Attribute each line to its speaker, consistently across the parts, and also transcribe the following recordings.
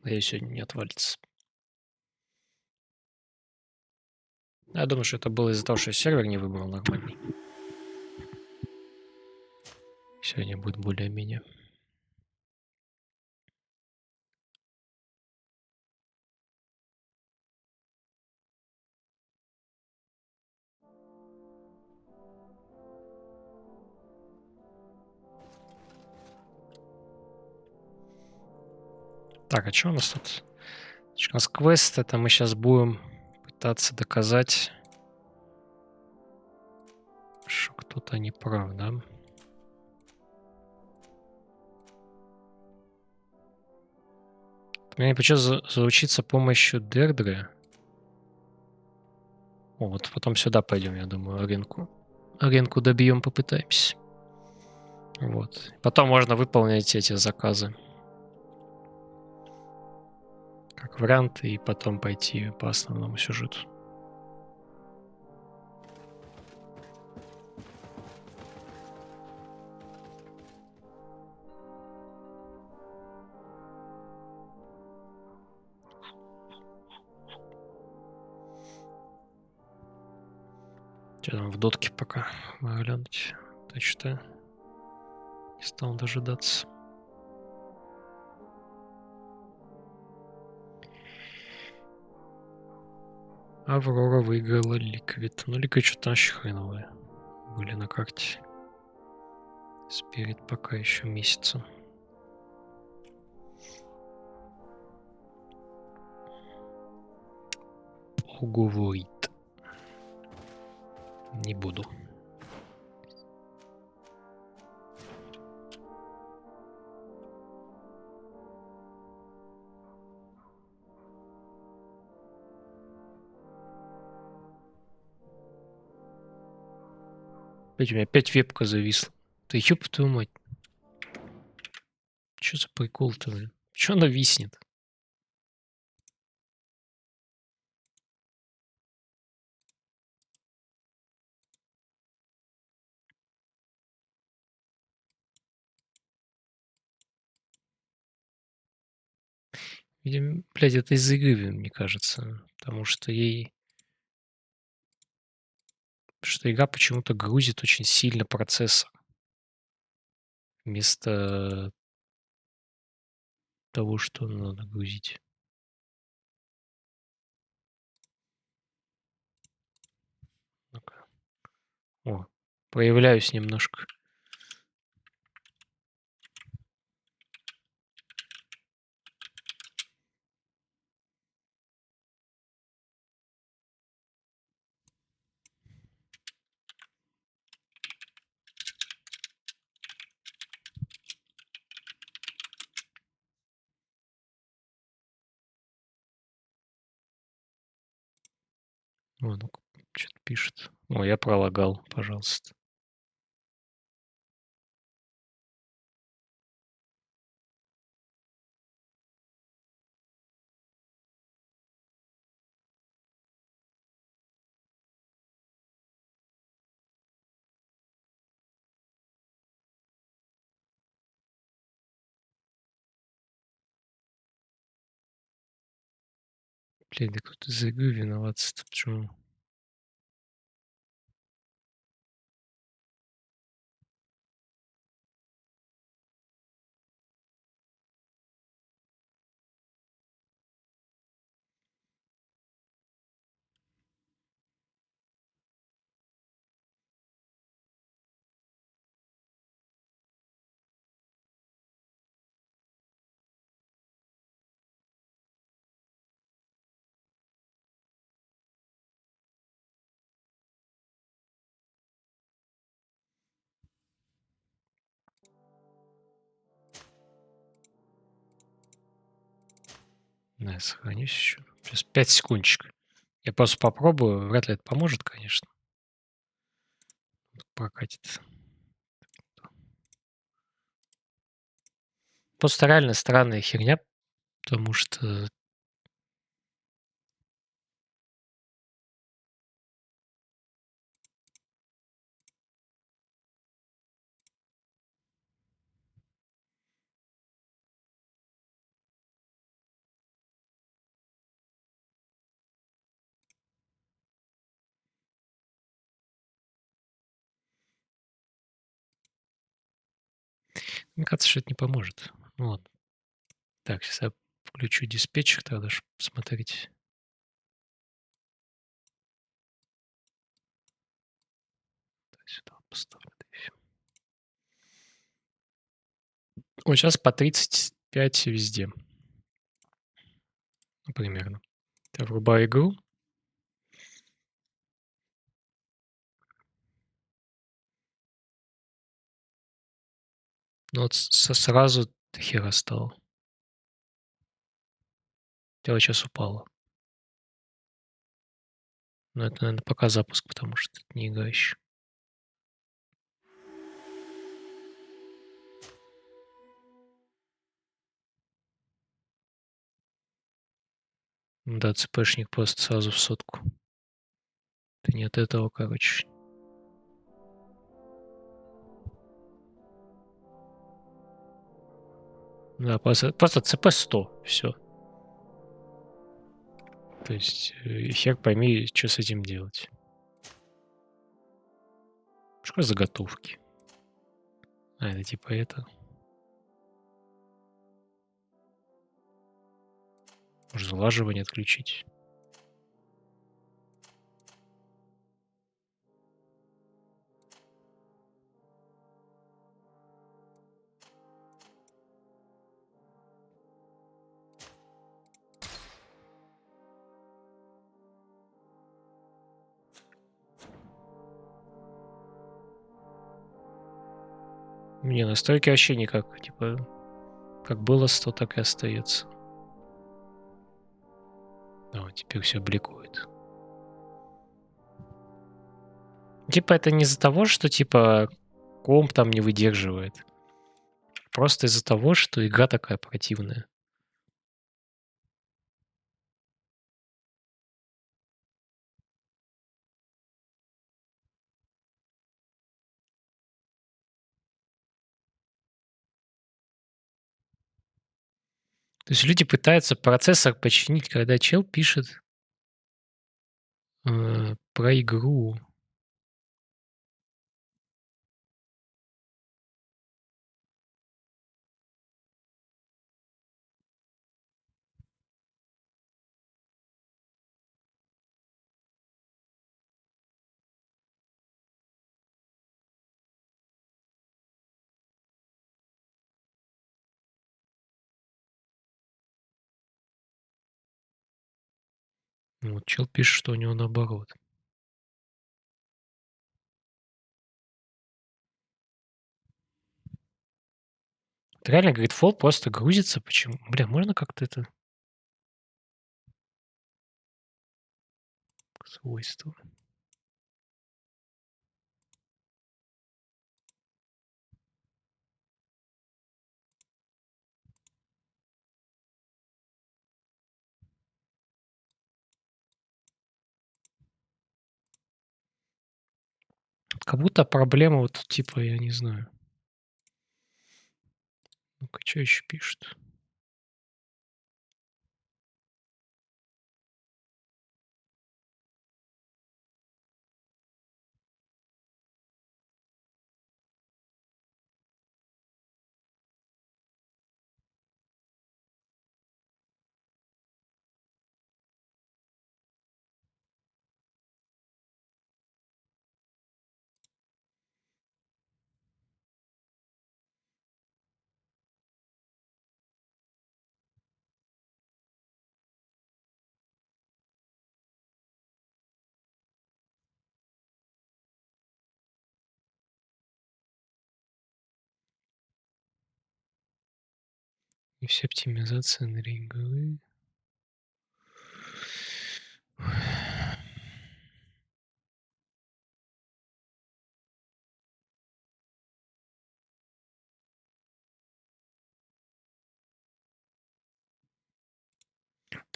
Speaker 1: Надеюсь, сегодня не отвалится. Я думаю, что это было из-за того, что я сервер не выбрал нормальный. Сегодня будет более-менее. Так, а что у нас тут? У нас квест, это мы сейчас будем пытаться доказать, что кто-то не прав, да? Мне почему заучиться помощью Дердры. О, вот потом сюда пойдем, я думаю, аренку. Аренку добьем, попытаемся. Вот. Потом можно выполнить эти заказы. Как вариант, и потом пойти по основному сюжету. Что там в дотке пока глянуть? Точно не стал дожидаться. Аврора выиграла Ликвид. Ну, Ликвид что-то вообще хреновые были на карте. Спирит пока еще месяца. Уговорит. Не буду. Опять у меня опять вебка зависла. Да ёб твою мать. Что за прикол-то, блин? Чё она виснет? Видимо, блядь, это из-за игры, мне кажется. Потому что что игра почему-то грузит очень сильно процессор. Вместо того, что надо грузить. Ну-ка. О, появляюсь немножко. О, ну что-то пишет. О, я пролагал, пожалуйста. Блин, да кто-то из-за игры виноват. Почему? Да, я сохранюсь еще. Сейчас 5 секундчик. Я просто попробую. Вряд ли это поможет, конечно. Прокатит. Просто реально странная херня, потому что Мне кажется, что это не поможет. Ну ладно. Так, сейчас я включу диспетчер тогда, чтобы посмотреть. Сюда поставлю. Вот сейчас по 35 везде. Ну, примерно. Я врубаю игру. Ну вот сразу до хера стало. Дело сейчас упало. Но это, наверное, пока запуск, потому что это не игра еще. Да, цпшник просто сразу в сотку. Это не от этого, короче. Да, просто цп 100, все. То есть хер пойми, что с этим делать. Что заготовки? А, это типа это. Может, залаживание отключить. Не, настройки вообще никак. Типа, как было 100, так и остается. Да, вот теперь все бликует. Типа, это не из-за того, что, типа, комп там не выдерживает. Просто из-за того, что игра такая противная. То есть люди пытаются процессор починить, когда чел пишет про игру. Вот чел пишет, что у него наоборот. Вот реально GreedFall просто грузится. Почему? Бля, можно как-то это... Свойства. Как будто проблема вот типа, я не знаю. Ну-ка, что еще пишут? И все оптимизации на игры.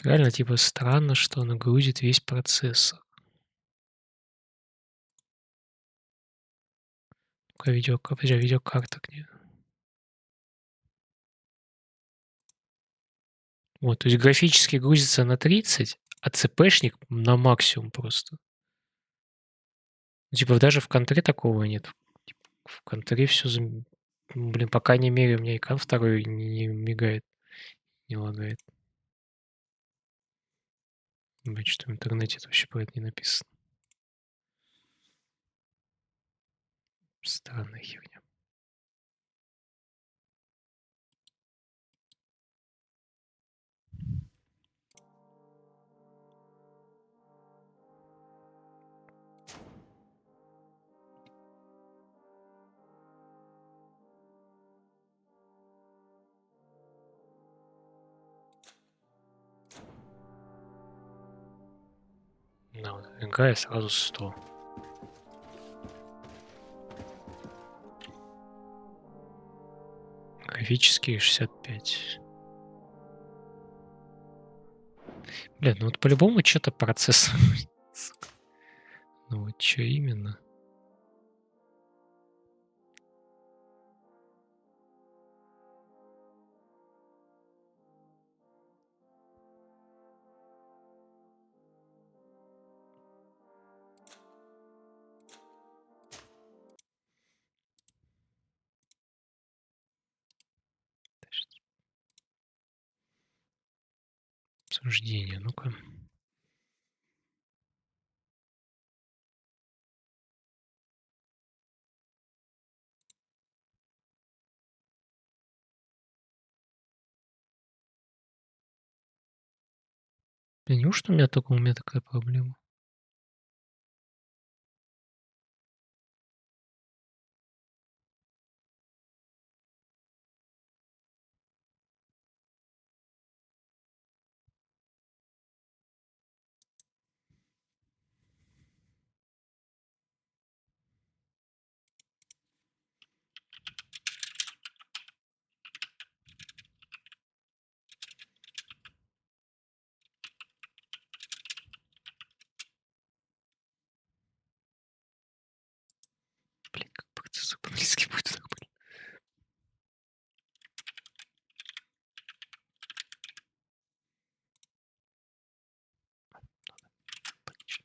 Speaker 1: Реально, типа, странно, что она грузит весь процессор. Ну-ка, видеокарта где? Вот, то есть графически грузится на 30, а цпшник на максимум просто. Ну, типа, даже в контре такого нет. Типа, в контре все Блин, пока не меряю, у меня экран второй не мигает, не лагает. Блин, что в интернете вообще про это не написано. Странная херня. Да, вот игра и сразу 100. Графические 65. Блин, ну вот по-любому что-то процесс. Сука. Ну вот что именно? Подожди. Обсуждение, ну-ка. Да неужто у меня такая проблема? Блин, как процесс по-английски будет нормально. Точно.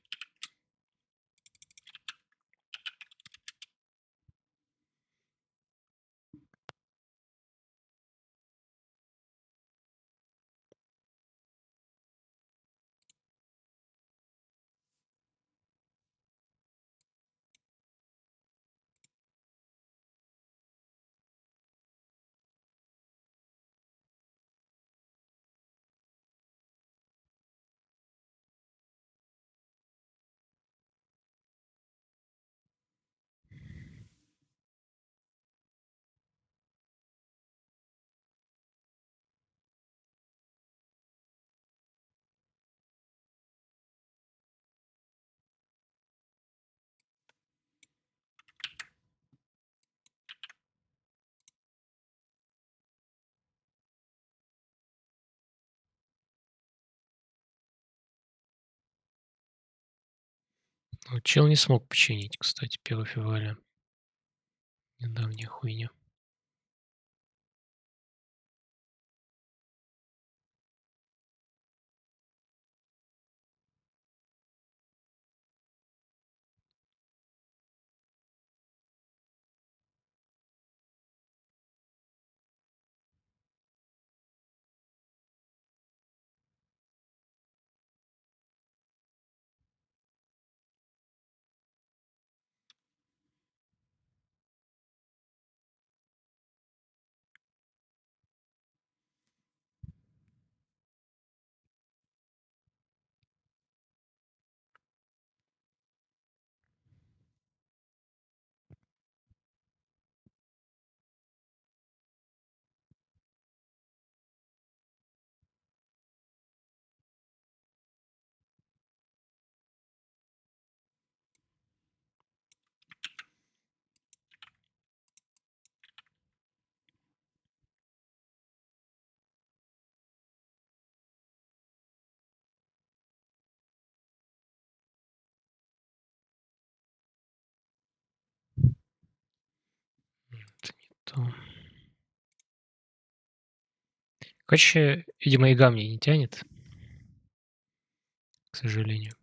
Speaker 1: Ну, чел не смог починить, кстати, 1 февраля. Недавняя хуйня. Это не то. Короче, видимо, игра мне не тянет, к сожалению.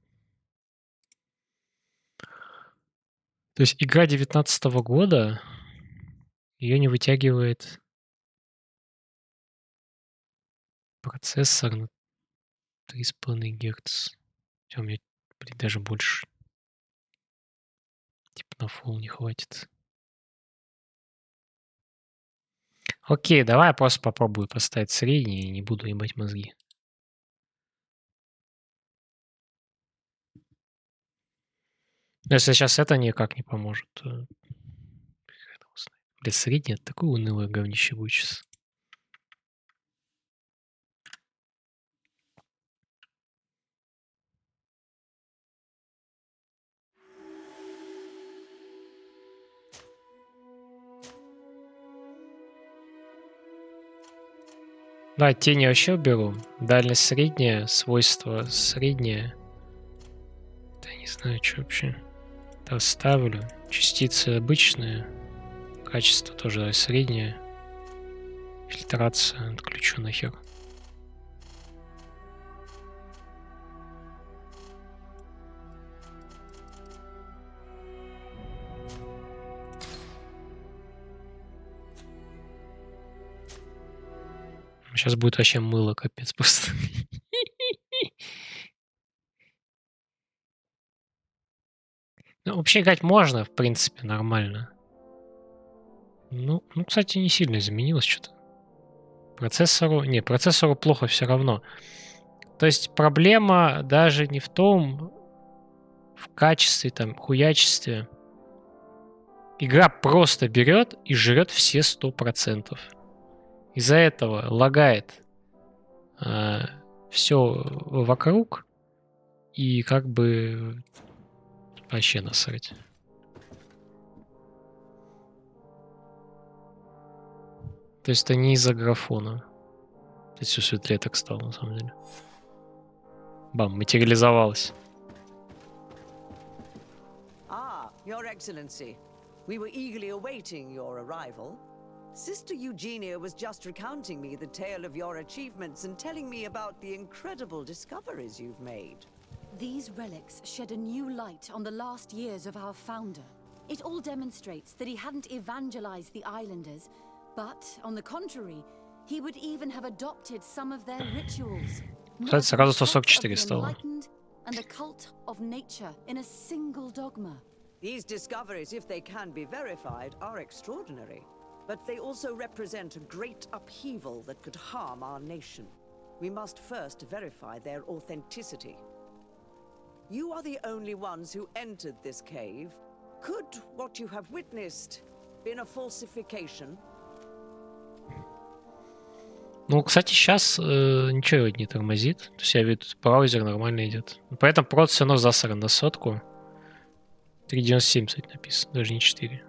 Speaker 1: То есть игра 19 года, Ее не вытягивает процессор на 3,5 Гц. У меня, блин, даже больше. Типа на фул не хватит. Окей, давай я просто попробую поставить средний и не буду ебать мозги. Но если сейчас это никак не поможет, то... Блин, средний — это такое унылое говнище будет сейчас. Да, тени вообще уберу. Дальность средняя, свойства среднее. Да не знаю, что вообще. Это ставлю. Частицы обычные. Качество тоже среднее. Фильтрация отключу нахер. Сейчас будет вообще мыло, капец просто. Ну, вообще играть можно, в принципе, нормально. Ну, кстати, не сильно изменилось что-то. Процессору плохо все равно. То есть проблема даже не в том, в качестве, там, хуячестве. Игра просто берет и жрет все 100%. Из-за этого лагает все вокруг, и как бы вообще насрать. То есть это не из-за графона. Это все светлее так стало, на самом деле. Бам, материализовалось.
Speaker 2: Your Excellency, we were eagerly awaiting your arrival. Sister Eugenia was just recounting me the tale of your achievements and telling me about the incredible discoveries you've made.
Speaker 3: These relics shed a new light on the last years of our founder. It all demonstrates that he hadn't evangelized the islanders, but, on the contrary, he would even have adopted some of their rituals.
Speaker 1: Кстати, сразу 144 стало.
Speaker 3: And the cult of nature in a single dogma.
Speaker 2: These discoveries, if they can be verified, are extraordinary. But they also represent a great upheaval that could harm our nation. We must first verify their authenticity. You are the only ones who entered this cave. Could what you have witnessed been a falsification?
Speaker 1: Ну, кстати, сейчас ничего не тормозит. То есть я вижу, браузер нормально идет. Поэтому прод все равно засран на 100. 3.97, кстати, написано, даже не 4.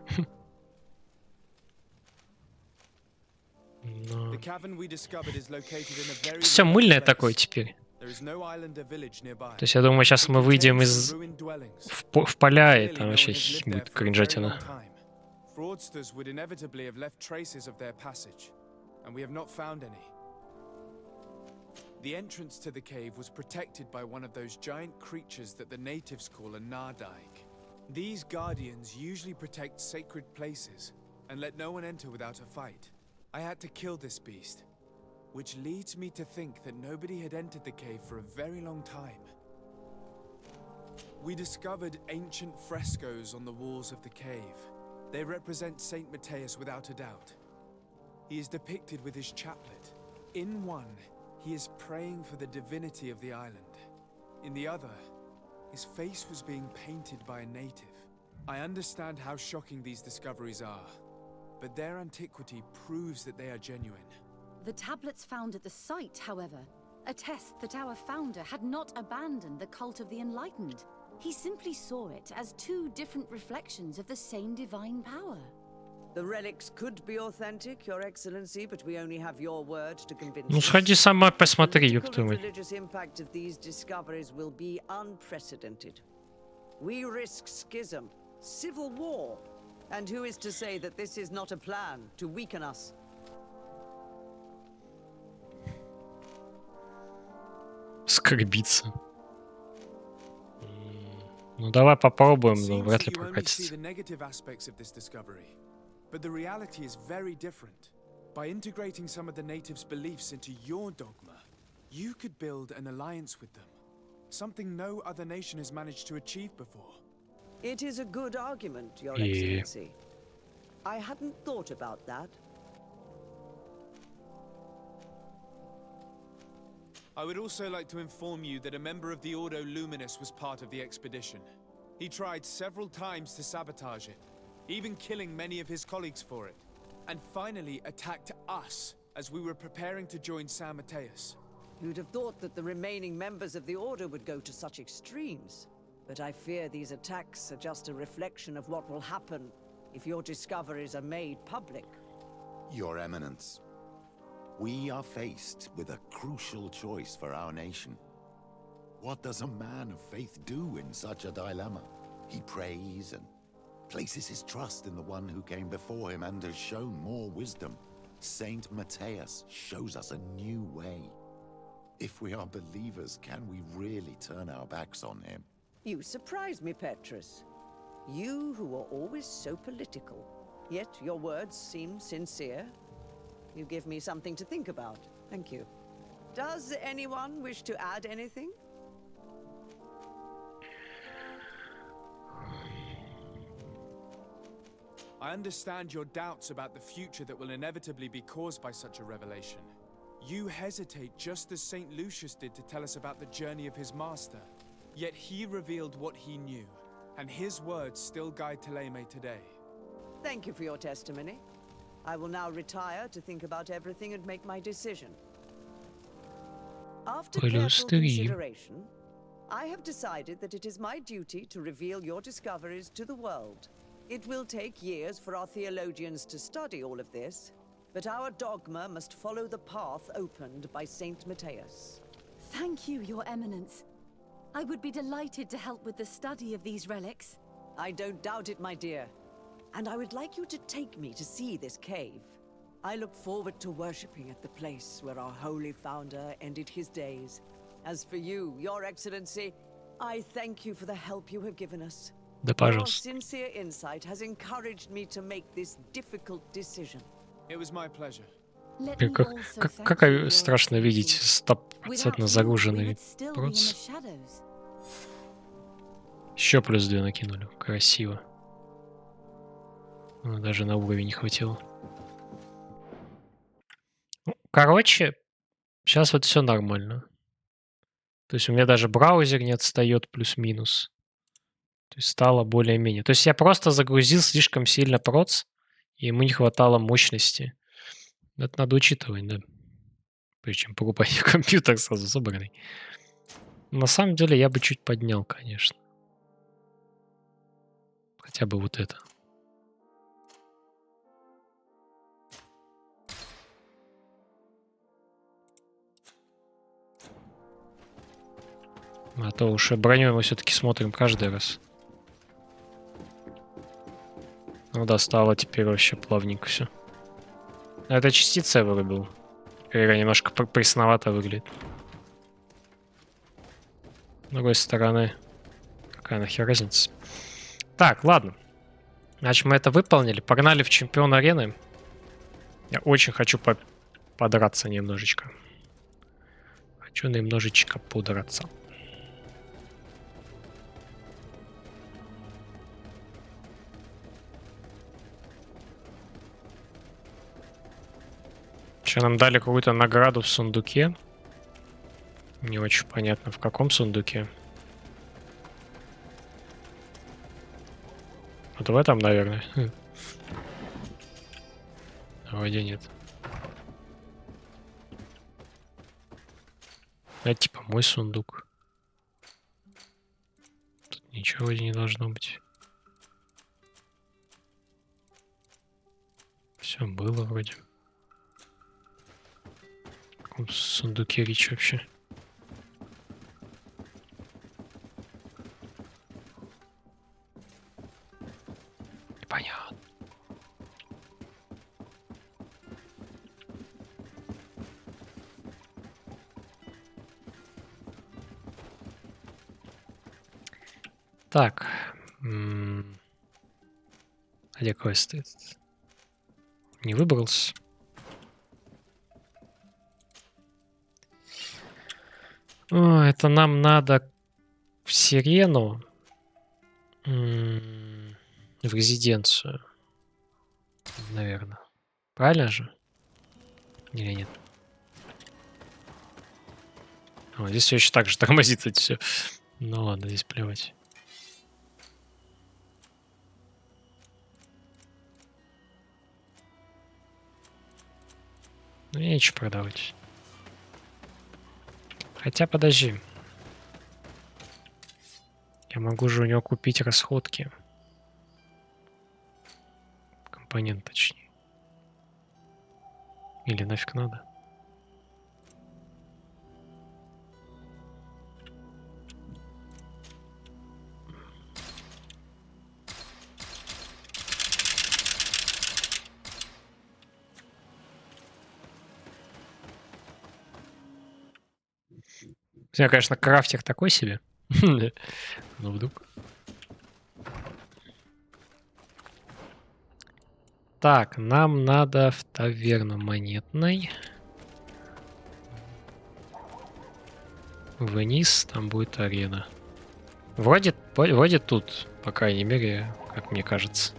Speaker 1: Но... Все мыльное такое теперь. То есть я думаю, сейчас мы выйдем из... в поля, и там вообще будет кринжатина.
Speaker 4: The entrance to the cave was protected by one of those giant creatures that the natives call a nardaig. These guardians usually protect sacred places and let no one enter without a fight. I had to kill this beast, which leads me to think that nobody had entered the cave for a very long time. We discovered ancient frescoes on the walls of the cave. They represent Saint Matthias without a doubt. He is depicted with his chaplet. In one, he is praying for the divinity of the island. In the other, his face was being painted by a native. I understand how shocking these discoveries are, but their antiquity proves that they are genuine.
Speaker 3: The tablets found at the site, however, attest that our founder had not abandoned the cult of the enlightened. He simply saw it as two different reflections of the same divine power.
Speaker 2: The relics could be authentic, Your Excellency, but we only have your word to convince us.
Speaker 1: Ну, сходи сама посмотри, ёпта мать.
Speaker 2: The religious impact of these discoveries will be unprecedented. We risk schism, civil war, and who is to say that this is not a plan to weaken us?
Speaker 1: Скорбиться. Ну, давай попробуем, но вряд ли прокатится.
Speaker 4: But the reality is very different. By integrating some of the natives' beliefs into your dogma, you could build an alliance with them. Something no other nation has managed to achieve before.
Speaker 2: It is a good argument, Your
Speaker 1: Yeah.
Speaker 2: Excellency. I hadn't thought about that.
Speaker 4: I would also like to inform you that a member of the Ordo Luminous was part of the expedition. He tried several times to sabotage it, even killing many of his colleagues for it, and finally attacked us as we were preparing to join San Mateus.
Speaker 2: You'd have thought that the remaining members of the Order would go to such extremes. But I fear these attacks are just a reflection of what will happen if your discoveries are made public.
Speaker 5: Your Eminence, we are faced with a crucial choice for our nation. What does a man of faith do in such a dilemma? He prays and places his trust in the one who came before him and has shown more wisdom. Saint Mateus shows us a new way. If we are believers, can we really turn our backs on him?
Speaker 2: You surprise me, Petrus. You who were always so political, yet your words seem sincere. You give me something to think about. Thank you. Does anyone wish to add anything?
Speaker 4: I understand your doubts about the future that will inevitably be caused by such a revelation. You hesitate just as St. Lucius did to tell us about the journey of his master. Yet he revealed what he knew, and his words still guide Teleme today.
Speaker 2: Thank you for your testimony. I will now retire to think about everything and make my decision. After careful consideration, I have decided that it is my duty to reveal your discoveries to the world. It will take years for our theologians to study all of this, but our dogma must follow the path opened by Saint Mateus.
Speaker 3: Thank you, Your Eminence. I would be delighted to help with the study of these relics.
Speaker 2: I don't doubt it, my dear. And I would like you to take me to see this cave. I look forward to worshipping at the place where our holy founder ended his days. As for you, Your Excellency, I thank you for the help you have given us.
Speaker 1: Да,
Speaker 2: Your
Speaker 1: пожалуйста.
Speaker 2: sincere insight has encouraged me to make this difficult decision.
Speaker 4: It was my pleasure.
Speaker 3: Let me
Speaker 1: Как,
Speaker 3: also
Speaker 1: как,
Speaker 3: thank
Speaker 1: как
Speaker 3: you, Your
Speaker 1: страшно видеть
Speaker 3: Excellency.
Speaker 1: 100%
Speaker 3: Without you, we
Speaker 1: загруженный
Speaker 3: would still be in the
Speaker 1: проц.
Speaker 3: shadows.
Speaker 1: Еще плюс 2 накинули. Красиво. Ну, даже на уровень не хватило. Ну, короче, сейчас вот все нормально. То есть у меня даже браузер не отстает плюс-минус. То есть стало более-менее. То есть я просто загрузил слишком сильно проц, и ему не хватало мощности. Это надо учитывать, да. Прежде чем покупать компьютер сразу собранный. На самом деле я бы чуть поднял, конечно. Хотя бы вот это. А то уж броню мы все-таки смотрим каждый раз. Ну да, стало теперь вообще плавненько все. Это частица я вырубил. Теперь немножко пресновато выглядит. С другой стороны, какая нахер разница. Так, ладно. Значит, мы это выполнили. Погнали в чемпион арены. Я очень хочу подраться немножечко. Хочу немножечко подраться. Сейчас нам дали какую-то награду в сундуке. Не очень понятно, в каком сундуке. Вот в этом, наверное. Вроде нет. Это типа мой сундук. Тут ничего вроде не должно быть. Все было вроде. В каком сундуке речь вообще? Непонятно. Так. А где квест стоит? Не выбрался. О, это нам надо в Сирену. В резиденцию. Наверное. Правильно же? Или нет? О, здесь все еще так же тормозит это все. Ну ладно, здесь плевать. Ну, нечего продавать. Хотя, подожди. Я могу же у него купить расходки. Компонент, точнее. Или нафиг надо? У меня, конечно, крафтер такой себе. Но вдруг. Так, нам надо в таверну монетной. Вниз, там будет арена. Вроде тут, по крайней мере, как мне кажется.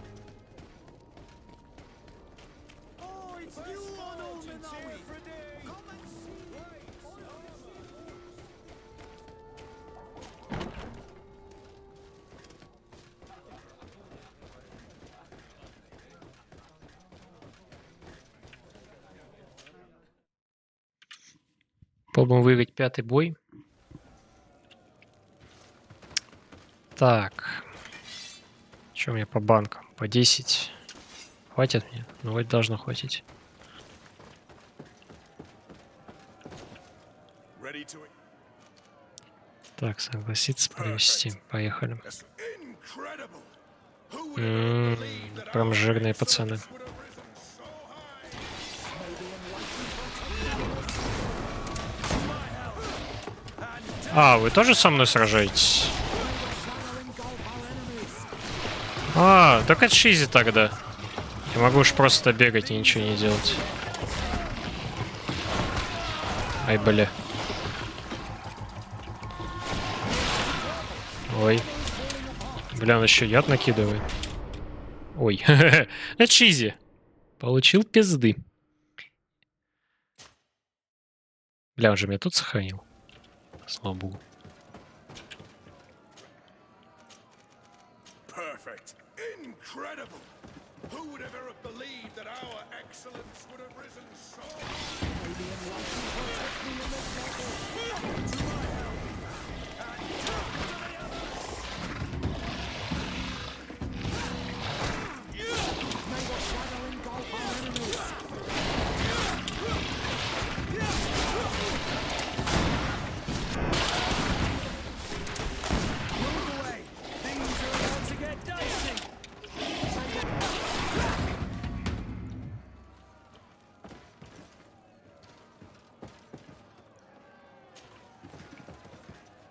Speaker 1: Попробуем выиграть 5-й бой. Так. Что у меня по банкам? По 10. Хватит мне? Ну, вот должно хватить. Так, согласиться провести. Поехали. Прям жирные пацаны. А, вы тоже со мной сражаетесь? А, так это шизи тогда. Я могу уж просто бегать и ничего не делать. Ай, бля. Ой. Бля, он еще яд накидывает. Ой. Это шизи. Получил пизды. Бля, он же меня тут сохранил. Слава богу.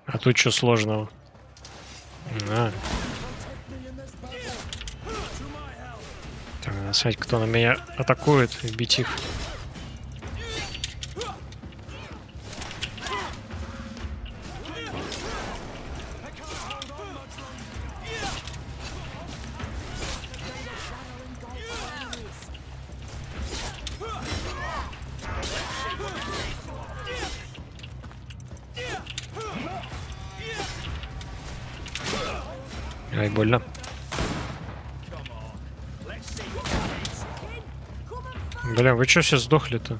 Speaker 1: А тут что сложного? Так, надо смотреть, кто на меня атакует, и бить их. Ай, больно. Бля, вы чё все сдохли-то?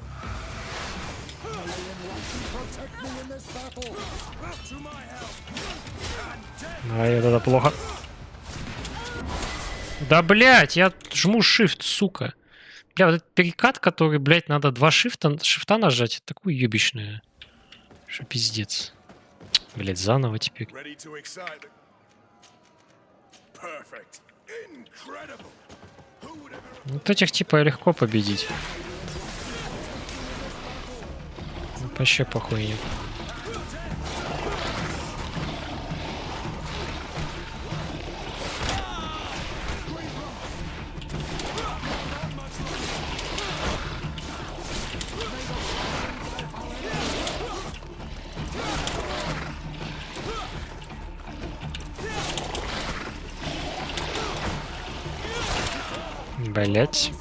Speaker 1: А, это плохо. Да, блядь, я жму shift, сука. Бля, вот этот перекат, который, блядь, надо 2 шифта нажать, это такое ебичное. Что пиздец. Блядь, заново теперь. Вот этих типа легко победить. Вообще похуй нет. Блять.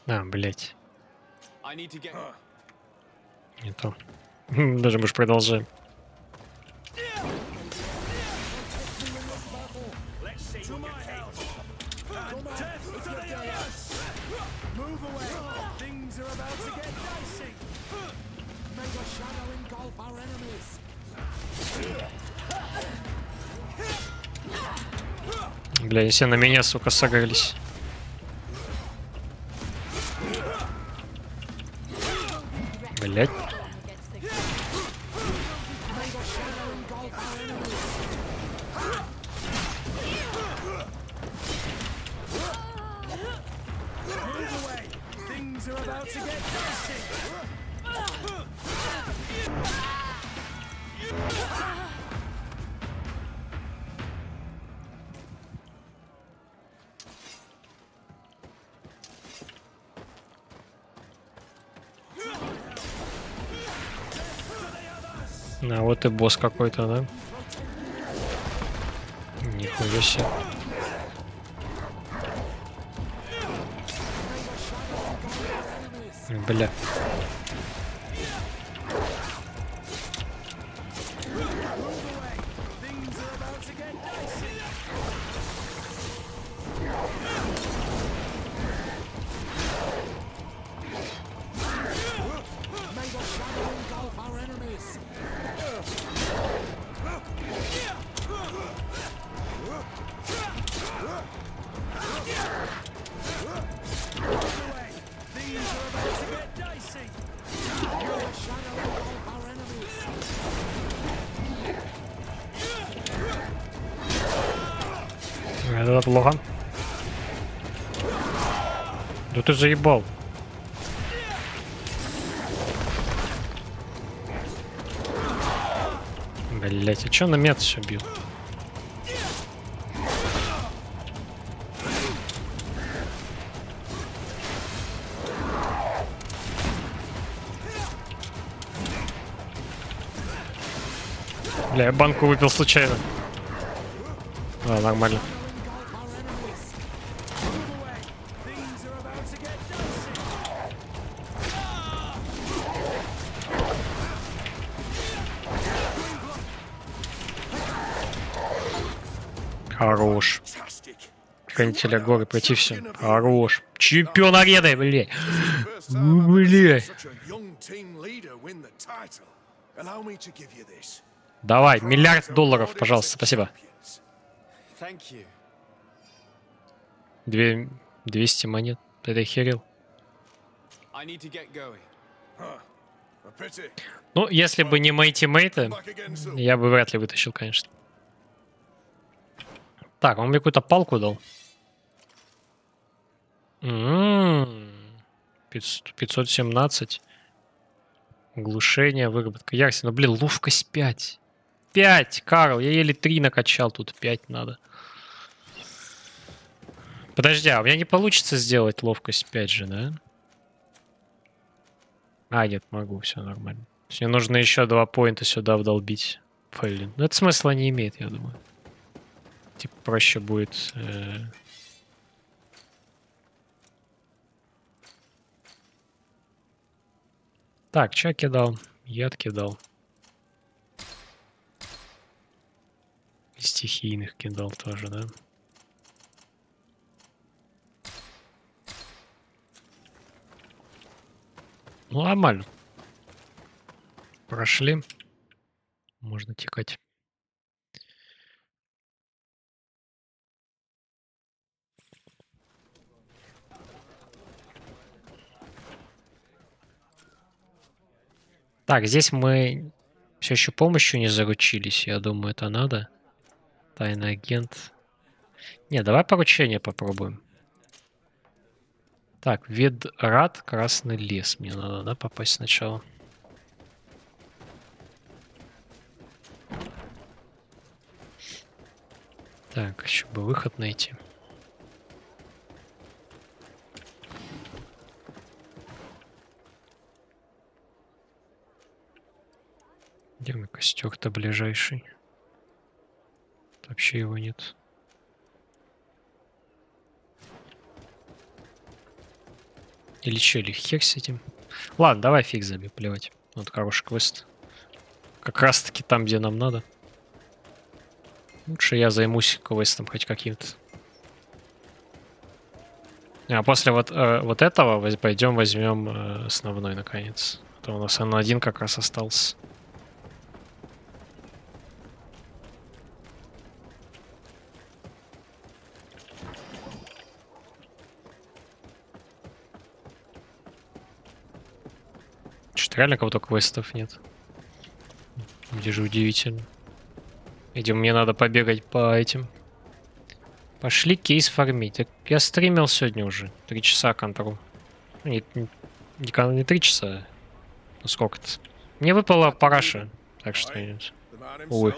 Speaker 1: А, блять. Не то. Даже мы же продолжаем. Бля, если на меня, сука, согрелись. Блять. А вот и босс какой-то, да? Нихуя себе. Бля. Это плохо. Да ты заебал. Блять, а чё на меня все бил? Бля, я банку выпил случайно. А, нормально. Хорош. Хранителя горы пройти все. Хорош. Чемпион арены, бля. Бля. Давай, $1 миллиард, пожалуйста, спасибо. 200 монет. Ты охерел? Ну, если бы не мои тиммейты, я бы вряд ли вытащил, конечно. Так, он мне какую-то палку дал. 517. Глушение, выработка ярости. Ну, блин, ловкость 5. 5, Карл, я еле 3 накачал, тут 5 надо. Подожди, а у меня не получится сделать ловкость 5 же, да? А, нет, могу, все нормально. Мне нужно еще 2 поинта сюда вдолбить. Блин, ну это смысла не имеет, я думаю. Типа проще будет... Так, что я кидал? Яд кидал. И стихийных кидал тоже, да? Ну, нормально. Прошли. Можно текать. Так, здесь мы все еще помощью не заручились. Я думаю, это надо. Тайный агент. Не, давай поручение попробуем. Так, Ведрат, Красный лес. Мне надо, да, попасть сначала. Так, еще бы выход найти. Где мой костер-то ближайший? Вообще его нет. Или че, или хер с этим. Ладно, давай фиг забей, плевать. Вот хороший квест. Как раз таки там, где нам надо. Лучше я займусь квестом хоть каким-то. А после вот этого пойдем возьмем основной наконец. А то у нас он один как раз остался. Что-то реально кого-то квестов нет. Где же удивительно. Видимо, мне надо побегать по этим. Пошли кейс фармить. Так я стримил сегодня уже. 3 часа контрол. Не 3 часа. Ну сколько-то. Мне выпала параша. Так что... Увы.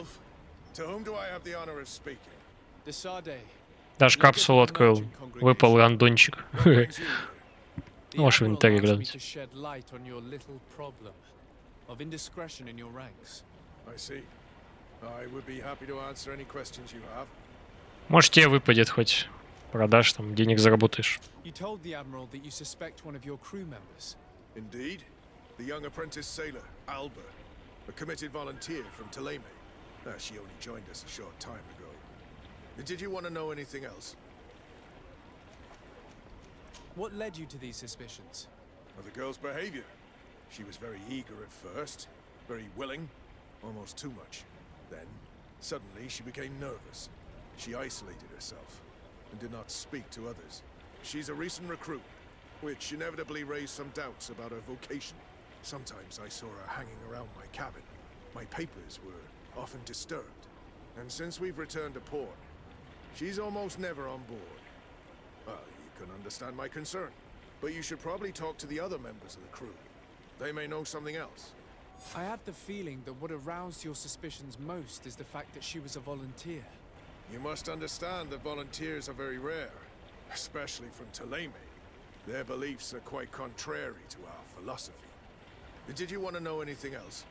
Speaker 1: Даже капсулу открыл. Выпал рандончик. Можешь в инвентаре глянуть. Может, тебе выпадет хоть. Продашь, там, денег заработаешь.
Speaker 6: Indeed. The young apprentice sailor, Alba, a committed volunteer from Taleme. She only joined us a short time ago. Did you want to know anything else?
Speaker 4: What led you to these suspicions?
Speaker 6: Well, the girl's behavior. She was very eager at first, very willing, almost too much. Then, suddenly, she became nervous. She isolated herself and did not speak to others. She's a recent recruit, which inevitably raised some doubts about her vocation. Sometimes I saw her hanging around my cabin. My papers were often disturbed. And since we've returned to port, she's almost never on board. Well, you can understand my concern, but you should probably talk to the other members of the crew. They may know something else.
Speaker 4: I have the feeling that what aroused your suspicions most is the fact that she was a volunteer.
Speaker 6: You must understand that volunteers are very rare, especially from Taleme. Their beliefs are quite contrary to our philosophy. Did you want to know anything else?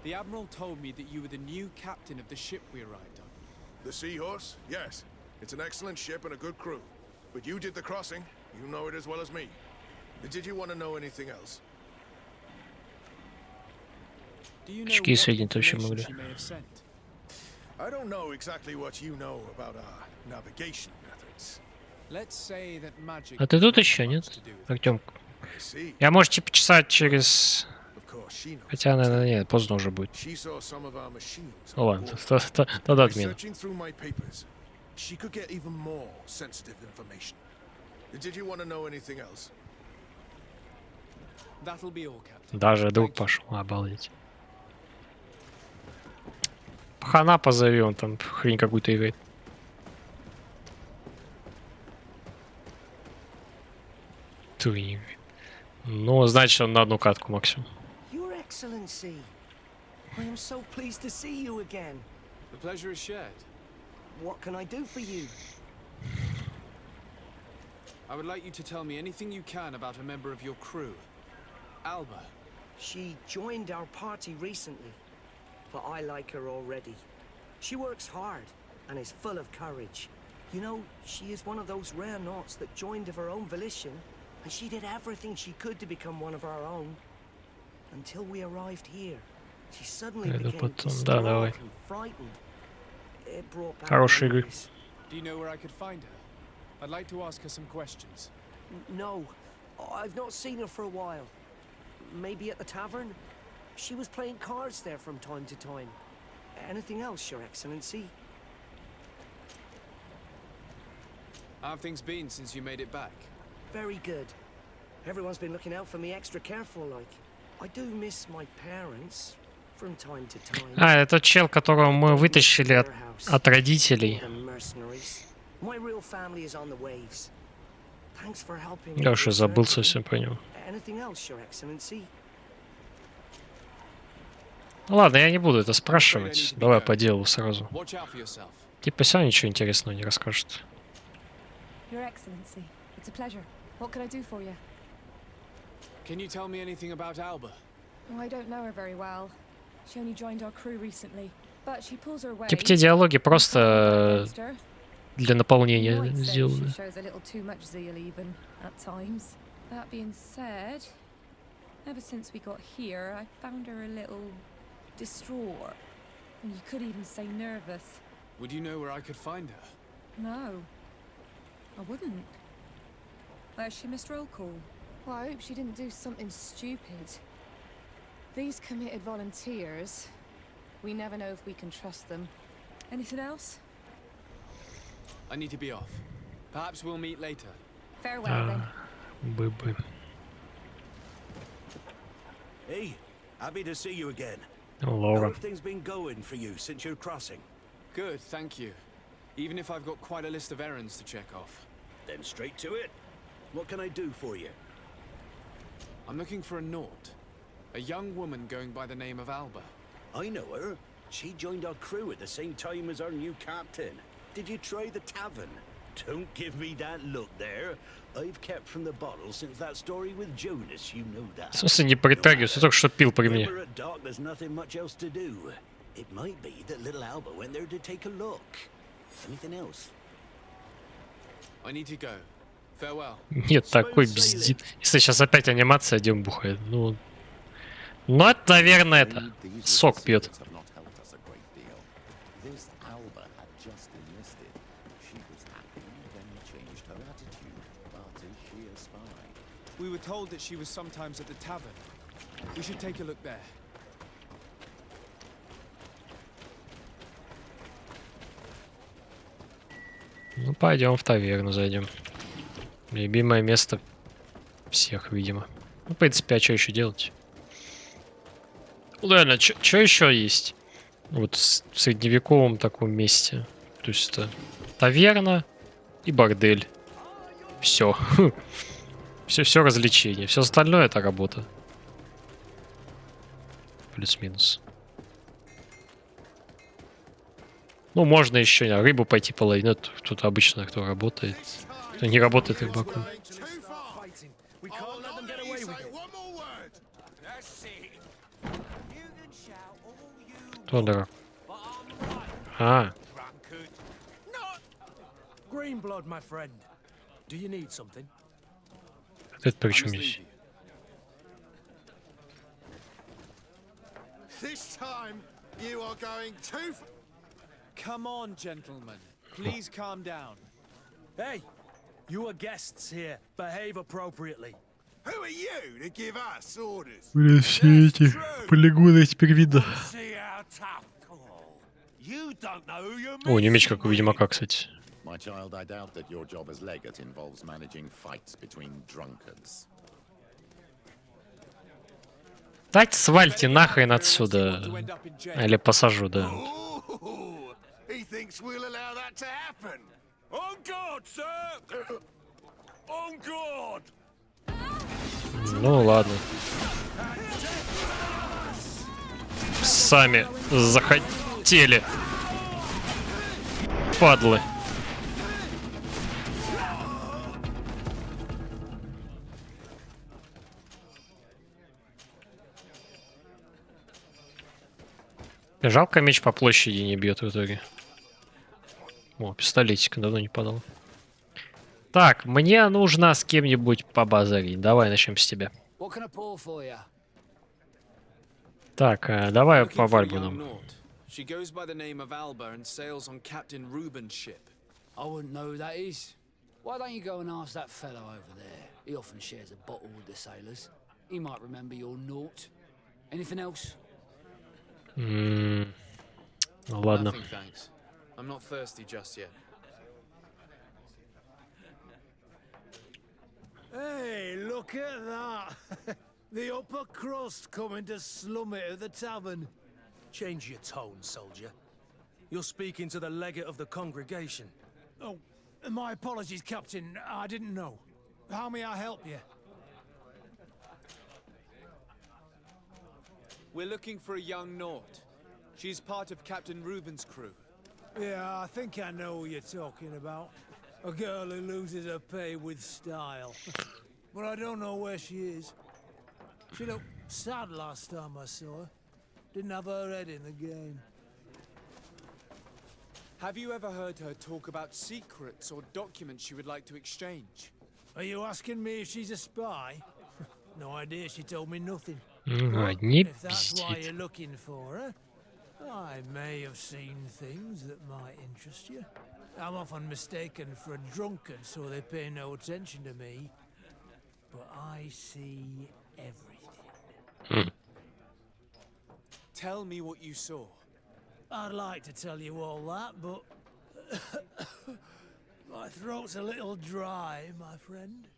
Speaker 4: The Admiral told me that you were the new captain of the ship we arrived on.
Speaker 6: The Seahorse? Yes. It's an excellent ship and a good crew. But you did the crossing. You know it as well as me. Did you want to know anything else?
Speaker 4: Do you know
Speaker 1: Какие
Speaker 4: what
Speaker 1: сведения ты вообще
Speaker 4: information
Speaker 1: могли?
Speaker 4: she may have sent?
Speaker 6: I don't know exactly what you know about our navigation methods.
Speaker 4: Let's say that magic
Speaker 1: А ты
Speaker 4: has
Speaker 1: тут
Speaker 4: not
Speaker 1: еще,
Speaker 4: much
Speaker 1: нет?
Speaker 4: to do with it.
Speaker 1: Артем.
Speaker 6: I see.
Speaker 1: Я, может, типа часа через...
Speaker 6: Of course, she knows.
Speaker 1: Хотя, наверное, нет, поздно уже будет.
Speaker 6: She saw some of our machines
Speaker 1: Ну
Speaker 6: on
Speaker 1: ладно,
Speaker 6: board.
Speaker 1: тогда
Speaker 6: By
Speaker 1: отмена.
Speaker 6: searching through my papers, she could get even more sensitive information. Did you want to know anything else?
Speaker 4: That'll be all, Captain.
Speaker 1: Даже друг пошел, обалдеть. Пахана позови, он там хрень какую-то играет. Ты. Ну, значит, он на одну катку максимум.
Speaker 7: Your Excellency, I am so pleased to see you again.
Speaker 4: The pleasure is shared.
Speaker 7: What can I do for you?
Speaker 4: I would like you to tell me anything you can about a member of your crew. Alba.
Speaker 7: She joined our party recently, but I like her already. She works hard and is full of courage. You know, she is one of those rare naughts that joined of her own volition, and she did everything she could to become one of our own. Until we arrived here, she suddenly
Speaker 1: Это
Speaker 7: became
Speaker 1: потом, да, давай.
Speaker 7: distraught and frightened. It brought back
Speaker 1: Хорошие игры.
Speaker 7: memories.
Speaker 4: Do you know where I could find her? I'd like to ask her some questions.
Speaker 7: No, I've not seen her for a while. Maybe at the tavern? She was playing cards there from time to time. Anything else, Your Excellency?
Speaker 4: How have things been since you made it back?
Speaker 7: Very good. Everyone's been looking out for me extra careful, like. I do miss my parents from time to time.
Speaker 1: А, это чел, которого мы вытащили от родителей.
Speaker 7: The mercenaries. My real family is on the waves. Thanks for helping me.
Speaker 1: Я уже забыл
Speaker 7: return.
Speaker 1: совсем про него.
Speaker 7: Anything else, Your Excellency?
Speaker 1: Ну ладно, я не буду это спрашивать. Давай по делу сразу.
Speaker 4: Watch out for yourself.
Speaker 1: Типа все ничего интересного не расскажет.
Speaker 8: Your Excellency, it's a pleasure. What can I do for you?
Speaker 4: Can you tell me anything about Alba?
Speaker 8: I don't know her very well. She only joined our crew recently, but she pulls her weight.
Speaker 1: Типа те диалоги просто для наполнения
Speaker 8: She
Speaker 1: сделаны.
Speaker 8: shows a little too much zeal even at times. That being said, ever since we got here, I found her a little distraught. And you could even say nervous.
Speaker 4: Would you know where I could find her?
Speaker 8: No, I wouldn't. Where's she missed roll call? Well, I hope she didn't do something stupid. These committed volunteers, we never know if we can trust them. Anything else?
Speaker 4: I need to be off. Perhaps we'll meet later.
Speaker 8: Farewell then.
Speaker 1: Бы-бы.
Speaker 9: Hey, happy to see you again. How
Speaker 1: Лора.
Speaker 9: have things been going for you since your crossing?
Speaker 4: Good, thank you. Even if I've got quite a list of errands to check off.
Speaker 9: Then straight to it. What can I do for you?
Speaker 4: I'm looking for a Naut. A young woman going by the name of Alba.
Speaker 9: I know her. She joined our crew at the same time as our new captain. Did you try the tavern? Don't give me that look there. I've kept from the bottle since that story with Jonas, you know that.
Speaker 1: В смысле не притягивайся, только что пил при мне.
Speaker 9: Remember at dark, there's nothing much else to do. It might be that little Alba went there to take a look. Anything else?
Speaker 4: I need to go. Farewell.
Speaker 1: Нет, такой бездит. Если сейчас опять анимация, Дим бухает. Ну, это, наверное, это. Сок пьет.
Speaker 4: We were told that she was sometimes at the tavern. We should take a look there.
Speaker 1: Ну, пойдем в таверну зайдем. Любимое место всех, видимо. Ну, в принципе, а что еще делать? Ладно, что еще есть? Вот в средневековом таком месте. То есть это таверна и бордель. Все. Все развлечение. Все остальное это работа. Плюс-минус. Ну, можно еще рыбу пойти половить. Ну, тут обычно кто работает. Кто не работает рыбаком. Кто дурак? А. Это при чем здесь?
Speaker 4: Come on, gentlemen. Please calm down.
Speaker 9: Hey, you are guests here. Behave appropriately.
Speaker 6: Who are you to give us orders?
Speaker 1: Блин, все эти полигоны теперь видно. О, не меч, как у Ведьмака, кстати.
Speaker 5: My child, I doubt that your job as legate involves managing fights between drunkards.
Speaker 1: Дайте свальте нахрен отсюда. Или посажу, да.
Speaker 6: He thinks we'll allow that to happen. On guard, sir. On guard.
Speaker 1: Ну ладно. Сами захотели. Падлы. Жалко, меч по площади не бьет в итоге. О, пистолетик давно не падал. Так, мне нужно с кем-нибудь побазарить. Давай начнем с тебя. Так, давай по Вальбунам.
Speaker 4: She goes by the name of Alba and sails on Captain Reuben's ship.
Speaker 10: I wouldn't know who that is. Why don't you go and ask that fellow over there? He often shares a bottle with the sailors. He might remember your Naut. Anything else?
Speaker 1: Ну ладно.
Speaker 4: Nothing, thanks. I'm not thirsty just yet.
Speaker 11: Hey, look at that! The upper crust coming to slum it at the tavern.
Speaker 9: Change your tone, soldier. You're speaking to the legate of the congregation.
Speaker 11: Oh, my apologies, Captain. I didn't know. How may I help you?
Speaker 4: We're looking for a young Naut. She's part of Captain Reuben's crew.
Speaker 11: Yeah, I think I know who you're talking about. A girl who loses her pay with style. But I don't know where she is. She Sad last time I saw her. Didn't have her head in the game.
Speaker 4: Have you ever heard her talk about secrets or documents she would like to exchange?
Speaker 11: Are you asking me if she's a spy? No idea, she told me nothing.
Speaker 1: Не
Speaker 11: If that's why
Speaker 1: пиздит.
Speaker 11: you're looking for her, I may have seen things that might interest you. I'm often mistaken for a drunkard, so they pay no attention to me. But I see everything.
Speaker 4: Tell me what you saw.
Speaker 11: I'd like to tell you all that, but my throat's a little dry, my friend.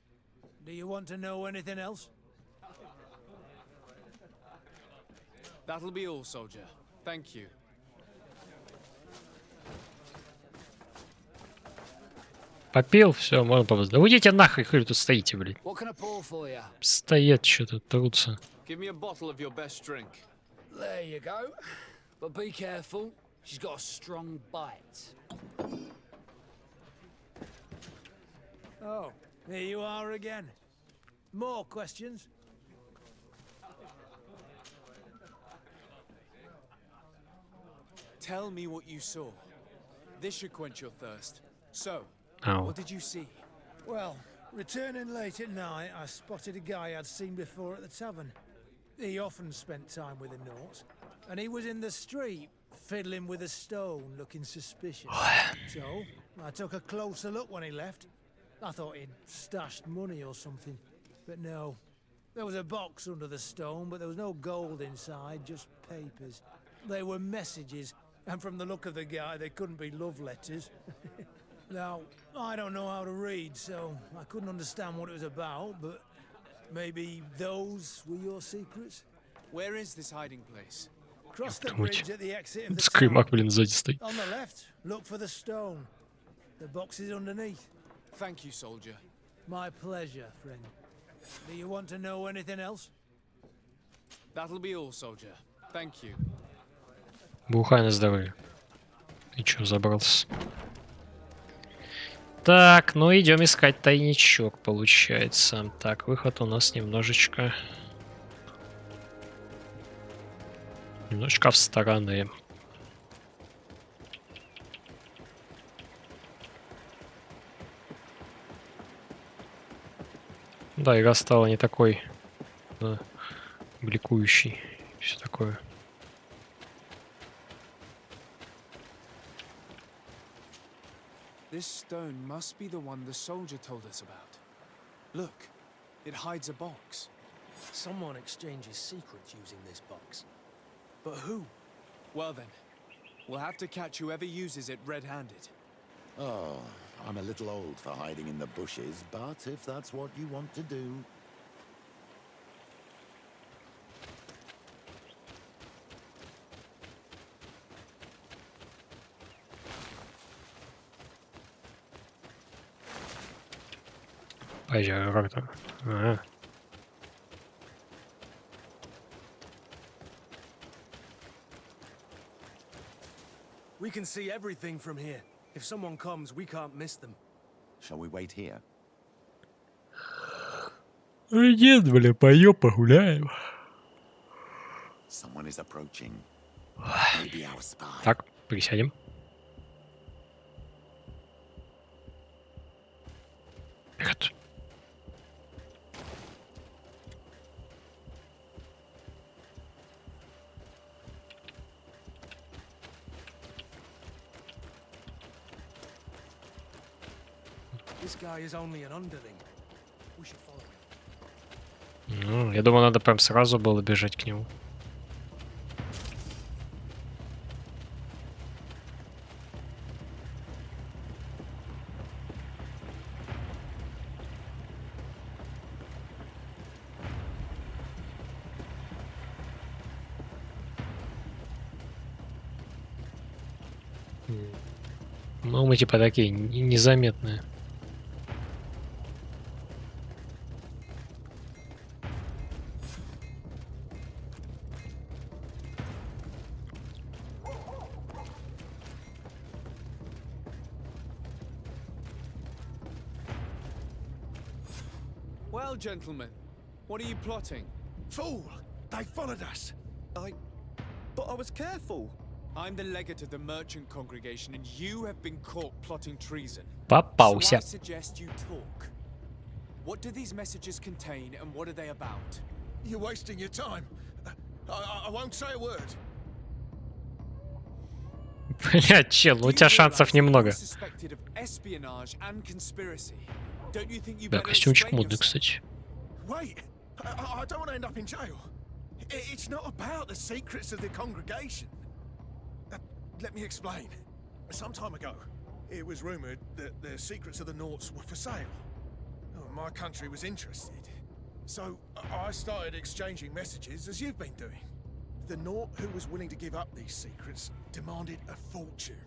Speaker 11: Do you want to know anything else?
Speaker 4: That'll be all, soldier. Thank you.
Speaker 1: Попил, все, можно попасть. Да уйдите нахуй, хуй тут стоите, блядь.
Speaker 10: What can I pour for you?
Speaker 1: Стоят что-то, трутся.
Speaker 4: Give me a bottle of your best drink.
Speaker 10: There you go. But be careful. She's got a strong bite.
Speaker 11: Oh, here you are again. More questions?
Speaker 4: Tell me what you saw. This should quench your thirst. So,
Speaker 1: Ау.
Speaker 4: what did you see?
Speaker 11: Well, returning late at night, I spotted a guy I'd seen before at the tavern. He often spent time with the Nauts, and he was in the street, fiddling with a stone, looking suspicious. So, I took a closer look when he left. I thought he'd stashed money or something, but no. There was a box under the stone, but there was no gold inside, just papers. They were messages, and from the look of the guy, they couldn't be love letters. Now, I don't know how to read, so I couldn't understand what it was about, but maybe those were your secrets?
Speaker 4: Where is this hiding place?
Speaker 11: Cross the bridge at the exit of the
Speaker 1: Скримак,
Speaker 11: town.
Speaker 1: блин, сзади стоит.
Speaker 11: On the left, look for the stone. The box is underneath.
Speaker 4: Thank you, soldier.
Speaker 11: My pleasure, friend. Do you want to know anything else?
Speaker 4: That'll be all, soldier. Thank you.
Speaker 1: Бухай на здоровье. Ты чё, забрался? Так, ну идем искать тайничок, получается. Так, выход у нас немножечко в стороны. Да, игра стала не такой, да, бликующей. Все такое.
Speaker 4: This stone must be the one the soldier told us about. Look, it hides a box.
Speaker 12: Someone exchanges secrets using this box.
Speaker 4: But who? Well then, we'll have to catch whoever uses it red-handed.
Speaker 5: Oh, I'm a little old for hiding in the bushes, but if that's what you want to do...
Speaker 1: Подожди, как так? Ага.
Speaker 12: We can see everything from here. If someone comes, we can't miss them.
Speaker 5: Shall we wait here?
Speaker 1: Нет, бля, поем, погуляем.
Speaker 5: Someone is approaching. Maybe our spy.
Speaker 1: Так, присядем. Вперед.
Speaker 12: This guy is only an underling. We should follow him.
Speaker 1: Ну, я думаю, надо прям сразу было бежать к нему. Ну, мы типа такие незаметные.
Speaker 4: Well, gentlemen, what are you plotting?
Speaker 12: Fool!
Speaker 6: They followed us.
Speaker 4: But I was careful. I'm the legate of the merchant congregation, and you have been caught plotting treason.
Speaker 1: Попался.
Speaker 4: So I suggest you talk. What do these messages contain, and what are they about?
Speaker 6: You're wasting your time. I won't say a word.
Speaker 1: Блядь, чел, у тебя шансов немного. Да, костюмчик модный, кстати.
Speaker 6: Wait, I don't want to end up in jail. It's not about the secrets of the congregation. Let me explain. Some time ago, it was rumored that the secrets of the Naughts were for sale. My country was interested. So I started exchanging messages as you've been doing. The Naught who was willing to give up these secrets demanded a fortune.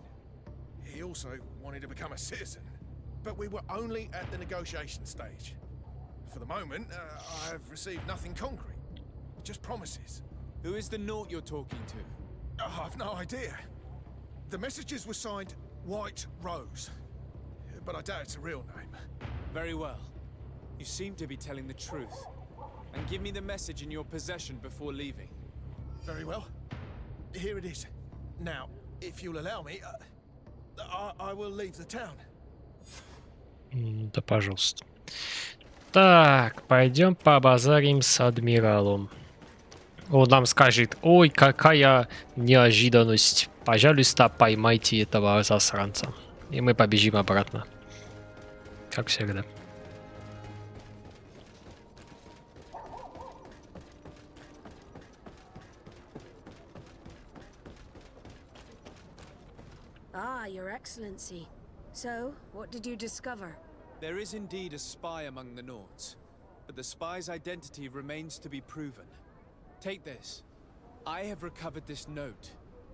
Speaker 6: He also wanted to become a citizen. But we were only at the negotiation stage. For the moment, I've received nothing concrete. Just promises.
Speaker 4: Who is the Naught you're talking to?
Speaker 6: I've no idea. The messages were signed White Rose. But I doubt it's a real name.
Speaker 4: Very well. You seem to be telling the truth. And give me the message in your possession before leaving.
Speaker 6: Very well. Here it is. Now, if you'll allow me, I will leave the town.
Speaker 1: Да, пожалуйста. Так, пойдем побазарим с адмиралом. Он нам скажет: ой, какая неожиданность. Пожалуйста, поймайте этого засранца. И мы побежим обратно. Как всегда.
Speaker 13: Ah, Your Excellency. So, what did you discover?
Speaker 4: There is indeed a spy among the Naughts, but the spy's identity remains to be proven. Take this. I have recovered this note,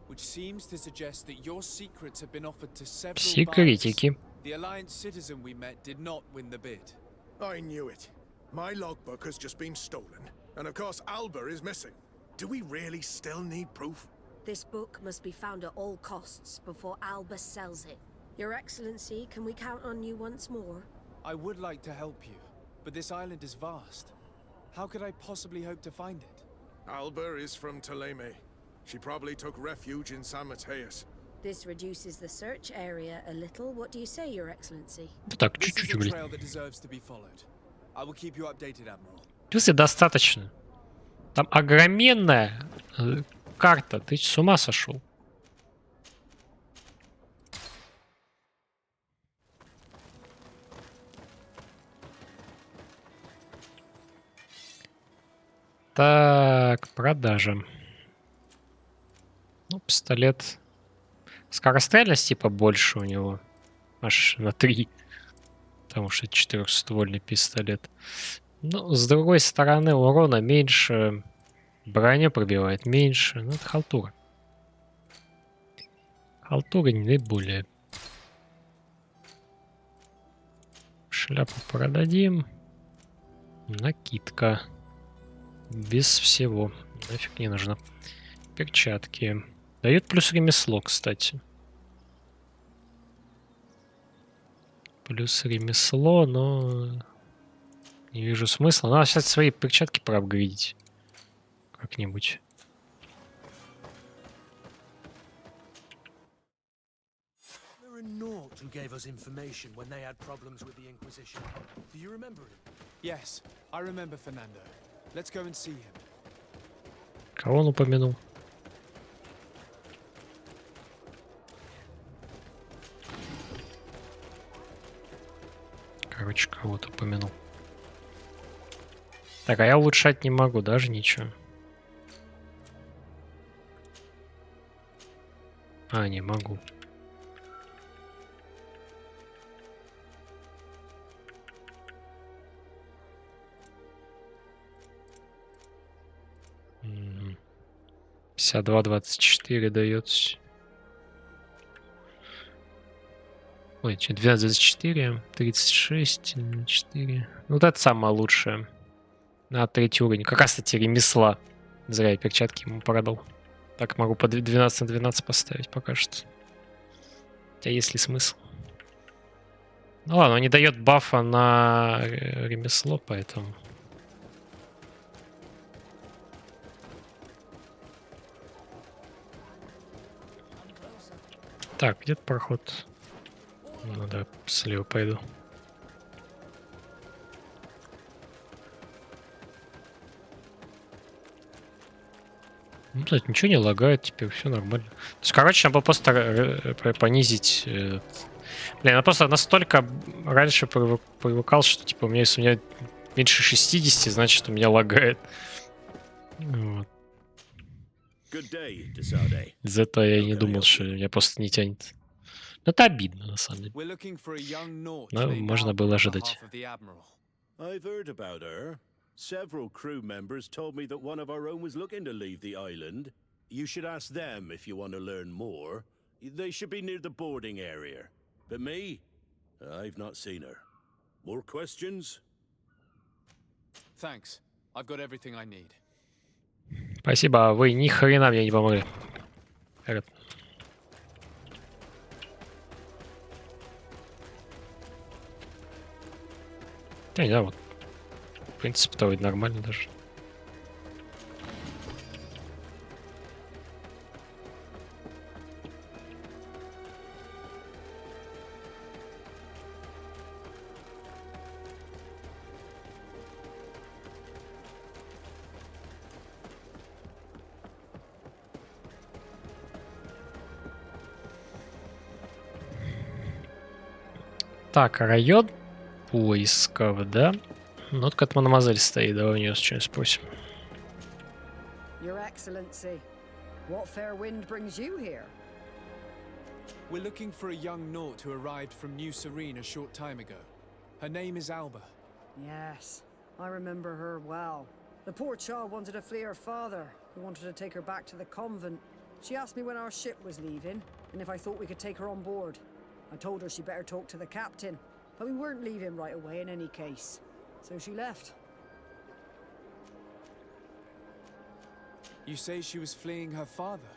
Speaker 4: which seems to suggest that your secrets have been offered to several
Speaker 1: Секретики.
Speaker 4: buyers. The Alliance citizen we met did not win the bid.
Speaker 6: I knew it. My logbook has just been stolen, and of course Alba is missing. Do we really still need proof?
Speaker 13: This book must be found at all costs before Alba sells it. Your Excellency, can we count on you once more?
Speaker 4: I would like to help you, but this island is vast. How could I possibly hope to find it?
Speaker 6: Alba is from Ptolemy. She probably took refuge in San Mateus.
Speaker 13: This reduces the search area a little. What do you say, Your Excellency?
Speaker 1: Так,
Speaker 4: This is
Speaker 1: чуть-чуть,
Speaker 4: a
Speaker 1: блин.
Speaker 4: trail that deserves to be followed. I will keep you updated, Admiral.
Speaker 1: Если достаточно. Там огроменная карта. Ты с ума сошел? Так, продажа. Ну, пистолет. Скорострельность типа больше у него. Аж на 3. Потому что 4-ствольный пистолет. Ну, с другой стороны, урона меньше. Броня пробивает меньше. Ну, это халтура. Халтура не более. Шляпу продадим. Накидка. Без всего. Нафиг не нужно. Перчатки. Дает плюс ремесло, кстати. Плюс ремесло, но... Не вижу смысла. Надо сейчас свои перчатки проапгрейдить. Как-нибудь.
Speaker 12: Who gave us information when they had problems with the Inquisition. Do you remember him?
Speaker 4: Yes, I remember Fernando. Let's go and see him.
Speaker 1: Кого он упомянул? Короче, кого-то упомянул. Так, а я улучшать не могу, даже ничего. А, не могу. М-м. 52-24 дается. Ой, 12-24, 36, 4. Ну, вот это самое лучшее. На 3-й уровень. Как раз эти ремесла. Зря я перчатки ему продал. Так могу по 12 на 12 поставить пока что. Хотя есть ли смысл? Ну ладно, он не дает бафа на ремесло, поэтому... Так, где-то проход. Ну да, слева пойду. Ну, тут ничего не лагает, теперь все нормально. То есть, короче, надо было просто понизить. Блин, я просто настолько раньше привыкал, что типа у меня, если у меня меньше 60, значит у меня лагает. Вот. Из-за этого я и не думал, что меня просто не тянет. Но это обидно, на самом деле. Но можно было ожидать.
Speaker 9: I've heard about her. Several crew members told me that one of our own was looking to leave the island. You should ask them if you want to learn more. They should be near the boarding area. But me? I've not seen her. More questions?
Speaker 4: Thanks. I've got everything I need.
Speaker 1: Спасибо, вы ни хрена мне не помогли. Вперед. Да, не знаю, вот. В принципе, то нормально даже. Так, район поисков, да? Ну, вот как мадемуазель стоит, давай у нее что-нибудь спросим.
Speaker 2: Your Excellency, what fair wind brings you here?
Speaker 4: We're looking for a young Naut who arrived from New Serene a short time ago. Her name is Alba.
Speaker 2: Yes, I remember her well. The poor child wanted to flee her father, who wanted to take her back to the convent. She asked me when our ship was leaving, and if I thought we could take her on board. I told her she better talk to the captain, but we weren't leaving right away in any case. So she left.
Speaker 4: You say she was fleeing her father?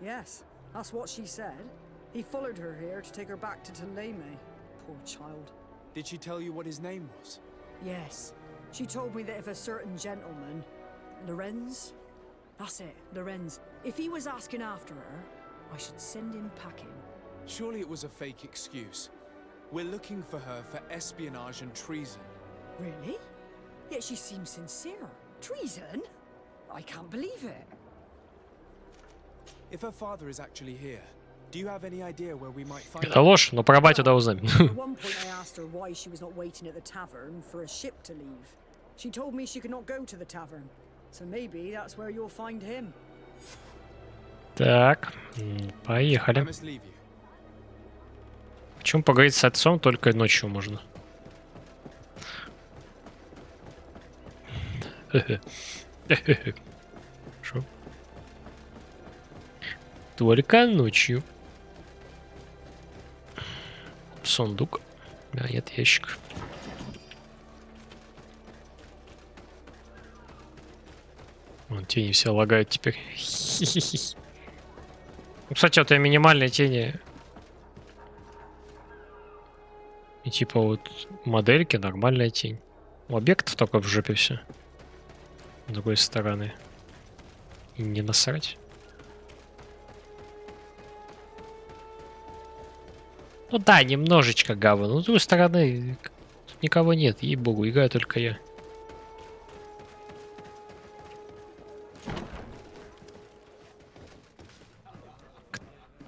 Speaker 2: Yes, that's what she said. He followed her here to take her back to Taleme. Poor child.
Speaker 4: Did she tell you what his name was?
Speaker 2: Yes. She told me that if a certain gentleman, Lorenz? That's it, Lorenz. If he was asking after her, I should send him packing.
Speaker 4: Surely it was a fake excuse. We're looking for her for espionage and treason.
Speaker 2: Really? Yet she seems sincere. Treason? I can't believe it.
Speaker 4: If her father is actually here, do you have any idea where we might find
Speaker 1: Это ложь, но про батю да узнаем.
Speaker 2: At one point I asked her why she was not waiting at the tavern for a ship to leave. She told me she could not go to the tavern. So maybe that's where you'll find him.
Speaker 1: Так, поехали. Почему поговорить с отцом только ночью можно? Шо? Только ночью. Сундук. Да, нет, ящик. Вон, тени все лагают теперь. Ну, кстати, вот я минимальные тени. И типа вот модельки, нормальная тень. У объектов только в жопе все. С другой стороны. И не насрать. Ну да, немножечко говно. Но с другой стороны, тут никого нет. Ей-богу, играю только я.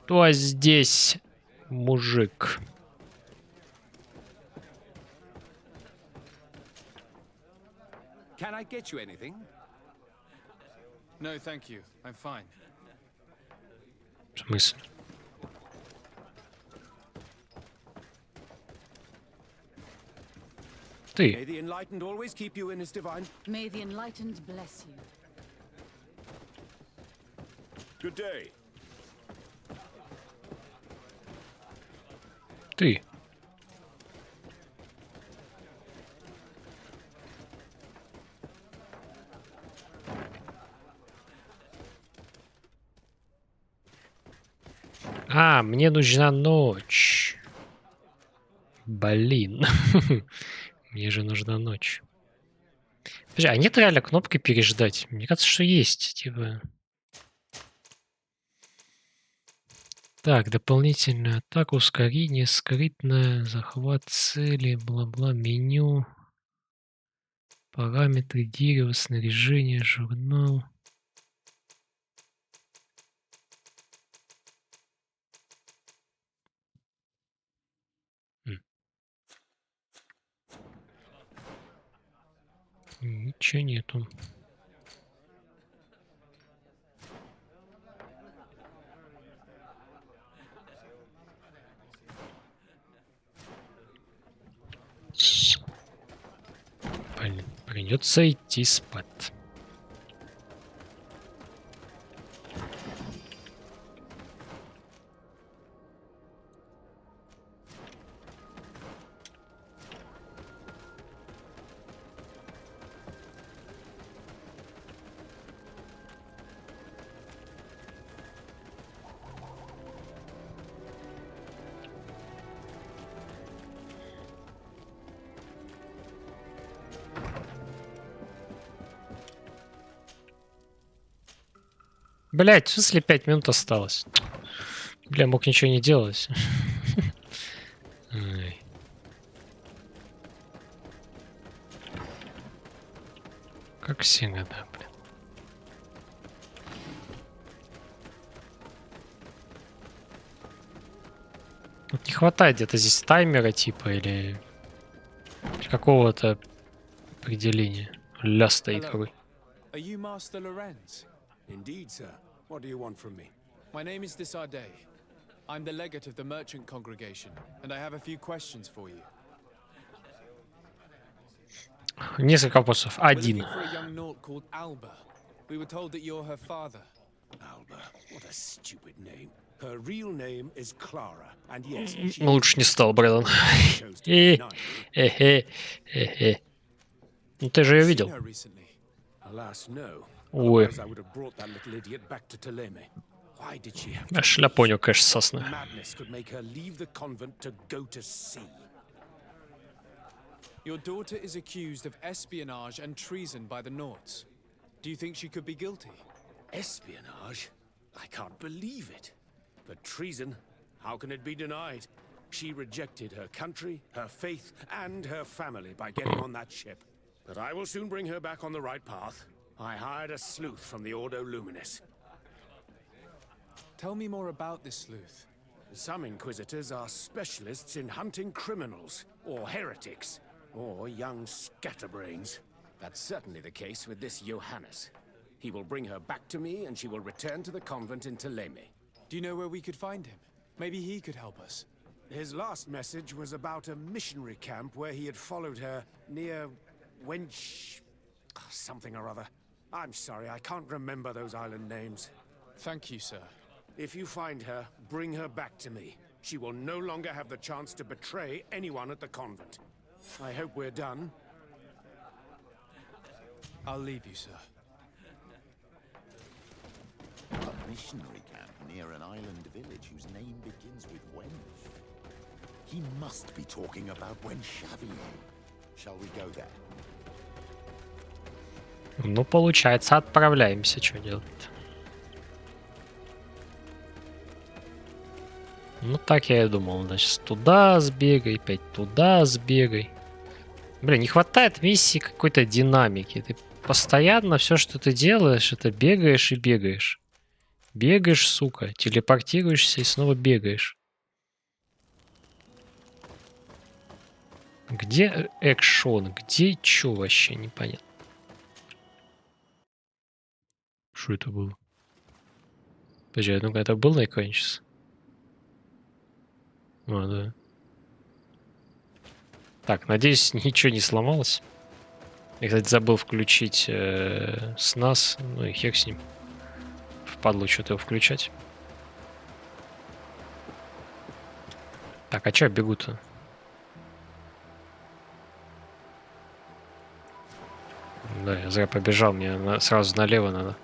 Speaker 1: Кто здесь мужик?
Speaker 12: Can I get you anything? No, thank you. I'm fine.
Speaker 1: В смысле? Ты.
Speaker 12: May the enlightened always keep you in his divine.
Speaker 3: May the enlightened bless you.
Speaker 9: Good day.
Speaker 1: Ты. А, мне нужна ночь. Блин. Мне же нужна ночь. Подожди, а нет реально кнопки переждать? Мне кажется, что есть. Типа... Так, дополнительная атака, ускорение, скрытное, захват цели, бла-бла, меню, параметры, дерево, снаряжение, журнал. Ничего нету. Блин, придется идти спать. Блять, в смысле 5 минут осталось? Бля, мог ничего не делать. Как всегда, блин. Вот не хватает где-то здесь таймера типа или какого-то определения. Ля стоит какой.
Speaker 4: Are you Master Lorenz?
Speaker 9: Indeed, sir. What do you want from me?
Speaker 4: My name is Desardet. I'm the legate of the merchant congregation, and I have a few questions for you.
Speaker 1: Несколько вопросов.
Speaker 4: We're
Speaker 1: Один.
Speaker 4: looking for a young naut called Alba. We were told that you're her father.
Speaker 9: Alba. What a stupid name. Her real name is Clara, and yes,
Speaker 1: Лучше не стал, Брэдон. Ну ты же ее видел.
Speaker 9: Alas, no.
Speaker 1: Ой.
Speaker 9: Otherwise, I would have brought that little idiot back to Teleme. Why did she have to
Speaker 1: Аж ляпоню, конечно, сосна.
Speaker 9: madness could make her leave the convent to go to sea?
Speaker 4: Your daughter is accused of espionage and treason by the Nauts. Do you think she could be guilty?
Speaker 9: Espionage? I can't believe it. But treason? How can it be denied? She rejected her country, her faith, and her family by getting on that ship. But I will soon bring her back on the right path. I hired a sleuth from the Ordo Luminis.
Speaker 4: Tell me more about this sleuth.
Speaker 9: Some inquisitors are specialists in hunting criminals, or heretics, or young scatterbrains. That's certainly the case with this Johannes. He will bring her back to me, and she will return to the convent in Teleme.
Speaker 4: Do you know where we could find him? Maybe he could help us.
Speaker 9: His last message was about a missionary camp where he had followed her near Wench... something or other. I'm sorry, I can't remember those island names.
Speaker 4: Thank you, sir.
Speaker 9: If you find her, bring her back to me. She will no longer have the chance to betray anyone at the convent. I hope we're done.
Speaker 4: I'll leave you, sir.
Speaker 5: A missionary camp near an island village whose name begins with Wench. He must be talking about Wenchavier. Shall we go there?
Speaker 1: Ну, получается, отправляемся. Что делать? Ну, так я и думал. Значит, туда сбегай, опять туда сбегай. Блин, не хватает миссии какой-то динамики. Ты постоянно все, что ты делаешь, это бегаешь и бегаешь. Бегаешь, сука, телепортируешься и снова бегаешь. Где экшон? Где чё вообще непонятно? Что это было? Подожди, ну-ка, это был на экране сейчас? А, да. Так, надеюсь, ничего не сломалось. Я, кстати, забыл включить снас. Ну и хер с ним. Впадло что-то его включать. Так, а чё я бегу-то? Да, я зря побежал, мне сразу налево надо.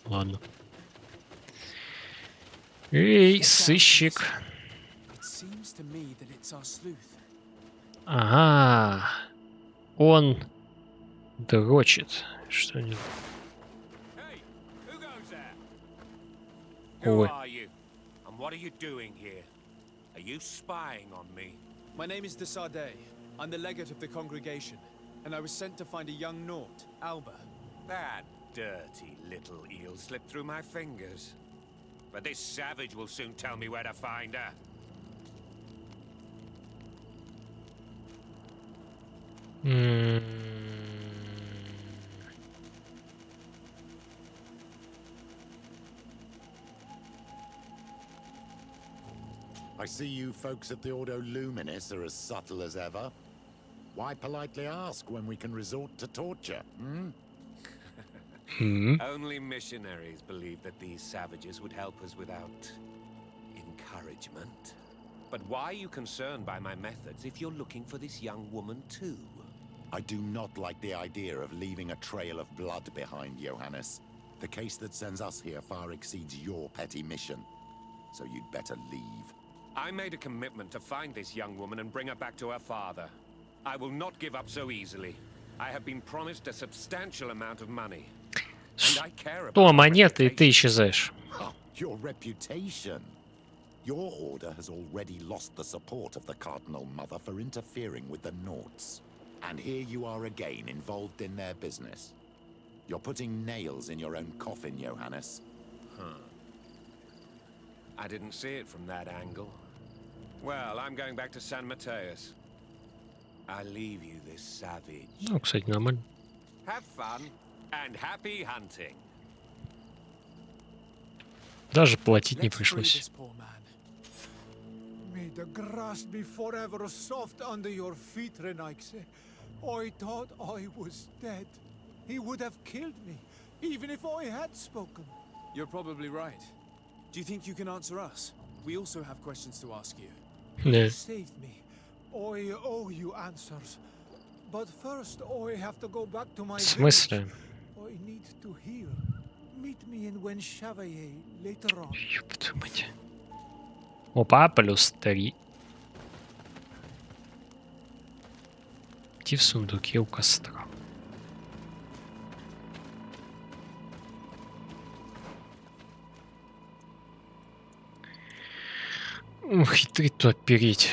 Speaker 1: Ладно. Эй, сыщик.
Speaker 4: It seems to me that it's our sleuth.
Speaker 1: Ага. Он дрочит. Что не...
Speaker 14: Hey, who goes there?
Speaker 1: Ой.
Speaker 14: Who are you? And what are you doing here? Are you spying on me?
Speaker 4: My name is de Sardet. I'm the legate of the congregation, and I was sent to find a young Naut, Alba.
Speaker 14: That dirty little eel slipped through my fingers. But this savage will soon tell me where to find her.
Speaker 5: I see you folks at the Ordo Luminis are as subtle as ever. Why politely ask when we can resort to torture,
Speaker 14: Only missionaries believe that these savages would help us without encouragement. But why are you concerned by my methods if you're looking for this young woman too?
Speaker 5: I do not like the idea of leaving a trail of blood behind, Johannes. The case that sends us here far exceeds your petty mission. So you'd better leave.
Speaker 14: I made a commitment to find this young woman and bring her back to her father. I will not give up so easily. I have been promised a substantial amount of money. And I care about
Speaker 1: 100 монет, и ты исчезаешь.
Speaker 5: Your reputation. Your order has already lost the support of the Cardinal Mother for interfering with the Nauts. And here you are again, involved in their business. You're putting nails in your own coffin, Johannes.
Speaker 14: I didn't see it from that angle. Well, I'm going back to San Mateus. I leave you this savage.
Speaker 1: Ну, кстати, нормально.
Speaker 14: Have fun and happy hunting.
Speaker 1: Даже платить не
Speaker 4: Let's free
Speaker 1: пришлось.
Speaker 4: this poor man. May the grass be forever soft under your feet, Renaikse. I thought I was dead. He would have killed me, even if I had spoken. You're probably right. Do you think you can answer us? We also have questions to ask you.
Speaker 1: Да.
Speaker 11: You saved me. I owe you answers. But first, I have to go back to my
Speaker 1: В смысле?
Speaker 11: village. I need to heal. Meet me in Wen Chevalier later on.
Speaker 1: Ёб твою мать. Опа, плюс 3. Идти в сундуке у костра. Ух, хитрить то опереть.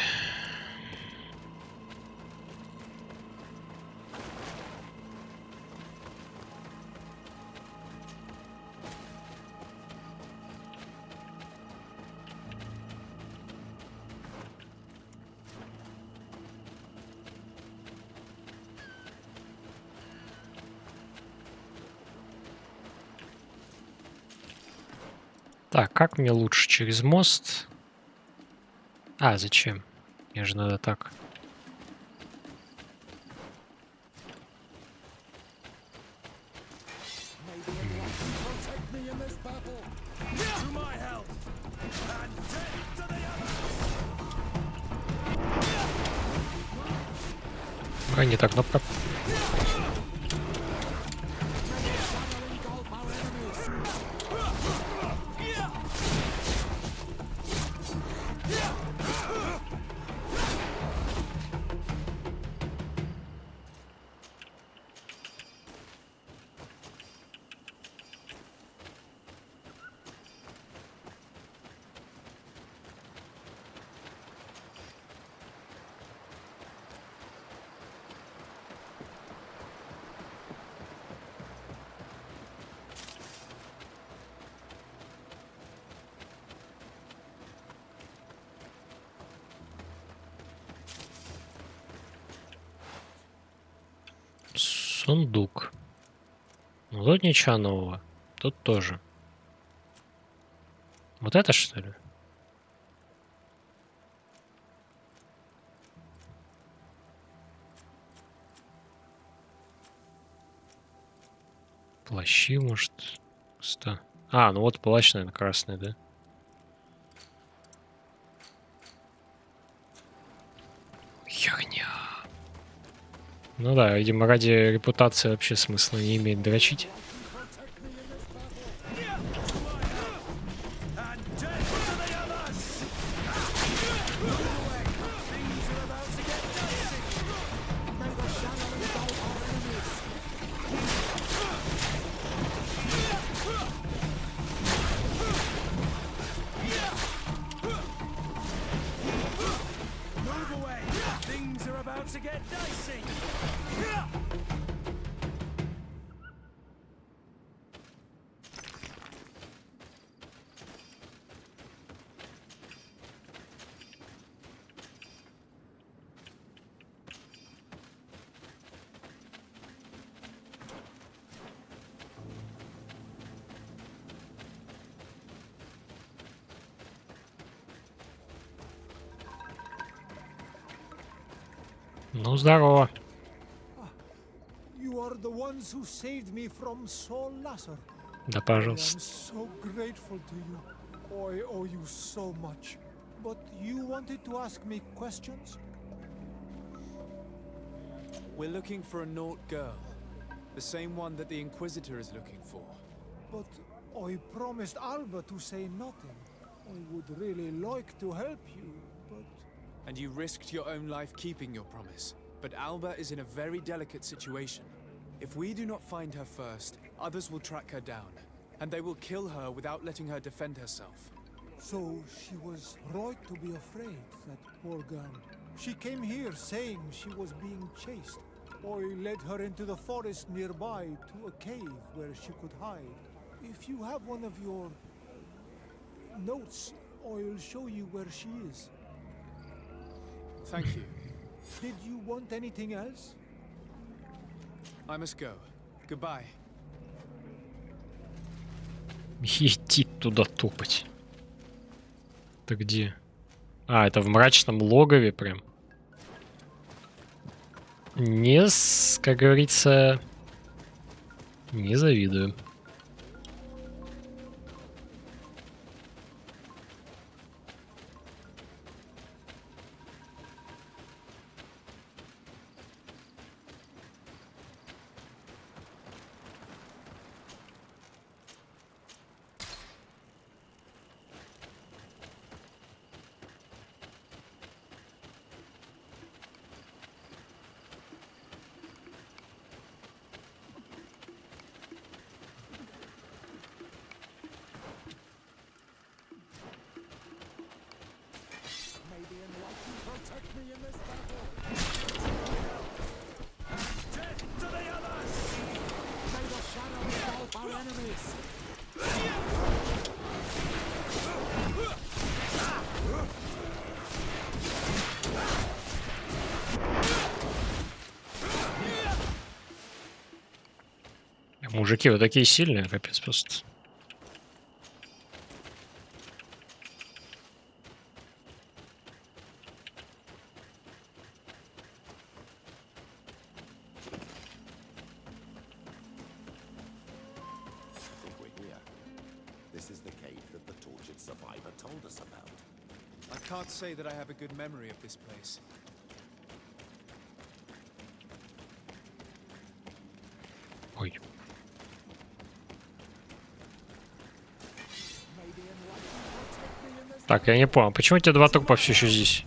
Speaker 1: Так, как мне лучше? Через мост? А, зачем? Мне же надо так. А, не та кнопка. Сундук. Ну, тут ничего нового. Тут тоже. Вот это, что ли? Плащи, может. А, ну вот плащ, наверное, красный, да? Херня. Ну да, видимо, ради репутации вообще смысла не имеет дрочить.
Speaker 12: about to get dicey.
Speaker 1: Ну, здорово.
Speaker 11: You are the ones who saved me from Saul Lasser.
Speaker 1: Да,
Speaker 11: I am
Speaker 1: пожалуйста.
Speaker 11: so grateful to you. I owe you so much. But you wanted to ask me questions?
Speaker 4: We're looking for a Naut girl. The same one that the Inquisitor is looking for.
Speaker 11: But I promised Alba to say nothing. I would really like to help you, but...
Speaker 4: And you risked your own life keeping your promise. But Alba is in a very delicate situation. If we do not find her first, others will track her down. And they will kill her without letting her defend herself.
Speaker 11: So she was right to be afraid, that poor girl. She came here saying she was being chased. I led her into the forest nearby to a cave where she could hide. If you have one of your notes, I'll show you where she is.
Speaker 4: Thank you.
Speaker 11: Did you want anything else?
Speaker 4: I must go. Goodbye.
Speaker 1: Идти туда топать. Это где? А, это в мрачном логове прям. Не, как говорится, не завидую. Мужики, вы такие сильные, капец просто.
Speaker 4: I can't say that I have a good memory of this place.
Speaker 1: Ой. Так, я не понял, почему у тебя два трупа все еще здесь?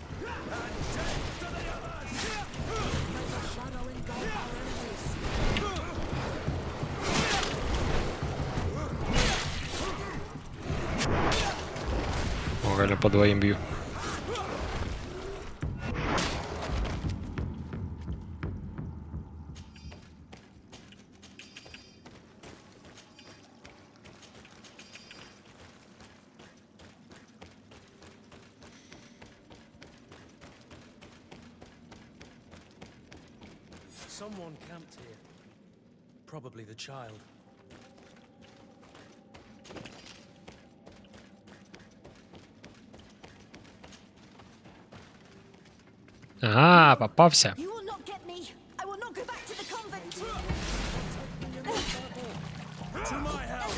Speaker 1: О, реально по двоим бью.
Speaker 12: Someone camped here. Probably the child.
Speaker 1: А, попався.
Speaker 3: You will not get me. I will not go back to the convent.
Speaker 12: To my help.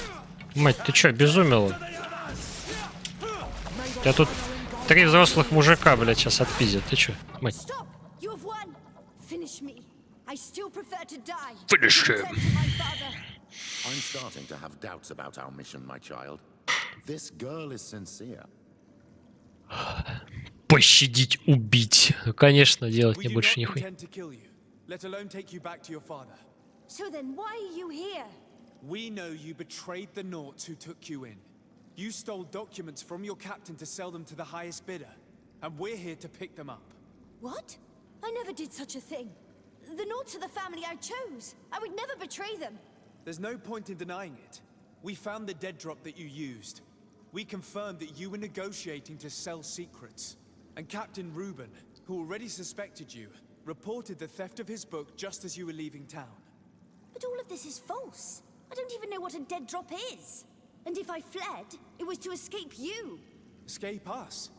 Speaker 1: Мать, ты чё, обезумела? Я тут 3 взрослых мужика, блядь, сейчас отпиздят. Ты чё, мать?
Speaker 3: Stop! You have won. Finish me. I still prefer to die.
Speaker 1: Finish
Speaker 3: To
Speaker 1: him.
Speaker 3: return to my father.
Speaker 5: I'm starting to have doubts about our mission, my child. This girl is sincere.
Speaker 1: Пощадить, убить. Ну, конечно, делать
Speaker 4: We
Speaker 1: мне
Speaker 4: do
Speaker 1: больше
Speaker 4: not
Speaker 1: нихуя.
Speaker 4: intend to kill you, let alone take you back to your father.
Speaker 3: So then why are you here?
Speaker 4: We know you betrayed the Nauts who took you in. You stole documents from your captain to sell them to the highest bidder, and we're here to pick them up.
Speaker 3: What?
Speaker 15: I never did such a thing. The Nords are the family I chose. I would never betray them.
Speaker 4: There's no point in denying it. We found the dead drop that you used. We confirmed that you were negotiating to sell secrets. And Captain Reuben, who already suspected you, reported the theft of his book just as you were leaving town.
Speaker 15: But all of this is false. I don't even know what a dead drop is. And if I fled, it was to escape you.
Speaker 4: Escape us?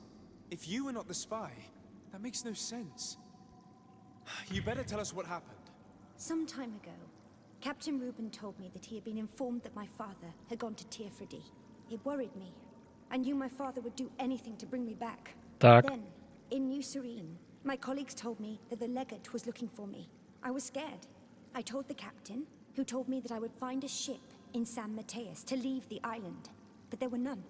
Speaker 4: If you were not the spy, that makes no sense. You better tell us what happened.
Speaker 15: Some time ago, Captain Reuben told me that he had been informed that my father had gone to Tearfredy. It worried me. I knew my father would do anything to bring me back.
Speaker 1: Так.
Speaker 15: Then, in New Serene, my colleagues told me that the legate was looking for me. I was scared. I told the captain, who told me that I would find a ship in San Mateus to leave the island. But there were none.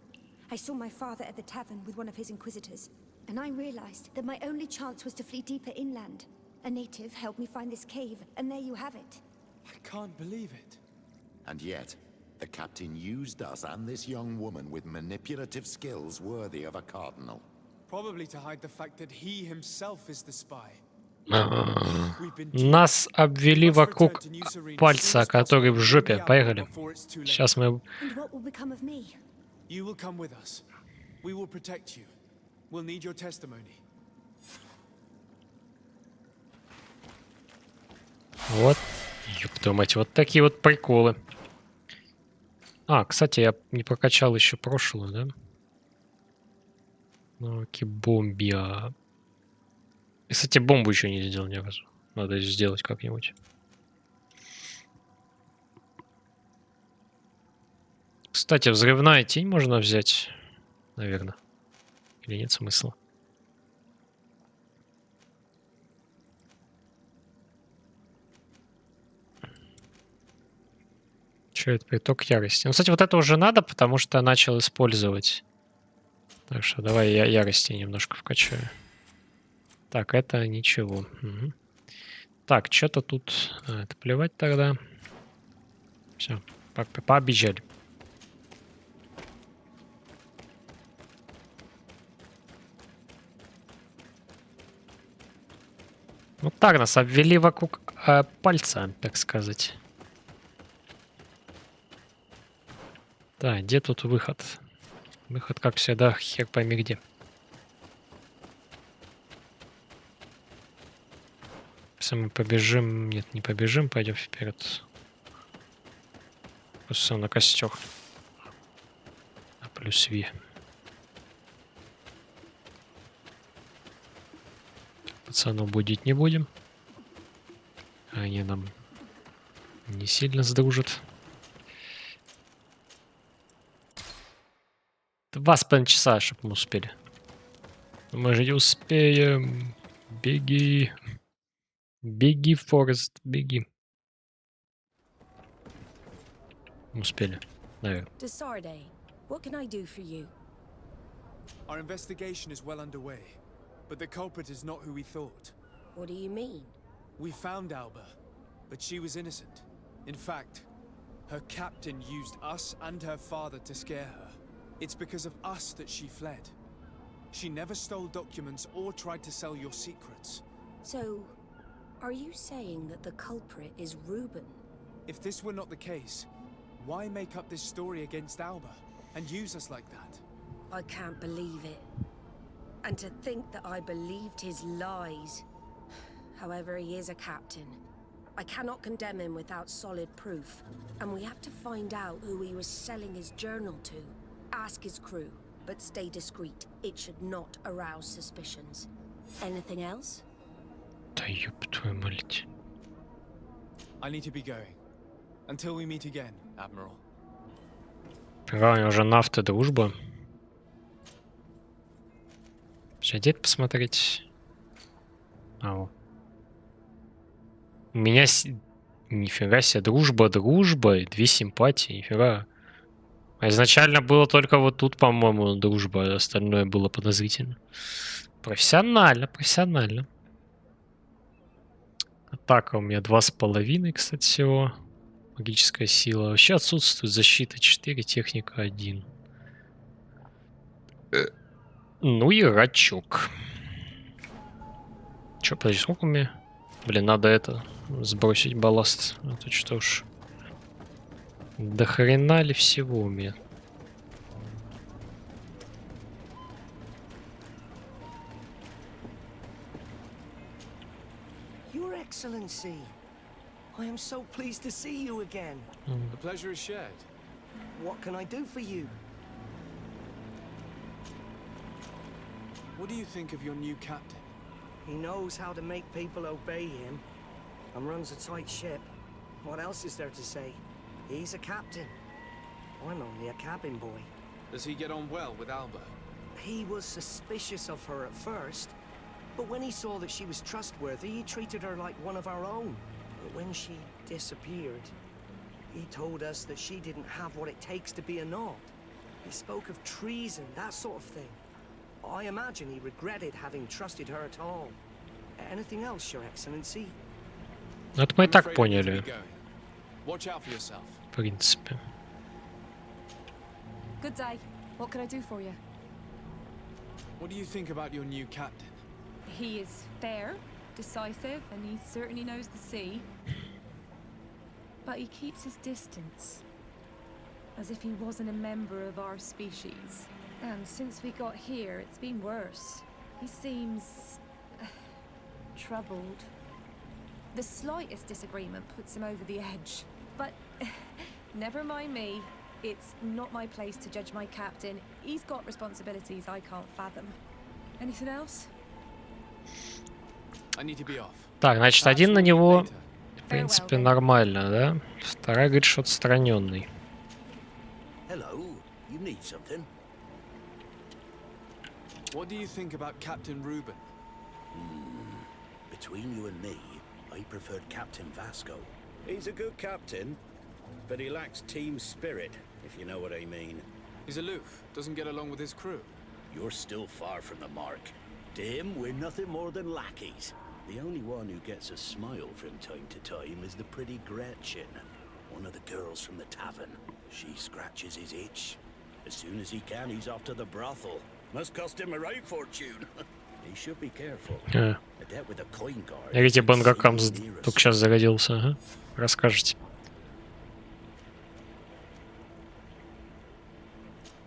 Speaker 15: I saw my father at the tavern with one of his inquisitors, and I realized that my only chance was to flee deeper inland. A native helped me find this cave, and there you have it.
Speaker 4: I can't believe it.
Speaker 5: And yet, the captain used us and this young woman with manipulative skills worthy of a cardinal.
Speaker 4: Probably to hide the fact that he himself is the spy.
Speaker 1: Нас обвели вокруг пальца, который в жопе. Поехали. Сейчас мы...
Speaker 15: And what will become of me?
Speaker 4: You will come with us. We will protect you. We'll need your testimony.
Speaker 1: Вот, ёб твою мать, вот такие вот приколы. А, кстати, я не прокачал еще прошлую, да? Навыки бомбия. И, кстати, бомбу еще не сделал ни разу. Надо ее сделать как-нибудь. Кстати, взрывная тень можно взять, наверное. Или нет смысла? Что это? Приток ярости. Ну, кстати, вот это уже надо, потому что я начал использовать. Так что давай я ярости немножко вкачаю. Так, это ничего. Угу. Так, что-то тут... А, это плевать тогда. Все, пообещали. Вот так нас обвели вокруг пальца, так сказать. Да, где тут выход? Выход, как всегда, хер пойми где. Если мы побежим... Нет, не побежим, пойдем вперед. Просто на костер. А плюс Ви. Пацанов будить не будем. Они нам не сильно сдружат. 2,5 часа, чтобы мы успели. Мы же не успеем. Беги. Беги, Форест, беги. Успели, наверное.
Speaker 13: What can I do for you?
Speaker 4: Our investigation is well underway, but the culprit is not who we thought.
Speaker 13: What do you mean?
Speaker 4: We found Alba, but she was innocent. In fact, her captain used us and her father to scare her. It's because of us that she fled. She never stole documents or tried to sell your secrets.
Speaker 13: So, are you saying that the culprit is Reuben?
Speaker 4: If this were not the case, why make up this story against Alba and use us like that?
Speaker 13: I can't believe it. And to think that I believed his lies. However, he is a captain. I cannot condemn him without solid proof. And we have to find out who he was selling his journal to. Ask his crew, but stay discreet. It should not arouse suspicions. Anything else?
Speaker 1: Да ёб твою мать.
Speaker 4: I need to be going. Until we meet again, Admiral.
Speaker 1: Правильно, уже нафта дружба. Сейчас где посмотреть? Ау. У меня... Нифига себе, дружба, 2 симпатии, нифига. А изначально было только вот тут, по-моему, дружба, остальное было подозрительно. Профессионально, профессионально. Атака у меня 2,5, кстати, всего. Магическая сила. Вообще отсутствует защита 4, техника 1. Ну и рачок. Чё, подожди, сколько у меня? Блин, надо это, сбросить балласт. А то что уж. До хрена ли всего у меня?
Speaker 7: Your Excellency, I am so pleased to see you again.
Speaker 4: The pleasure is shared.
Speaker 7: What can I do for you?
Speaker 4: What do you think of your new captain?
Speaker 7: He knows how to make people obey him and runs a tight ship. What else is there to say? He's a captain. I'm only a cabin boy.
Speaker 4: Does he get on well with Alba?
Speaker 7: He was suspicious of her at first, but when he saw that she was trustworthy, he treated her like one of our own. But when she disappeared, he told us that she didn't have what it takes to be a Nod. He spoke of treason, that sort of thing. I imagine he regretted having trusted her at all. Anything else, Your Excellency?
Speaker 1: Это мы и так поняли.
Speaker 4: Watch out for yourself.
Speaker 1: В принципе.
Speaker 8: Good day. What can I do for you?
Speaker 4: What do you think about your new captain?
Speaker 8: He is fair, decisive, and he certainly knows the sea. But he keeps his distance, as if he wasn't a member of our species. And since we got here, it's been worse. He seems troubled. The slightest disagreement puts him over the edge. But never mind me. It's not my place to judge my captain. He's got responsibilities I can't fathom. Anything else?
Speaker 4: I need to be off.
Speaker 1: Так, значит, один на него, в принципе, нормально, да? Вторая говорит, что отстраненный.
Speaker 9: Hello, you need something?
Speaker 4: What do you think about Captain Reuben?
Speaker 9: Between you and me, I preferred Captain Vasco. He's a good captain, but he lacks team spirit, if you know what I mean.
Speaker 4: He's aloof, doesn't get along with his crew.
Speaker 9: You're still far from the mark. To him, we're nothing more than lackeys. The only one who gets a smile from time to time is the pretty Gretchen, one of the girls from the tavern. She scratches his itch. As soon as he can, he's off to the brothel. Must cost him a right fortune. He should be careful. A debt with a coin guard.
Speaker 1: Я видите, Бангакам только сейчас зародился. Ага. Расскажете.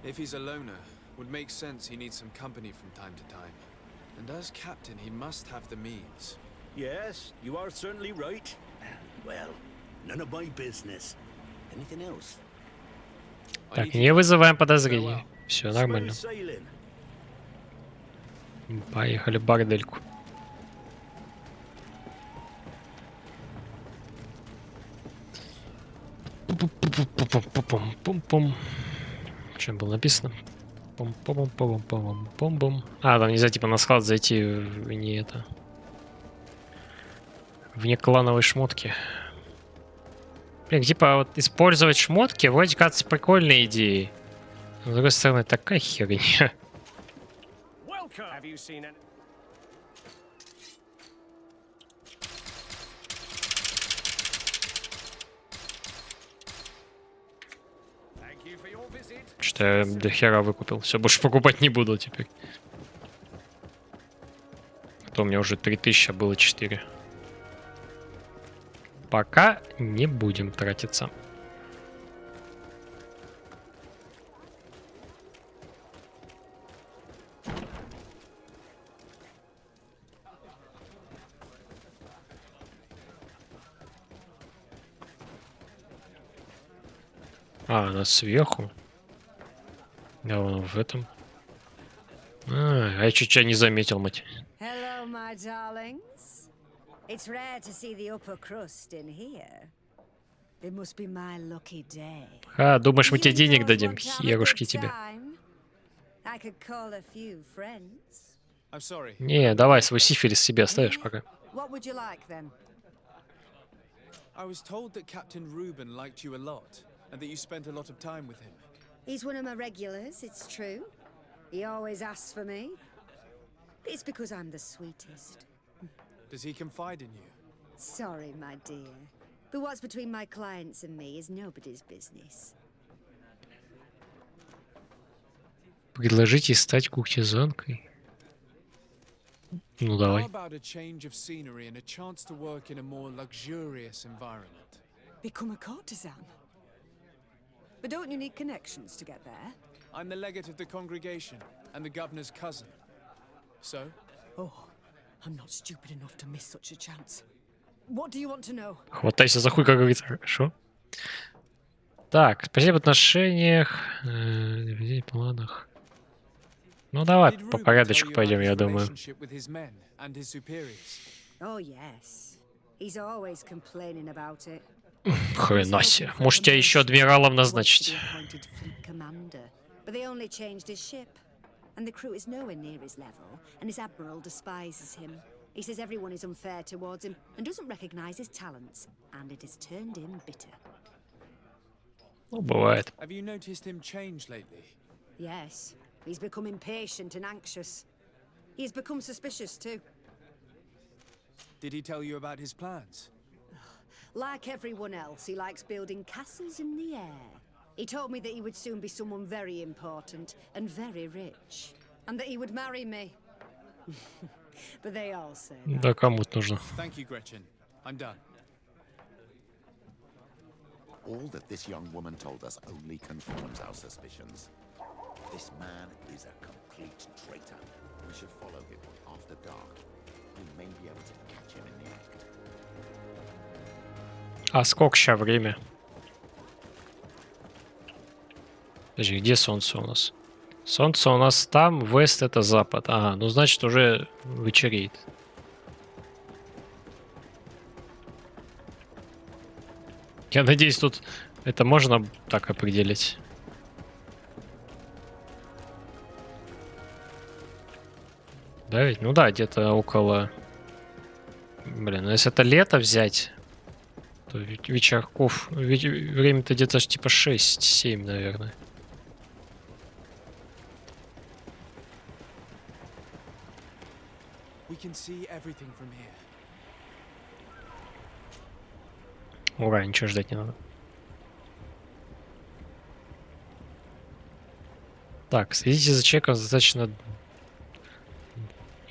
Speaker 4: If he's a loner, would make sense he needs some company from time to time. And as captain, he must have the means.
Speaker 9: Yes, you are certainly right. Well, none of my business. Anything else?
Speaker 1: Так, не вызываем подозрений. Все нормально. Поехали в бордельку. Пум-пум. Что было написано? Пум-пум-пум-пум-пум-пум. А, там нельзя типа на склад зайти вне это. Вне клановой шмотки. Блин, типа вот использовать шмотки вроде кажется прикольной идеей. Но с другой стороны, такая херня.
Speaker 14: Have you seen it?
Speaker 1: Что я до хера выкупил. Все, больше покупать не буду теперь. А то у меня уже 3000, а было 4. Пока не будем тратиться. А, она сверху. Да, вон в этом. А я чуть-чуть не заметил, мать.
Speaker 16: Hello, my darlings. It's rare to see the upper crust in here. It must be my lucky day.
Speaker 1: А, думаешь, мы тебе денег дадим? Херушки тебе.
Speaker 16: I could call a few friends.
Speaker 4: I'm sorry.
Speaker 1: Не, давай свой сифилис себе оставишь пока.
Speaker 16: What would you like then?
Speaker 4: I was told that Captain Reuben liked you a lot, and that you spent a lot of time with him.
Speaker 16: He's one of my regulars, it's true. He always asks for me. It's because I'm the sweetest.
Speaker 4: Does he confide in you?
Speaker 16: Sorry, my dear. But what's between my clients and me is nobody's business.
Speaker 1: Предложите стать куртизанкой. Ну
Speaker 4: How
Speaker 1: давай.
Speaker 4: about a change of scenery and a chance to work in a more luxurious environment?
Speaker 16: Become a courtesan? But don't you need connections to get there?
Speaker 4: I'm the legate of the congregation and the governor's cousin. So?
Speaker 16: Oh, I'm not stupid enough to miss such a chance. What do you want to know?
Speaker 1: Хватайся за хуй, как говорится. Хорошо. Так, спасибо в отношениях, в планах. Ну давай
Speaker 4: Did
Speaker 1: по
Speaker 4: Ruben tell
Speaker 1: порядочку
Speaker 4: you about
Speaker 1: пойдем,
Speaker 4: his
Speaker 1: я думаю.
Speaker 4: relationship with his men and his superiors?
Speaker 16: Oh, yes. He's always complaining about it.
Speaker 1: Хрена себе. Может, тебя еще адмиралом назначить?
Speaker 16: Appointed fleet commander, but they only changed his ship. And the crew is nowhere near his level, and his admiral despises him. He says everyone is unfair towards him and doesn't recognize his talents, and it has turned him bitter.
Speaker 1: Ну, бывает.
Speaker 4: Have you noticed him change lately?
Speaker 16: Yes, he's become impatient and anxious. He has become suspicious too.
Speaker 4: Did he tell you about his plans?
Speaker 16: Like everyone else, he likes building castles in the air. He told me that he would soon be someone very important and very rich, and that he would marry me. But they all say that.
Speaker 1: Да кому-то нужно.
Speaker 4: Thank you, Gretchen. I'm done.
Speaker 5: All that this young woman told us only confirms our suspicions. This man is a complete traitor. We should follow him after dark. We may be able to catch him in the act.
Speaker 1: А сколько сейчас время? Подожди, где солнце у нас? Солнце у нас там, вест это запад. Ага, ну значит уже вечереет. Я надеюсь, тут это можно так определить. Да ведь? Ну да, где-то около... Блин, ну если это лето взять, то вечерков... Время-то где-то типа 6-7, наверное.
Speaker 4: We can see everything from here.
Speaker 1: Ура, ничего ждать не надо. Так, следите за человеком достаточно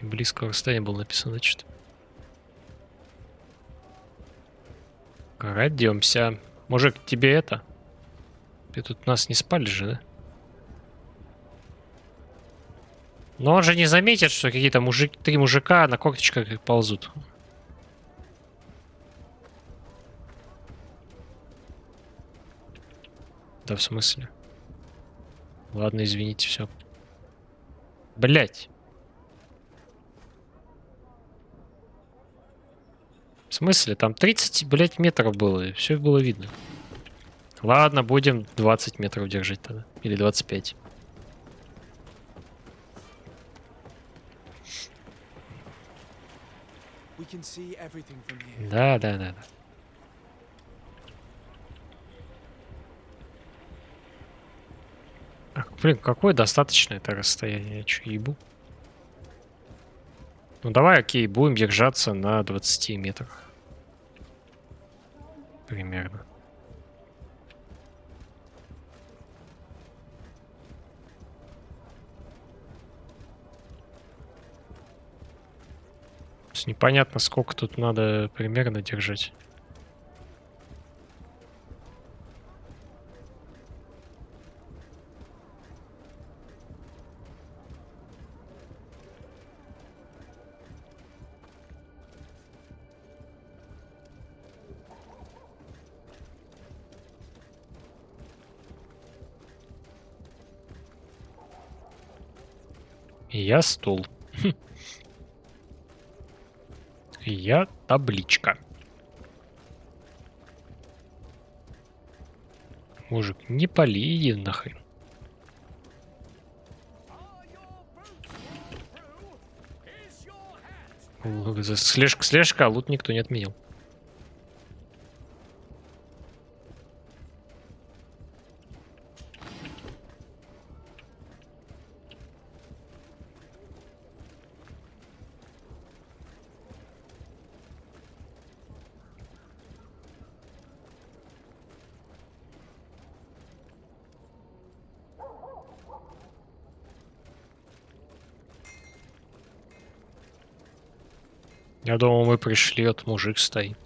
Speaker 1: близкого расстояния было написано, значит. Крадемся. Мужик, тебе это? Ты тут нас не спали же, да? Но он же не заметит, что какие-то три мужика на корточках ползут. Да, в смысле? Ладно, извините, все. Блять. В смысле? Там 30, блять, метров было, и все было видно. Ладно, будем 20 метров держать тогда. Или 25. Да. Блин, какое достаточно это расстояние? Я чё, ебу? Ну давай, окей, будем держаться на 20 метрах. Примерно. Непонятно, сколько тут надо примерно держать. Я стул. Я табличка. Мужик, не пали, иди нахрен. Слежка, а лут никто не отменил. Я думал, мы пришли, вот мужик стоит.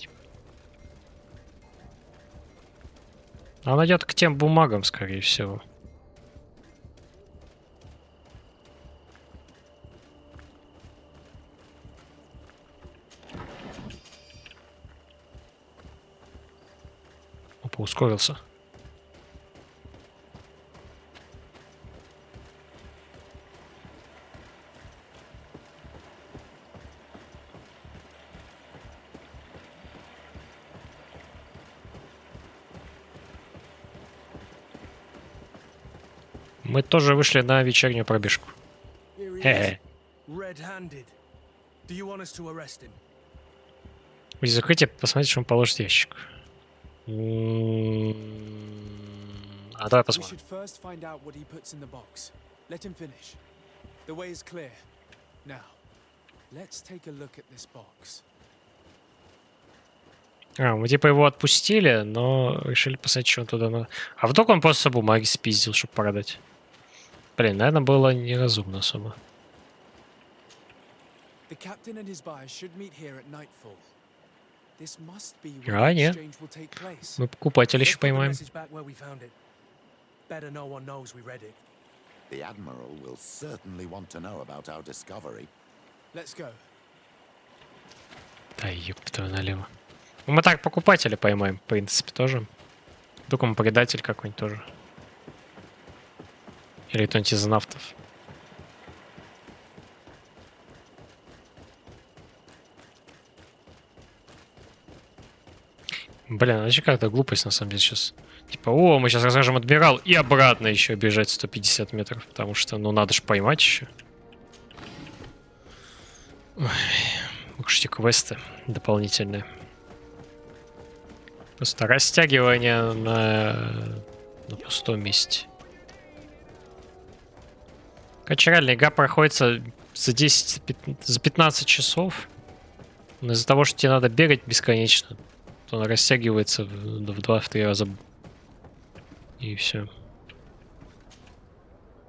Speaker 1: Она идет к тем бумагам, скорее всего. Опа, ускорился. Мы тоже вышли на вечернюю пробежку. Хе-хе.
Speaker 12: Red-handed. Do you want us to arrest him?
Speaker 1: При закрытии посмотрите, что он положит в ящик. А давай
Speaker 4: We
Speaker 1: посмотрим.
Speaker 4: should first find out what he puts in the box. Let him finish. The way is clear. Now, let's take a look at this box.
Speaker 1: Мы типа его отпустили, но решили посмотреть, что он туда надо. А вдруг он просто бумаги спиздил, чтобы продать? Блин, наверное, было неразумно особо.
Speaker 4: The captain and his buyer should meet here at nightfall. This must be
Speaker 1: А,
Speaker 4: where the
Speaker 1: нет.
Speaker 4: exchange will take place.
Speaker 1: Мы покупателя
Speaker 12: Let's
Speaker 1: еще
Speaker 12: put the
Speaker 1: поймаем.
Speaker 12: message back where we found it. Better no one knows we read it.
Speaker 5: The Admiral will certainly want to know about our discovery.
Speaker 4: Let's go.
Speaker 1: Да ёпта налево. Мы так покупателя поймаем, в принципе, тоже. Вдруг он предатель какой-нибудь тоже. Или кто-нибудь из нафтов. Блин, вообще как-то глупость на самом деле сейчас. Типа, о, мы сейчас расскажем адмирал и обратно еще бежать 150 метров, потому что, ну, надо же поймать еще. Уж эти квесты дополнительные. Просто растягивание на пустом месте. Короче, реально, игра проходится за 15 часов. Но из-за того, что тебе надо бегать бесконечно, то она растягивается в 2-3 раза. И все.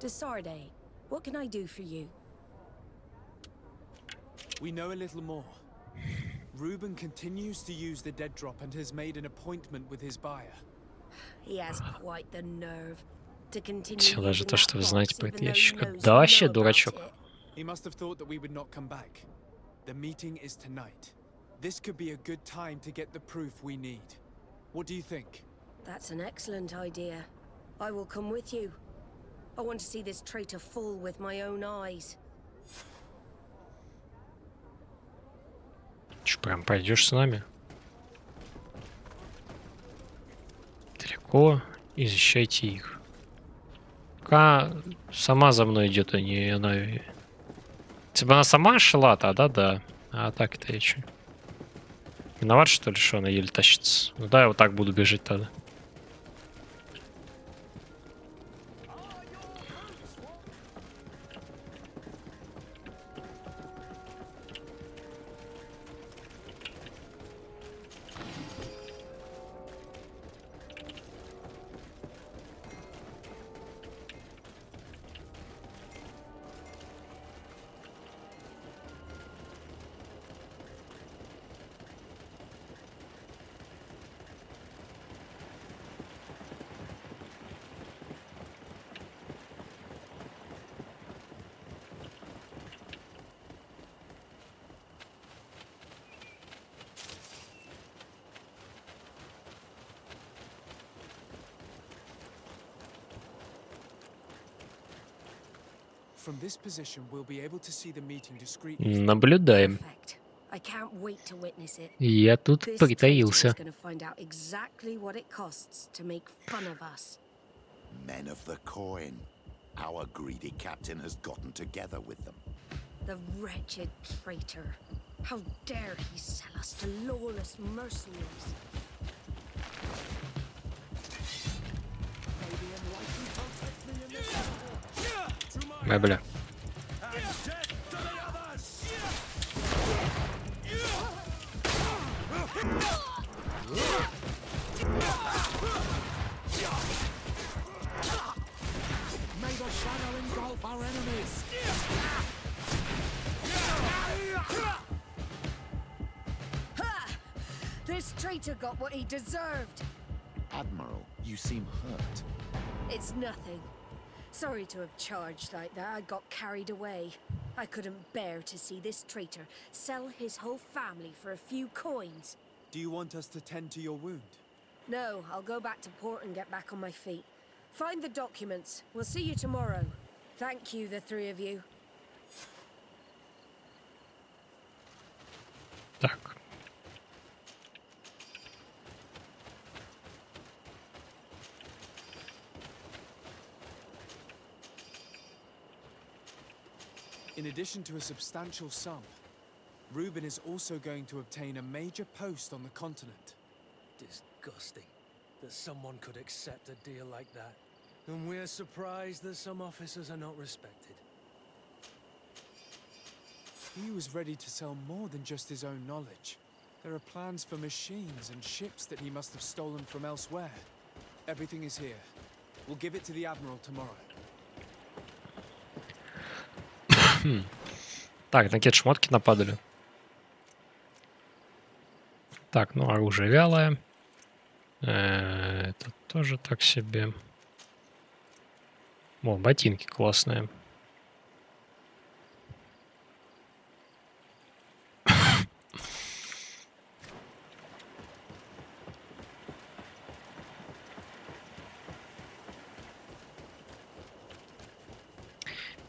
Speaker 13: Desarde, what can I do for you?
Speaker 4: We know a little more. Reuben continues to use the dead drop and has made an appointment with his buyer.
Speaker 13: He has quite the nerve to continue
Speaker 1: Все, даже
Speaker 13: using
Speaker 1: то,
Speaker 13: that
Speaker 1: что вы знаете
Speaker 13: box,
Speaker 1: про
Speaker 13: even
Speaker 1: этот
Speaker 13: though he
Speaker 1: ящик.
Speaker 13: knows
Speaker 1: Да
Speaker 13: you
Speaker 1: вообще
Speaker 13: know about
Speaker 1: дурачок.
Speaker 13: it.
Speaker 4: He must have thought that we would not come back. The meeting is tonight. This could be a good time to get the proof we need. What do you think?
Speaker 13: That's an excellent idea. I will come with you. I want to see this traitor fall with my own eyes.
Speaker 1: Че, прям пойдешь с нами? Далеко. И защищайте их. Пока сама за мной идет, а не она. Если бы она сама шла, тогда да. А так-то я че? Виноват, что ли, что она еле тащится? Ну да, я вот так буду бежать тогда.
Speaker 4: From this position, we'll be able to see the meeting discreetly.
Speaker 1: Наблюдаем.
Speaker 13: I can't wait to witness it.
Speaker 1: Я тут
Speaker 13: This traitor is
Speaker 1: притаился.
Speaker 13: going to find out exactly what it costs to make fun of us.
Speaker 5: Men of the coin. Our greedy captain has gotten together with them.
Speaker 13: The wretched traitor. How dare he sell us to lawless mercenaries?
Speaker 1: Бля.
Speaker 11: May the shadow engulf our enemies.
Speaker 13: This traitor got what he deserved.
Speaker 5: Admiral, you seem hurt.
Speaker 13: It's nothing. Sorry to have charged like that. I got carried away. I couldn't bear to see this traitor sell his whole family for a few coins.
Speaker 4: Do you want us to tend to your wound?
Speaker 13: No, I'll go back to port and get back on my feet. Find the documents. We'll see you tomorrow. Thank you, the three of you.
Speaker 1: Так.
Speaker 4: In addition to a substantial sum, Reuben is also going to obtain a major post on the continent.
Speaker 12: Disgusting that someone could accept a deal like that. And we're surprised that some officers are not respected.
Speaker 4: He was ready to sell more than just his own knowledge. There are plans for machines and ships that he must have stolen from elsewhere. Everything is here. We'll give it to the Admiral tomorrow.
Speaker 1: Так, на какие шмотки нападали. Так, ну оружие вялое. Это тоже так себе. О, ботинки классные.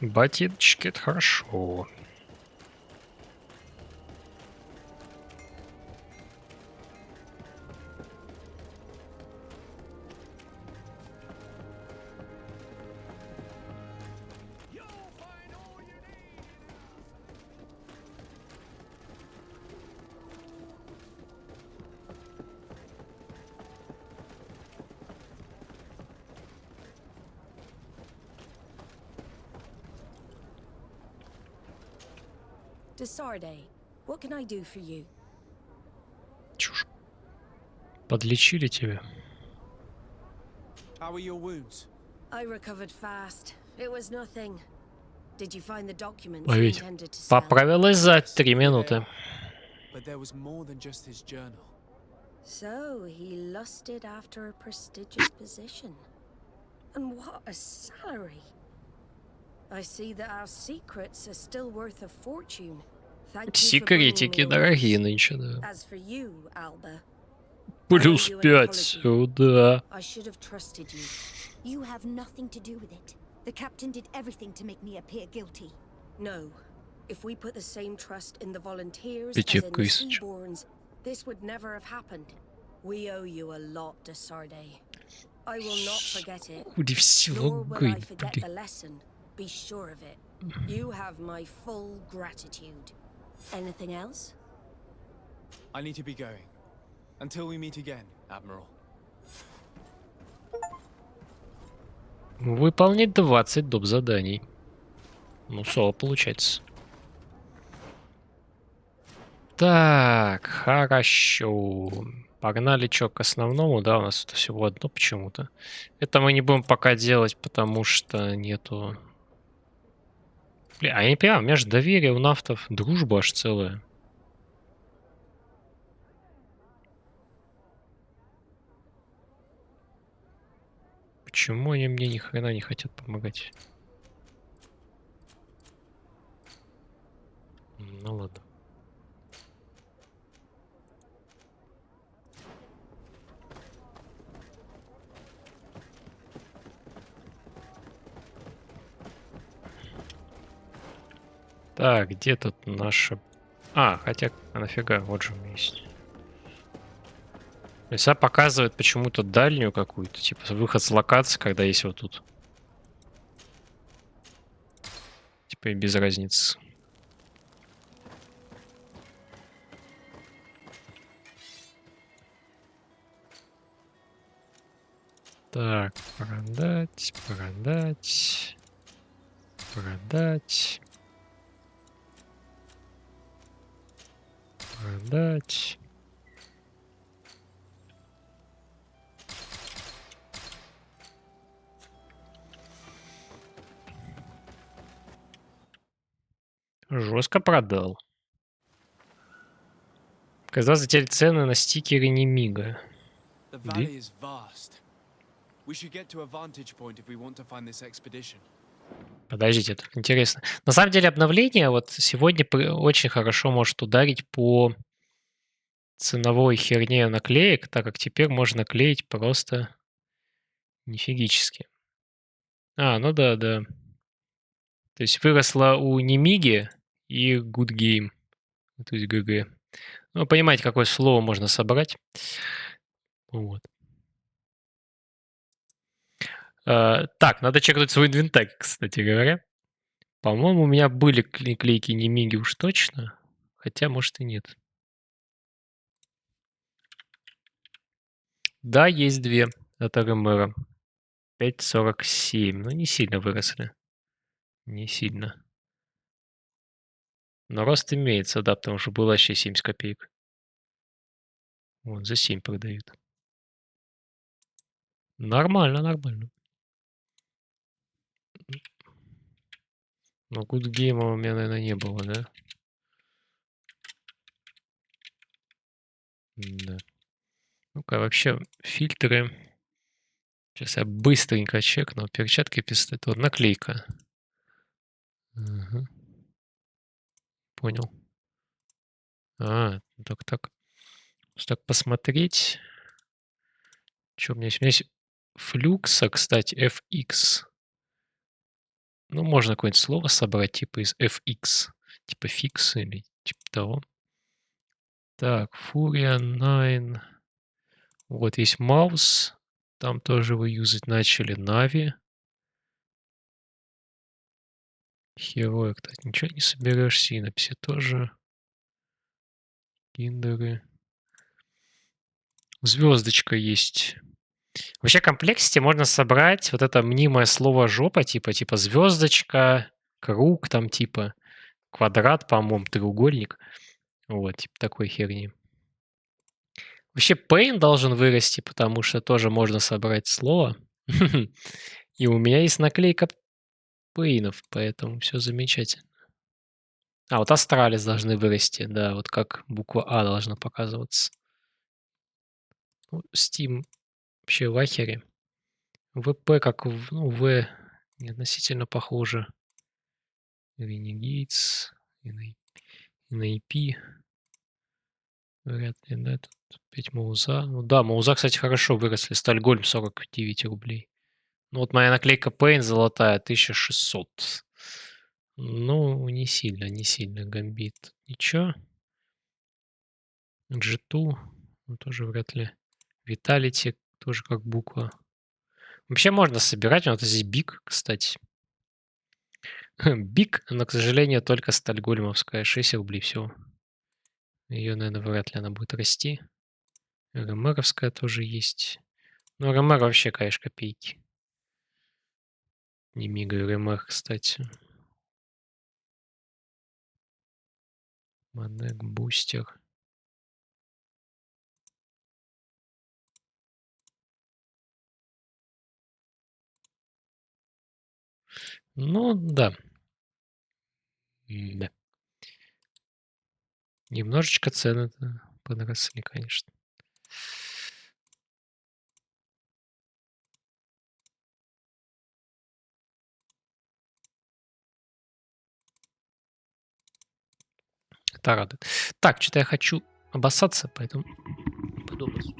Speaker 1: Ботиночки — это хорошо.
Speaker 13: Desarde, what can I do for you?
Speaker 1: Чушь. Подлечили тебя.
Speaker 4: How are your wounds?
Speaker 13: I recovered fast. It was nothing. Did you find the documents
Speaker 1: Ой,
Speaker 13: he
Speaker 1: ведь
Speaker 13: intended to sell?
Speaker 1: поправилась за 3 минуты.
Speaker 4: But there was more than just his journal.
Speaker 13: So he lusted after a prestigious position. And what a salary! I see that our secrets are still worth a fortune. Thank you for bringing
Speaker 1: Секретики
Speaker 13: me
Speaker 1: дорогие
Speaker 13: all this.
Speaker 1: нынче, да.
Speaker 13: As for you, Alba,
Speaker 1: Плюс
Speaker 13: I owe you an
Speaker 1: 5
Speaker 13: apology.
Speaker 1: сюда.
Speaker 13: I should have trusted you.
Speaker 15: You have nothing to do with it. The captain did everything to make me appear guilty.
Speaker 13: No. If we put the same trust in the volunteers as in the
Speaker 1: 5000.
Speaker 13: Seaborns, this would never have happened. We owe you a lot, Desarde. I will not forget it.
Speaker 1: Хули всего
Speaker 13: Nor will I
Speaker 1: говорит,
Speaker 13: forget
Speaker 1: блин.
Speaker 13: the lesson. Be sure of it. You have my full gratitude. Anything else?
Speaker 4: I need to be going. Until we meet again, Admiral.
Speaker 1: Выполнить 20 доп. Заданий. Ну, соло получается. Так, хорошо. Погнали чё к основному, да, у нас это всего одно почему-то. Это мы не будем пока делать, потому что нету... Бля, а я не понимаю, у меня же доверие у нафтов, дружба аж целая. Почему они мне ни хрена не хотят помогать? Ну ладно. Так, где тут наша... А, хотя, а нафига, вот же у меня есть. Леса показывает почему-то дальнюю какую-то, типа выход с локации, когда есть вот тут. Типа и без разницы. Так, продать, продать, продать, продать. Жестко продал. Казалось, теперь цены на стикеры не мига.
Speaker 4: The valley is vast. We should get to a vantage point if we want to find this expedition.
Speaker 1: Подождите, это интересно. На самом деле обновление вот сегодня очень хорошо может ударить по ценовой херне наклеек, так как теперь можно клеить просто нифигически. Ну да. То есть выросла у Немиги и Good Game, то есть ГГ. Ну, понимаете, какое слово можно собрать. Вот. Так, надо чекнуть свой инвентарь, кстати говоря. По-моему, у меня были клейки Немиги уж точно. Хотя, может, и нет. Да, есть 2 от РМР. 5,47. Ну, не сильно выросли. Не сильно. Но рост имеется, да, потому что было вообще 70 копеек. Вот, за 7 продают. Нормально. Но Good Game у меня, наверное, не было, да? Да. Ну-ка, вообще, фильтры. Сейчас я быстренько чекну. Перчатки, пистолет. Вот наклейка. Угу. Понял. Так. Так посмотреть. Что у меня есть? У меня есть флюкса, кстати, FX. Ну, можно какое-нибудь слово собрать, типа из FX. Типа фикс или типа того. Так, Furia 9. Вот есть маус. Там тоже вы юзать начали. Нави. Хероя, кстати, ничего не соберешь. Синапсе тоже. Киндеры. Звездочка есть. Вообще комплексити можно собрать вот это мнимое слово жопа, типа звездочка, круг, там типа квадрат, по-моему, треугольник. Вот, типа такой херни. Вообще pain должен вырасти, потому что тоже можно собрать слово. И у меня есть наклейка пейнов, поэтому все замечательно. Вот астралис должны вырасти, да, вот как буква А должна показываться. Steam вообще в ахере. ВП как В не относительно похоже. Renegades и на IP. Вряд ли, да, тут опять Мауза. Ну да, Мауза, кстати, хорошо выросли. Стальгольм 49 рублей. Ну вот моя наклейка Pain золотая 1600. Ну, не сильно гамбит. Ничего. G2 тоже вряд ли. Vitality тоже как буква. Вообще можно собирать. Вот здесь Биг, кстати. Биг, но, к сожалению, только стальгольмовская. 6 рублей всего. Ее, наверное, вряд ли она будет расти. РМРовская тоже есть. Ну, РМР вообще, конечно, копейки. Не мигаю РМР, кстати. Манек, бустер. Ну, да. Да. Немножечко цены подросли, конечно. Это радует. Так, что-то я хочу обоссаться, поэтому пойду обоссусь.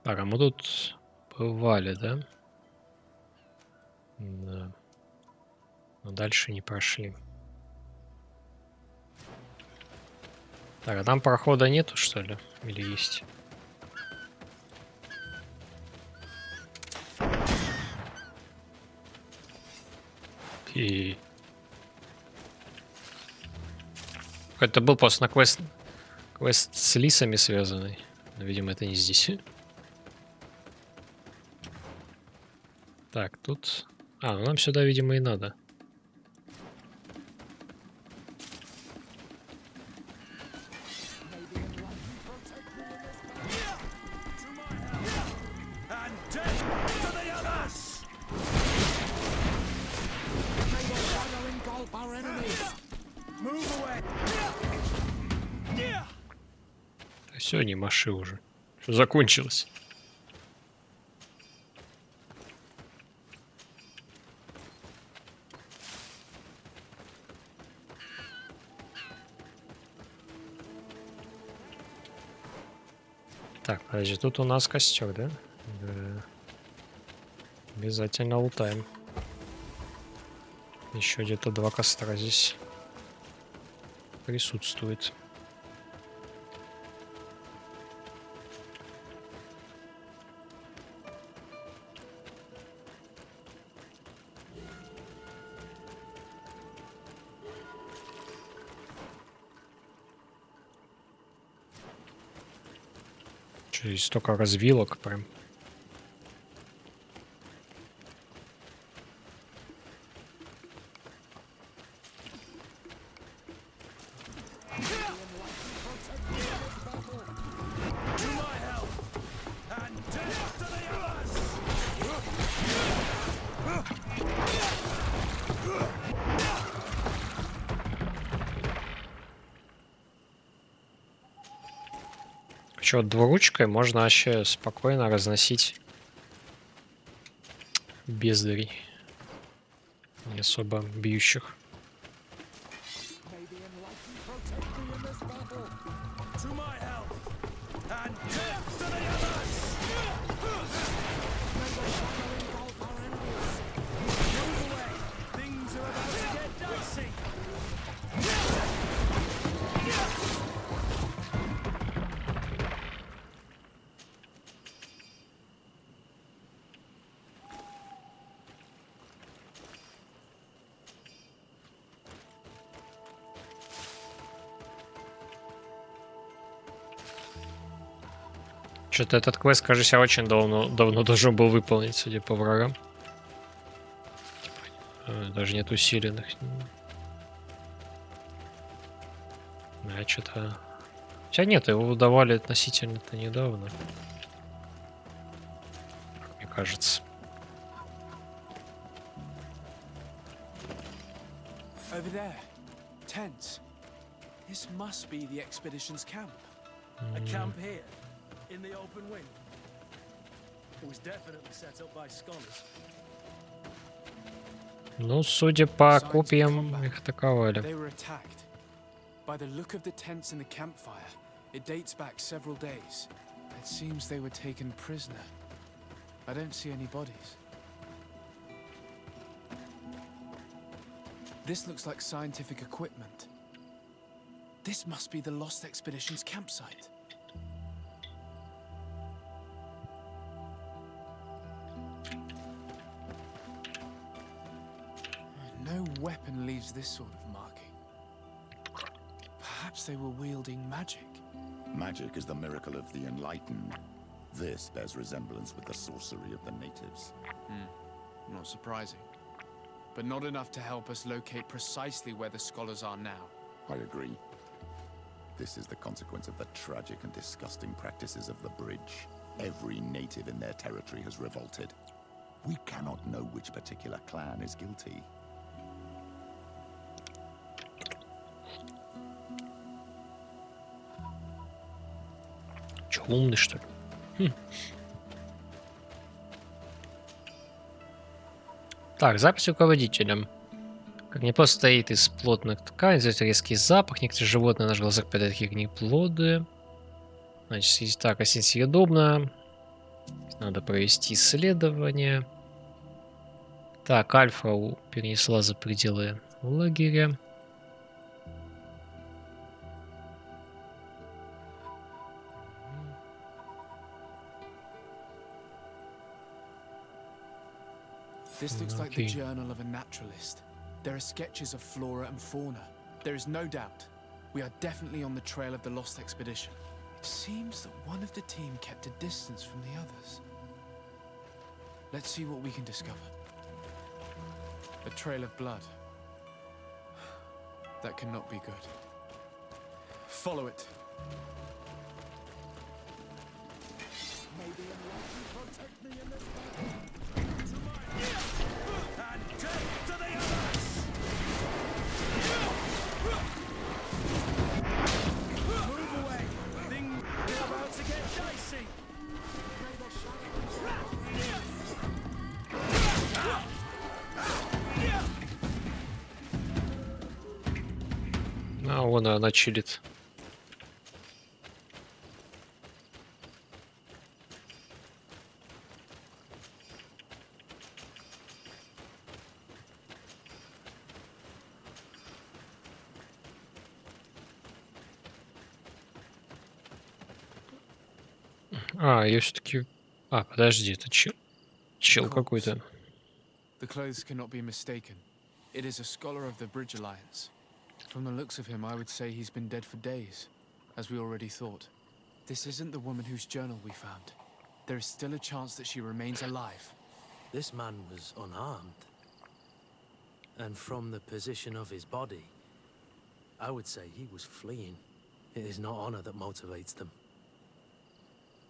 Speaker 1: Так, а мы тут бывали, да? Да. Но дальше не прошли. Так, а там прохода нету, что ли? Или есть? И... Это был просто на квест с лисами связанный. Но, видимо, это не здесь. Так, тут... А, ну нам сюда, видимо, и надо. Все, не маши уже. Все закончилось. Так, подожди, тут у нас костер, да? Да. Обязательно лутаем. Еще где-то 2 костра здесь присутствует. Здесь столько развилок прям. Что, двуручкой можно вообще спокойно разносить бездарей, не особо бьющих. Что-то этот квест, кажется, очень давно должен был выполнить, судя по врагам. Даже нет усиленных. А что-то... Хотя нет, его выдавали относительно-то недавно. Как мне кажется.
Speaker 4: Over there, tents. This must be the expedition's camp.
Speaker 12: A camp here, in the open wind. It was definitely set up by scholars.
Speaker 1: Ну, судя по копиям, их атаковали.
Speaker 4: They were attacked. By the look of the tents and the campfire, it dates back several days. It seems they were taken prisoner. I don't see any bodies. This looks like scientific equipment. This must be the Lost Expedition's campsite. No weapon leaves this sort of marking. Perhaps they were wielding magic.
Speaker 5: Magic is the miracle of the enlightened. This bears resemblance with the sorcery of the natives.
Speaker 4: Not surprising. But not enough to help us locate precisely where the scholars are now.
Speaker 5: I agree. This is the consequence of the tragic and disgusting practices of the bridge. Every native in their territory has revolted. We cannot know which particular clan is guilty.
Speaker 1: Че, умный, что ли? Так, запись руководителем. Как неплохо состоит из плотных тканей, здесь резкий запах, некоторые животные на глазах подают какие-нибудь плоды. Значит, так, если съедобно. Надо провести исследование. Так, Альфа перенесла за пределы лагеря.
Speaker 4: This looks like the journal of a naturalist. There are sketches of flora and fauna. There is no doubt. We are definitely on the trail of the lost expedition. It seems that one of the team kept a distance from the others. Let's see what we can discover. A trail of blood. That cannot be good. Follow it.
Speaker 1: А, вон она чилит. А, я все-таки... А, подожди, это чел какой-то.
Speaker 4: The clothes cannot be mistaken. It is a scholar of the Bridge Alliance. From the looks of him, I would say he's been dead for days, as we already thought. This isn't the woman whose journal we found. There is still a chance that she remains alive.
Speaker 12: This man was unarmed. And from the position of his body, I would say he was fleeing. It is not honor that motivates them.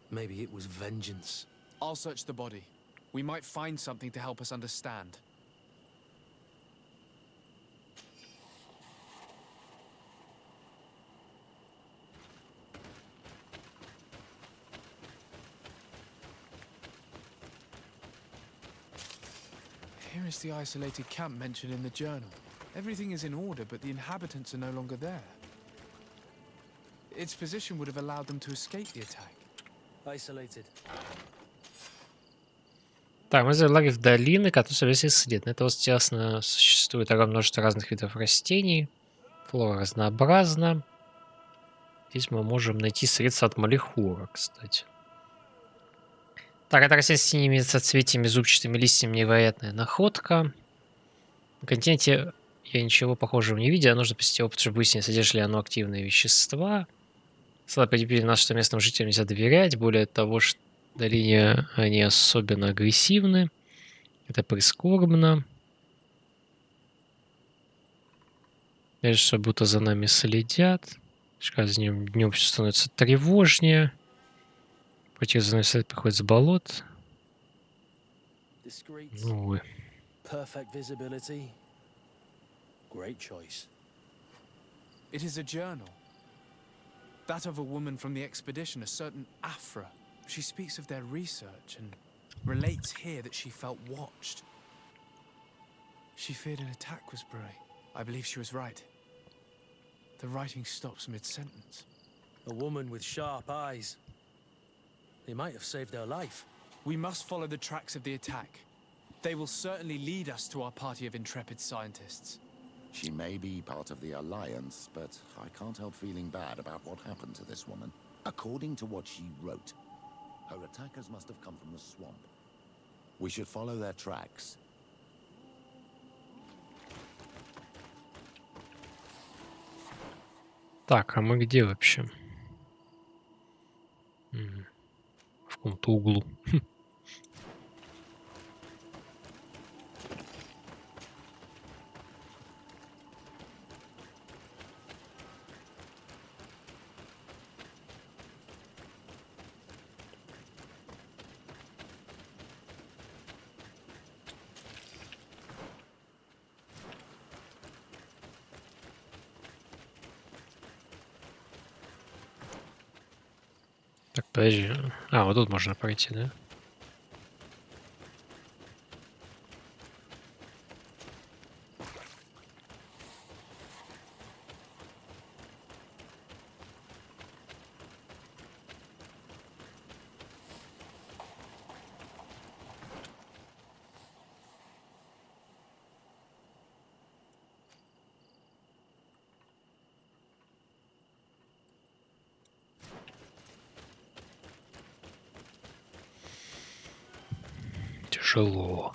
Speaker 12: Maybe it was vengeance.
Speaker 4: I'll search the body. We might find something to help us understand. Here is the isolated camp mentioned in the journal. Everything is in order, but the inhabitants are no longer there. Its position would have allowed them to escape the attack.
Speaker 12: Isolated.
Speaker 1: Так, мы взяли лагерь в долины, которые собираются исследовать. На это ясно существует огромное множество разных видов растений. Флора разнообразна. Здесь мы можем найти средства от малихора, кстати. Так, это растение с синими соцветиями, зубчатыми листьями, невероятная находка. На континенте я ничего похожего не видел, нужно посетить опыт, чтобы выяснить, содержит ли оно активные вещества. Слова предупредили нас, что местным жителям нельзя доверять. Более того, что в долине они особенно агрессивны. Это прискорбно. Кажется, будто за нами следят. С каждым днем все становится тревожнее. Пойти за нами след приходит с болот. Ну, увы.
Speaker 12: Perfect visibility. Great choice.
Speaker 4: It is a journal. That of a woman from the expedition, a certain Afra. She speaks of their research and relates here that she felt watched. She feared an attack was brewing. I believe she was right. The writing stops mid-sentence.
Speaker 12: A woman with sharp eyes. They might have saved her life.
Speaker 4: We must follow the tracks of the attack. They will certainly lead us to our party of intrepid scientists.
Speaker 5: She may be part of the Alliance, but I can't help feeling bad about what happened to this woman. According to what she wrote, her attackers must have come from the swamp. We should follow their tracks.
Speaker 1: Так, а мы где вообще? В каком-то углу. Так, подожди. А, вот тут можно пройти, да? тяжело.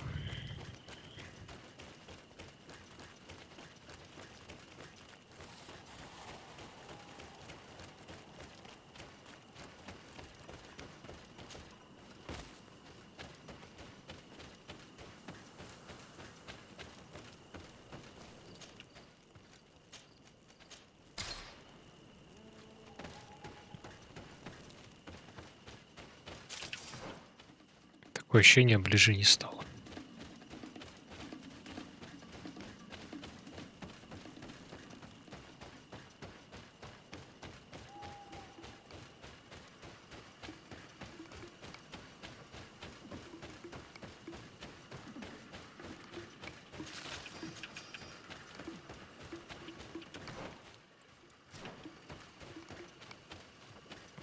Speaker 1: Такое ощущение, ближе не стало.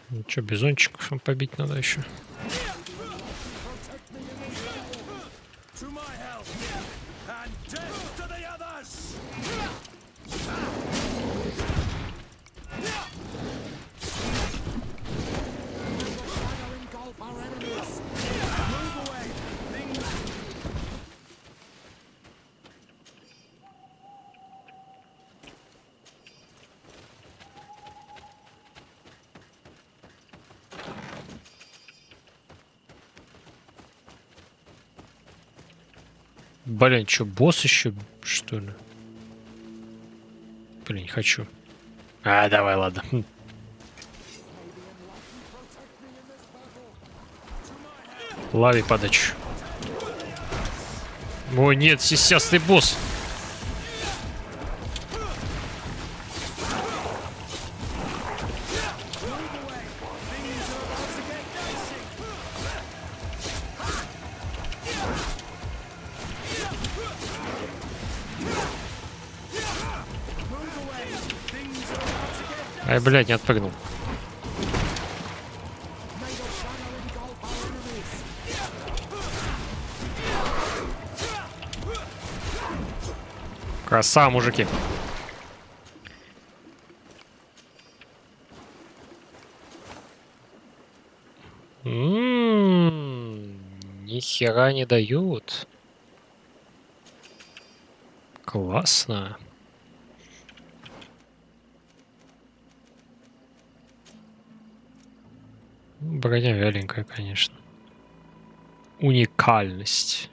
Speaker 1: Ну что, бизончиков побить надо еще. Блин, что, босс еще, что ли? Блин, не хочу. А, давай, ладно. Лови подачу. О, нет, сисястый босс. Ай, блядь, не отпрыгнул. Красава, мужики. Нихера не дают. Классно. Броня вяленькая, конечно. Уникальность.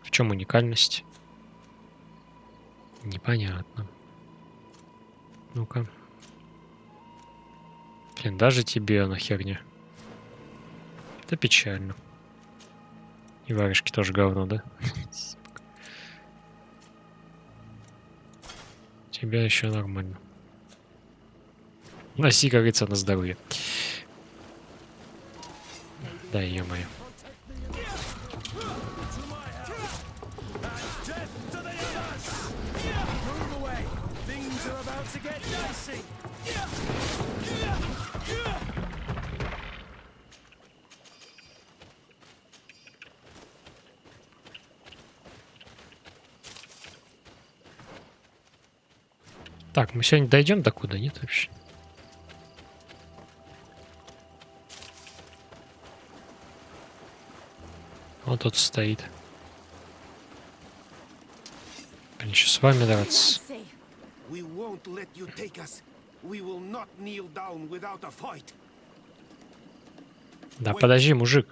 Speaker 1: В чем уникальность? Непонятно. Ну-ка. Блин, даже тебе она херня. Это печально. И варежки тоже говно, да? Тебя еще нормально. Носи, как говорится, на здоровье. Да, ё-моё. Так, мы сегодня дойдем до куда? Нет вообще? Он тут стоит. Блин, еще с вами драться. Да подожди, мужик.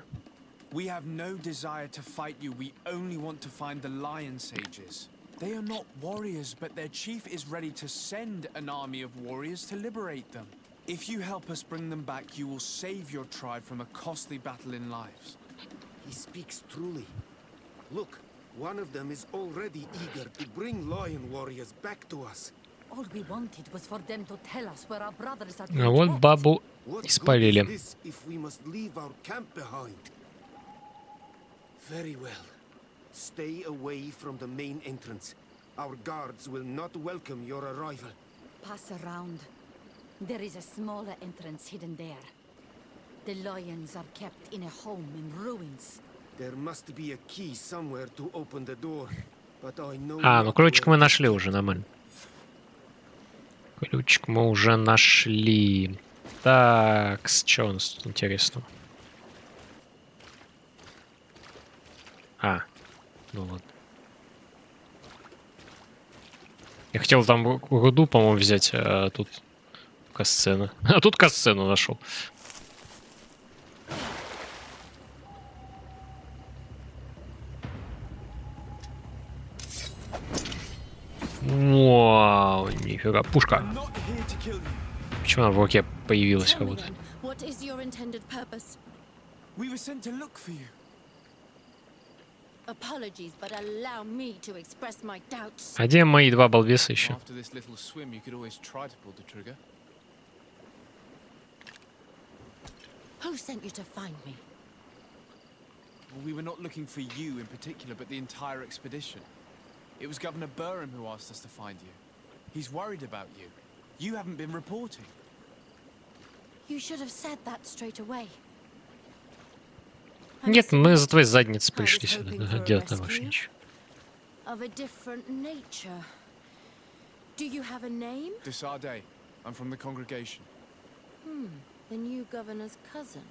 Speaker 4: We have no desire to fight you. We only want to find the lion sages. They are not warriors, but their chief is ready to send an army of warriors to liberate them. If you help us bring them back, you will save your tribe from a costly battle in lives.
Speaker 17: He speaks truly. Look, one of them is already eager to bring lion warriors back to us.
Speaker 3: All we wanted was for them to tell us where our brothers are.
Speaker 1: А вот бабу испалили.
Speaker 17: If we must leave our camp behind. Very well. Stay away from the main entrance. Our guards will not welcome your arrival.
Speaker 3: Pass around. There is a smaller entrance hidden there. The lions are kept in a home in ruins.
Speaker 17: There must be a key somewhere to open the door. But I know.
Speaker 1: А, ну ключик мы нашли уже, нормально. Ключик мы уже нашли. Так, что у нас тут интересного? А, ну ладно. Я хотел там руду, по-моему, взять, а тут касцена. А тут касцену нашел. Вау, нифига, пушка. Почему она в руке появилась как будто?
Speaker 3: What is your intended purpose?
Speaker 4: We were sent to look for you.
Speaker 3: Apologies, but allow me to express my doubts.
Speaker 1: А где мои два балбеса еще?
Speaker 4: After this little swim, you could always try to pull the trigger.
Speaker 3: Who sent you to find me?
Speaker 4: Well, we were not looking for you in particular, but the entire expedition. It was Governor Burham who asked us to find you. He's worried about you. You haven't been reporting.
Speaker 3: You should have said that straight away.
Speaker 1: Нет, мы за твоей задницей пришли сюда. Делать там больше ничего.
Speaker 3: Of a different nature. Do you have a name?
Speaker 4: Desade. I'm from the congregation.
Speaker 3: The new governor's cousin,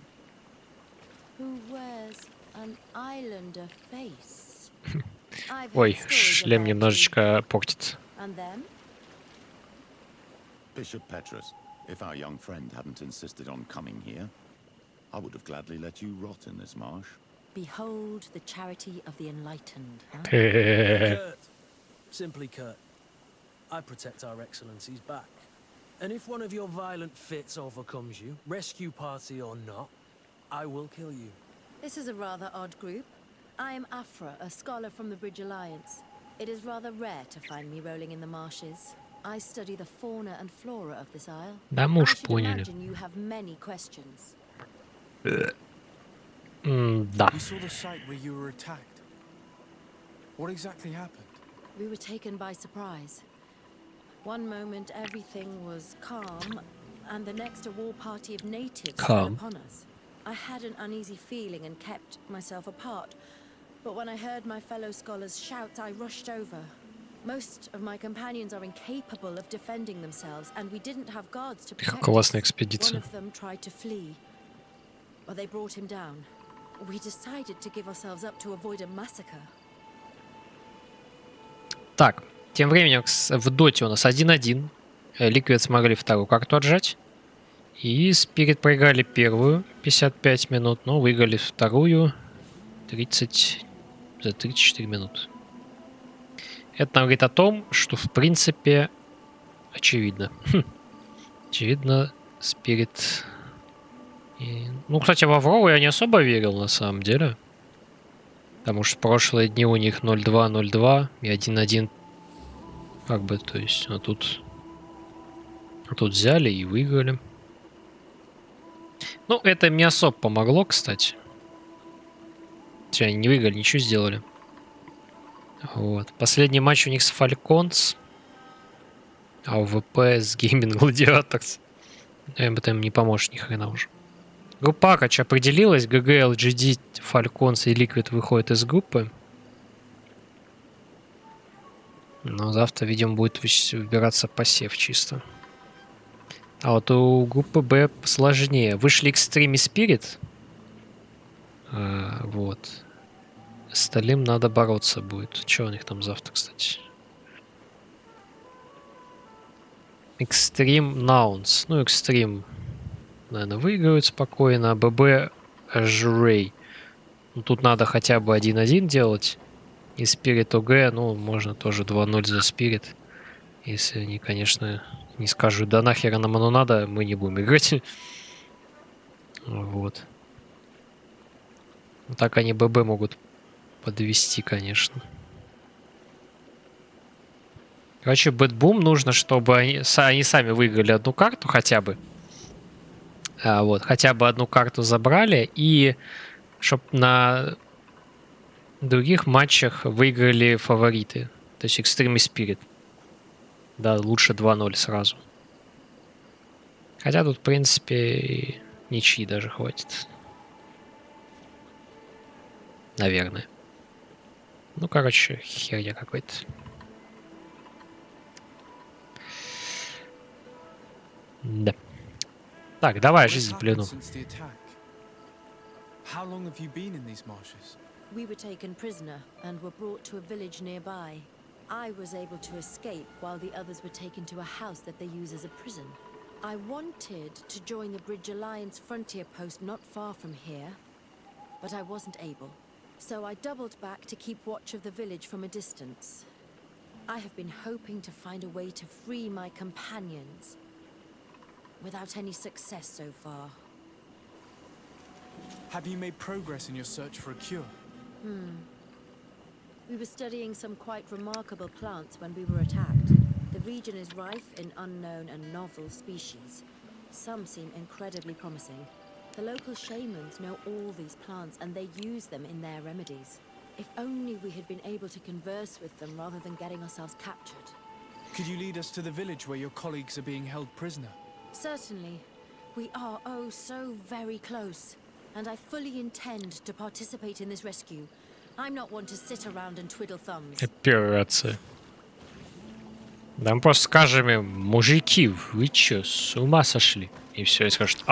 Speaker 3: who wears an islander face.
Speaker 1: Ой, шлем немножечко портит.
Speaker 3: And them?
Speaker 5: Bishop Petrus, if our young friend hadn't insisted on coming here, I would have gladly let you rot in this marsh.
Speaker 3: Behold the charity of the enlightened. Huh?
Speaker 12: Kurt. Simply Kurt. I protect our excellencies back. And if one of your violent fits overcomes you, rescue party or not, I will kill you.
Speaker 3: This is a rather odd group. I am Afra, a scholar from the Bridge Alliance. It is rather rare to find me rolling in the marshes. I study the fauna and flora of this isle.
Speaker 1: Да мы
Speaker 3: I
Speaker 1: уж
Speaker 3: should
Speaker 1: поняли.
Speaker 3: imagine you have many questions.
Speaker 1: Да.
Speaker 4: We saw the site where you were attacked. What exactly happened?
Speaker 3: We were taken by surprise. One moment everything was calm, and the next a war party of natives fell upon us. I had an uneasy feeling and kept myself apart, but when I heard my fellow scholars' shouts, I rushed over. Most of my companions are incapable of defending themselves, and we didn't have guards to protect us. One of them tried to flee, but they brought him down. We decided to give ourselves up to avoid a massacre.
Speaker 1: Так, тем временем в доте у нас 1-1. Ликвид смогли вторую карту отжать. И Спирит проиграли первую 55 минут, но выиграли вторую за 34 минуты. Это нам говорит о том, что в принципе очевидно. Очевидно, Спирит... Ну, кстати, в Аврору я не особо верил на самом деле. Потому что в прошлые дни у них 0-2 и 1-1. Как бы, то есть, а тут взяли и выиграли. Ну, это мне особо помогло, кстати. Они не выиграли, ничего сделали. Вот. Последний матч у них с Falcons. А УВП с Gaming Gladiators. Им не поможет ни хрена уже. Группа А, короче, определилась. ГГ, LGD, Falcons и Liquid выходят из группы. Но завтра, видимо, будет выбираться посев чисто. А вот у группы Б сложнее. Вышли Extreme и Spirit. Вот. Остальным надо бороться будет. Что у них там завтра, кстати? Extreme Nouns. Ну, Extreme, наверное, выиграют спокойно. А ББ Ажрей. Ну, тут надо хотя бы 1-1 делать. И Spirit ОГ, ну, можно тоже 2-0 за Spirit. Если они, конечно, не скажут, да нахера нам оно надо, мы не будем играть. Вот. Ну, так они ББ могут подвести, конечно. Короче, Бэтбум нужно, чтобы они сами выиграли одну карту хотя бы. Вот, хотя бы одну карту забрали. И чтобы на других матчах выиграли фавориты. То есть Extreme и Spirit. Да, лучше 2-0 сразу. Хотя тут, в принципе, ничьи даже хватит. Наверное. Ну, короче, херня какой-то. Да. Так, давай, жизнь в плену.
Speaker 4: How long have you been in these marshes?
Speaker 18: We were taken prisoner and were brought to a village nearby. I was able to escape while the others were taken to a house that they use as a prison. I wanted to join the Bridge Alliance frontier post not far from here, but I wasn't able. So I doubled back to keep watch of the village from a distance. I have been hoping to find a way to free my companions, without any success so far.
Speaker 4: Have you made progress in your search for a cure?
Speaker 18: We were studying some quite remarkable plants when we were attacked. The region is rife in unknown and novel species. Some seem incredibly promising. The local shamans know all these plants and they use them in their remedies. If only we had been able to converse with them rather than getting ourselves captured.
Speaker 4: Could you lead us to the village where your colleagues are being held prisoner?
Speaker 18: Certainly. We are oh so very close. And I fully intend to participate in this rescue. I'm not one to sit around and twiddle thumbs.
Speaker 1: Операция. Да мы просто скажем им: мужики, вы чё, с ума сошли? И все, и скажут: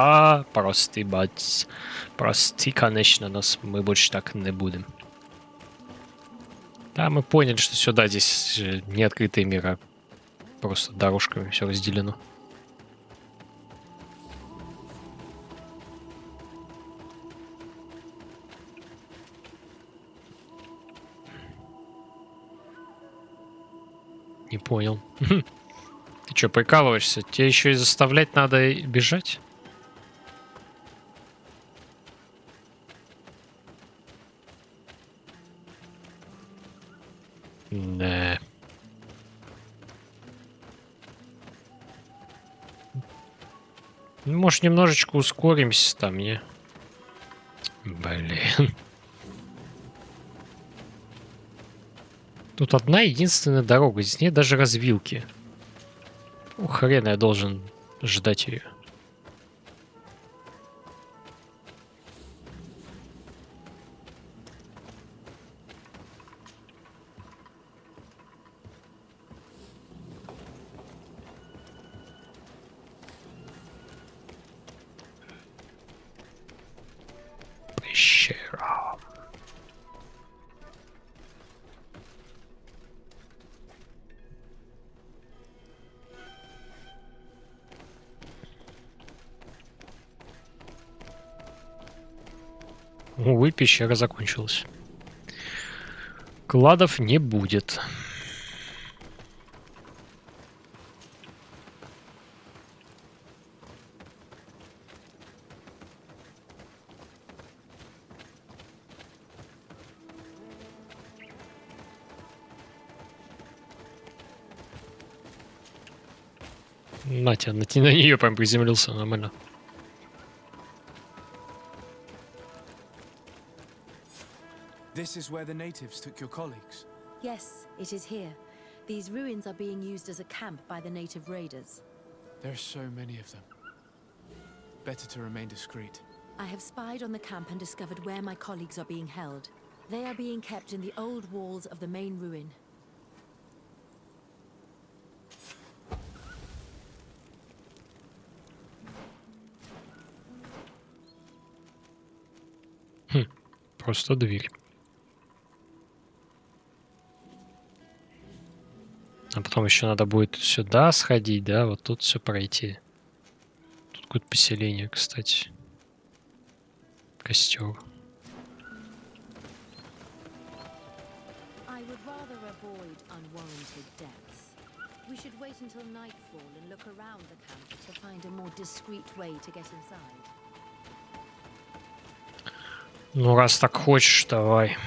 Speaker 1: прости, бать, прости, конечно, нас мы больше так не будем. Да, мы поняли, что сюда здесь не открытый мир, а просто дорожками все разделено. Не понял. Ты что, прикалываешься? Тебе еще и заставлять надо бежать? Да. Может, немножечко ускоримся там, не? Блин. Тут одна единственная дорога, здесь нет даже развилки. Ну, хрен я должен ждать ее. Пещера. Увы, пещера закончилась. Кладов не будет. Натя, на нее прям приземлился нормально.
Speaker 4: This is where the natives took your colleagues?
Speaker 18: Yes, it is here. These ruins are being used as a camp by the native raiders.
Speaker 4: There are so many of them. Better to remain discreet.
Speaker 18: I have spied on the camp and discovered where my colleagues are being held. They are being kept in the old walls of the main ruin.
Speaker 1: Просто дверь. А потом еще надо будет сюда сходить, да, вот тут все пройти. Тут какое-то поселение, кстати. Костер. Ну, раз так хочешь, давай.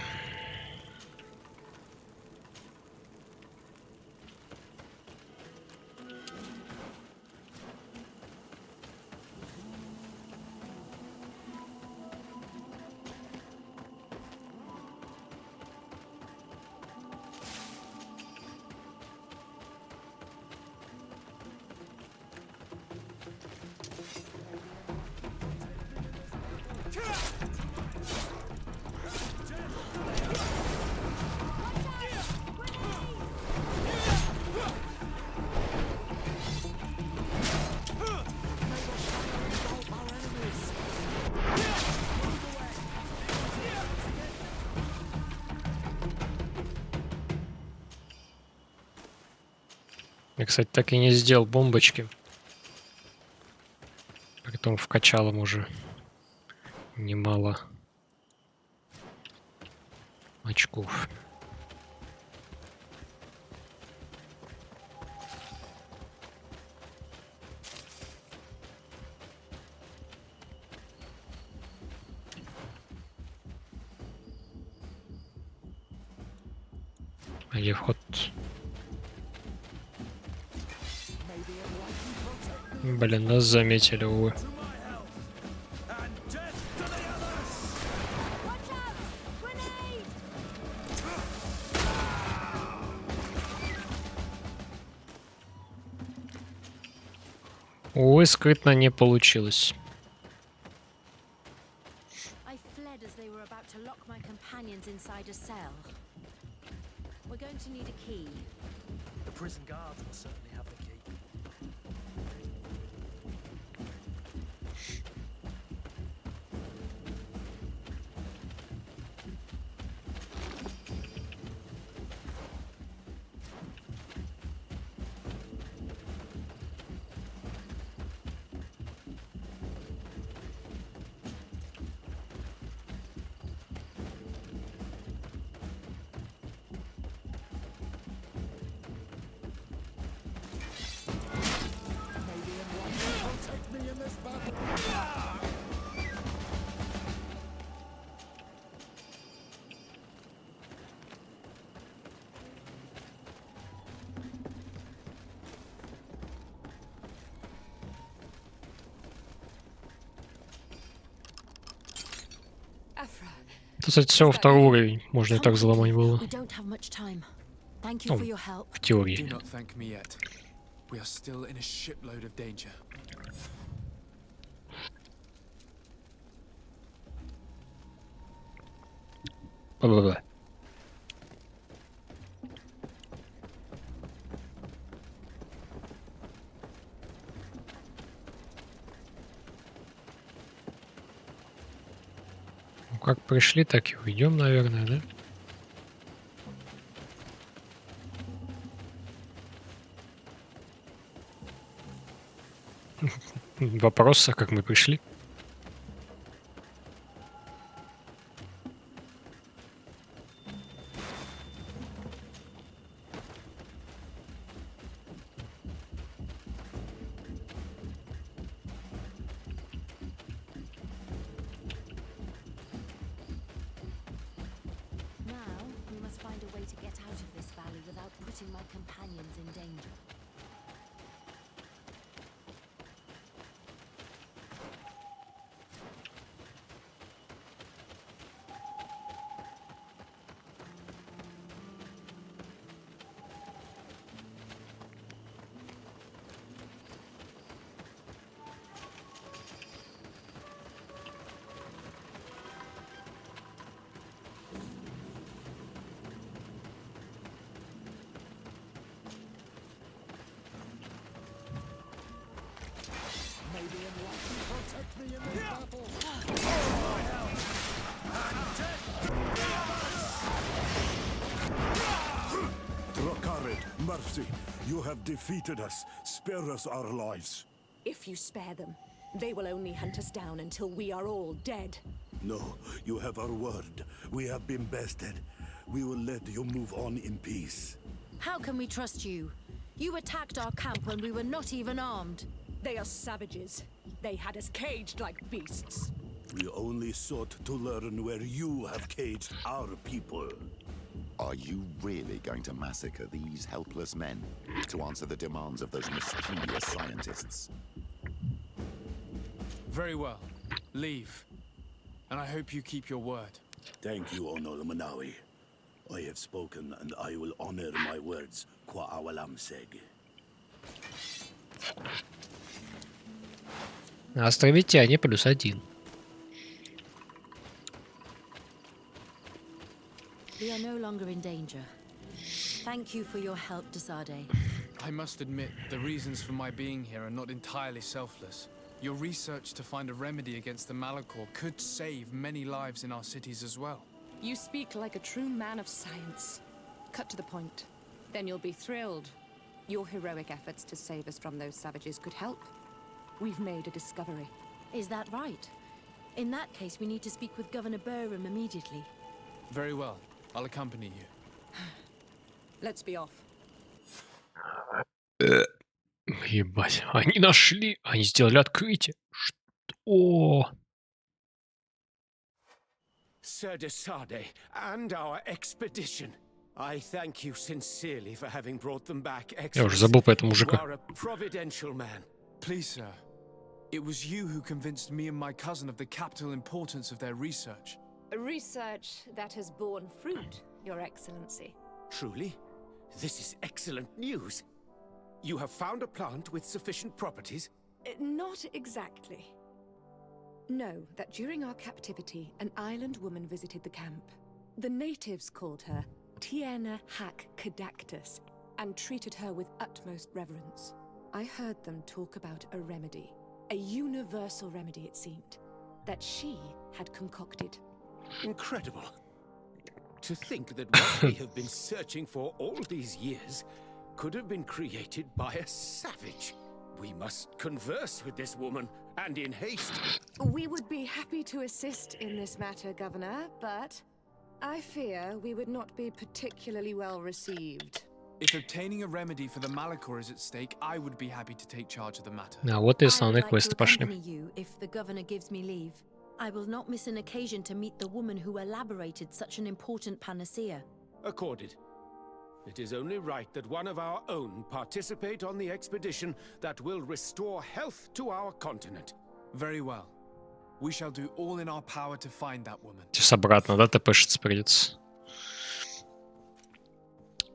Speaker 1: Я, кстати, так и не сделал бомбочки. Притом вкачал им уже немало очков. А где вход? Блин, нас заметили, увы. Увы, скрытно не получилось.
Speaker 18: I fled as they were about to lock my companions inside a cell. We're going to need a key.
Speaker 12: The prison guards will certainly have the key.
Speaker 1: Тут, кстати, всего второй уровень. Можно и так взломать было.
Speaker 18: We don't have much time. Thank you
Speaker 1: Ну,
Speaker 18: for your help.
Speaker 1: в теории.
Speaker 4: Do not thank me yet. We are still in a shipload of danger.
Speaker 1: Бла-бла-бла. Ну, как пришли, так и уйдем, наверное, да? Вопрос, а как мы пришли?
Speaker 18: Now, we must find a way to get out of this valley without putting my companions in danger.
Speaker 19: Mercy, you have defeated us. Spare us our lives.
Speaker 20: If you spare them, they will only hunt us down until we are all dead.
Speaker 19: No, you have our word. We have been bested. We will let you move on in peace.
Speaker 18: How can we trust you? You attacked our camp when we were not even armed.
Speaker 20: They are savages. They had us caged like beasts.
Speaker 19: We only sought to learn where you have caged our people.
Speaker 5: Are you really going to massacre these helpless men to answer the demands of those mischievous scientists?
Speaker 4: Very well. Leave. And I hope you keep your word.
Speaker 19: Thank you, Onol Manawi. I have spoken, and I will honor my words. Qua awalam seg.
Speaker 1: Островитяне +1.
Speaker 18: We are no longer in danger. Thank you for your help, Desade.
Speaker 4: I must admit, the reasons for my being here are not entirely selfless. Your research to find a remedy against the Malachor could save many lives in our cities as well.
Speaker 20: You speak like a true man of science. Cut to the point. Then you'll be thrilled. Your heroic efforts to save us from those savages could help. We've made a discovery.
Speaker 18: Is that right? In that case, we need to speak with Governor Burham immediately.
Speaker 4: Very well. I'll accompany you.
Speaker 20: Let's be off.
Speaker 1: Ебать, они нашли, они сделали открытие. Что?
Speaker 9: Sir de Sade and our expedition. I thank you sincerely for having brought them back.
Speaker 1: Я уже забыл по этому
Speaker 9: You
Speaker 1: мужика.
Speaker 9: are a providential man.
Speaker 4: Please, sir. It was you who convinced me and my cousin of the capital importance of their research.
Speaker 20: Research that has borne fruit, Your Excellency.
Speaker 9: Truly? This is excellent news. You have found a plant with sufficient properties?
Speaker 20: Not exactly. Know that during our captivity, an island woman visited the camp. The natives called her Tiena Hack Cadactus and treated her with utmost reverence. I heard them talk about a remedy, a universal remedy it seemed, that she had concocted.
Speaker 9: Incredible. To think that what we have been searching for all these years could have been created by a savage. We must converse with this woman, and in haste.
Speaker 20: We would be happy to assist in this matter, Governor, but I fear we would not be particularly well received.
Speaker 4: If obtaining a remedy for the Malachor is at stake, I would be happy to take charge of the matter.
Speaker 1: А вот и основные
Speaker 18: I would like
Speaker 1: квесты
Speaker 18: to
Speaker 1: пошли.
Speaker 18: accompany you if the governor gives me leave. I will not miss an occasion to meet the woman who elaborated such an important panacea.
Speaker 9: Accorded. It is only right that one of our own participate on the expedition that will restore health to our continent.
Speaker 4: Very well. We shall do all in our power to find that woman.
Speaker 1: Сейчас обратно, да, тпшиться придется.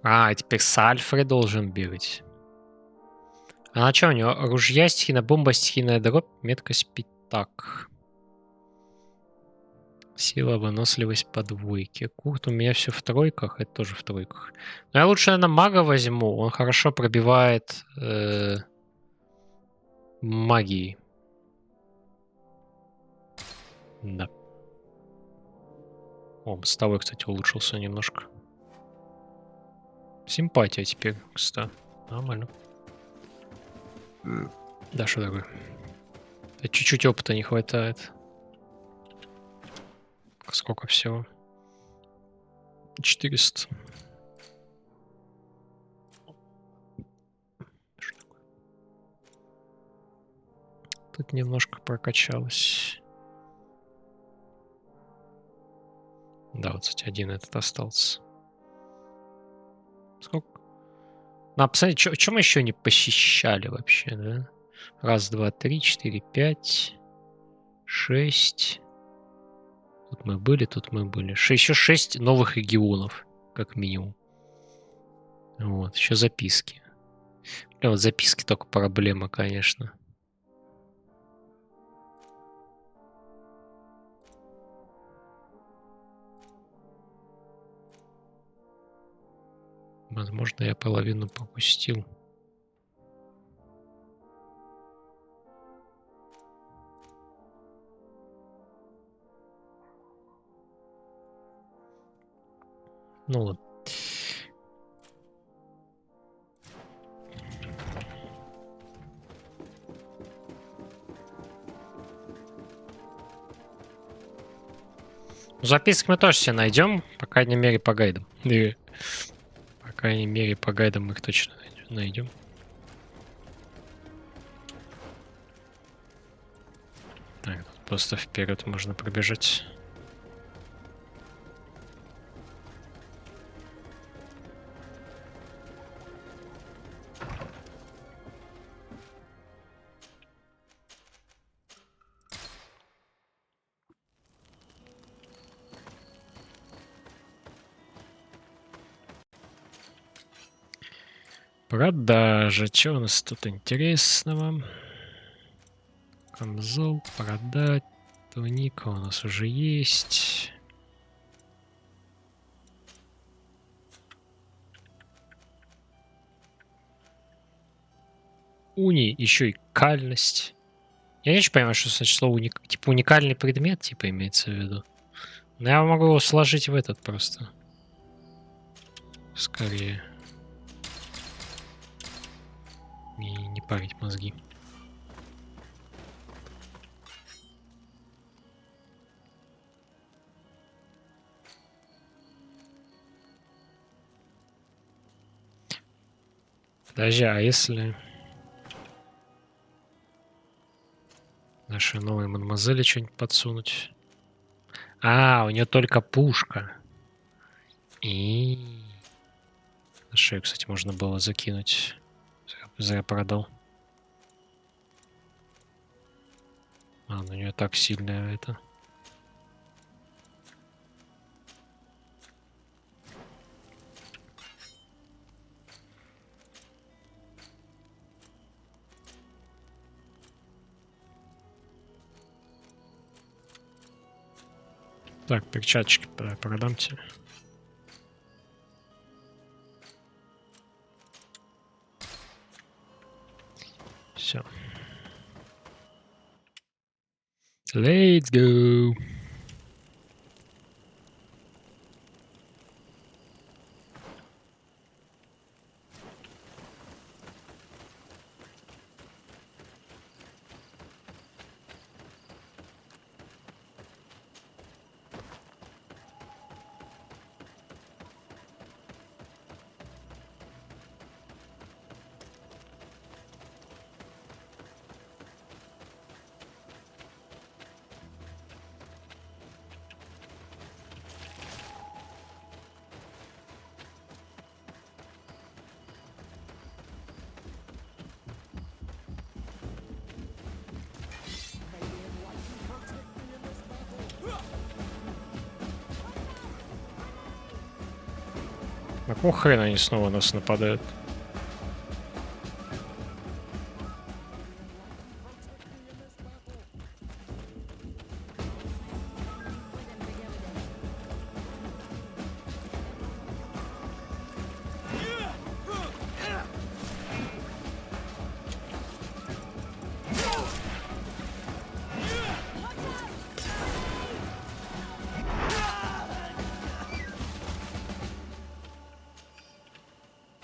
Speaker 1: А, теперь с Альфред должен бегать. А на что у него? Ружья, стихийная бомба, стихийная дробь, меткость пятак. Сила, выносливость по двойке. Курт у меня все в тройках, это тоже в тройках. Но я лучше, наверное, мага возьму. Он хорошо пробивает магией. Да. О, мостовой, кстати, улучшился немножко. Симпатия теперь, кстати. Нормально. Да, что такое? Чуть-чуть опыта не хватает. Сколько всего? 400. Тут немножко прокачалось. Да, вот, кстати, один этот остался. Сколько? Ну, посмотрите, что мы еще не посещали вообще, да? Раз, два, три, 4, 5, 6. Тут мы были, тут мы были. Еще 6 новых регионов, как минимум. Вот, еще записки. Бля, вот записки только проблема, конечно. Возможно, я половину пропустил. Ну ладно. Записки мы тоже все найдем, по крайней мере, по гайдам. По крайней мере, по гайдам мы их точно найдем. Так, тут просто вперед можно пробежать. Продажа. Что у нас тут интересного? Камзол, продать. Туника у нас уже есть. Уни, еще и кальность. Я не очень понимаю, что значит слово типа уникальный предмет, типа имеется в виду. Но я могу его сложить в этот просто. Скорее. и не парить мозги. Подожди, а если нашей новой мадемуазели что-нибудь подсунуть? А, у нее только пушка. И на шею, кстати, можно было закинуть. Зря продал. А, ну у нее так сильная это. Так, перчаточки продам тебе. Все. Let's go. Какого хрена они снова нас нападают?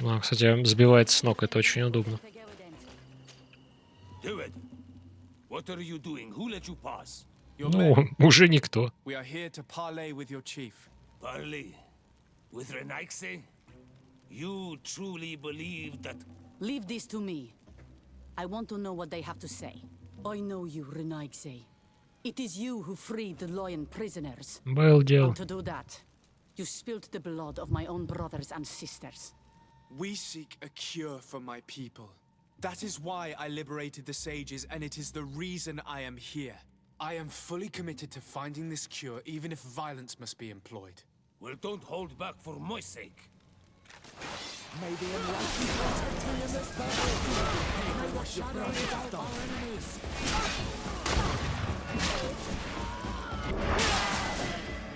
Speaker 1: Ну, кстати, сбивает с ног, это очень удобно. Ну, уже никто.
Speaker 4: We are here to parley with your chief.
Speaker 9: Parley? With Renaigse? You truly believe that...
Speaker 16: Leave this to me. I want to know what they have to say. I know you, Renaigse. It is you who freed the Loyan prisoners.
Speaker 1: Был дело.
Speaker 16: And to do that, you spilled the blood of my own brothers and sisters.
Speaker 4: We seek a cure for my people. That is why I liberated the sages, and it is the reason I am here. I am fully committed to finding this cure, even if violence must be employed.
Speaker 9: Well, don't hold back for my sake.
Speaker 2: May the enlightened protect me in this battle. May the shadow of our enemies.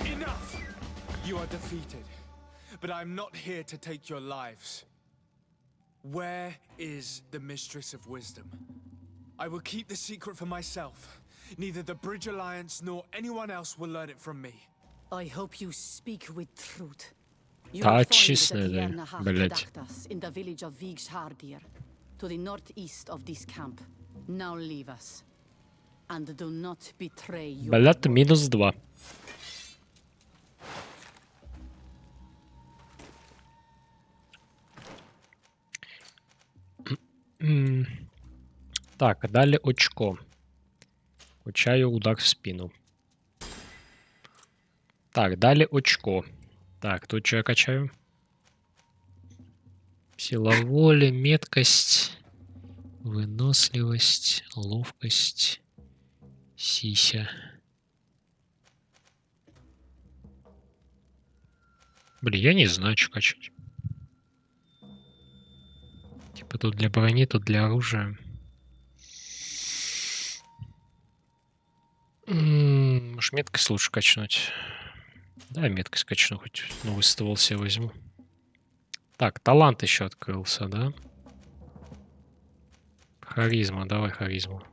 Speaker 4: Enough! You are defeated, but I'm not here to take your lives. Where is the Mistress of Wisdom? I will keep the secret for myself. Neither the Bridge Alliance nor anyone else will learn it from me.
Speaker 16: I hope you speak with truth.
Speaker 1: Да, честно, да, блять.
Speaker 16: In the village of Vigshardir, to the northeast of this camp. Now leave us. And do not betray your...
Speaker 1: Блять, -2. Так, дали очко. Качаю удар в спину. Так, дали очко. Так, тут что я качаю? Сила воли, меткость, выносливость, ловкость, сися. Блин, я не знаю, что качать. Типа тут для брони, тут для оружия. Может, меткость лучше качнуть? Да, меткость качну, хоть новый ствол себе возьму. Так, талант еще открылся, да? Харизма, давай харизму.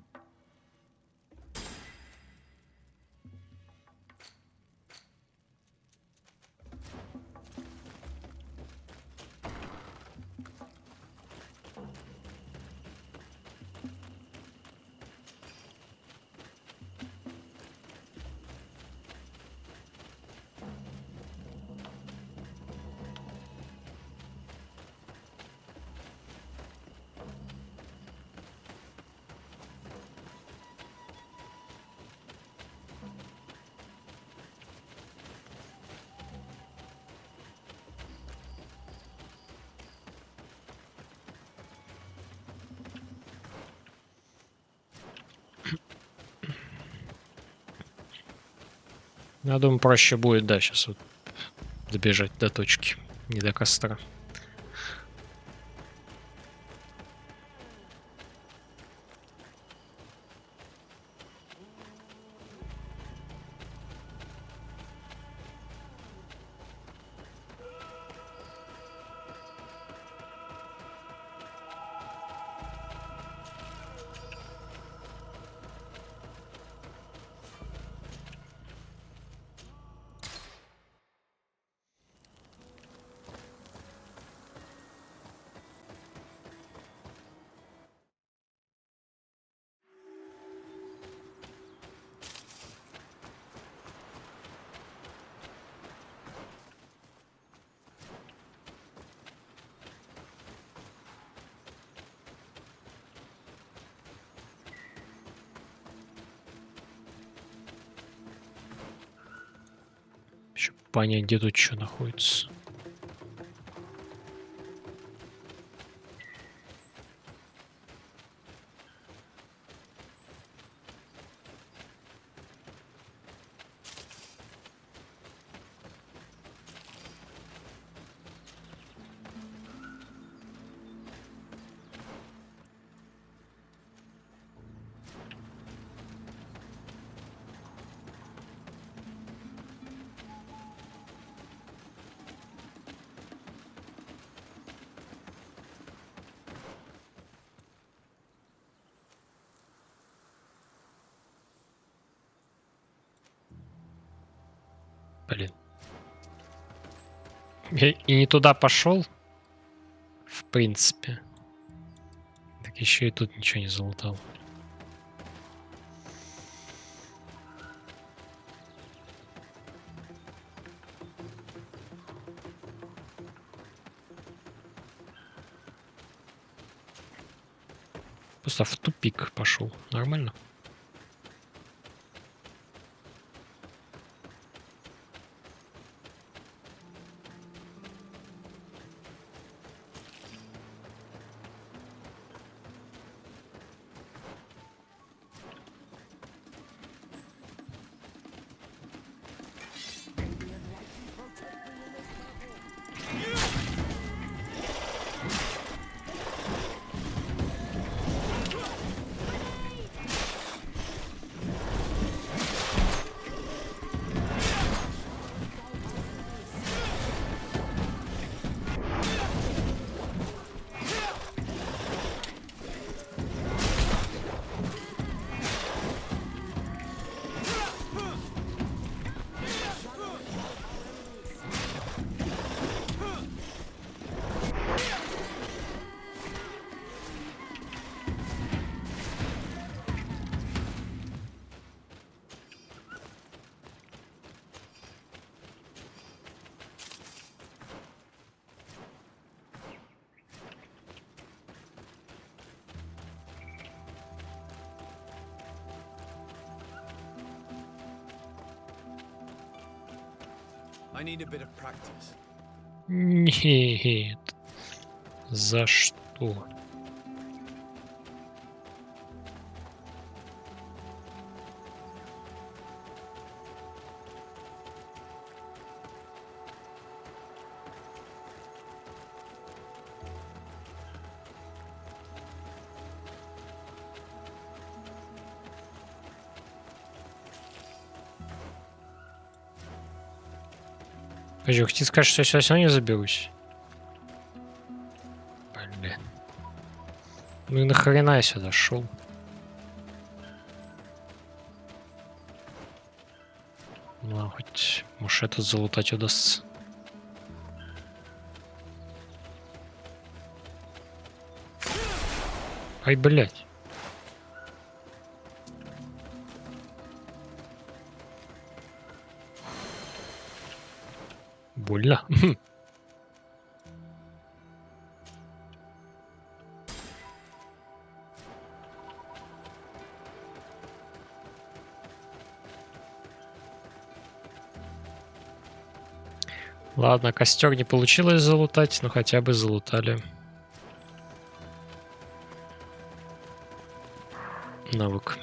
Speaker 1: Я думаю, проще будет, да, сейчас вот добежать до точки, не до костра. Еще понять, где тут что находится. Блин. Я и не туда пошел, в принципе. Так еще и тут ничего не залутал. Просто в тупик пошел. Нормально?
Speaker 4: I need a bit of practice.
Speaker 1: Нет. За что? Подожди, хотите сказать, что я сюда все равно не заберусь? Блин. Ну и нахрена я сюда шел? Ну, хоть, может, этот залутать удастся. Ай, блядь. Больно. Ладно, костер не получилось залутать, но хотя бы залутали. Навык.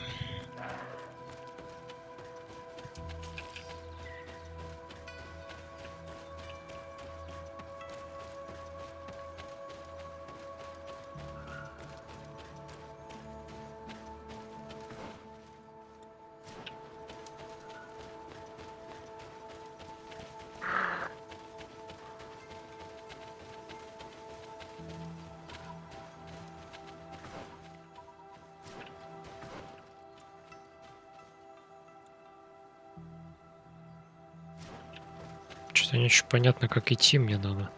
Speaker 1: Что не очень понятно, как идти мне надо.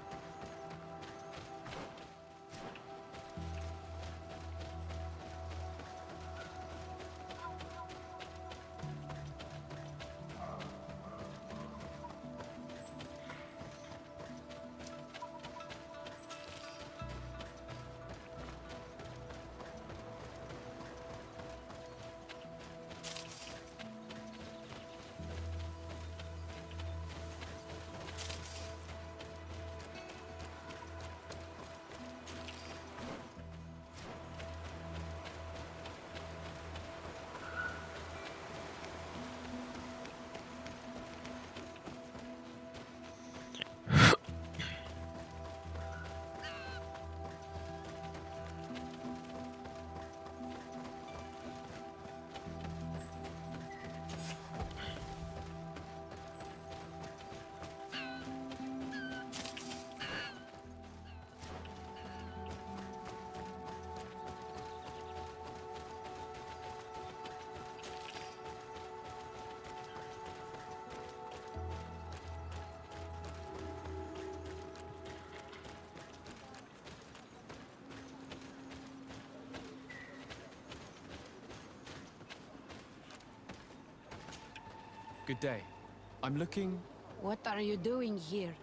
Speaker 4: Good day. I'm looking...
Speaker 21: What are you doing here?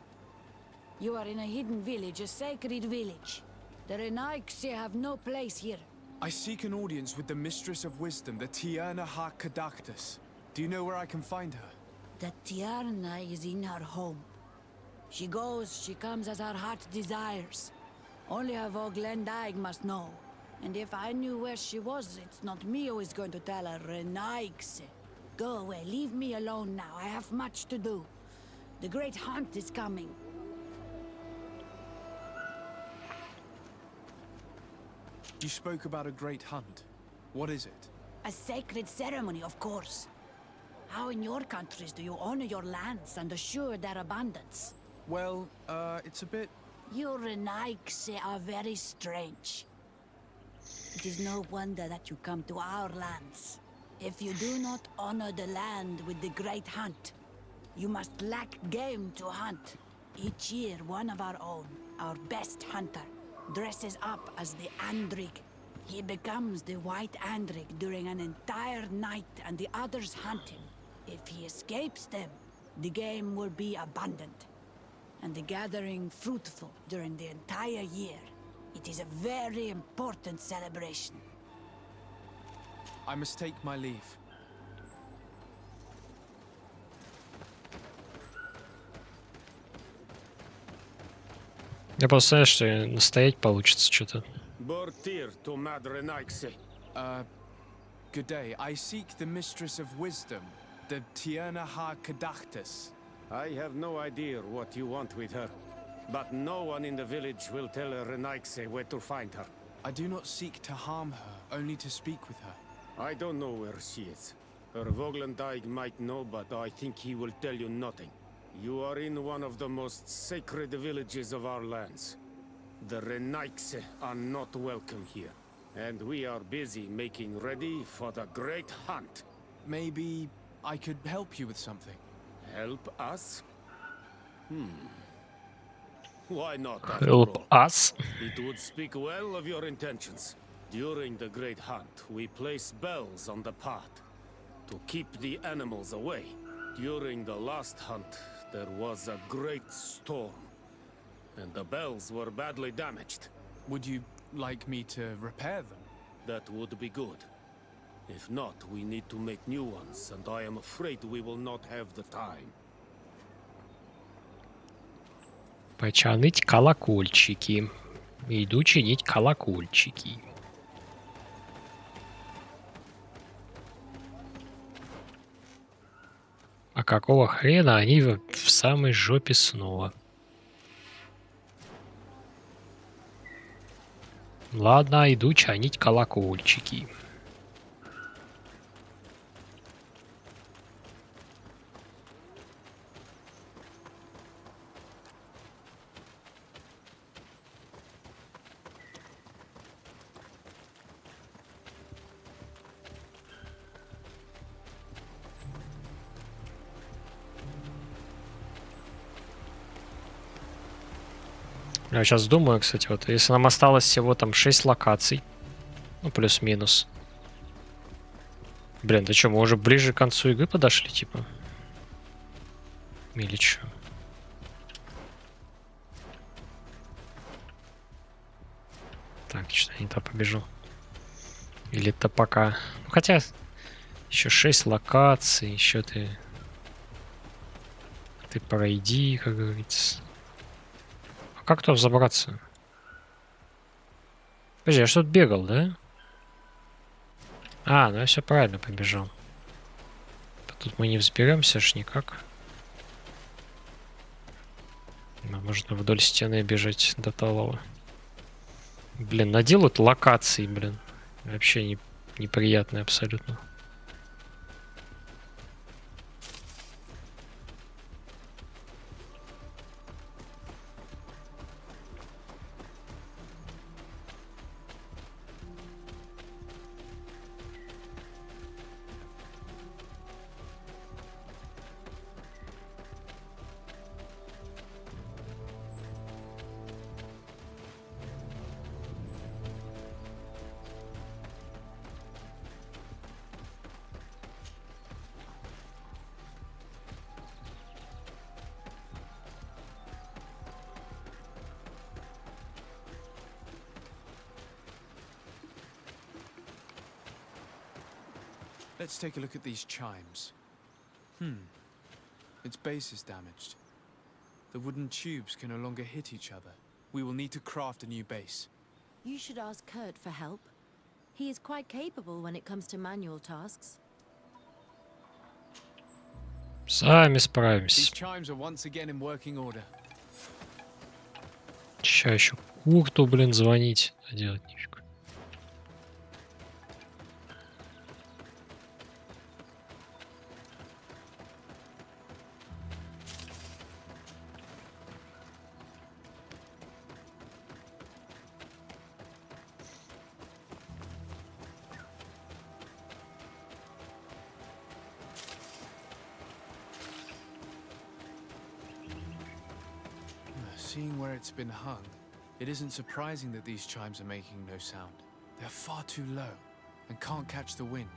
Speaker 21: You are in a hidden village, a sacred village. The Renaigse have no place here.
Speaker 4: I seek an audience with the Mistress of Wisdom, the Tierna Ha-Kadaktus. Do you know where I can find her?
Speaker 21: The Tierna is in her home. She goes, she comes as her heart desires. Only her Voglendaig must know. And if I knew where she was, it's not me who is going to tell her, Renaigse. Go away, leave me alone now. I have much to do. The great hunt is coming.
Speaker 4: You spoke about a great hunt. What is it?
Speaker 21: A sacred ceremony, of course. How in your countries do you honor your lands and assure their abundance?
Speaker 4: Well, it's a bit...
Speaker 21: You Renaigse are very strange. It is no wonder that you come to our lands. If you do not honor the land with the great hunt, you must lack game to hunt. Each year, one of our own, our best hunter, dresses up as the Andrig. He becomes the White Andrig during an entire night and the others hunt him. If he escapes them, the game will be abundant, and the gathering fruitful during the entire year. It is a very important celebration.
Speaker 4: I must take my leave.
Speaker 1: Я просто знаю, что настоять получится что-то.
Speaker 4: Good day. I seek the Mistress of Wisdom, the Tierna Ha-Kadaktus.
Speaker 22: I have no idea what you want with her, but no one in the village will tell Renaigse where to find her.
Speaker 4: I do not seek to harm her, only to speak with her.
Speaker 22: I don't know where she is. Her Voglendaig might know, but I think he will tell you nothing. You are in one of the most sacred villages of our lands. The Renaigse are not welcome here, and we are busy making ready for the great hunt.
Speaker 4: Maybe I could help you with something.
Speaker 22: Help us? Why not?
Speaker 1: Help us?
Speaker 22: It would speak well of your intentions. During the great hunt, we place bells on the path to keep the animals away. During the last hunt, there was a great storm, and the bells were badly damaged.
Speaker 4: Would you like me to repair them?
Speaker 22: That would be good. If not, we need to make new ones, and I am afraid we will not have the time.
Speaker 1: Починить колокольчики. Иду чинить колокольчики. А какого хрена они в самой жопе снова? Ладно, иду чинить колокольчики. Я сейчас думаю, кстати, вот если нам осталось всего там 6 локаций, ну плюс-минус. Блин, да что, мы уже ближе к концу игры подошли, типа? Или что? Так, что-то не то побежу. Или это пока... Ну, хотя, еще 6 локаций, еще ты пройди, как говорится. А как туда взобраться? Подожди, я что-то бегал, да? А, ну я все правильно побежал. Тут мы не взберемся аж никак. Нам нужно вдоль стены бежать до талого. Блин, наделают локации, блин. Вообще неприятные абсолютно.
Speaker 4: Let's take a look at these chimes. Its base is damaged. The wooden tubes can no longer hit each other. We will need to craft a new base.
Speaker 18: You should ask Kurt for help. He is quite capable when it comes to manual tasks.
Speaker 1: Сами справимся.
Speaker 4: These chimes are once again in working order.
Speaker 1: Ща еще Курту, блин, звонить. А делать нифига.
Speaker 4: Seeing where it's been hung, it isn't surprising that these chimes are making no sound. They're far too low and can't catch the wind.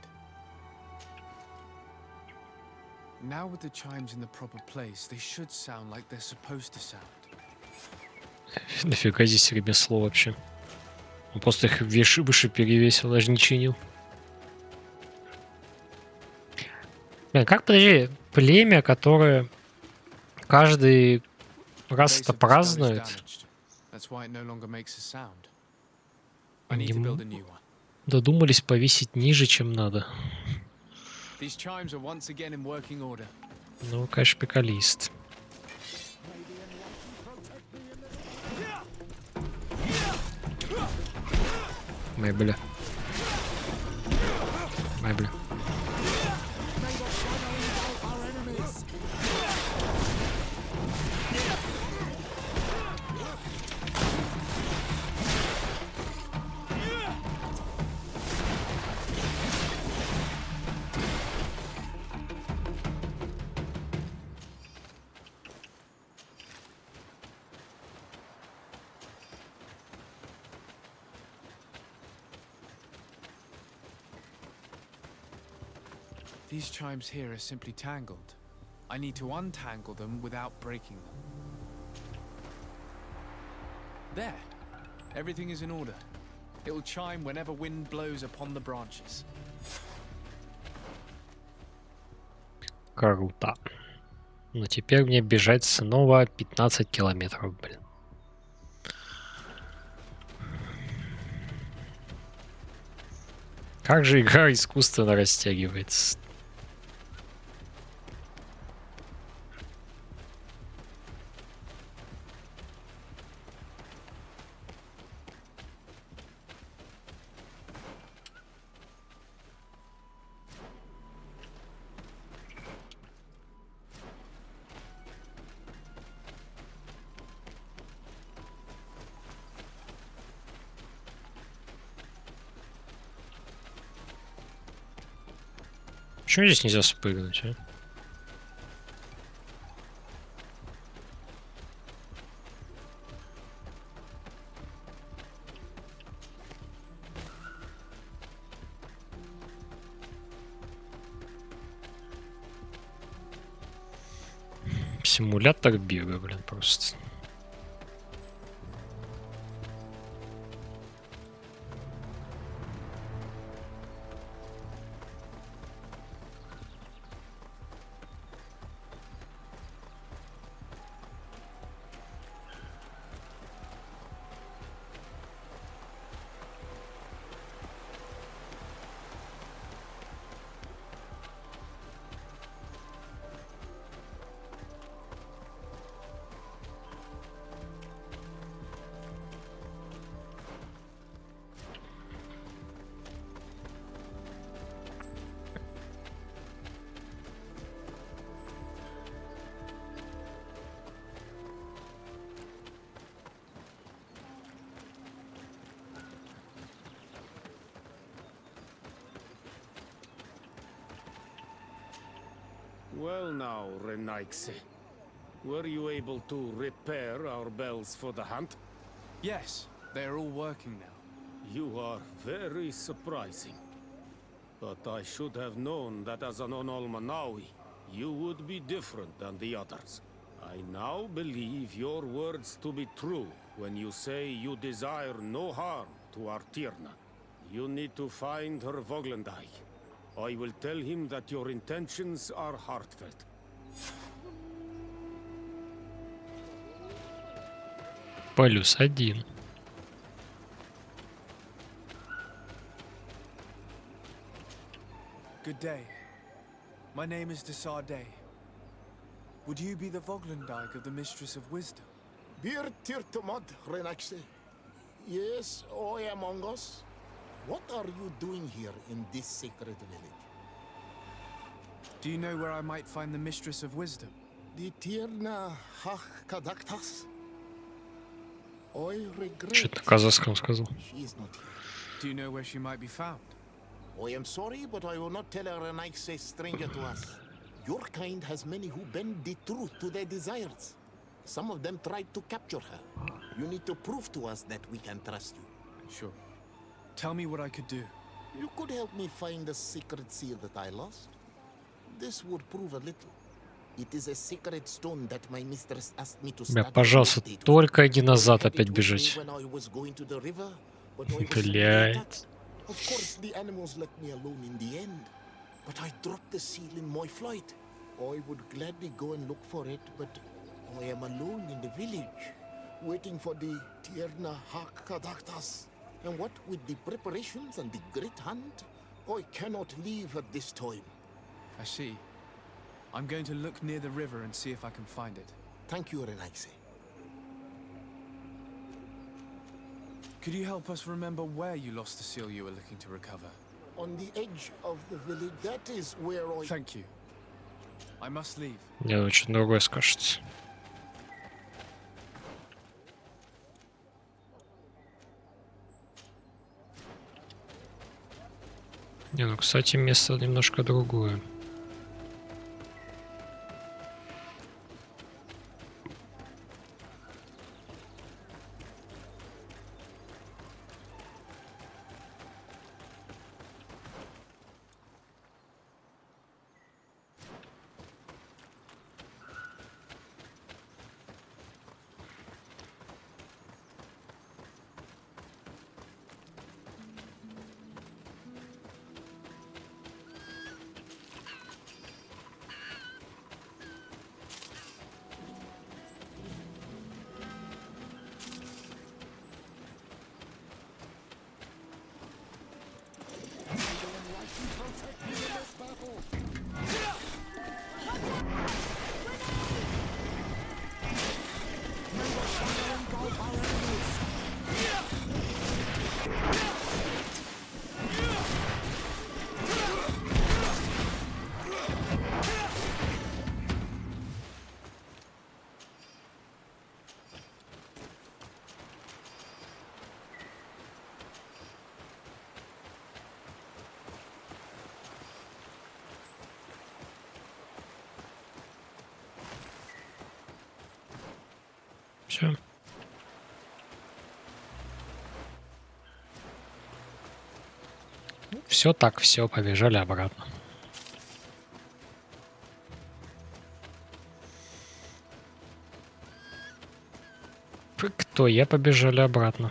Speaker 4: Now with the chimes in the proper place, they should sound like they're supposed to sound.
Speaker 1: Нафига здесь ремесло вообще? Он просто их выше перевесил, даже не чинил. Блин, как, подожди, племя, которое каждый раз это празднует, додумались повесить ниже, чем надо. Ну, конечно, приколист. Моя бля. Моя бля.
Speaker 4: These chimes here are simply tangled. I need to untangle them without breaking them. There. Everything is in order. It will chime whenever wind blows upon the branches.
Speaker 1: Круто. Но теперь мне бежать снова 15 километров, блин. Как же игра искусственно растягивается. Почему здесь нельзя спрыгнуть, а? Симулятор бега, блин, просто.
Speaker 22: Well now, Renaikse. Were you able to repair our bells for the hunt?
Speaker 4: Yes, they are all working now.
Speaker 22: You are very surprising. But I should have known that as an Onolmanawi, you would be different than the others. I now believe your words to be true when you say you desire no harm to Artirna. You need to find her Voglendai. I will tell him that your intentions are heartfelt.
Speaker 1: +1.
Speaker 4: Good day. My name is Desarde. Would you be the Voglendike of the Mistress of Wisdom?
Speaker 6: Bir Tirtamad, Renaxe. Yes, I am among us. What are you doing here in this sacred village?
Speaker 4: Do you know where I might find the Mistress of Wisdom?
Speaker 6: The Tierna Hakadaktas? I regret.
Speaker 1: Что-то на казахском сказал.
Speaker 6: She is not here.
Speaker 4: Do you know where she might be found?
Speaker 6: I am sorry, but I will not tell her a nice stranger to us. Your kind has many who bend the truth to their desires. Some of them tried to capture her. You need to prove to us that we can trust you.
Speaker 4: Sure. Tell me what I could do.
Speaker 6: You could help me find the secret seal that I lost. This would prove a little. It is a sacred stone that my mistress asked me to study.
Speaker 1: Бля, пожалуйста, только иди назад опять бежать.
Speaker 6: When I was going to the river, but I was
Speaker 1: Блять.
Speaker 6: Of course, the animals left me alone in the end. But I dropped the seal in my flight. I would gladly go and look for it, but I am alone in the village, waiting for the Tierna Hakadaktas. And what with the preparations and the great hunt, I cannot leave at this time.
Speaker 4: I see. I'm going to look near the river and see if I can find it.
Speaker 6: Thank you, Renaxe.
Speaker 4: Could you help us remember where you lost the seal you were looking to recover?
Speaker 6: On the edge of the village, that is where I...
Speaker 4: Thank you. I must leave.
Speaker 1: Мне очень другое скажется. Не, ну, кстати, место немножко другое. Все. Все так, все, побежали обратно. что, я побежали обратно.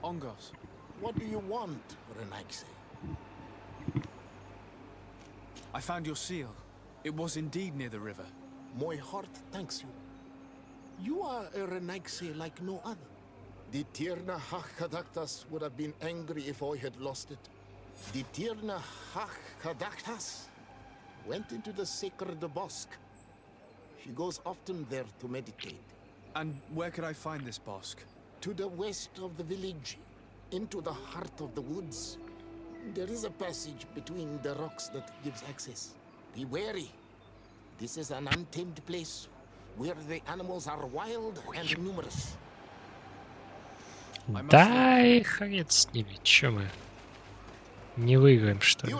Speaker 4: Ongos.
Speaker 6: What do you want, Renaxe?
Speaker 4: I found your seal. It was indeed near the river.
Speaker 6: My heart thanks you. You are a Renaxe like no other. The Tirna Hakadaktas would have been angry if I had lost it. The Tirna Hakadaktas went into the sacred bosque. She goes often there to meditate.
Speaker 4: And where could I find this bosque?
Speaker 6: To the west of the village, into the heart of the woods. There is a passage between the rocks that gives access. Be wary. This is an untamed place where the animals are wild and numerous.
Speaker 1: Да и хрен с ними, чё мы не выиграем, что ли?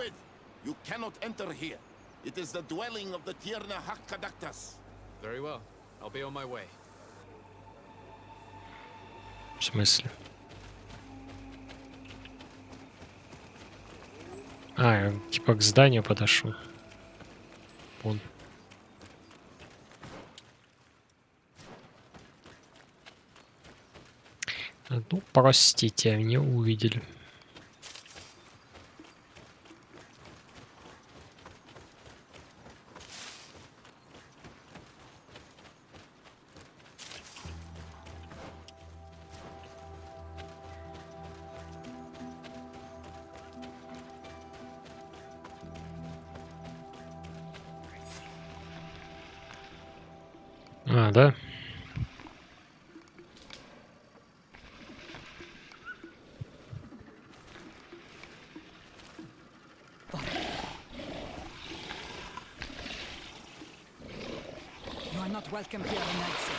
Speaker 6: You cannot enter here. It is the dwelling of the Tirna Hakadaktas.
Speaker 4: Very well. I'll be on my way.
Speaker 1: В смысле? А, я типа к зданию подошел. Вон. Ну, простите, не увидели. А, да?
Speaker 16: You are not welcome here, Renaxe.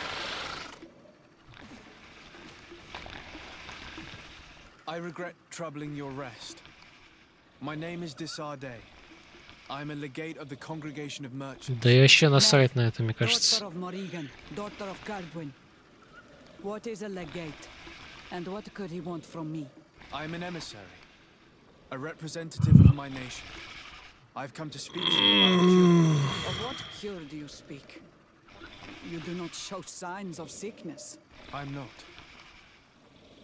Speaker 4: I regret troubling your rest. My name is Disarday. I'm a legate of the Congregation of Merchants.
Speaker 1: Да и вообще насрать на это, мне кажется.
Speaker 16: Daughter of Morrigan, daughter of Cardwin. What is a legate? And what could he want from me?
Speaker 4: I'm an emissary, a representative of my nation. I've come to speak to you about the cure.
Speaker 16: Of what cure do you speak? You do not show signs of sickness.
Speaker 4: I'm not.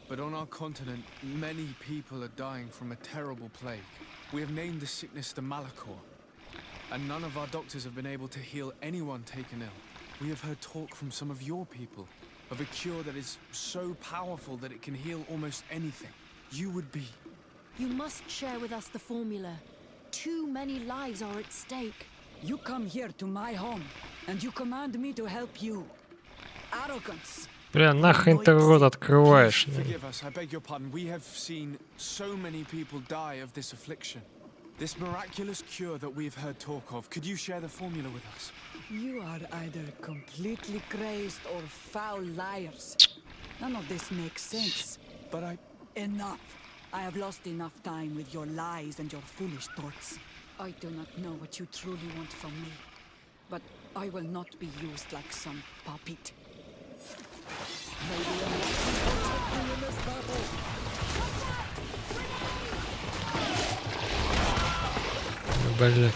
Speaker 4: But on our continent, many people are dying from a terrible plague. We have named the sickness the Malachor, and none of our doctors have been able to heal anyone taken ill. We have heard talk from some of your people of a cure that is so powerful that it can heal almost anything. You would be...
Speaker 18: You must share with us the formula. Too many lives are at stake.
Speaker 16: You come here to my home, and you command me to help you. Arrogance.
Speaker 1: Бля, нахрен ты рот открываешь?
Speaker 4: Forgive us, I beg your pardon. We have seen so many people die of this affliction. This miraculous cure that we've heard talk of. Could you share the formula with us?
Speaker 16: You are either completely crazed or foul liars. None of this makes sense.
Speaker 4: But
Speaker 16: Enough. I have lost enough time with your lies and your foolish thoughts. I do not know what you truly want from me, but I will not be used like some puppet. Maybe a will take me in this battle.
Speaker 1: Бля.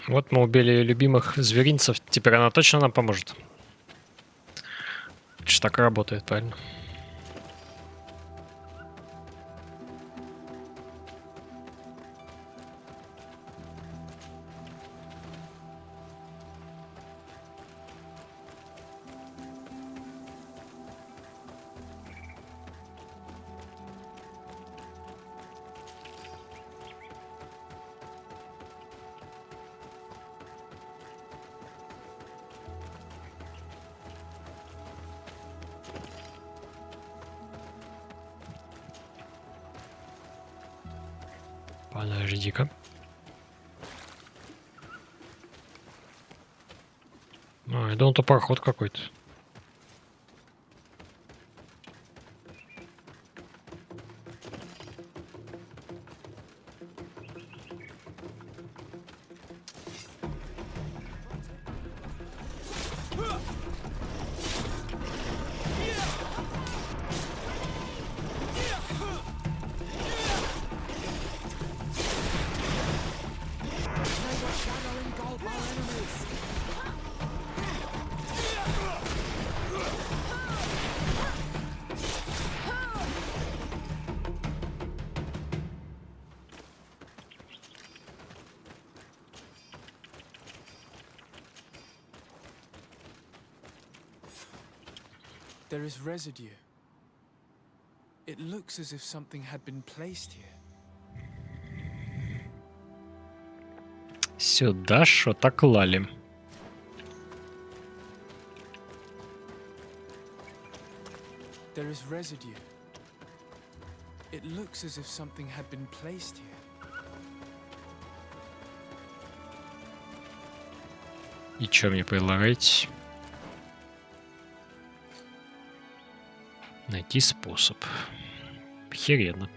Speaker 1: Вот мы убили любимых зверинцев, теперь она точно нам поможет. Это ж так и работает, правильно? Подожди-ка. А, я думал, это пароход какой-то.
Speaker 4: There is residue. It looks as if something had been placed here.
Speaker 1: Сюда что-то клали.
Speaker 4: There is residue. It looks as if something had been placed here.
Speaker 1: И что мне предлагаете? Найти способ. Херенно.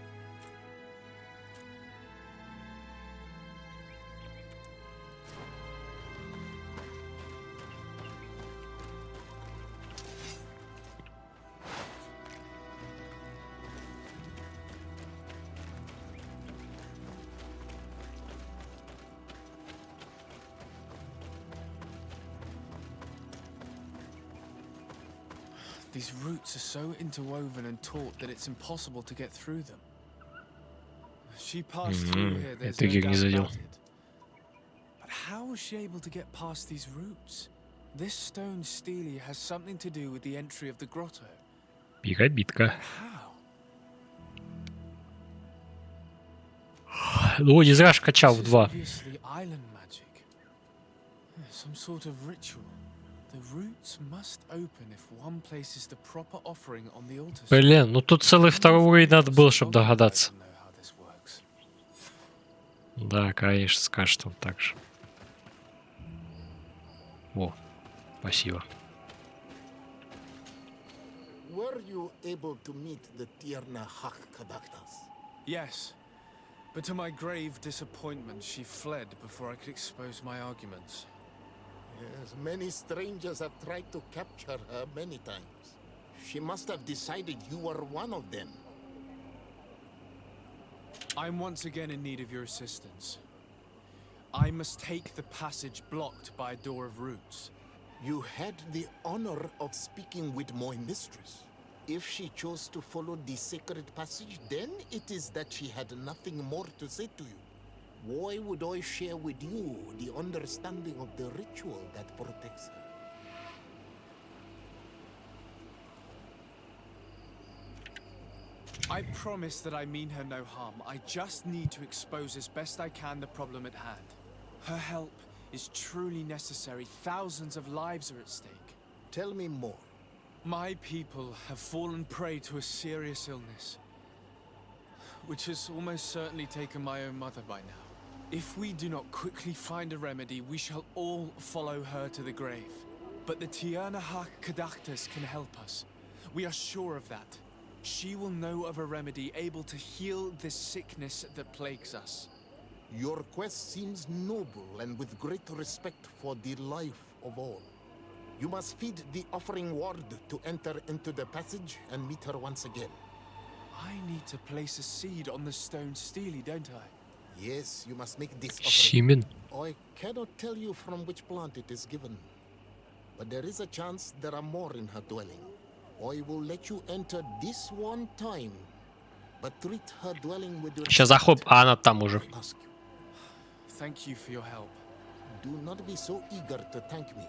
Speaker 4: These roots are so interwoven and taut that it's impossible to get through them. She passed through here, there's no doubt about it. But how was she able to get past these roots? This stone stele has something to do with the entry of the grotto.
Speaker 1: Пирамидка.
Speaker 4: How?
Speaker 1: Ну, не зря ж качал в 2.
Speaker 4: Obviously island magic. Some sort of ritual. The roots must open if one places the proper offering on the altar.
Speaker 1: Блин, ну тут целый второй уровень надо было, чтобы догадаться. Да, конечно, скажет он так же. О, спасибо.
Speaker 6: Were you able to meet the Tierna Hak Kadaktas?
Speaker 4: Yes, but to my grave disappointment, she fled before I could expose my arguments.
Speaker 6: Yes, many strangers have tried to capture her many times. She must have decided you were one of them.
Speaker 4: I'm once again in need of your assistance. I must take the passage blocked by a door of roots.
Speaker 6: You had the honor of speaking with my mistress. If she chose to follow the sacred passage, then it is that she had nothing more to say to you. Why would I share with you the understanding of the ritual that protects her?
Speaker 4: I promise that I mean her no harm. I just need to expose as best I can the problem at hand. Her help is truly necessary. Thousands of lives are at stake.
Speaker 6: Tell me more.
Speaker 4: My people have fallen prey to a serious illness, which has almost certainly taken my own mother by now. If we do not quickly find a remedy, we shall all follow her to the grave. But the Tierna Hak Kadaktas can help us. We are sure of that. She will know of a remedy able to heal this sickness that plagues us.
Speaker 6: Your quest seems noble and with great respect for the life of all. You must feed the offering ward to enter into the passage and meet her once again.
Speaker 4: I need to place a seed on the stone stele, don't I?
Speaker 6: Yes, you must make this
Speaker 1: Semen.
Speaker 6: offering. I cannot tell you from which plant it is given, but there is a chance there are more in her dwelling. I will let you enter this one time, but treat her dwelling with your...
Speaker 1: Сейчас захоп, а она там уже.
Speaker 4: Thank you for your help.
Speaker 6: Do not be so eager to thank me.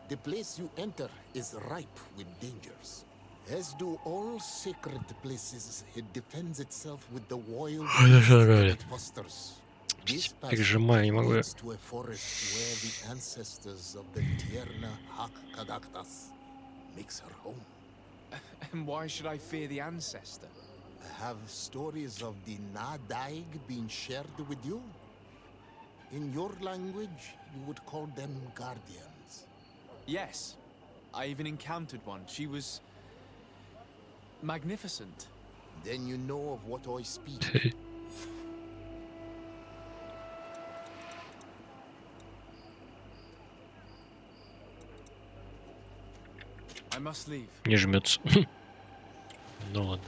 Speaker 6: The place you enter is ripe with dangers. As do all sacred places, it defends itself with the wild it fosters. This passage leads to a forest where the ancestors of the Tierna Hak Kadaktas makes her home.
Speaker 4: And why should I fear the ancestor?
Speaker 6: Have stories of the Nadaig been shared with you? In your language, you would call them guardians.
Speaker 4: Yes. I even encountered one. She was magnificent.
Speaker 6: Then you know of what I speak.
Speaker 4: I must leave.
Speaker 1: Не жмется. Ну ладно.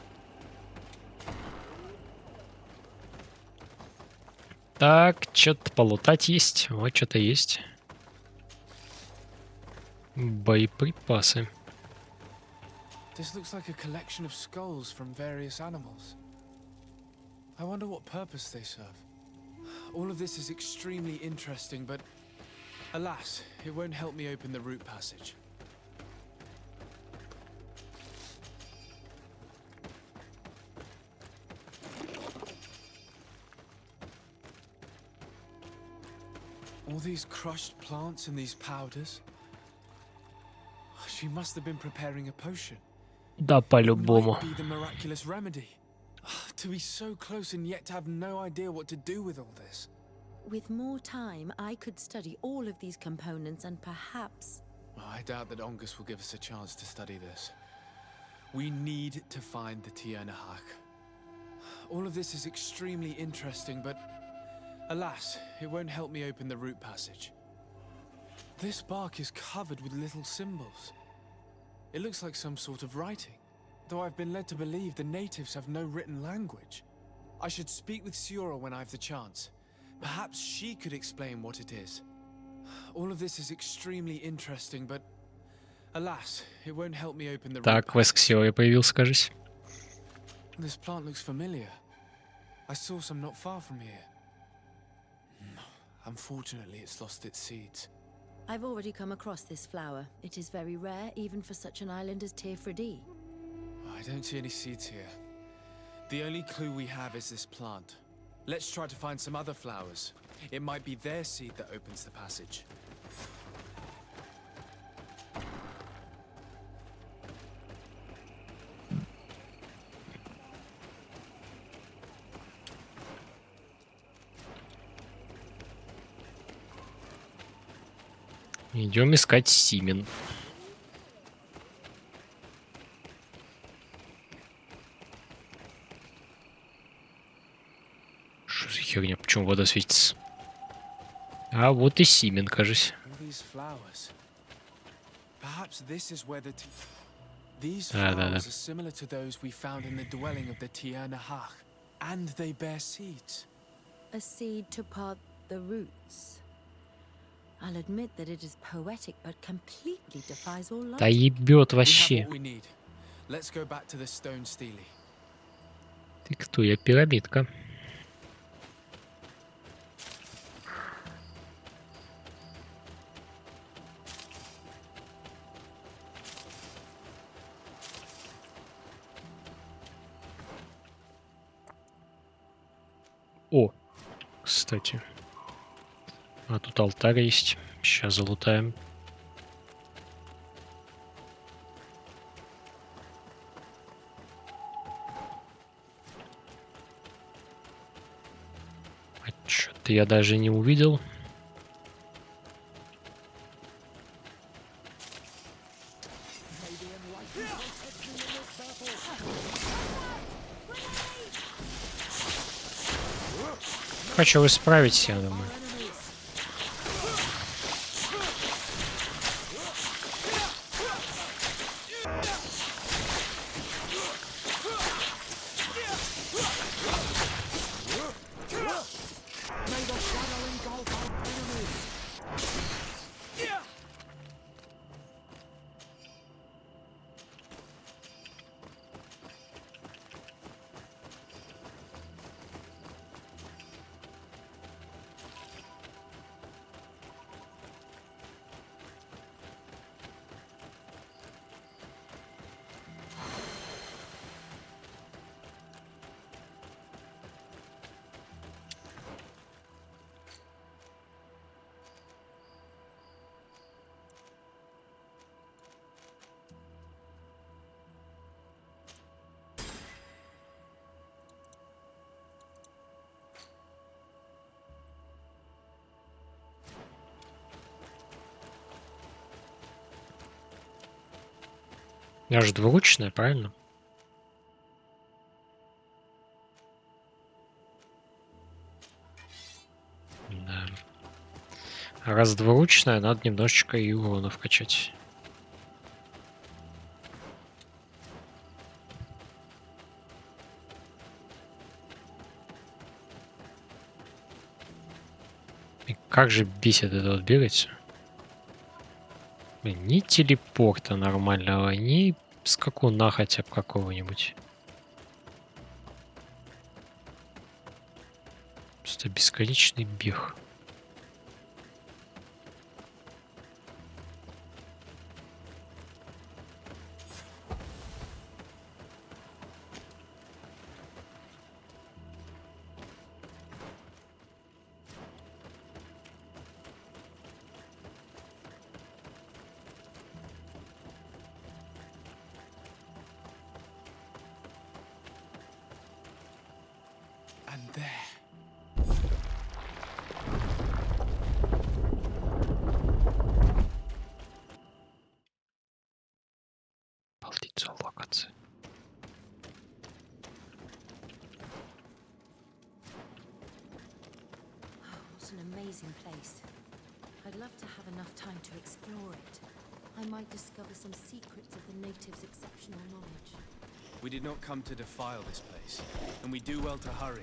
Speaker 1: Так, что-то полутать есть. Вот что-то есть. Боеприпасы.
Speaker 4: This looks like a collection of skulls from various animals. I wonder what purpose they serve. All of this is extremely interesting, but alas, it won't help me open the root passage. All these crushed plants and these powders. She must have been preparing a potion.
Speaker 1: Да, по-любому.
Speaker 4: Might be the miraculous remedy. To be so close and yet to have no idea what to do with all this.
Speaker 18: With more time, I could study all of these components and perhaps...
Speaker 4: I doubt that Ongus will give us a chance to study this. We need to find the Tiernahak. All of this is extremely interesting, but alas, it won't help me open the root passage. This bark is covered with little symbols. It looks like some sort of writing, though I've been led to believe the natives have no written language. I should speak with Siora when I have the chance. Perhaps she could explain what it is. All of this is extremely interesting, but alas, it won't help me open the root
Speaker 1: Так, квест к Сиоре появился, кажется.
Speaker 4: This plant looks familiar. I saw some not far from here. Unfortunately, it's lost its seeds.
Speaker 18: I've already come across this flower. It is very rare, even for such an island as Teerfredi.
Speaker 4: I don't see any seeds here. The only clue we have is this plant. Let's try to find some other flowers. It might be their seed that opens the passage.
Speaker 1: Идем искать Симен. Что за херня? Почему вода светится? А вот и Симен, кажется.
Speaker 4: These
Speaker 1: Да.
Speaker 4: flowers are similar to those we found in the dwelling of the Tiernahak, and they bear seeds.
Speaker 18: A seed to part the roots. I'll admit that it is poetic, but completely defies all
Speaker 1: Да
Speaker 18: logic.
Speaker 1: ебет
Speaker 4: We have
Speaker 1: вообще.
Speaker 4: what we need. Let's go back to the stone stele.
Speaker 1: Ты кто? Я пирамидка. О, кстати. А тут алтарь есть. Сейчас залутаем. А что-то я даже не увидел. Хочу вы справитесь, я думаю. Я же двуручная, правильно? Да. А раз двуручная, надо немножечко и урона вкачать. И как же бесит это вот бегать. Блин, ни телепорта нормального, ни скакуна хотя бы какого-нибудь. Просто бесконечный бег.
Speaker 4: And there.
Speaker 1: Обалдеть локация.
Speaker 18: What an amazing place. I'd love to have enough time to explore it. I might discover some secrets of the natives' exceptional knowledge.
Speaker 4: We did not come to defile this place, and we do well to hurry.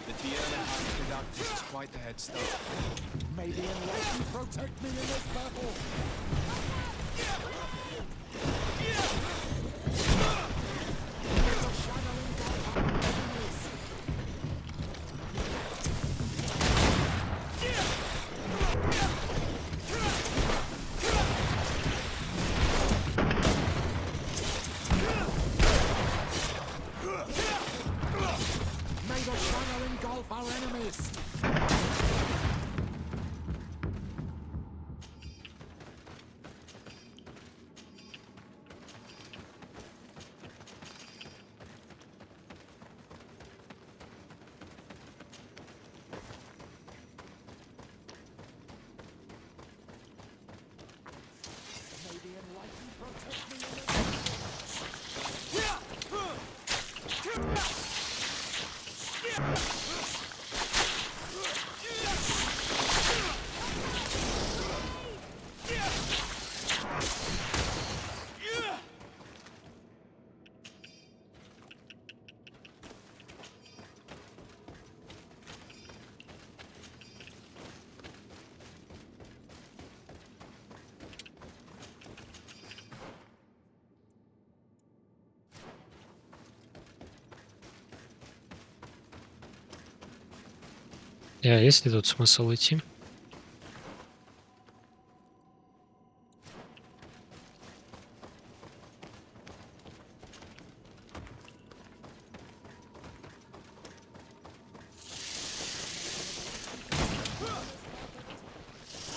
Speaker 4: The Tiana Aqueductus is quite the head start.
Speaker 6: May the enlightened protect me in this battle! May the shadow engulf our enemies!
Speaker 1: Есть ли тут смысл идти?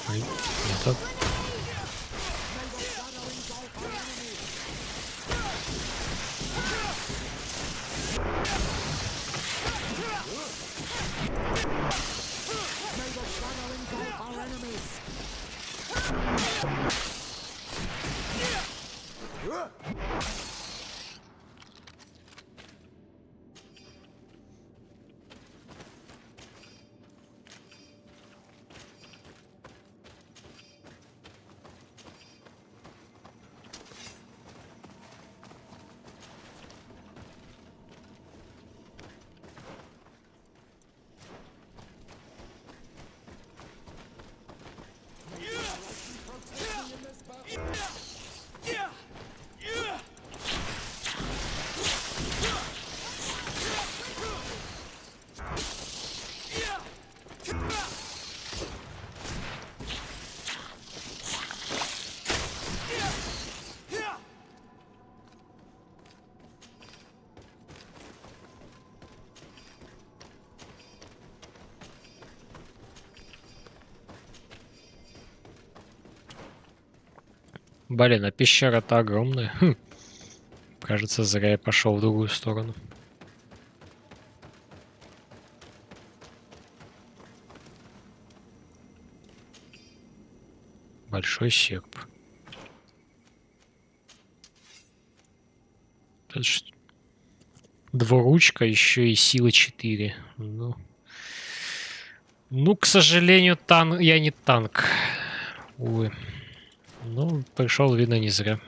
Speaker 1: Ой, не так. Блин, а пещера-то огромная. Кажется, зря я пошел в другую сторону. Большой серп. Это ж двуручка, еще и сила 4. Ну, к сожалению, я не танк. Увы. Ну, пришел, видно, не зря.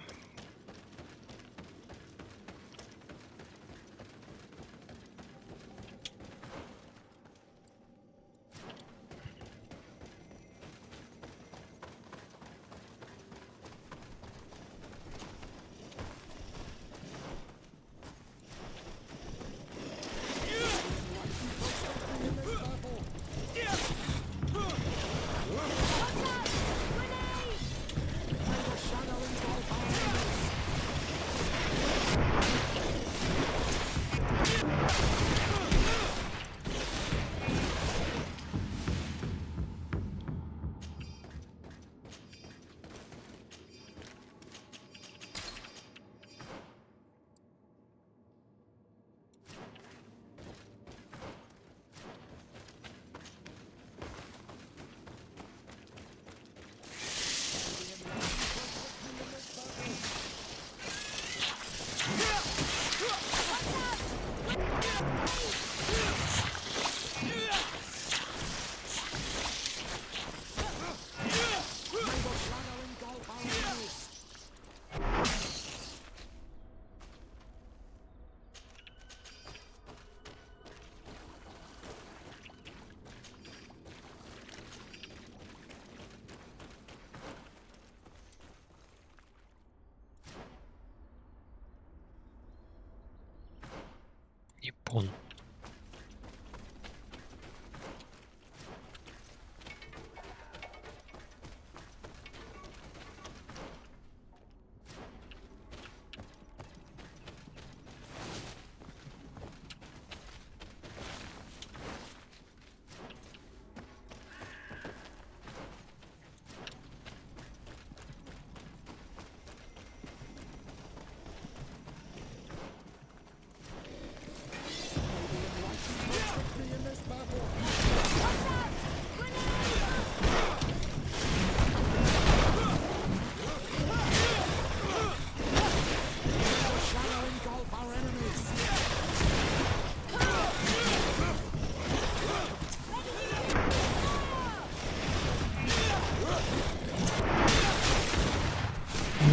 Speaker 1: Япон.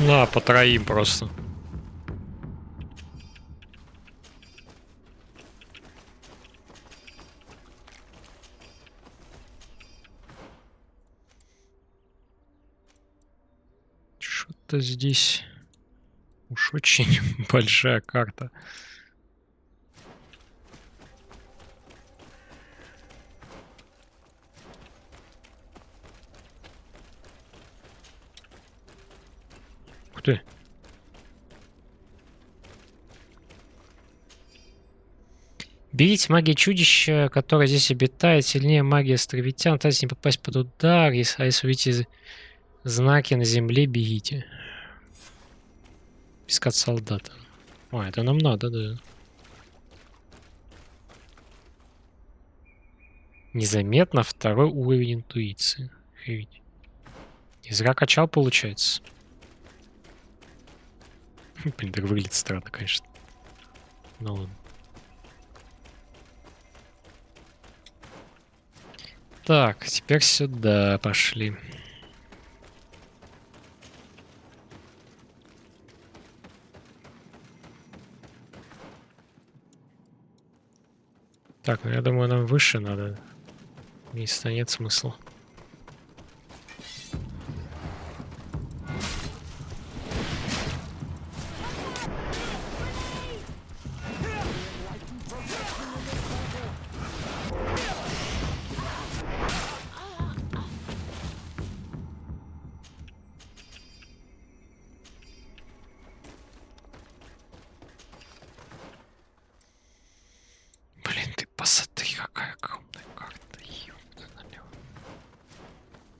Speaker 1: На, по троим просто. Что-то здесь уж очень большая карта. Ух ты. Берите магия чудища, которое здесь обитает, сильнее магии островитян. Пытайтесь не попасть под удар. Если увидите знаки на земле, бегите. Искать солдата. О, это нам надо, да. Незаметно второй уровень интуиции. Охренеть. Не зря качал, получается. Блин, так выглядит странно, конечно. Ну ладно. Так, теперь сюда пошли. Так, ну я думаю, нам выше надо. Вниз-то нет смысла.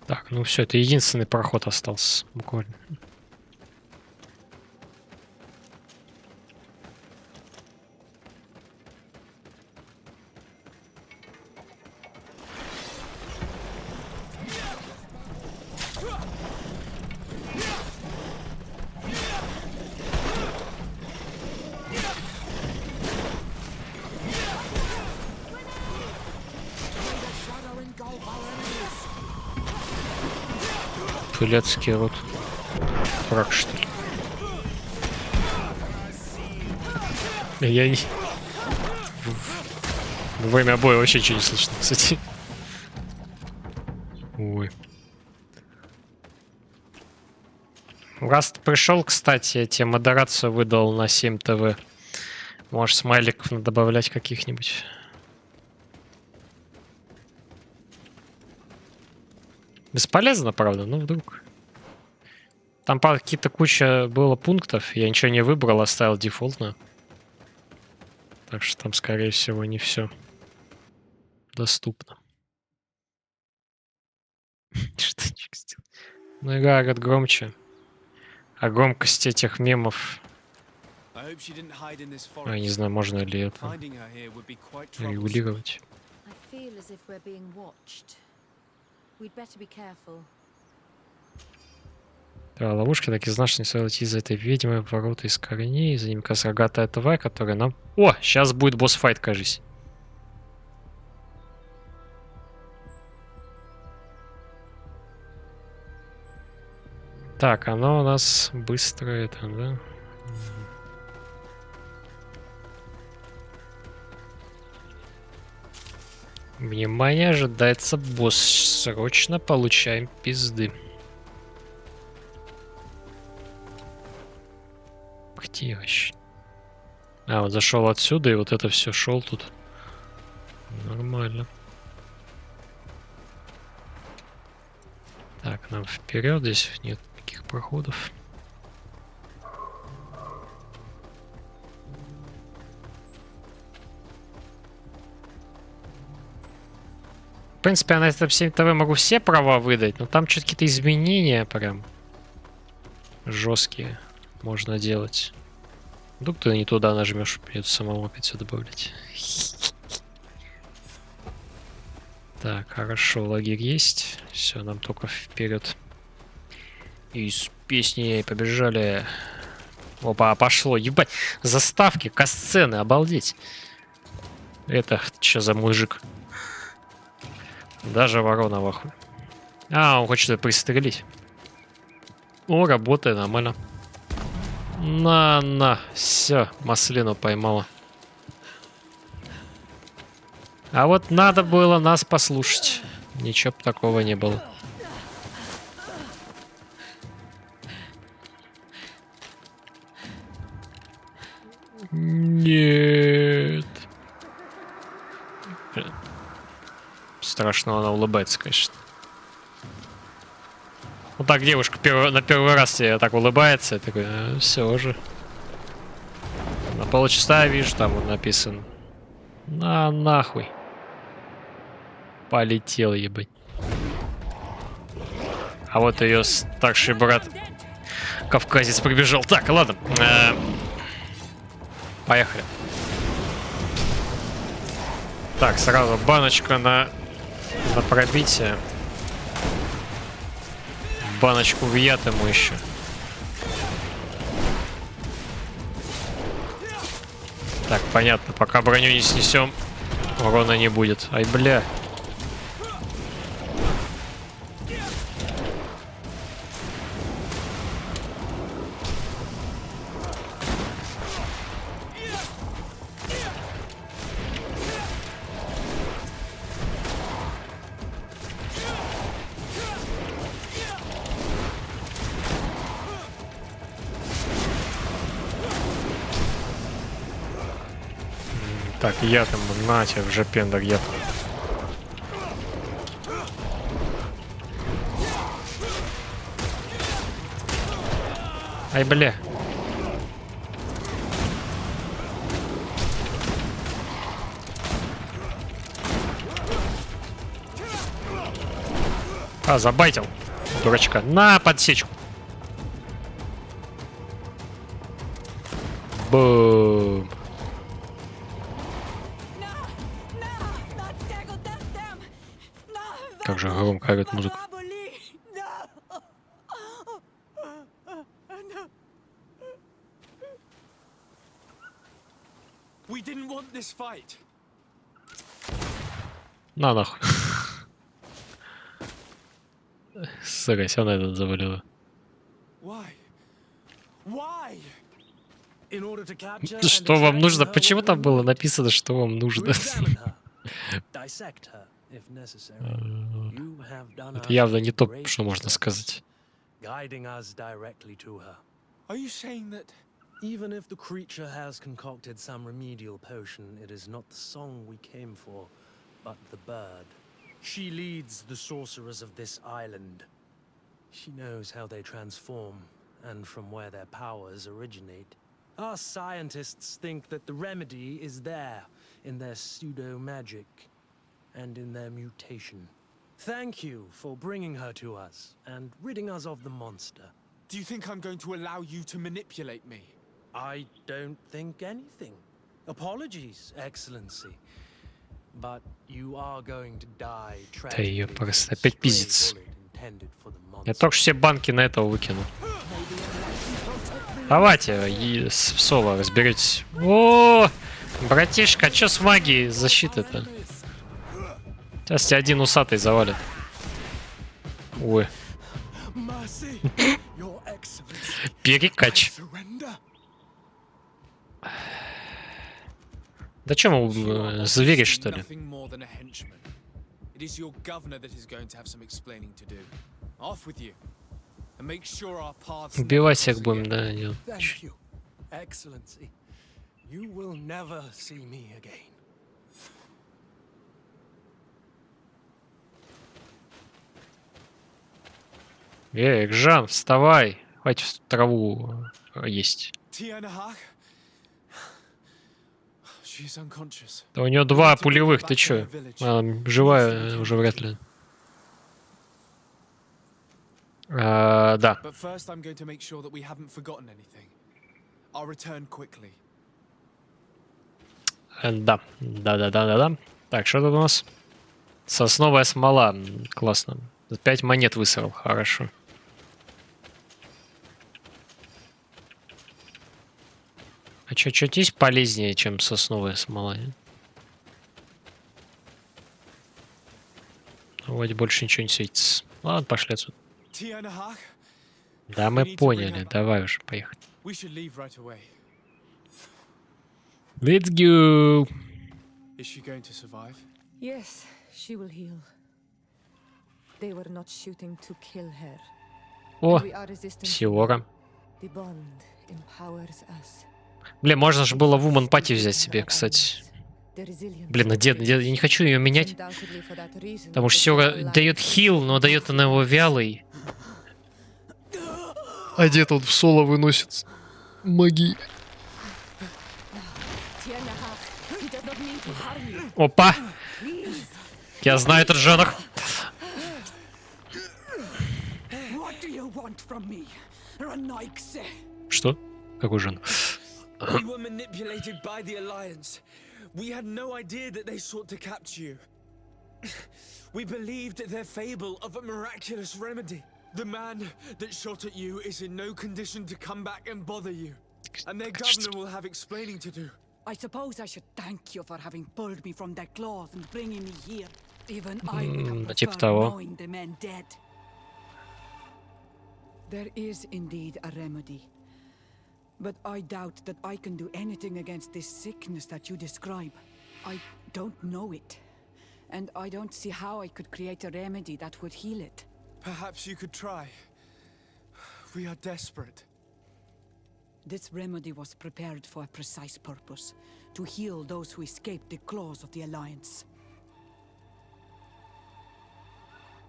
Speaker 1: Так, ну все, это единственный проход остался, буквально. Пылецкий рот. Враг, что ли? Я не... Во время боя вообще ничего не слышно, кстати. Ой. Раз ты пришел, кстати, я тебе модерацию выдал на 7 ТВ. Можешь смайликов добавлять каких-нибудь. Бесполезно, правда, ну вдруг. Там какие-то куча было пунктов, я ничего не выбрал, оставил дефолтно. Так что там, скорее всего, не все доступно. Штучек сделал. Ну, игра говорит громче. А громкость этих мемов... Я не знаю, можно ли это регулировать. Да, ловушки так и знаешь, что не стоит идти за этой ведьмой в ворота из корней. За ним как раз рогатая тварь, которая нам... О, сейчас будет босс-файт, кажись. Так, оно у нас быстро это, да? Внимание, ожидается босс. Срочно получаем пизды. Где вообще? А, вот зашел отсюда, и вот это все шел тут. Нормально. Так, нам вперед, здесь нет никаких проходов. В принципе, я на этом 7 ТВ могу все права выдать, но там что-то какие-то изменения прям жесткие можно делать. Вдруг ты не туда нажмешь, придется самому опять все добавлять. Так, хорошо, лагерь есть. Все, нам только вперед. Из песни побежали. Опа, пошло. Ебать, заставки, касцены, обалдеть. Это что за мужик? Даже ворона в ахуе. А, он хочет пристрелить. О, работает нормально. На, все, маслину поймала. А вот надо было нас послушать. Ничего бы такого не было. Нет. Страшно, она улыбается, конечно. Вот так девушка на первый раз тебе так улыбается. Я такой, все уже. На полчаса вижу, там вот написано. На нахуй. Полетел, ебать. А вот ее старший брат кавказец прибежал. Так, ладно. Поехали. Так, сразу баночка на пробитие. Баночку в яд ему еще. Так, понятно. Пока броню не снесем, урона не будет. Ай, бля. Так, я там, на тебе, в жопендах, я. Ай, бля. А, забайтил. Дурачка. На подсечку. Бум. Как же громко орёт музыка. На нахуй. Сука, все на этот завалило. Что вам нужно? Почему там было написано, что вам нужно? Это явно не то, что можно сказать.
Speaker 12: Even if the creature has concocted some remedial potion, it is not the song we came for, but the bird. She leads the sorcerers of this island. She knows how they transform, and from where their powers originate. Our scientists think that the remedy is there, in their pseudo-magic, and in their mutation. Thank you for bringing her to us, and ridding us of the monster.
Speaker 4: Do you think I'm going to allow you to manipulate me?
Speaker 12: I don't think anything. Apologies, Excellency. But you are going to die
Speaker 1: Да ее просто опять пиздец. Я только что все банки на этого выкинул. Давайте, и в соло разберитесь. О, братишка, а чё с магией защиты-то? Сейчас тебя один усатый завалит. Ой. Перекач. Да чё, мы звери, что ли? Убивать всех будем, да, идёт. Жан, вставай. Хватит траву есть. Да у нее 2 пулевых, ты чё? Живая уже вряд ли. Да. Да. Да. Так, что тут у нас? Сосновая смола. Классно. 5 монет высрал. Хорошо. А что-то есть полезнее, чем сосновая смола? Вроде больше ничего не светится. Ладно, пошли отсюда. Да, мы поняли. Давай уже, поехали. Let's go.
Speaker 8: Is she going to survive? Yes, she will heal. They were not shooting to kill her.
Speaker 1: О, Сиора.
Speaker 8: The bond empowers us.
Speaker 1: Блин, можно же было Woman Party взять себе, кстати. Блин, я не хочу ее менять. Потому что Сиора дает хил, но дает она его вялый. А дед он в соло выносит магии. Опа! Я знаю этот жанр. Что? Какой жанр?
Speaker 4: We were manipulated by the Alliance. We had no idea that they sought to capture you. We believed their fable of a miraculous remedy. The man that shot at you is in no condition to come back and bother you. And their governor will have explaining to do.
Speaker 16: I suppose I should thank you for having pulled me from their claws and bringing me here. Even I would have preferred knowing the men dead. There is indeed a remedy. But I doubt that I can do anything against this sickness that you describe. I don't know it. And I don't see how I could create a remedy that would heal it.
Speaker 4: Perhaps you could try. We are desperate.
Speaker 16: This remedy was prepared for a precise purpose. To heal those who escaped the claws of the Alliance.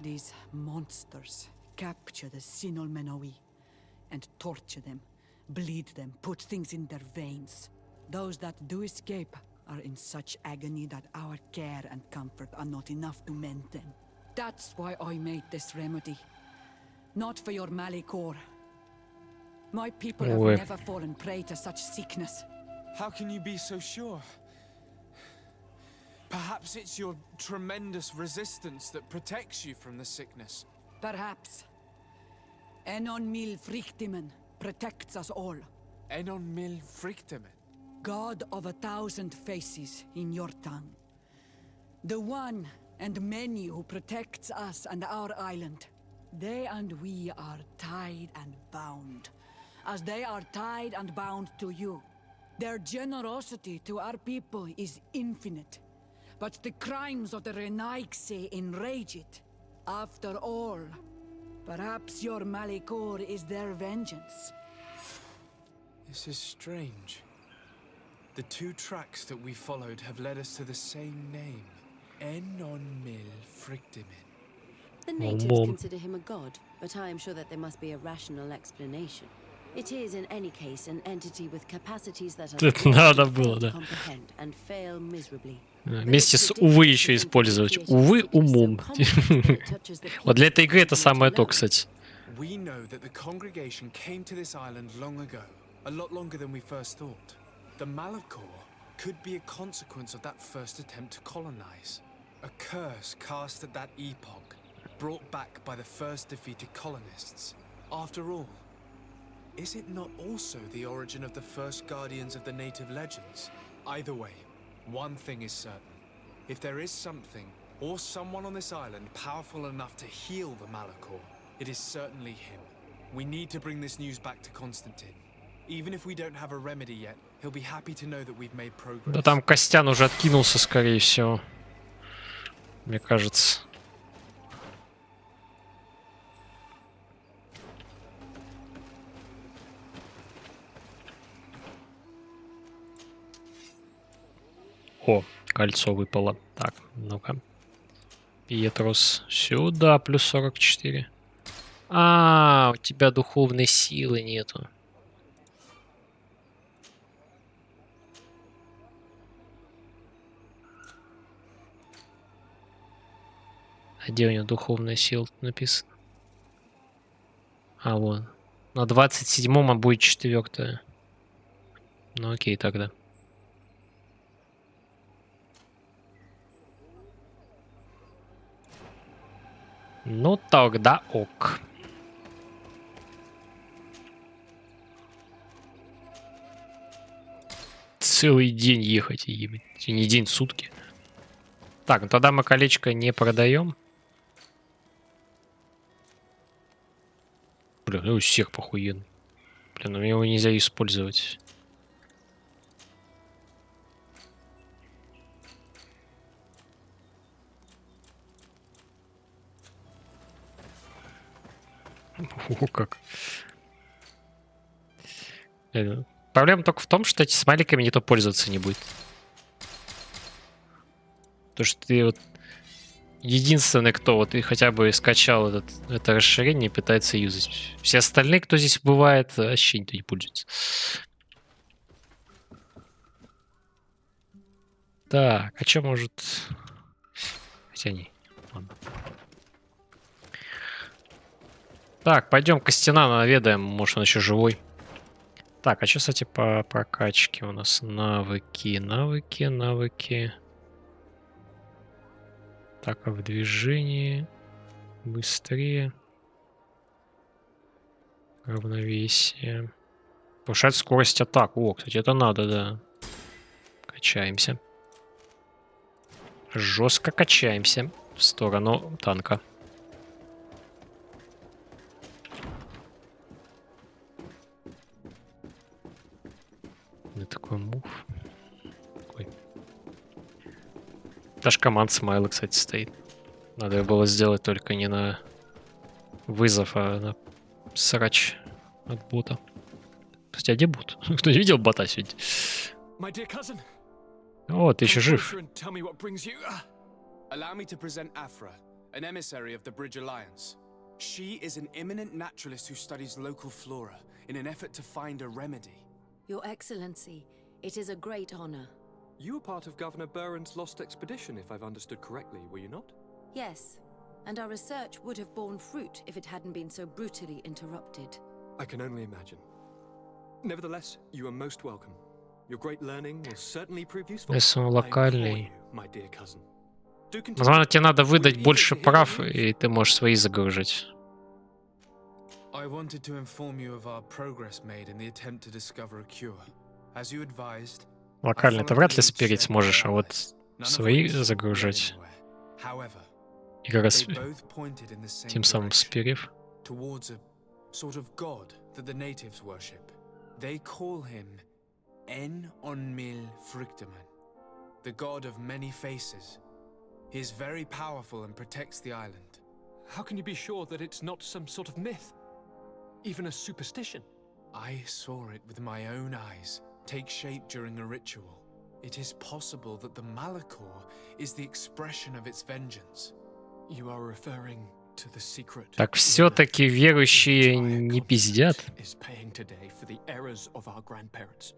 Speaker 16: These monsters capture the Sinol Menoi and torture them. Bleed them, put things in their veins. Those that do escape are in such agony that our care and comfort are not enough to mend them. That's why I made this remedy. Not for your Malikor. My people have never fallen prey to such sickness.
Speaker 4: How can you be so sure? Perhaps it's your tremendous resistance that protects you from the sickness.
Speaker 16: Perhaps. Enon mil frictimen protects us all.
Speaker 4: Enon mil frictimen?
Speaker 16: God of 1,000 faces in your tongue. The one and many who protects us and our island.
Speaker 21: They and we are tied and bound, as they are tied and bound to you. Their generosity to our people is infinite, but the crimes of the Renaigse enrage it. After all, perhaps your Malikor is their vengeance.
Speaker 4: This is strange. The two tracks that we followed have led us to the same name. Enon Mil Frictimin.
Speaker 18: The natives consider him a god, but I am sure that there must be a rational explanation. It is, in any case, an entity with capacities that are difficult to comprehend and fail miserably.
Speaker 1: Вместе с увы еще использовать. Увы умом. Вот для этой игры это самое то, кстати.
Speaker 4: We know that the congregation came to this island long ago, a lot longer than we first thought. The Malakor could be a consequence of that first attempt to colonize. A curse cast at that epoch, brought back by the first defeated colonists. After all, is it not also the origin of the first guardians of the native legends? Either way, one thing is certain. If there is something, or someone on this island powerful enough to heal the Malakor, it is certainly him. We need to bring this news back to Constantine. Even if we don't have a remedy yet, he'll be happy to know that we've made progress.
Speaker 1: Да там Костян уже откинулся, скорее всего. Мне кажется. О, кольцо выпало. Так, ну-ка. Петрус сюда, плюс 44. А, у тебя духовной силы нету. А где у него духовная сила написано? А, вон. На 27-м, а будет 4-я. Ну окей, тогда. Ну тогда ок. Целый день ехать, ебать. Не день, сутки. Так, ну тогда мы колечко не продаем. Блин, ну у всех похуенно. Блин, ну его нельзя использовать. О, как. Проблема только в том, что эти смайликами никто пользоваться не будет. Потому что ты вот единственный, кто вот и хотя бы скачал это расширение и пытается юзать. Все остальные, кто здесь бывает, вообще никто не пользуется. Так, а что может... Хотя не. Ладно. Так, пойдем Костяна наведаем, может он еще живой. Так, а что, кстати, по прокачке у нас? Навыки. Так, а в движении быстрее. Равновесие. Повышать скорость атак. О, кстати, это надо, да. Качаемся. Жестко качаемся в сторону танка. Такой мув. Такой. Даже команд смайла, кстати, стоит. Надо было сделать только не на вызов, а на срач от бота. Кстати, а где бот? Кто не видел бота сегодня? О, ты еще жив.
Speaker 4: Allow me to present Afra, an emissary of the Bridge Alliance. She is an eminent naturalist who studies local flora in an effort to find a remedy.
Speaker 18: Your Excellency, it is a great honor.
Speaker 7: You were part of Governor Burren's lost expedition, if I've understood correctly, were you not?
Speaker 18: Yes, and our research would have borne fruit if it hadn't been so brutally interrupted.
Speaker 7: I can only imagine. Nevertheless, you are most welcome. Your great learning will certainly prove useful.
Speaker 1: Если он локальный.
Speaker 7: My dear cousin.
Speaker 1: Возможно, тебе надо выдать больше прав, и ты можешь свои загружать.
Speaker 4: I wanted to inform you of our progress made in the attempt to discover a cure. As you advised,
Speaker 1: Локально ты вряд ли спереть сможешь, а вот свои загружать.
Speaker 4: However,
Speaker 1: И как раз
Speaker 4: They both pointed in the same
Speaker 1: тем самым
Speaker 4: direction,
Speaker 1: сперев.
Speaker 4: towards a sort of god that the natives worship. They call him En-on-Mil Frictaman, the god of many faces. He is very powerful and protects the island.
Speaker 7: How can you be sure that it's not some sort of myth? Even a superstition?
Speaker 4: I saw it with my own eyes take shape during a ritual. It is possible that the Malachor is the expression of its vengeance.
Speaker 7: You are referring to the secret.
Speaker 1: Так все-таки верующие не пиздят.
Speaker 7: Is paying today for the errors of our grandparents.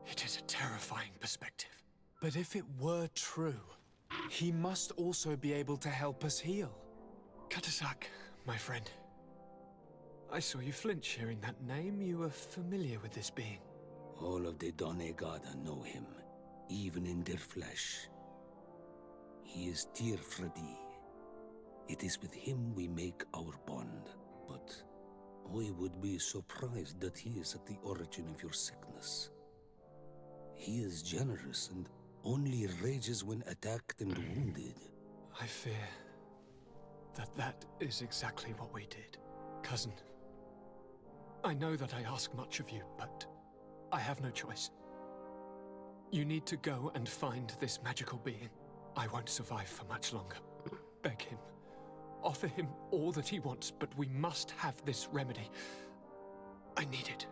Speaker 7: It is a terrifying perspective.
Speaker 4: But if it were true, he must also be able to help us heal.
Speaker 7: Katasak, my friend. I saw you flinch hearing that name. You were familiar with this being.
Speaker 19: All of the Donegada know him, even in their flesh. He is Tirfradi. It is with him we make our bond, but I would be surprised that he is at the origin of your sickness. He is generous and only rages when attacked and wounded.
Speaker 7: I fear that is exactly what we did. Cousin, I know that I ask much of you, but I have no choice. You need to go and find this magical being. I won't survive for much longer. Beg him. Offer him all that he wants, but we must have this remedy. I need it.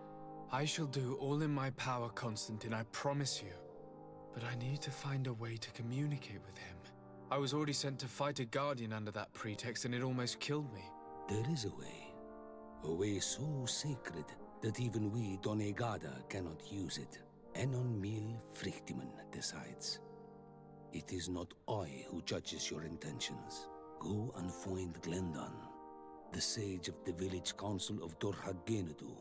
Speaker 4: I shall do all in my power, Constantine, I promise you. But I need to find a way to communicate with him. I was already sent to fight a guardian under that pretext, and it almost killed me.
Speaker 19: There is a way so sacred that even we Donegada cannot use it. En-on-Mil Frictaman decides. It is not I who judges your intentions. Go and find Glendan, the sage of the village council of Dorhagenedu.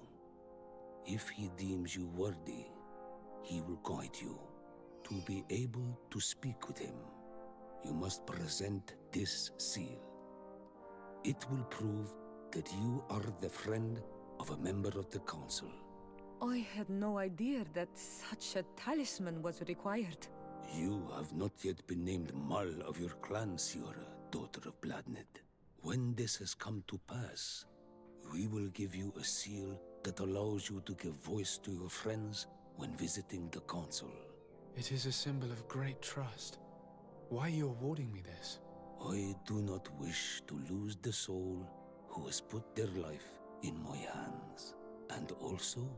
Speaker 19: If he deems you worthy, he will guide you. To be able to speak with him, you must present this seal. It will prove that you are the friend of a member of the council.
Speaker 20: I had no idea that such a talisman was required.
Speaker 19: You have not yet been named Mal of your clan, Siora, daughter of Bladned. When this has come to pass, we will give you a seal that allows you to give voice to your friends when visiting the council.
Speaker 4: It is a symbol of great trust. Why are you awarding me this?
Speaker 19: I do not wish to lose the soul who has put their life in my hands. And also,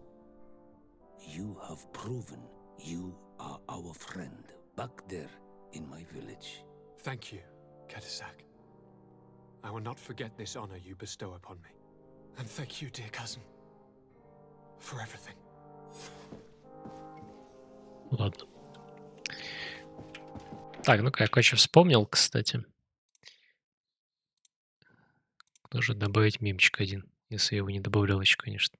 Speaker 19: you have proven you are our friend back there in my village.
Speaker 7: Thank you, Katasak. I will not forget this honor you bestow upon me. And thank you, dear cousin, for everything.
Speaker 1: Ладно. Так, ну-ка, я кое-что вспомнил, кстати. Нужно добавить мемчик один, если я его не добавлял еще, конечно.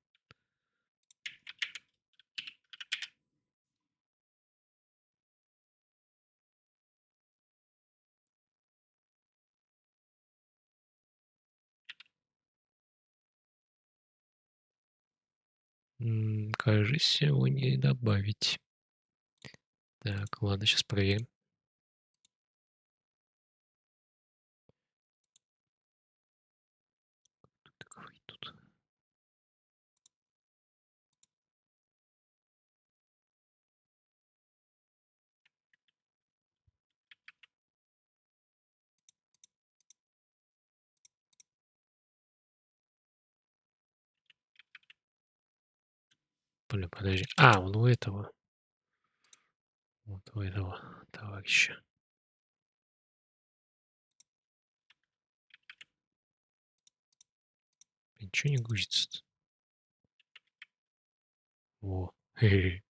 Speaker 1: Кажется, его не добавить. Так, ладно, сейчас проверим. Тут. Блин, подожди. А, он у этого. Вот у этого товарища. Ничего не грузится-то. Во. Хе-хе.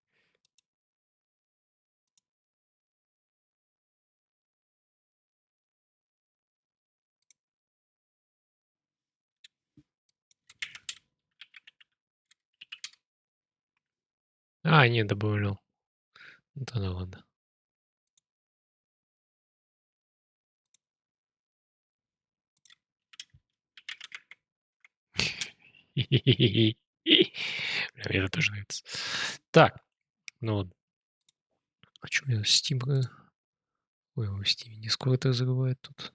Speaker 1: А, не добавлял. Ну тогда ладно. Мне это тоже нравится. Так, ну ладно. А что у меня Steam? Ой, в Steam не скоро это разрывает тут.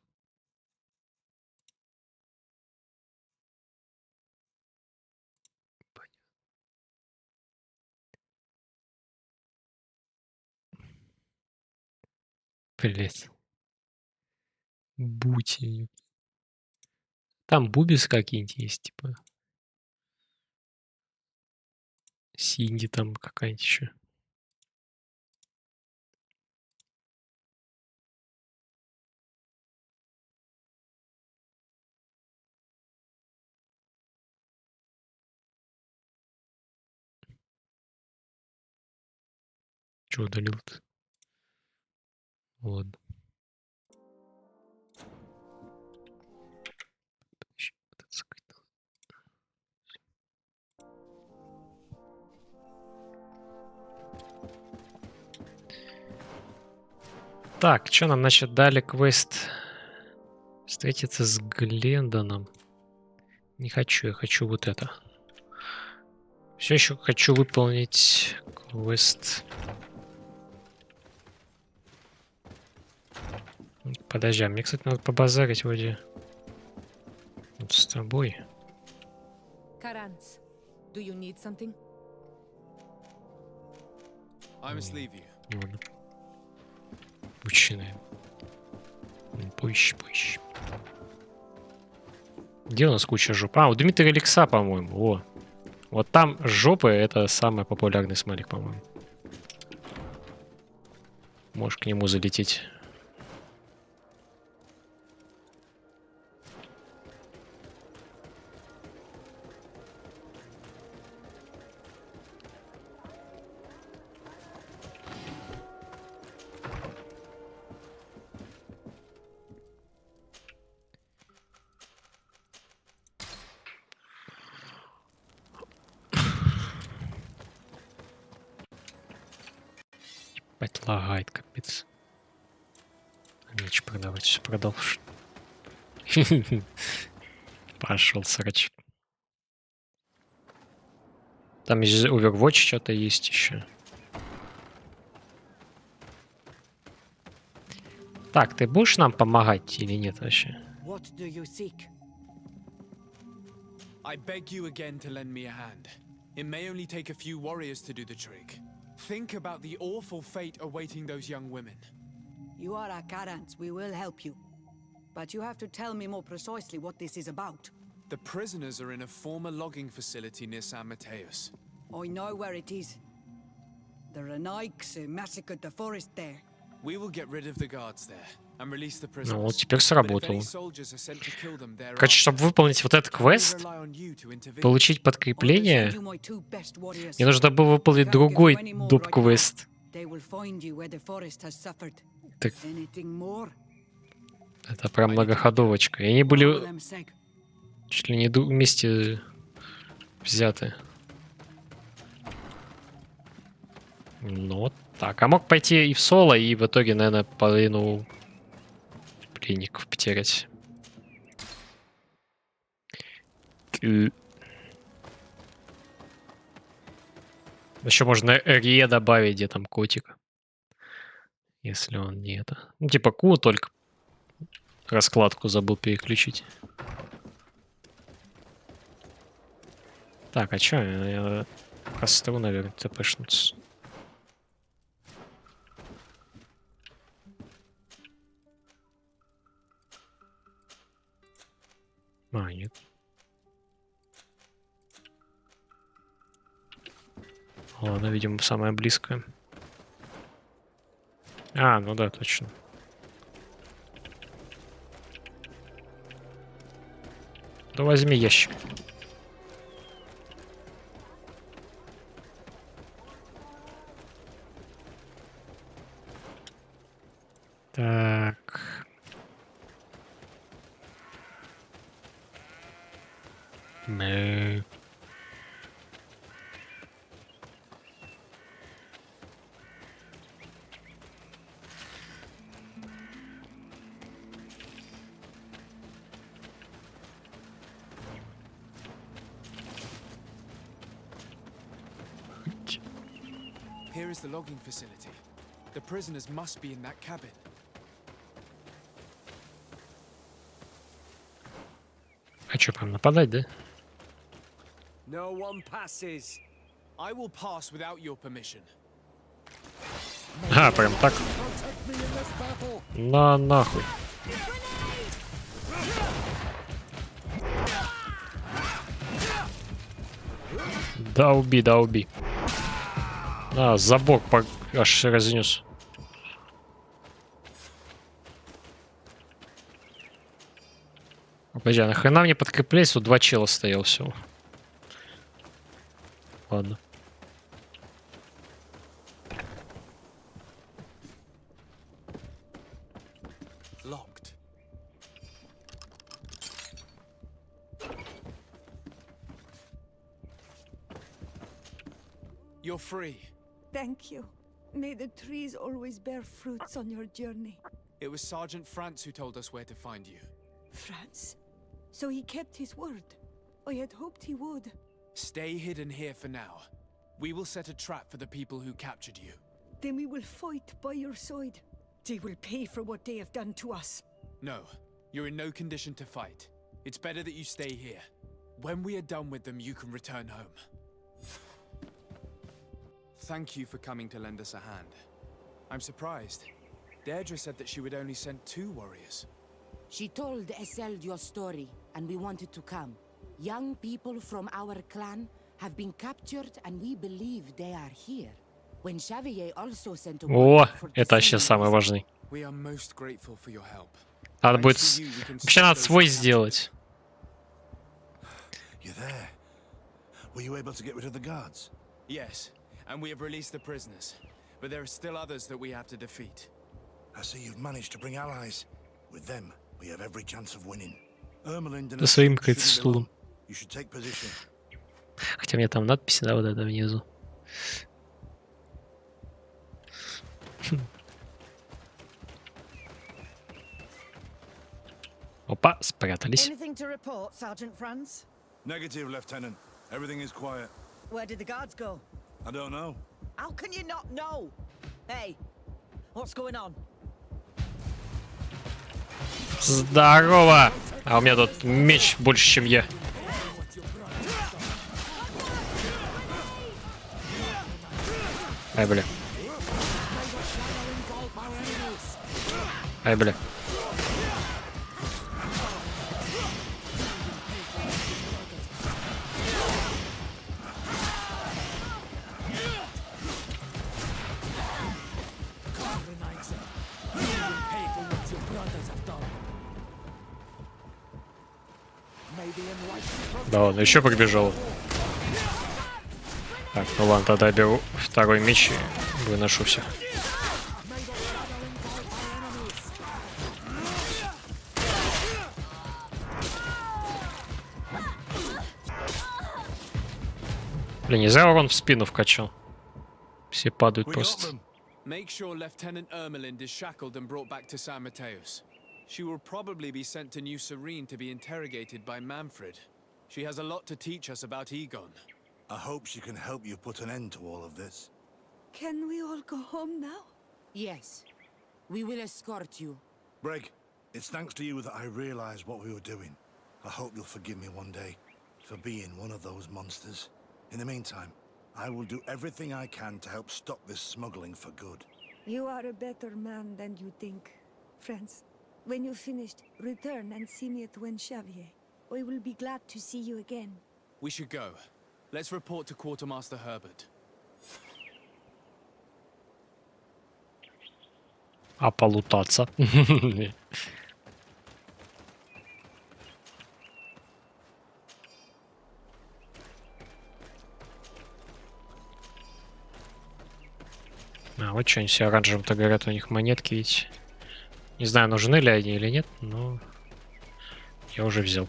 Speaker 1: Блять. Бути. Там бубис какие-нибудь есть, типа. Синди там какая-нибудь еще. Чего удалил-то? Ладно. Так, что нам, значит, дали квест встретиться с Глендоном. Не хочу, я хочу вот это. Все еще хочу выполнить квест. Подожди, а мне, кстати, надо побазарить вроде вот с тобой.
Speaker 8: Karanz, do you need something?
Speaker 4: I must leave you.
Speaker 1: Ладно. Мужчины. Поищи. Где у нас куча жоп? А, у Дмитрия Алекса, по-моему. О. Вот там жопы — это самый популярный смайлик, по-моему. Можешь к нему залететь. Опять лагает, капец. Нечего продавать, все продал. Пошел срач. Там из Overwatch что-то есть еще. Так, ты будешь нам помогать или нет вообще?
Speaker 2: What do you seek?
Speaker 4: I beg you again to lend me a hand. It may only take a few warriors to do the trick. Think about the awful fate awaiting those young women.
Speaker 2: You are a Karanz. We will help you. But you have to tell me more precisely what this is about.
Speaker 4: The prisoners are in a former logging facility near San Mateus.
Speaker 2: I know where it is. The Renaiks massacred the forest there.
Speaker 4: We will get rid of the guards there and release the prisoners.
Speaker 1: Ну вот теперь сработало. Короче, чтобы выполнить вот этот квест, получить подкрепление, мне нужно было выполнить другой доп-квест. Так. Это прям многоходовочка. И они были чуть ли не вместе взяты. Ну вот так. А мог пойти и в соло, и в итоге, наверное, половину пленников потерять. Еще можно Ре добавить, где там котик. Если он не это. Ну, типа Ку, только раскладку забыл переключить. Так, а чё? Я костру, наверное, тпшнуться. А, нет. Ладно, видимо, самое близкое. А, ну да, точно. Да возьми ящик. Так. Мы...
Speaker 4: Here is the logging facility. The prisoners must be in that cabin.
Speaker 1: А что, прям нападать, да?
Speaker 4: No one passes. I will pass without your permission.
Speaker 1: А, прям так? На нахуй. Да уби, да уби. А, за бок аж разнес. Подожди, а нахрена мне подкреплять? Тут 2 чела стоял всего. Ладно.
Speaker 4: Locked. You're free.
Speaker 15: Thank you. May the trees always bear fruits on your journey.
Speaker 4: It was Sergeant France who told us where to find you.
Speaker 15: France? So he kept his word. I had hoped he would.
Speaker 4: Stay hidden here for now. We will set a trap for the people who captured you.
Speaker 15: Then we will fight by your side. They will pay for what they have done to us.
Speaker 4: No, you're in no condition to fight. It's better that you stay here. When we are done with them, you can return home. Thank you for coming to lend us a hand. I'm surprised. Deirdre said that she would only send 2 warriors.
Speaker 21: She told Esseld your story, and we wanted to come. Young people from our clan have been captured, and we believe they are here. When Xavier also sent a
Speaker 1: О, это вообще самый важный.
Speaker 4: We are most grateful for your help.
Speaker 1: Надо будет... Вообще надо свой сделать.
Speaker 5: You there? Were you able to get rid of the guards?
Speaker 4: Yes, and we have released the prisoners. But there are still others that we have to defeat.
Speaker 5: I see you've managed to bring allies. With them, we have every chance of winning. Ermeline
Speaker 1: За своим, кажется, стулом.
Speaker 5: You should take position.
Speaker 1: Хотя у меня там надписи, да, вот это внизу. Опа, спрятались.
Speaker 2: Anything to report, Sergeant France?
Speaker 5: Negative, Lieutenant. Everything is quiet.
Speaker 2: Where did the guards go?
Speaker 5: I don't know.
Speaker 2: How can you not know? Hey, what's going on?
Speaker 1: Здорово! А у меня тут меч больше, чем я. Ай, бля. Ай, бля. Да ладно, еще побежал. Так, ну ладно, тогда беру второй меч и выношу всех. Блин, не зря урон в спину вкачал. Все падают просто.
Speaker 4: Make sure Lieutenant Ermeline is shackled and brought back to San Mateus. She will probably be sent to New Serene to be interrogated by Manfred. She has a lot to teach us about Egon.
Speaker 5: I hope she can help you put an end to all of this.
Speaker 15: Can we all go home now?
Speaker 21: Yes. We will escort you.
Speaker 5: Brig, it's thanks to you that I realized what we were doing. I hope you'll forgive me one day for being one of those monsters. In the meantime, I will do everything I can to help stop this smuggling for good.
Speaker 15: You are a better man than you think. Friends, when you're finished, return and see me at Xavier. I will be glad to see you again.
Speaker 4: We should go. Let's report to Quartermaster Herbert.
Speaker 1: А полутаться. А, вот что они все оранжевым-то говорят, у них монетки ведь. Не знаю, нужны ли они или нет, но я уже взял.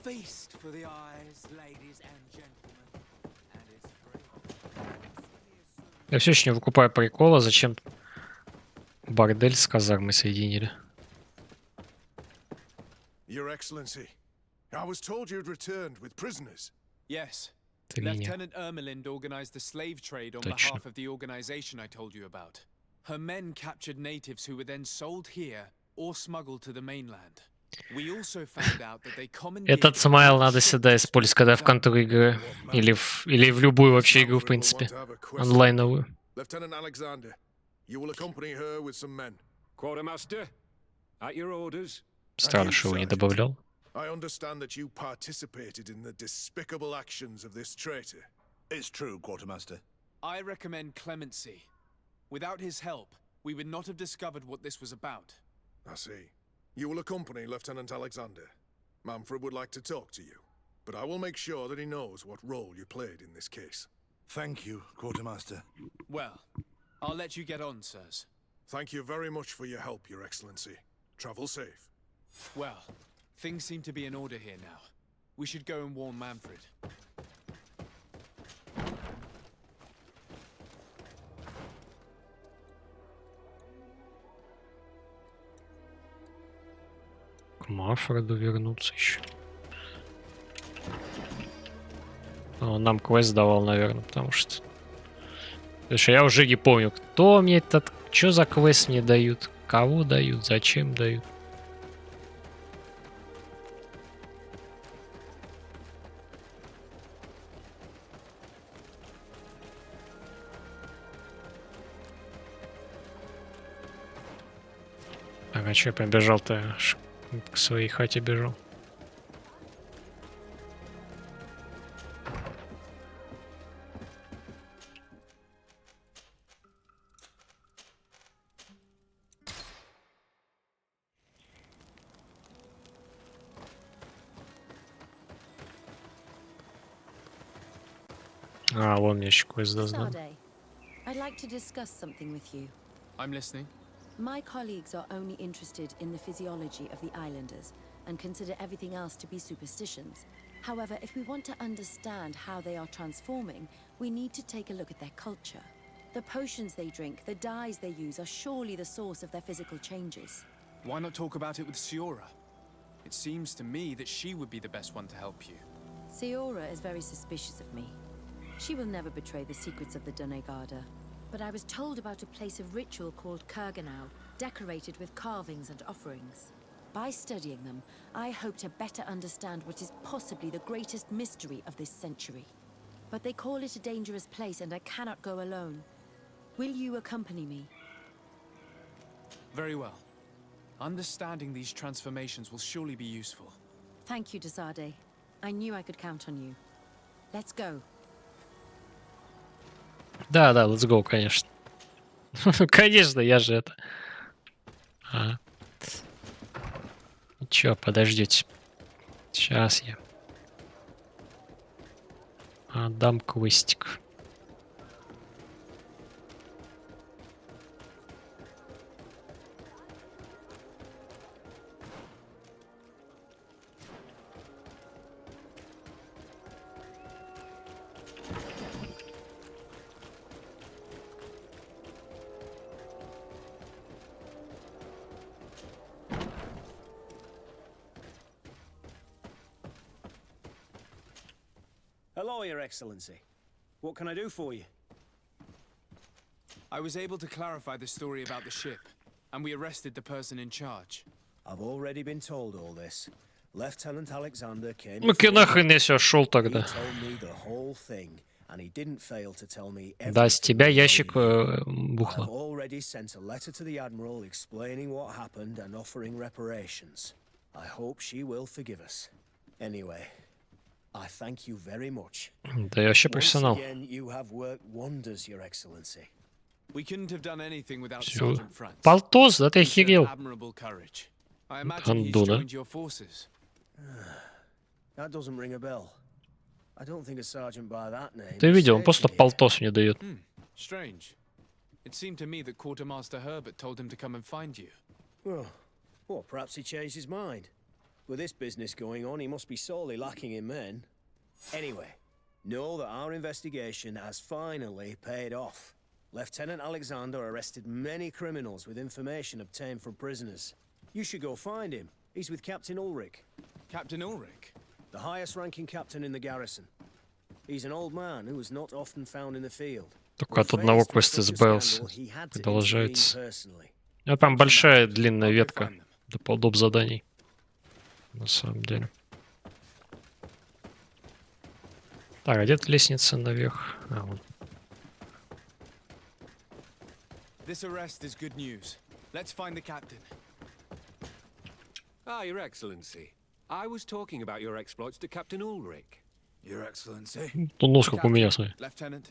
Speaker 4: feast for the eyes, ladies and gentlemen. And it's free.
Speaker 1: Я все еще не выкупаю прикола, зачем бордель с казармой соединили.
Speaker 10: Your Excellency, I was told you'd returned with prisoners.
Speaker 4: Yes.
Speaker 1: Триня.
Speaker 4: Lieutenant Ermelind organized the slave trade on
Speaker 1: Точно.
Speaker 4: behalf of the organization I told you about. Her men captured natives who were then sold here or smuggled to the mainland. We also found out that they commandeered...
Speaker 1: Этот смайл надо всегда использовать, когда в контур игры. Или в любую вообще игру, в принципе. Онлайновую.
Speaker 10: Lieutenant Alexander, you will accompany her with some men.
Speaker 22: Quartermaster, at your orders.
Speaker 1: Странно, что его не добавлял.
Speaker 10: I understand that you participated in the despicable actions of this traitor.
Speaker 5: It's true, Quartermaster.
Speaker 4: I recommend clemency. Without his help, we would not have discovered what this was about.
Speaker 10: I see. You will accompany Lieutenant Alexander. Manfred would like to talk to you, but I will make sure that he knows what role you played in this case.
Speaker 5: Thank you, Quartermaster.
Speaker 4: Well, I'll let you get on, sirs.
Speaker 10: Thank you very much for your help, Your Excellency. Travel safe.
Speaker 4: Well, things seem to be in order here now. We should go and warn Manfred.
Speaker 1: К Манфреду вернуться еще. Он нам квест давал, наверное, потому что я уже не помню, кто мне этот... Что за квест мне дают? Кого дают? Зачем дают? А что я побежал-то? К своей хате бежал. А, вон мне еще квест дознал.
Speaker 18: I'd like to discuss something with you.
Speaker 4: I'm listening.
Speaker 18: My colleagues are only interested in the physiology of the islanders and consider everything else to be superstitions. However, if we want to understand how they are transforming, we need to take a look at their culture. The potions they drink, the dyes they use are surely the source of their physical changes.
Speaker 4: Why not talk about it with Siora? It seems to me that she would be the best one to help you.
Speaker 18: Siora is very suspicious of me. She will never betray the secrets of the Doneigada. But I was told about a place of ritual called Kurganau, decorated with carvings and offerings. By studying them, I hope to better understand what is possibly the greatest mystery of this century. But they call it a dangerous place and I cannot go alone. Will you accompany me?
Speaker 4: Very well. Understanding these transformations will surely be useful.
Speaker 18: Thank you, Desade. I knew I could count on you. Let's go.
Speaker 1: Да, let's go, конечно. Конечно, я же это... Чё, подождите. Сейчас я отдам квестик.
Speaker 9: Hello, Your Excellency. What can I do for you?
Speaker 4: I was able to clarify the story about the ship, and we arrested the person in charge.
Speaker 9: I've already been told all this. Lieutenant Alexander came.
Speaker 1: Ну-ка нахрен я сюда шел тогда.
Speaker 9: He told me the whole thing, and he didn't fail to tell me everything.
Speaker 1: Да, с тебя ящик бухла.
Speaker 9: I've already sent a letter to the Admiral explaining what happened and offering reparations. I hope she will forgive us. Anyway, I thank you very much.
Speaker 1: Да я вообще профессионал.
Speaker 9: Once again, you have worked wonders, Your Excellency.
Speaker 4: We couldn't have done anything without Sergeant Franz.
Speaker 1: Полтос, да ты охерел.
Speaker 4: Admirable courage. I imagine he's joined your forces.
Speaker 9: That doesn't ring a bell. I don't think a sergeant by that name.
Speaker 1: Ты видел, он просто полтос мне дает.
Speaker 4: Strange. It seemed to me that Quartermaster Herbert told him to come and find you.
Speaker 9: Well, perhaps he changed his mind.
Speaker 11: With this business going on, he must be sorely lacking in men. Anyway, know that our investigation has finally paid off. Lieutenant Alexander arrested many criminals with information obtained from prisoners. You should go find him. He's with Captain Ulrich.
Speaker 4: Captain Ulrich?
Speaker 11: The highest-ranking captain in the garrison. He's an old man who is not often found in the field.
Speaker 1: Только от одного квеста избавился. Продолжается. Ну, там большая длинная ветка доп. Заданий. На самом деле. Так, а где-то лестница наверх. А, вот.
Speaker 4: This arrest is good news. Let's find the captain.
Speaker 14: Ah, Your Excellency. I was talking about your exploits to Captain Ulrich.
Speaker 4: Your Excellency.
Speaker 1: Ну, нос как у меня, смотри.
Speaker 4: Lieutenant,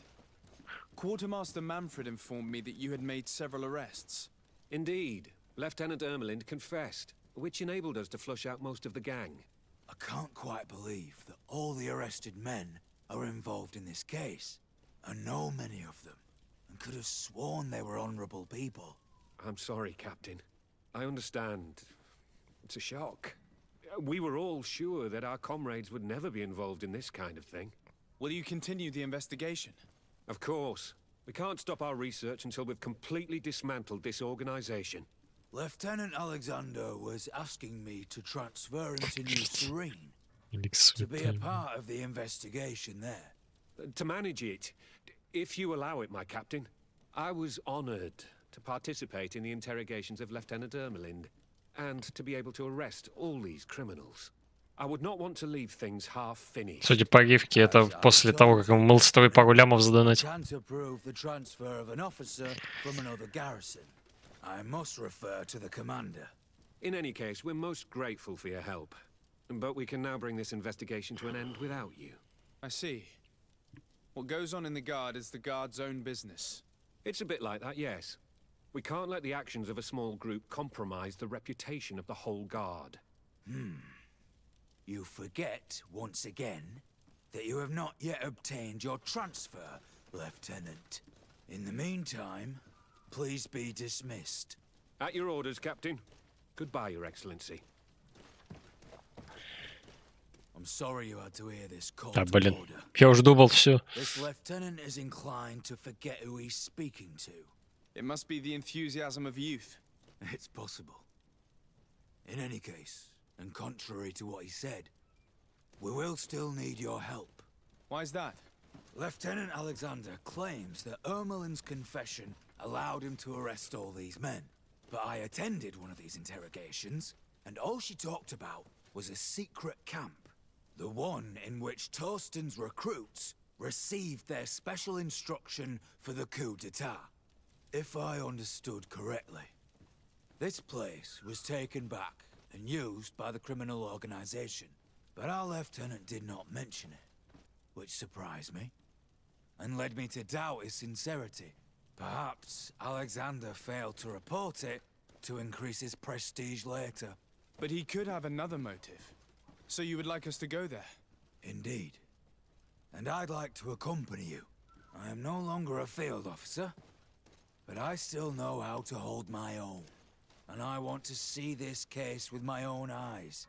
Speaker 4: Quartermaster Manfred informed me that you had made several arrests.
Speaker 14: Indeed. Lieutenant Ermelind confessed, which enabled us to flush out most of the gang.
Speaker 23: I can't quite believe that all the arrested men are involved in this case. I know many of them, and could have sworn they were honorable people.
Speaker 14: I'm sorry, Captain. I understand. It's a shock. We were all sure that our comrades would never be involved in this kind of thing.
Speaker 4: Will you continue the investigation?
Speaker 14: Of course. We can't stop our research until we've completely dismantled this organization.
Speaker 23: Lieutenant Alexander was asking me to transfer him to New Serene, to be a part of the investigation there.
Speaker 14: To manage it, if you allow it, my captain. I was honored to participate in the interrogations of Lieutenant Ermelind, and to be able to arrest all these criminals. I would not want to leave things half finished.
Speaker 1: Судя по гифке, это после того, как ему молодцевый пару лямов задонатил.
Speaker 23: Can't approve the transfer of an officer from another garrison. I must refer to the commander.
Speaker 14: In any case, we're most grateful for your help. But we can now bring this investigation to an end without you.
Speaker 4: I see. What goes on in the Guard is the Guard's own business.
Speaker 14: It's a bit like that, yes. We can't let the actions of a small group compromise the reputation of the whole Guard.
Speaker 23: You forget, once again, that you have not yet obtained your transfer, Lieutenant. In the meantime, please be dismissed.
Speaker 14: At your orders, Captain. Goodbye, Your Excellency.
Speaker 23: I'm sorry you had to hear this call
Speaker 1: Да,
Speaker 23: to
Speaker 1: блин.
Speaker 23: order.
Speaker 1: Я уже думал, все.
Speaker 23: This lieutenant is inclined to forget who he's speaking to.
Speaker 4: It must be the enthusiasm of youth.
Speaker 23: It's possible. In any case, and contrary to what he said, we will still need your help.
Speaker 4: Why's that?
Speaker 23: Lieutenant Alexander claims that Ermelin's confession allowed him to arrest all these men. But I attended one of these interrogations, and all she talked about was a secret camp. The one in which Torsten's recruits received their special instruction for the coup d'etat. If I understood correctly, this place was taken back and used by the criminal organization. But our lieutenant did not mention it, which surprised me, and led me to doubt his sincerity. Perhaps Alexander failed to report it to increase his prestige later.
Speaker 4: But he could have another motive. So you would like us to go there?
Speaker 23: Indeed. And I'd like to accompany you. I am no longer a field officer, but I still know how to hold my own. And I want to see this case with my own eyes.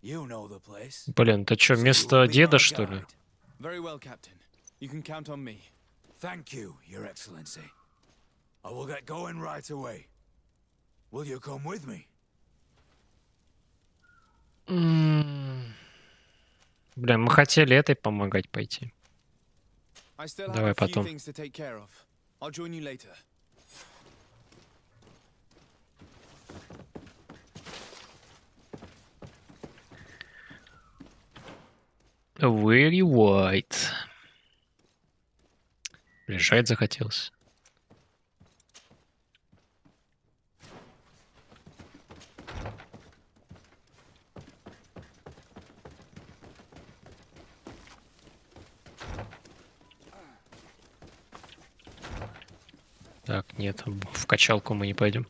Speaker 23: You know the place.
Speaker 1: Блин, это что, место деда, что ли?
Speaker 4: Very well, Captain. You can count on me.
Speaker 23: Thank you, Your Excellency. I will get going right away. Will you come with me?
Speaker 1: Блин, мы хотели этой помогать пойти.
Speaker 4: I still have
Speaker 1: Давай
Speaker 4: a few
Speaker 1: потом.
Speaker 4: things to take care of. I'll join you later.
Speaker 1: Very white. Лежать захотелось. Так, нет, в качалку мы не пойдем.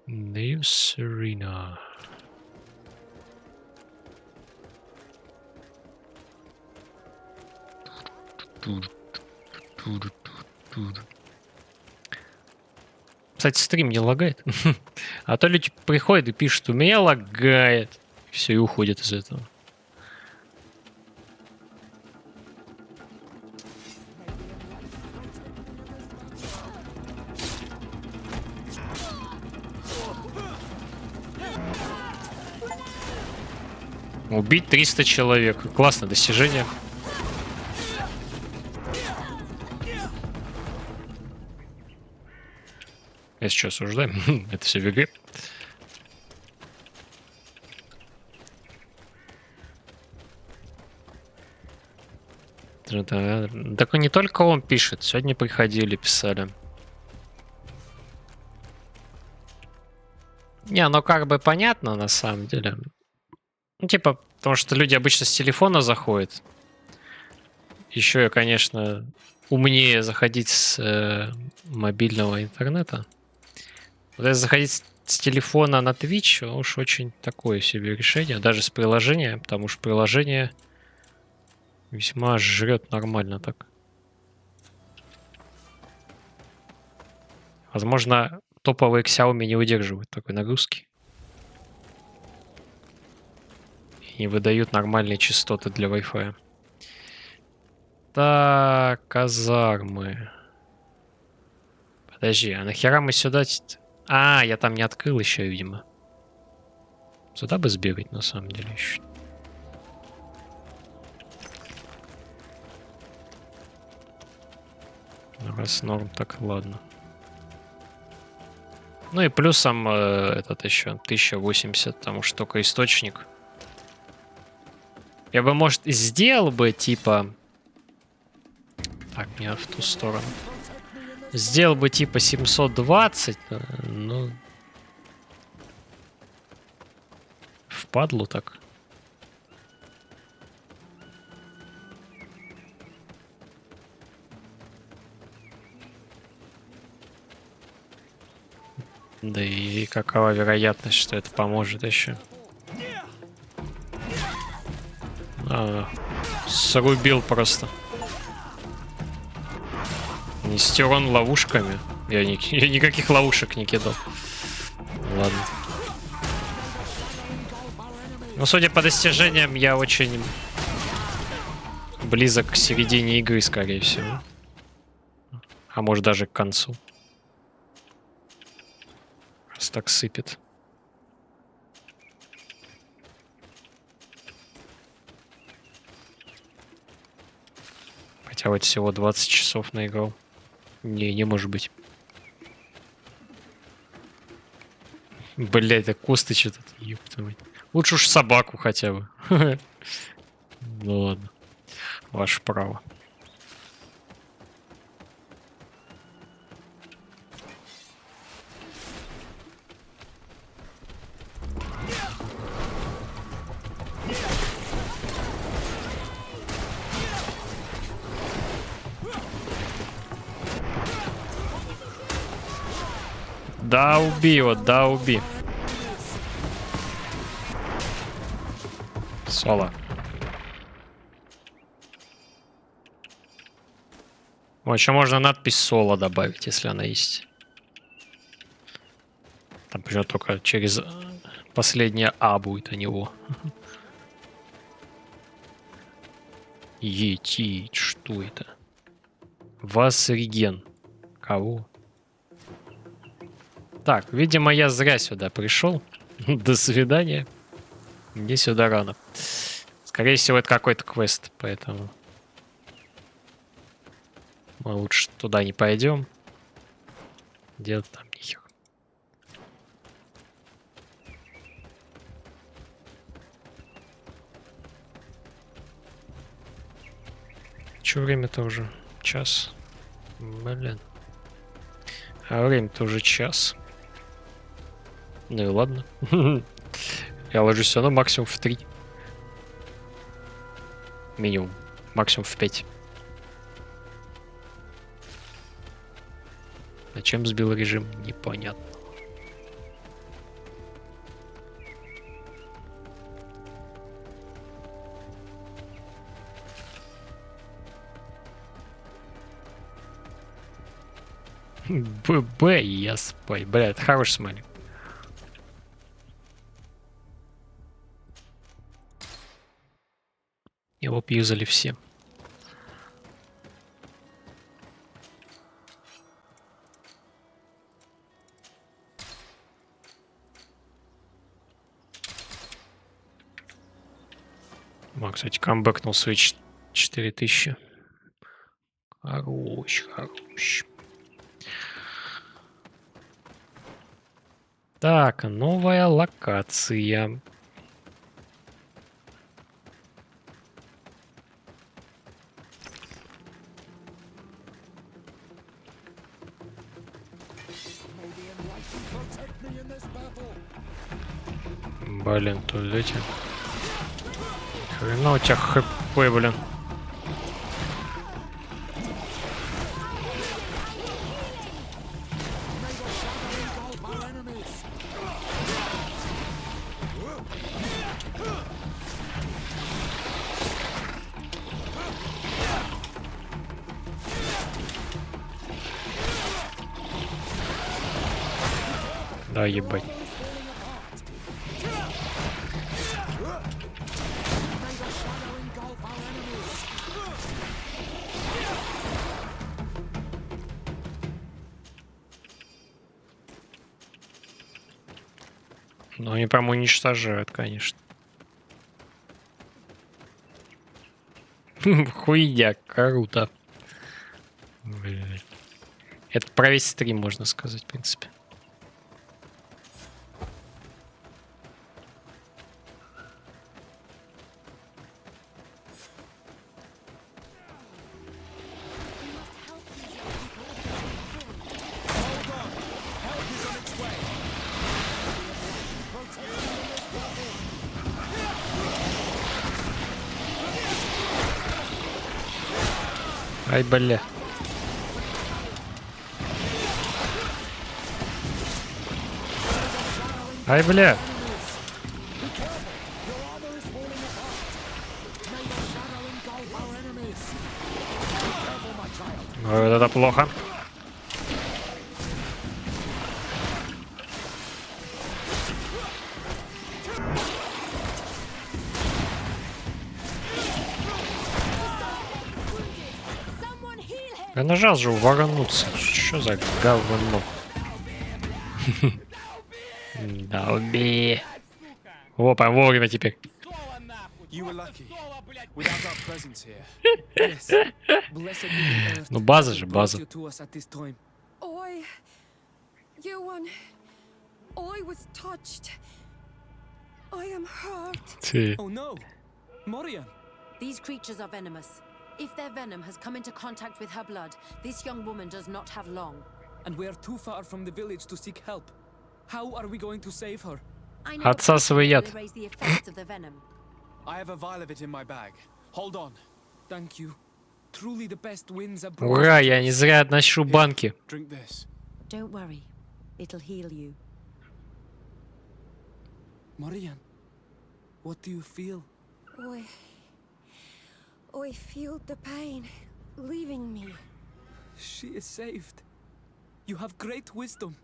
Speaker 1: New Serena. Кстати, стрим не лагает. А то люди приходят и пишут, у меня лагает. Все, и уходят из этого. Убить 300 человек. Классное достижение. Если что, осуждаем. Это все в игре. Так не только он пишет. Сегодня приходили, писали. Не, ну как бы понятно на самом деле. Ну типа, потому что люди обычно с телефона заходят. Еще, конечно, умнее заходить с мобильного интернета. Вот если заходить с телефона на Twitch, уж очень такое себе решение. Даже с приложения, потому что приложение весьма жрет нормально так. Возможно, топовые Xiaomi не выдерживают такой нагрузки. И не выдают нормальные частоты для Wi-Fi. Так, казармы. Подожди, а нахера мы сюда... А, я там не открыл еще, видимо. Сюда бы сбегать, на самом деле, еще. Раз норм, так ладно. Ну и плюсом этот еще 1080, потому что только источник. Я бы, может, и сделал бы, типа... Так, мне в ту сторону. Сделал бы, типа, 720, ну... Впадлу так. Да и какова вероятность, что это поможет еще? Срубил просто. Не стер он ловушками. Я никаких ловушек не кидал. Ладно. Ну, судя по достижениям, я очень близок к середине игры, скорее всего. А может, даже к концу. Раз так сыпет. Хотя вот всего 20 часов наиграл. Не может быть. Блять, да косточи тут, ёпта мать. Лучше уж собаку хотя бы. Ну ладно. Ваше право. Да, уби его, да, уби. Соло. О, еще можно надпись соло добавить, если она есть. Там почему только через последнее А будет, а не О. Етить, что это? Васреген. Кого? Так, видимо, я зря сюда пришел. До свидания. Мне сюда рано. Скорее всего, это какой-то квест, поэтому мы лучше туда не пойдем. Делать там нихер. Че время-то уже? Час. Блин. А время-то уже час. Ну и ладно. Я ложусь все равно максимум в 3. Минимум. Максимум в 5. Зачем сбил режим? Непонятно. я спой. Бля, это хороший смайлик. Его пьюзали все. Кстати, камбэкнул свои 4000. Хорош, хорош. Так, новая локация. Блин, тут эти... Хрена у тебя хп, блин. Да, ебать. Но они прям уничтожают, конечно. Хуйня, круто. Блядь. Это про весь стрим, можно сказать, в принципе. Ай, бля. Ай, бля. Вот это плохо. Я нажал же воронуться. Что за говно? Да, убей. Опа, вовремя теперь. Ну база же, база.
Speaker 8: Oi, Ewan, I was touched. I am hurt.
Speaker 1: Oh
Speaker 12: no, Morian.
Speaker 18: These creatures are venomous. If their venom has come into contact with her blood, this young woman does not have long.
Speaker 12: And we are too far from the village to seek help. How are we going to save her?
Speaker 18: I know
Speaker 1: Отсасывай яд.
Speaker 18: erase the effects of the venom.
Speaker 4: I have a vial of it in my bag. Hold on.
Speaker 12: Thank you. Truly the best winds are
Speaker 1: Ура, я не зря отношу банки.
Speaker 4: Drink this.
Speaker 18: Don't worry. It'll heal you.
Speaker 12: Morian, what do you feel?
Speaker 8: I feel the pain leaving me.
Speaker 12: She is saved. You have great wisdom.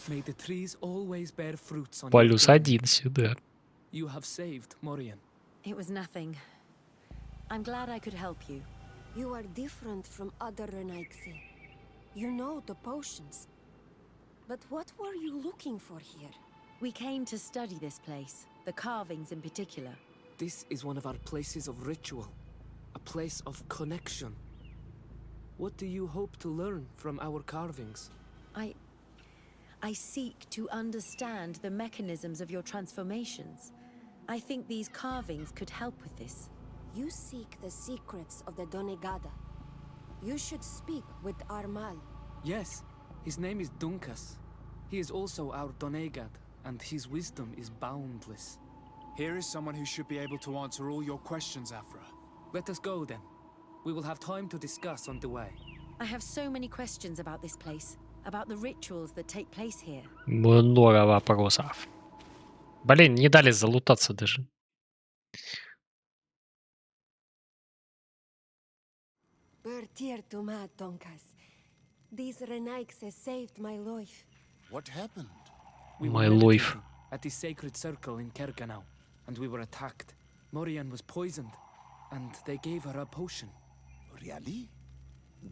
Speaker 12: May the trees always bear fruits on your
Speaker 1: Плюс
Speaker 12: journey.
Speaker 1: 1 сюда.
Speaker 12: You have saved Morian.
Speaker 18: It was nothing. I'm glad I could help you.
Speaker 8: You are different from other Renaigsi. You know the potions. But what were you looking for here?
Speaker 18: We came to study this place, the carvings in particular.
Speaker 12: This is one of our places of ritual. A place of connection. What do you hope to learn from our carvings?
Speaker 18: I seek to understand the mechanisms of your transformations. I think these carvings could help with this.
Speaker 8: You seek the secrets of the Donegada. You should speak with Armal.
Speaker 12: Yes, his name is Dunkas. He is also our Donegad, and his wisdom is boundless.
Speaker 4: Here is someone who should be able to answer all your questions, Afra.
Speaker 12: Let us go then. We will have time to discuss on the way.
Speaker 18: I have so many questions about this place, about the rituals that take place here.
Speaker 1: Много вопросов. Блин, не дали залутаться даже.
Speaker 8: Bertir Tuma Donkas.
Speaker 3: These Renaiks has saved my life.
Speaker 6: What happened?
Speaker 13: We
Speaker 1: My
Speaker 13: were
Speaker 1: life.
Speaker 13: meditating at the sacred circle in Kerganau, and we were attacked. Morian was poisoned, and they gave her a potion.
Speaker 6: Really?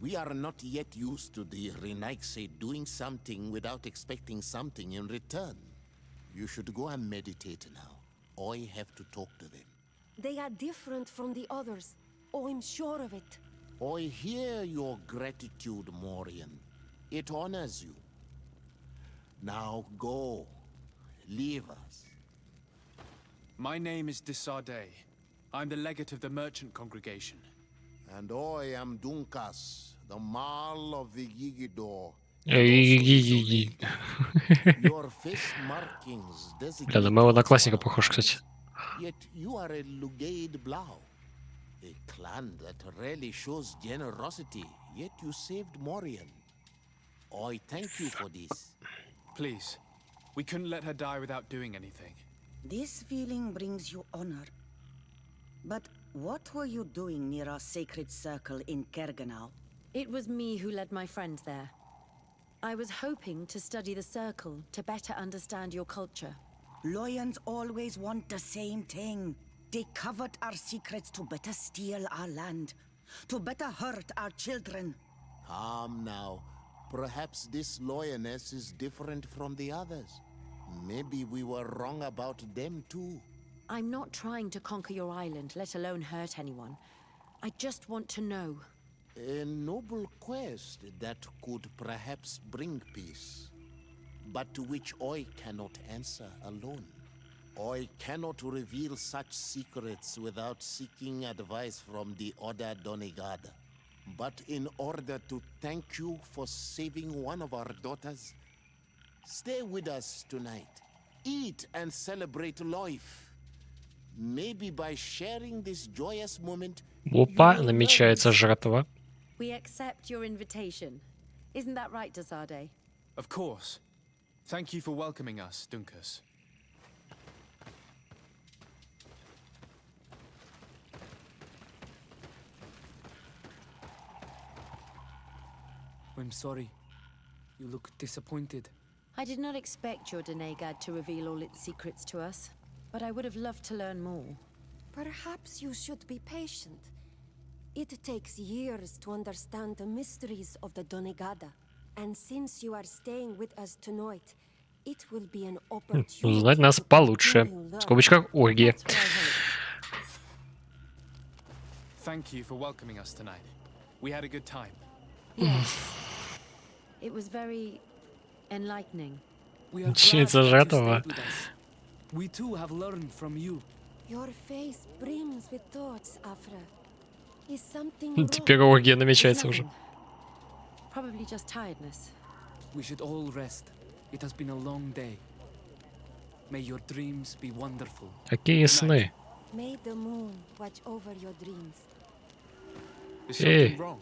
Speaker 6: We are not yet used to the Renaikse doing something without expecting something in return. You should go and meditate now. I have to talk to them.
Speaker 3: They are different from the others. Oh, I'm sure of it.
Speaker 6: I hear your gratitude, Morian. It honors you. Now go. Leave us.
Speaker 4: My name is Desade. I'm the legate of the merchant congregation.
Speaker 6: And I am Dunkas, the Marl of the Gigidor. Your face markings
Speaker 1: Бля, на моего одноклассника похож, кстати.
Speaker 6: Yet you are a Lugaid Blau. A clan that rarely shows generosity, yet you saved Morian. I thank you for this.
Speaker 4: Please, we couldn't let her die without doing anything.
Speaker 2: This feeling brings you honor. But what were you doing near our sacred circle in Kerganau?
Speaker 18: It was me who led my friends there. I was hoping to study the circle to better understand your culture.
Speaker 2: Loyans always want the same thing. They covet our secrets to better steal our land, to better hurt our children.
Speaker 6: Calm now. Perhaps this lioness is different from the others. Maybe we were wrong about them too.
Speaker 18: I'm not trying to conquer your island, let alone hurt anyone. I just want to know.
Speaker 6: A noble quest that could perhaps bring peace, but to which I cannot answer alone. I cannot reveal such secrets without seeking advice from the Order Donegada. But in order to thank you for saving one of our daughters, stay with us tonight. Eat and celebrate life. Maybe by sharing this joyous moment.
Speaker 1: Опа, намечается жратва.
Speaker 18: We accept your invitation. Isn't that right, Desade?
Speaker 4: Of course. Thank you for welcoming us, Dunkas.
Speaker 13: I'm sorry. You look disappointed.
Speaker 18: I did not expect your Denegad to reveal all its secrets to us, but I would have loved to learn more.
Speaker 3: Perhaps you should be patient. It takes years to understand the mysteries of the Donegada. And since you are staying with us tonight, it will be an opportunity.
Speaker 1: Узнать нас получше. В скобочках оргия.
Speaker 4: Thank you for welcoming us tonight. We had a good time.
Speaker 18: Yes. It was very enlightening.
Speaker 13: We are glad
Speaker 1: Ученица
Speaker 13: that you
Speaker 1: жратва.
Speaker 13: stayed with us. We too have learned from you.
Speaker 3: Your face brims with thoughts, Afra. Is something wrong?
Speaker 1: Теперь оргия намечается уже.
Speaker 18: Probably just tiredness.
Speaker 13: We should all rest. It has been a long day. May your dreams be wonderful.
Speaker 1: Какие сны?
Speaker 3: May the moon watch over your dreams.
Speaker 4: Is something wrong?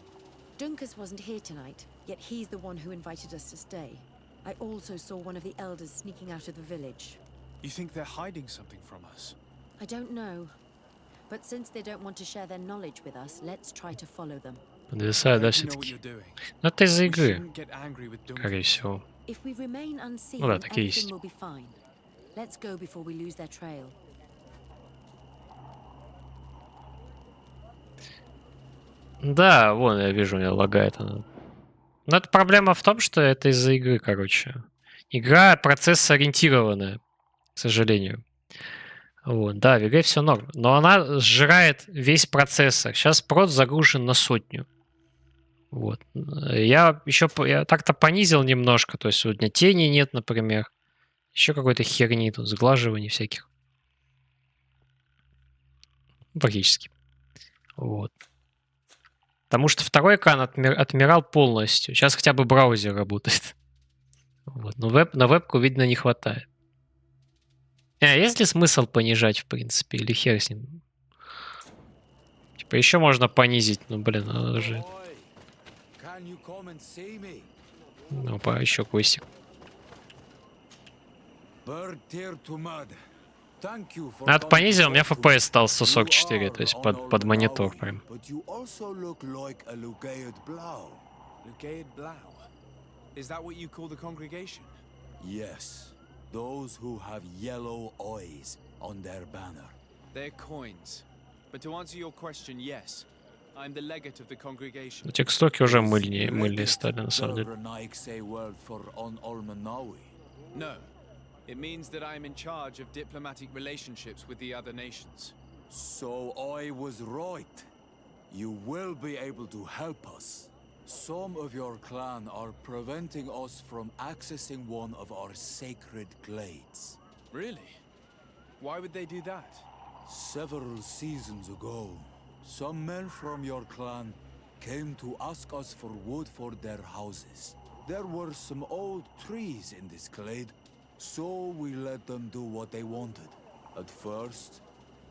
Speaker 18: Dunkas wasn't here tonight, yet he's the one who invited us to stay. I also saw one of the elders sneaking out of the village.
Speaker 4: You think they're hiding something from us?
Speaker 18: I don't know. But since they don't want to share their knowledge with us, let's try to follow them.
Speaker 1: Подвисает, да, все-таки? Ну, это из-за игры, скорее всего.
Speaker 18: If we remain unseen,
Speaker 1: Ну да, так и
Speaker 18: everything
Speaker 1: есть.
Speaker 18: will be fine. Let's go before we lose their trail.
Speaker 1: Да, вон, я вижу, у меня лагает она. Но это проблема в том, что это из-за игры, короче. Игра процесс-ориентированная, к сожалению. Вот, да, в игре все норм. Но она сжирает весь процессор. Сейчас прод загружен на 100. Вот. Я так-то понизил немножко. То есть у меня тени нет, например. Еще какой-то херни тут, сглаживаний всяких. Практически. Вот. Потому что второй экран отмирал полностью. Сейчас хотя бы браузер работает. Вот. Но на вебку, видно, не хватает. Есть ли смысл понижать, в принципе, или хер с ним? Типа еще можно понизить, но, блин, надо же... Ну, еще квестик. Надо понизить, у меня FPS стал 144, то есть под монитор прям.
Speaker 4: Is that what you call the congregation?
Speaker 23: Yes. Those who have yellow eyes on their banner.
Speaker 4: They're coins. But to answer your question, yes. I'm the legate of the congregation.
Speaker 1: Текстоки уже мыльные стали, на самом деле.
Speaker 4: No. It means that I am in charge of diplomatic relationships with the other nations.
Speaker 23: So I was right. You will be able to help us. Some of your clan are preventing us from accessing one of our sacred glades.
Speaker 4: Really? Why would they do that?
Speaker 23: Several seasons ago, some men from your clan came to ask us for wood for their houses. There were some old trees in this glade, so we let them do what they wanted. At first,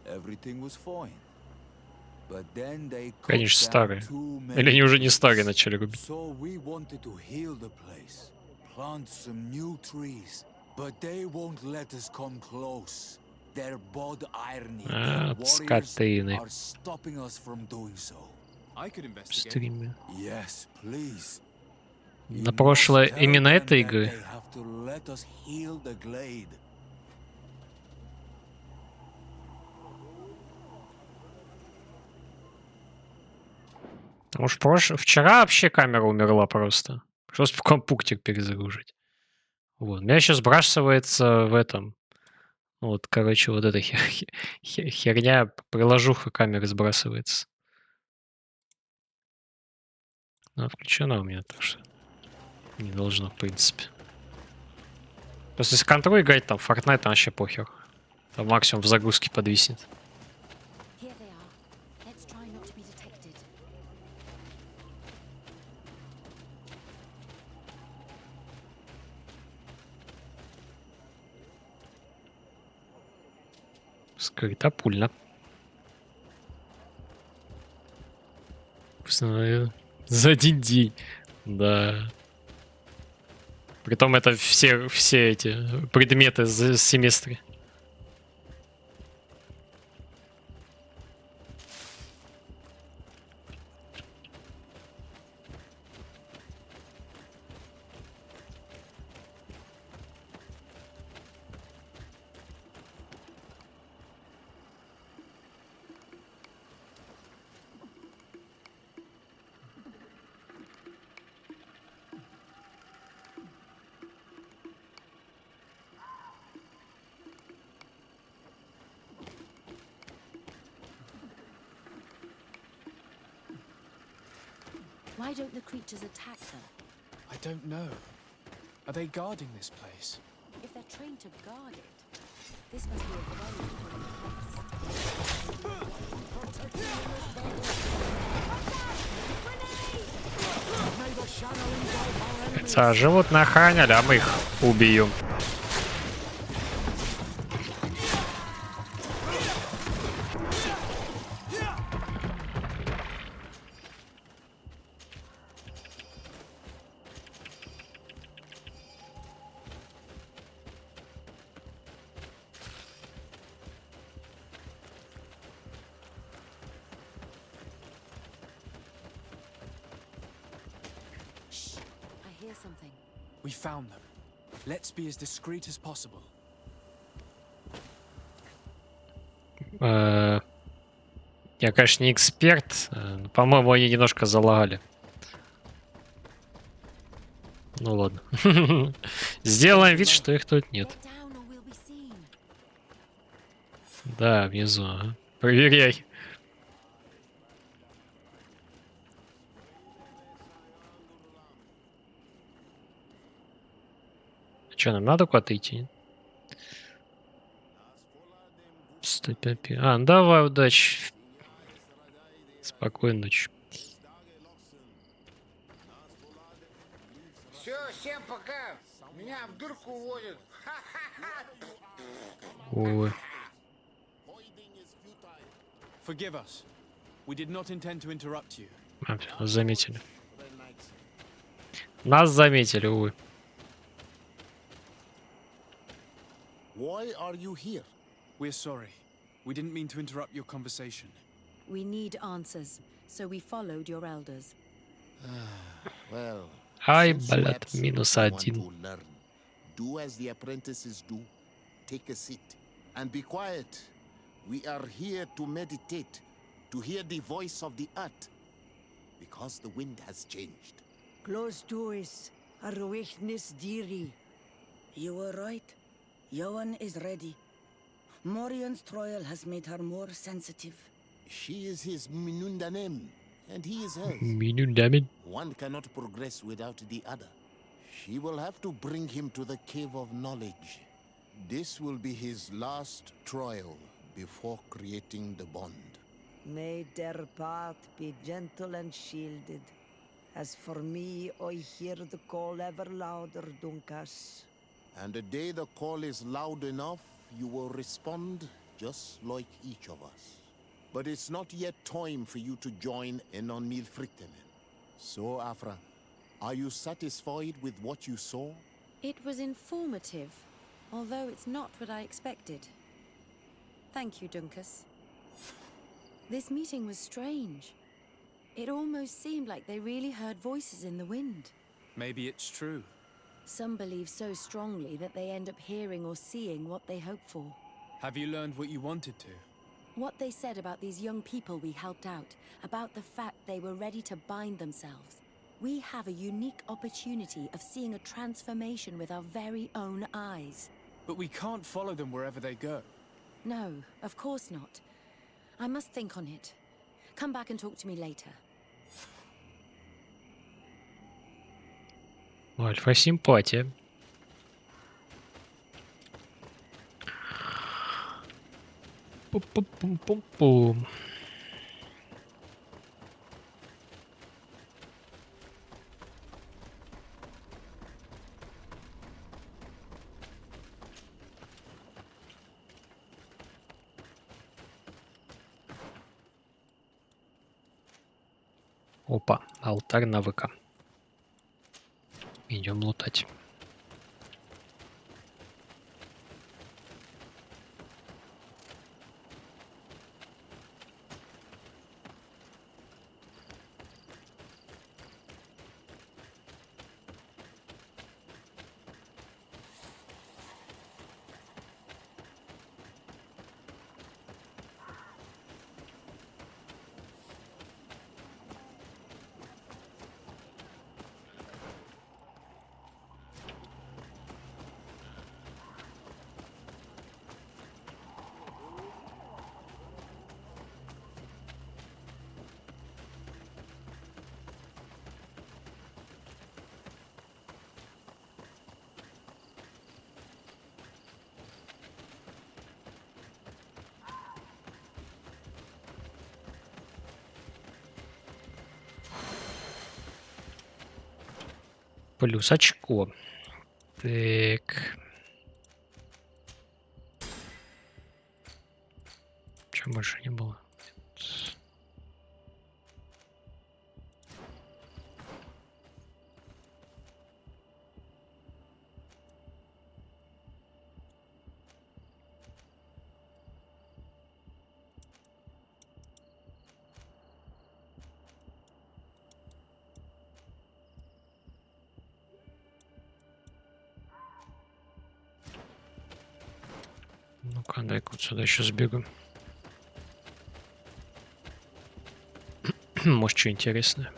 Speaker 23: everything was fine. But then they
Speaker 1: Конечно, старые. Или они уже не старые начали рубить.
Speaker 23: So we wanted to heal the place, plant some new trees, but they won't let us come close. Their bod irony, their warriors are stopping us from doing so.
Speaker 4: I could investigate.
Speaker 1: Стриме.
Speaker 23: Yes, please.
Speaker 1: На прошлое именно этой игры.
Speaker 23: They have to let us heal the glade.
Speaker 1: Потому что вчера вообще камера умерла просто. Пришлось компьютер перезагружить. Вот. У меня сейчас сбрасывается в этом. Вот, короче, вот эта херня, приложуха камеры сбрасывается. Она включена у меня, так что не должно, в принципе. Просто если контроль играть, там, Fortnite, там вообще похер. Там максимум в загрузке подвиснет. Скрытопульно. За один день. Да. Притом это все эти предметы за семестре.
Speaker 18: Why don't the creatures attack them?
Speaker 4: I don't know. Are they guarding this place?
Speaker 18: If they're trained to guard it, this must be a very important place.
Speaker 1: Животные охраняли, а мы их убьем.
Speaker 4: We found them. Let's be as discreet as possible.
Speaker 1: Я, конечно, не эксперт. Но, по-моему, они немножко залагали. Ну ладно. Сделаем вид, что их тут нет. Да, внизу. Ага. Проверяй. Что, нам надо куда-то идти? 105. Ну давай, удачи. Спокойной ночи.
Speaker 6: Все, всем пока. Меня в дырку уводят.
Speaker 1: Ой.
Speaker 4: Forgive us. We did not intend to interrupt you.
Speaker 1: Нас заметили. Нас заметили, увы.
Speaker 6: Why are you here?
Speaker 4: We're sorry. We didn't mean to interrupt your conversation.
Speaker 18: We need answers, so we followed your elders.
Speaker 6: Well,
Speaker 1: Ай,
Speaker 5: Since you
Speaker 1: блядь, минус
Speaker 5: absolutely want
Speaker 1: 1.
Speaker 5: to learn, do as the apprentices do. Take a seat and be quiet. We are here to meditate, to hear the voice of the earth, because the wind has changed.
Speaker 2: Close doors, Arwechnis Diri.
Speaker 16: You were right. Johan is ready. Morian's trial has made her more sensitive.
Speaker 5: She is his Minundanem, and he is hers.
Speaker 1: Minundamen.
Speaker 5: One cannot progress without the other. She will have to bring him to the Cave of Knowledge. This will be his last trial before creating the bond.
Speaker 2: May their path be gentle and shielded. As for me, I hear the call ever louder, Dunkas.
Speaker 5: And the day the call is loud enough, you will respond just like each of us. But it's not yet time for you to join Enon Milfriktenen. So, Afra, are you satisfied with what you saw?
Speaker 18: It was informative, although it's not what I expected. Thank you, Dunkas. This meeting was strange. It almost seemed like they really heard voices in the wind.
Speaker 23: Maybe it's true.
Speaker 18: Some believe so strongly that they end up hearing or seeing what they hope for.
Speaker 23: Have you learned what you wanted to?
Speaker 18: What they said about these young people we helped out, about the fact they were ready to bind themselves. We have a unique opportunity of seeing a transformation with our very own eyes.
Speaker 23: But we can't follow them wherever they go.
Speaker 18: No, of course not. I must think on it. Come back and talk to me later.
Speaker 1: Альфа-симпатия. Пум-пум-пум-пум-пум. Опа, алтарь навыка. Идем лутать. Плюс очко. Так. Чего больше не было? Ну-ка, дай-ка вот сюда еще сбегу. Может, что интересное.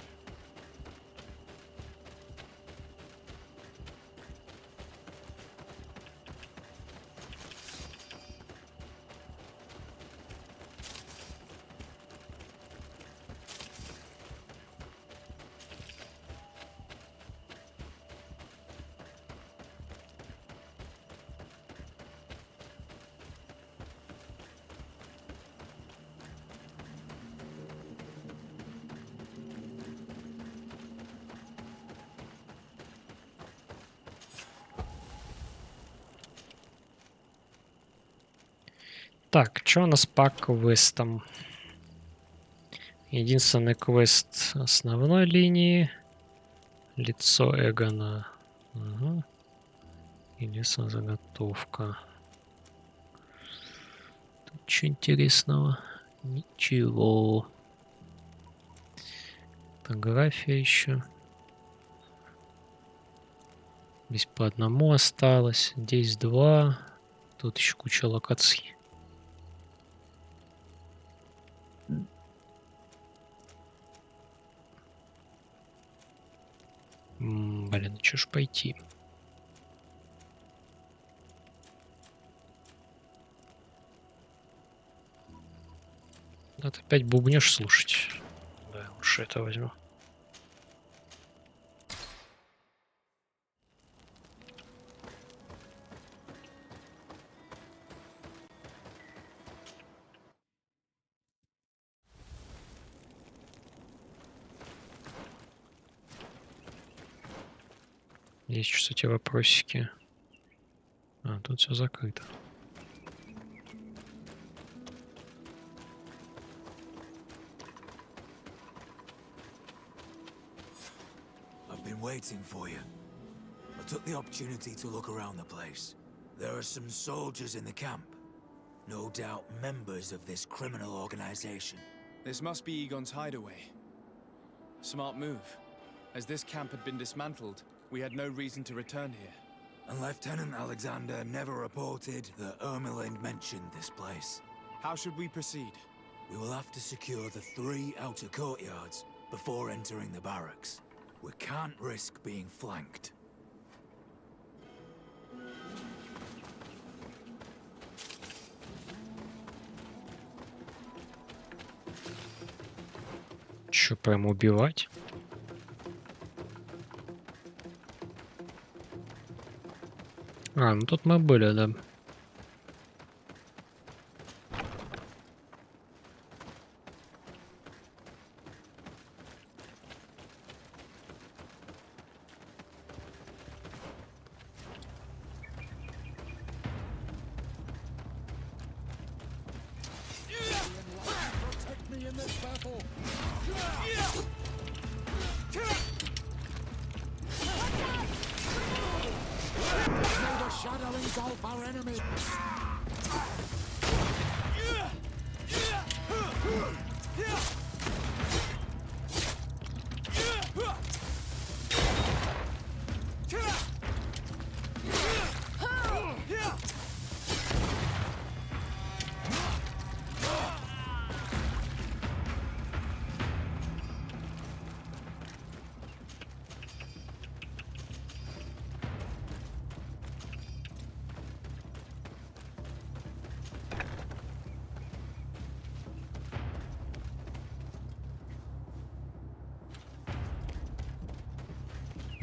Speaker 1: Так, что у нас по квестам? Единственный квест основной линии. Лицо Эгона. Ага. Единственная заготовка. Тут что интересного? Ничего. Фотография еще. Здесь по одному осталось. Здесь 2. Тут еще куча локаций. Блин, что ж пойти? Надо опять бубнёж слушать. Да, лучше это возьму. Есть, кстати, вопросики. А, тут все закрыто.
Speaker 23: I've been waiting for you. I took the opportunity to look around the place. There are some soldiers in the camp. No doubt members of this criminal organization.
Speaker 4: This must be Egon's hideaway. Smart move. As this camp had been dismantled, we had no reason to return here.
Speaker 23: And Lieutenant Alexander never reported that Ermelind mentioned this place.
Speaker 4: How should we proceed?
Speaker 23: We will have to secure the 3 outer courtyards before entering the barracks. We can't risk being flanked.
Speaker 1: Чё, прям убивать? А, ну тут мы были, да.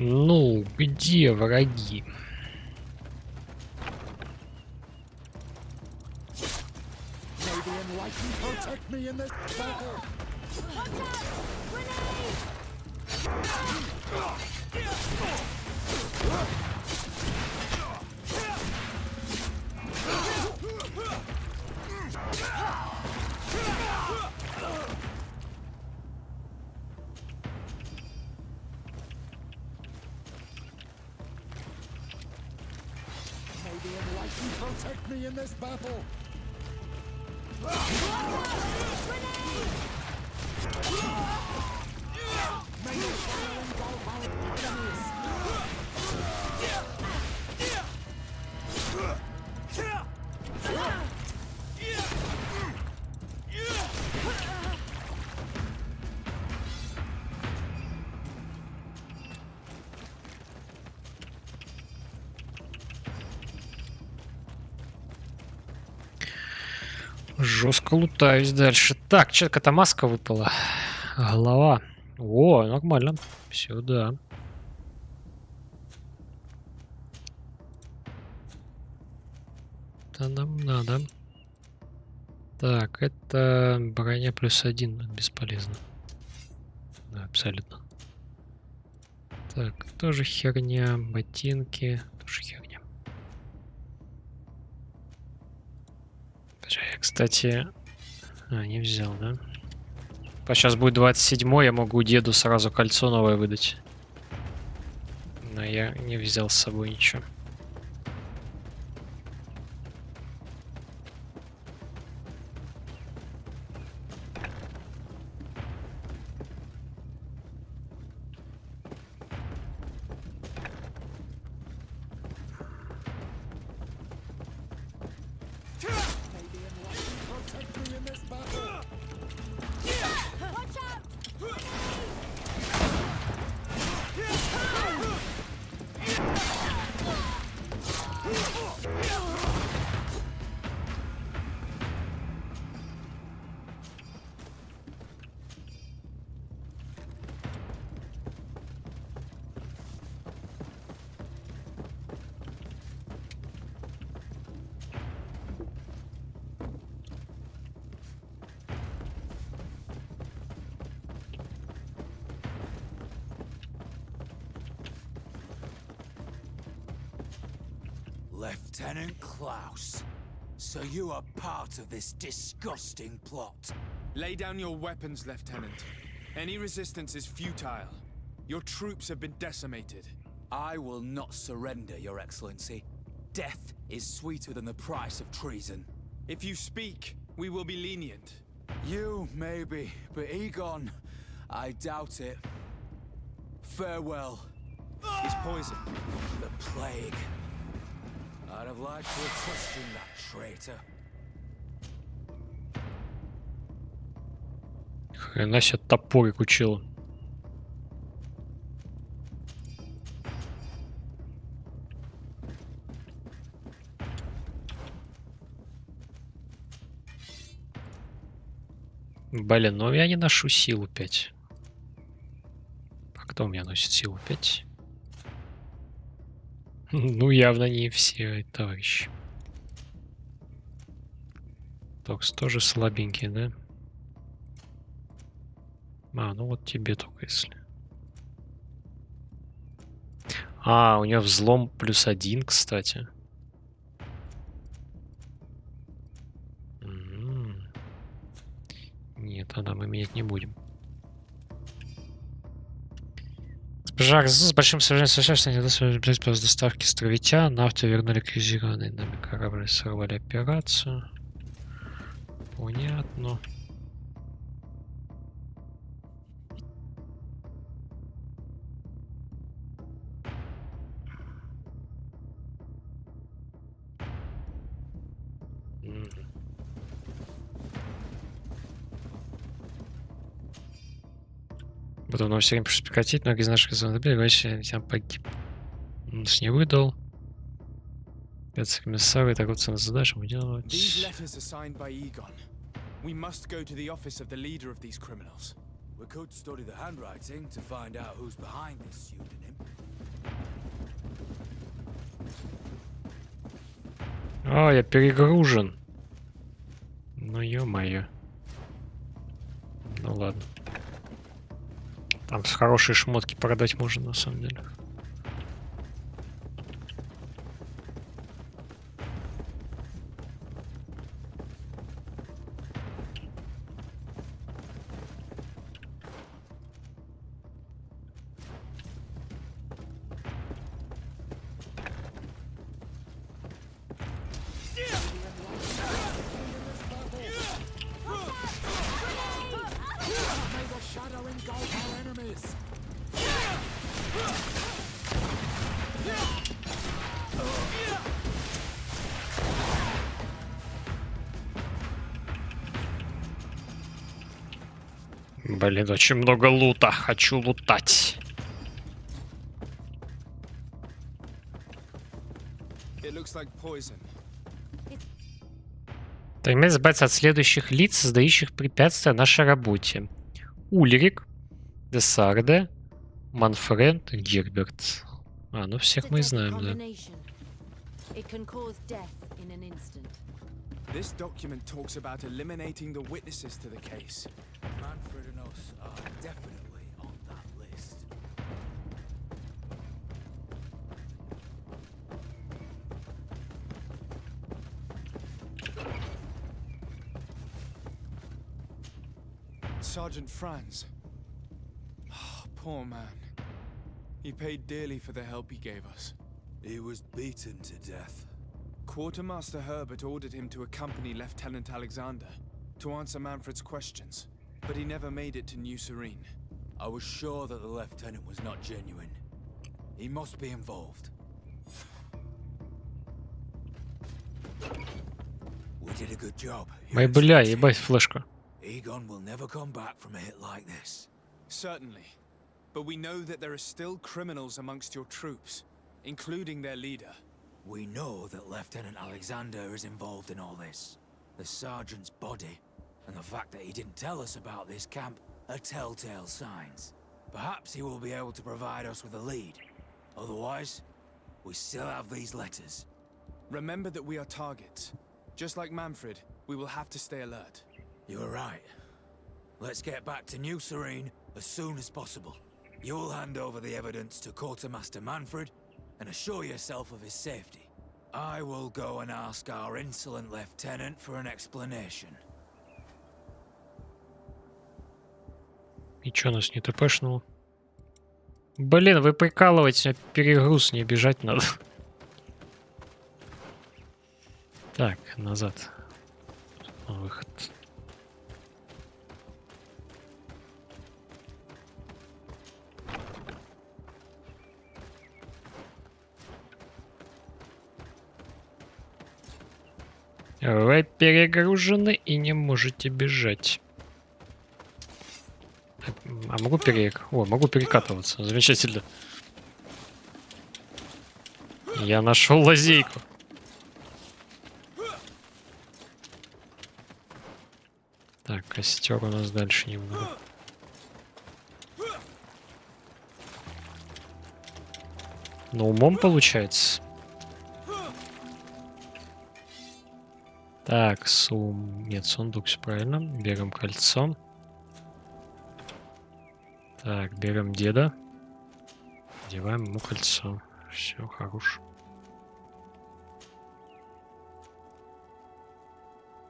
Speaker 1: Ну, где враги?
Speaker 6: Protect me in this battle! May your fire engulf our enemies!
Speaker 1: Жестко лутаюсь дальше. Так, что-то маска выпала. Голова. О, нормально. Все, да. Это нам надо. Так, это броня +1. Бесполезно. Да, абсолютно. Так, тоже херня. Ботинки. Тоже херня. Я, кстати... не взял, да? Сейчас будет 27-й, я могу деду сразу кольцо новое выдать. Но я не взял с собой ничего.
Speaker 23: Lieutenant Klaus. So you are part of this disgusting plot. Lay down your weapons, Lieutenant. Any resistance is futile. Your troops have been decimated. I will not surrender, Your Excellency. Death is sweeter than the price of treason. If you speak, we will be lenient. You, maybe, but Egon, I doubt it. Farewell. He's poisoned. The plague. I'd have liked to have questioned that traitor.
Speaker 1: Хрена себе топорик учил. Блин, ну я не ношу силу 5. А кто у меня носит силу 5? Ну, явно не все товарищи. Токс тоже слабенький, да? А, ну вот тебе только если. А, у нее взлом +1, кстати. Нет, тогда мы менять не будем. Жак, с большим сожалением, что не удалось по доставке островитян. На авто вернули крейзированный нами корабль, сорвали операцию. Понятно. Буду нам все время пришлось прекратить, многие из наших забили, говорящие, я погиб. Он нас не выдал. Это комиссары, торговцы на задачу делать.
Speaker 4: These letters are signed by Egon. We must go to the office of the leader of these criminals.
Speaker 23: We could study the handwriting to find out who's behind this pseudonym.
Speaker 1: А, я перегружен. Ну, ё-моё. Ну ладно. Там с хорошие шмотки продать можно, на самом деле. Блин, очень много лута. Хочу лутать. Таймер избавиться от следующих лиц, создающих препятствия нашей работе. Ульрик, Десарде, Манфред, Герберт. А, ну всех мы знаем, да.
Speaker 4: This document talks about eliminating the witnesses to the case.
Speaker 23: Manfred and us are definitely on that list.
Speaker 4: Sergeant Franz. Oh, poor man. He paid dearly for the help he gave us.
Speaker 23: He was beaten to death.
Speaker 4: Quartermaster Herbert ordered him to accompany Lieutenant Alexander to answer Manfred's questions, but he never made it to New Serene.
Speaker 23: I was sure that the lieutenant was not genuine. He must be involved. We did a good job.
Speaker 1: Ой, бля, ебать, флешка.
Speaker 23: Egon will never come back from a hit like this.
Speaker 4: Certainly. But we know that there are still criminals amongst your troops, including their leader.
Speaker 23: We know that Lieutenant Alexander is involved in all this. The sergeant's body, and the fact that he didn't tell us about this camp, are telltale signs. Perhaps he will be able to provide us with a lead. Otherwise, we still have these letters.
Speaker 4: Remember that we are targets. Just like Manfred, we will have to stay alert.
Speaker 23: You are right. Let's get back to New Serene as soon as possible. You'll hand over the evidence to Quartermaster Manfred and assure yourself of his safety. I will go and ask our insolent lieutenant for an explanation.
Speaker 1: И чё нас не тпшнуло? Блин, вы прикалываетесь, перегруз, не бежать надо. Так, назад. Выход. Вы перегружены и не можете бежать. А могу могу перекатываться. Замечательно. Я нашел лазейку. Так, костер у нас дальше немного. Но умом получается. Так, нет, сундук, все правильно. Берем кольцо. Так, берем деда. Одеваем ему кольцо. Все, хорош.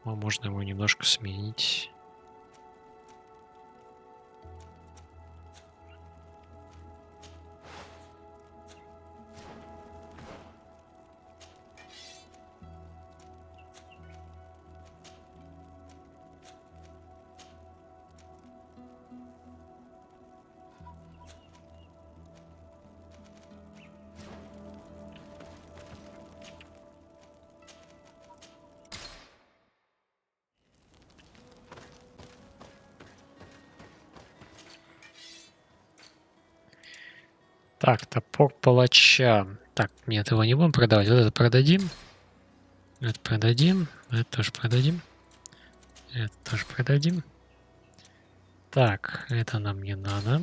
Speaker 1: А можно его немножко сменить. Так, топор палача. Так, нет, его не будем продавать. Вот это продадим. Это продадим. Это тоже продадим. Это тоже продадим. Так, это нам не надо.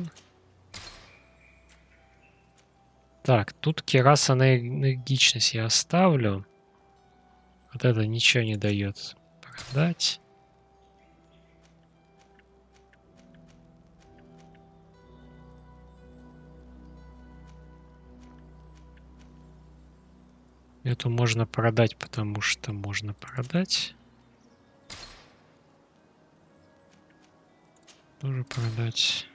Speaker 1: Так, тут кераса на энергичность я оставлю. Вот это ничего не дает. Продать. Эту можно продать, потому что можно продать. Тоже продать.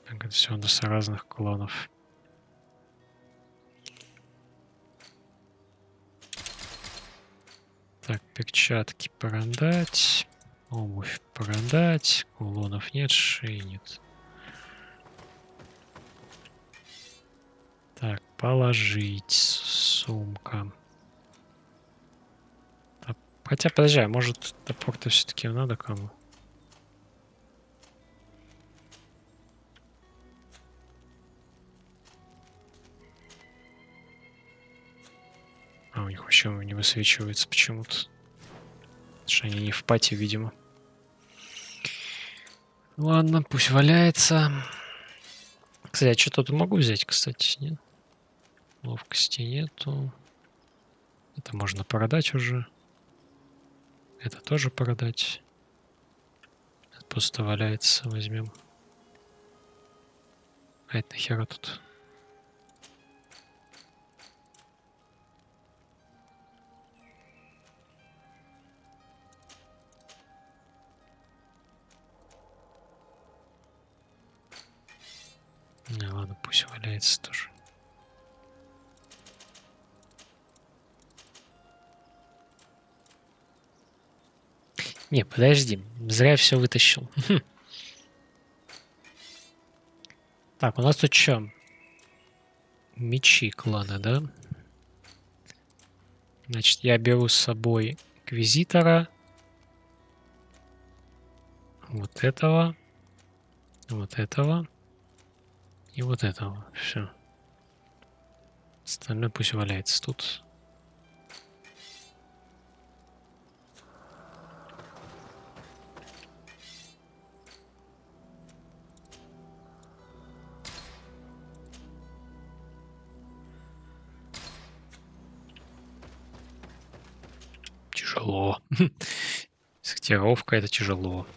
Speaker 1: Так, это все у нас разных клонов. Так, перчатки продать. Обувь продать. Кулонов нет, шеи нет. Так, положить. Сумка. Хотя, подожди, а может топор-то все-таки надо кому? А, у них вообще не высвечивается почему-то. Потому что они не в пати, видимо. Ладно, пусть валяется. Кстати, а что тут могу взять, кстати, нет? Ловкости нету. Это можно продать уже. Это тоже продать. Это просто валяется, возьмем. А это нахера тут? Не, ладно, пусть валяется тоже. Не, подожди, зря все вытащил. Так, у нас тут что? Мечи клана, да? Значит, я беру с собой инквизитора. Вот этого. Вот этого. И вот этого. Все. Остальное пусть валяется тут. Тяжело. Сортировка — это тяжело.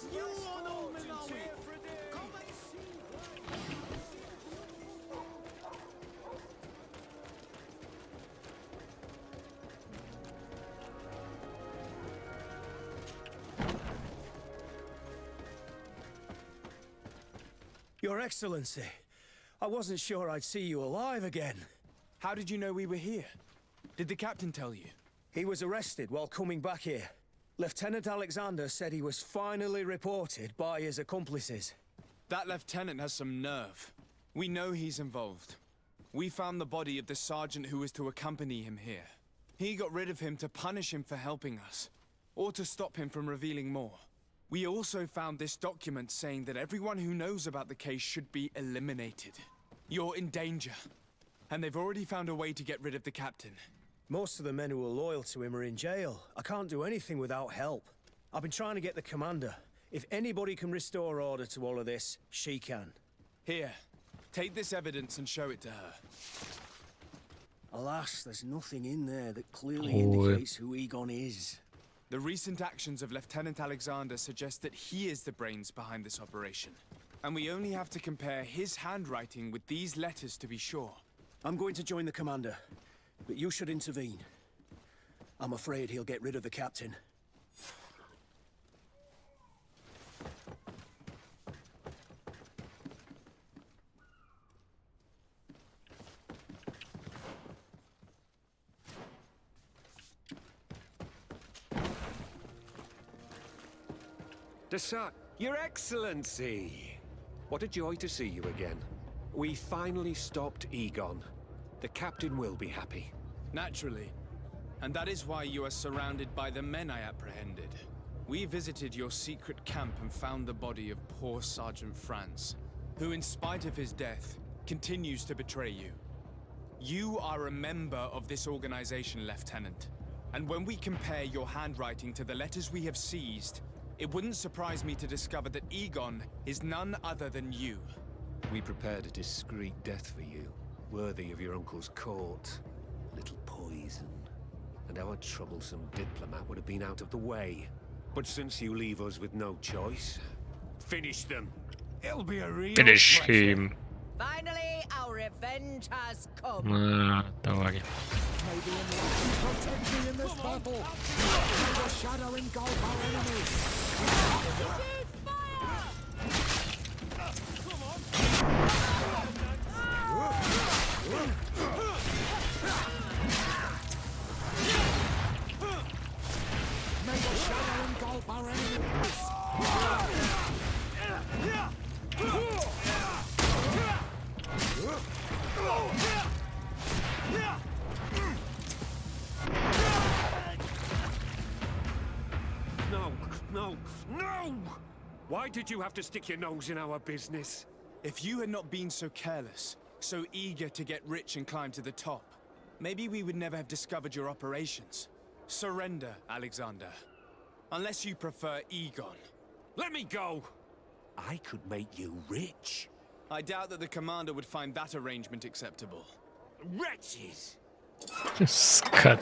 Speaker 11: It's you on Ulmanawi! Come and see! Your Excellency, I wasn't sure I'd see you alive again.
Speaker 4: How did you know we were here? Did the captain tell you?
Speaker 11: He was arrested while coming back here. Lieutenant Alexander said he was finally reported by his accomplices.
Speaker 4: That lieutenant has some nerve. We know he's involved. We found the body of the sergeant who was to accompany him here. He got rid of him to punish him for helping us, or to stop him from revealing more. We also found this document saying that everyone who knows about the case should be eliminated. You're in danger. And they've already found a way to get rid of the captain.
Speaker 11: Most of the men who are loyal to him are in jail. I can't do anything without help. I've been trying to get the commander. If anybody can restore order to all of this, she can.
Speaker 4: Here, take this evidence and show it to her.
Speaker 11: Alas, there's nothing in there that clearly indicates who Egon is.
Speaker 4: The recent actions of Lieutenant Alexander suggest that he is the brains behind this operation. And we only have to compare his handwriting with these letters to be sure.
Speaker 11: I'm going to join the commander, but you should intervene. I'm afraid he'll get rid of the captain.
Speaker 14: Your Excellency! What a joy to see you again. We finally stopped Egon. The captain will be happy.
Speaker 4: Naturally. And that is why you are surrounded by the men I apprehended. We visited your secret camp and found the body of poor Sergeant Franz, who in spite of his death, continues to betray you. You are a member of this organization, Lieutenant. And when we compare your handwriting to the letters we have seized, it wouldn't surprise me to discover that Egon is none other than you.
Speaker 14: We prepared a discreet death for you, worthy of your uncle's court. A little poison, and our troublesome diplomat would have been out of the way. But since you leave us with no choice, finish them. It'll be a real
Speaker 1: Finish
Speaker 14: pleasure.
Speaker 1: him.
Speaker 2: Finally, our revenge has come.
Speaker 1: Товарищ.
Speaker 6: Maybe in life protect me in this battle. May the shadow engulf our enemies. May the shadow engulf our enemies.
Speaker 14: No, no, no! Why did you have to stick your nose in our business?
Speaker 4: If you had not been so careless, so eager to get rich and climb to the top, maybe we would never have discovered your operations. Surrender, Alexander. Unless you prefer Egon.
Speaker 14: Let me go! I could make you rich.
Speaker 4: I doubt that the commander would find that arrangement acceptable.
Speaker 14: Wretches!
Speaker 1: Скот.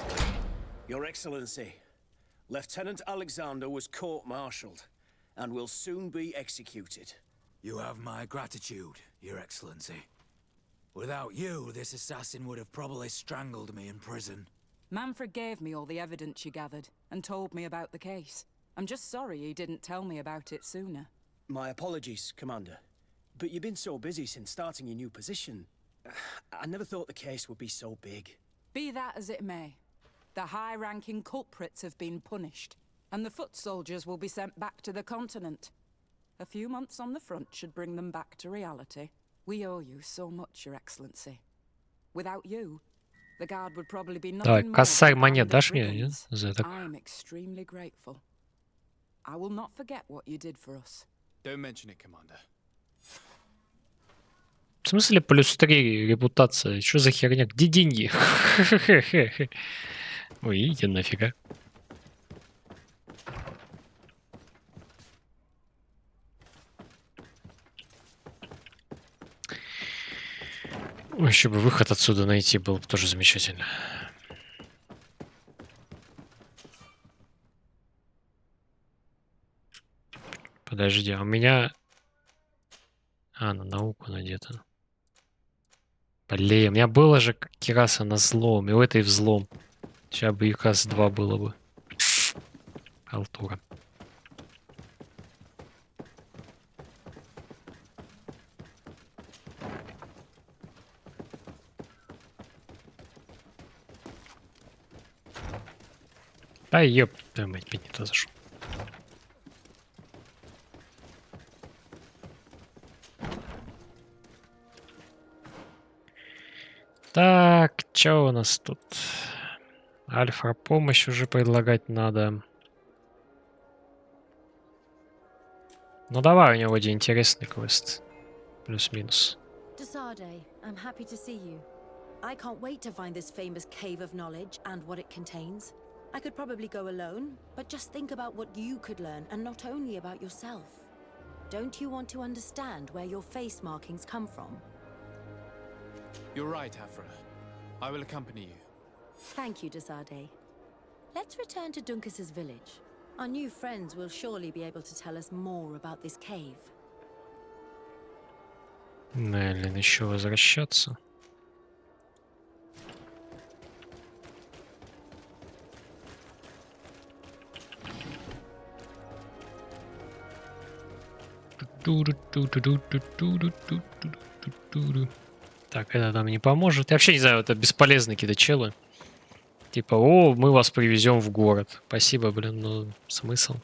Speaker 11: Your Excellency, Lieutenant Alexander was court-martialed and will soon be executed.
Speaker 23: You have my gratitude, Your Excellency. Without you, this assassin would have probably strangled me in prison.
Speaker 8: Manfred gave me all the evidence you gathered and told me about the case. I'm just sorry he didn't tell me about it sooner.
Speaker 11: My apologies, Commander. But you've been so busy since starting your new position. I never thought the case would be so big.
Speaker 8: Be that as it may, the high-ranking culprits have been punished, and the foot soldiers will be sent back to the continent. A few months on the front should bring them back to reality. We owe you so much, Your Excellency. Without you, the guard would probably be nothing
Speaker 1: Давай,
Speaker 8: more
Speaker 1: косарь
Speaker 8: than a
Speaker 1: монет
Speaker 8: band of
Speaker 1: дашь мне, нет?
Speaker 8: brigands.
Speaker 1: За это.
Speaker 8: I am extremely grateful. I will not forget what you did for us.
Speaker 4: Don't mention it, Commander.
Speaker 1: В смысле +3 репутация? Что за херня? Где деньги? Ой, идите нафига. Ой, еще бы выход отсюда найти, было бы тоже замечательно. Подожди, а у меня... А, на науку надето. Блин, у меня было же Кираса на злом, и у этой взлом. Сейчас бы их раз 2 было бы. Халтура. Да ёп, твою мать, опять не туда зашел. Так, что у нас тут? Альфа-помощь уже предлагать надо. Ну давай, у него один интересный квест. Плюс-минус.
Speaker 18: Desarde, I'm happy to see you. I can't wait to find this famous cave of knowledge and what it contains. I could probably go alone, but just think about what you could learn, and not only about yourself. Don't you want to understand where your face markings come from?
Speaker 4: You're right, Afra. I will accompany you.
Speaker 18: Thank you, Desarde. Let's return to Duncas's village. Our new friends will surely be able to tell us more about this cave.
Speaker 1: Блин, еще возвращаться. Так, это нам не поможет. Я вообще не знаю, это бесполезные какие-то челы. Типа, о, мы вас привезем в город. Спасибо, блин, но смысл?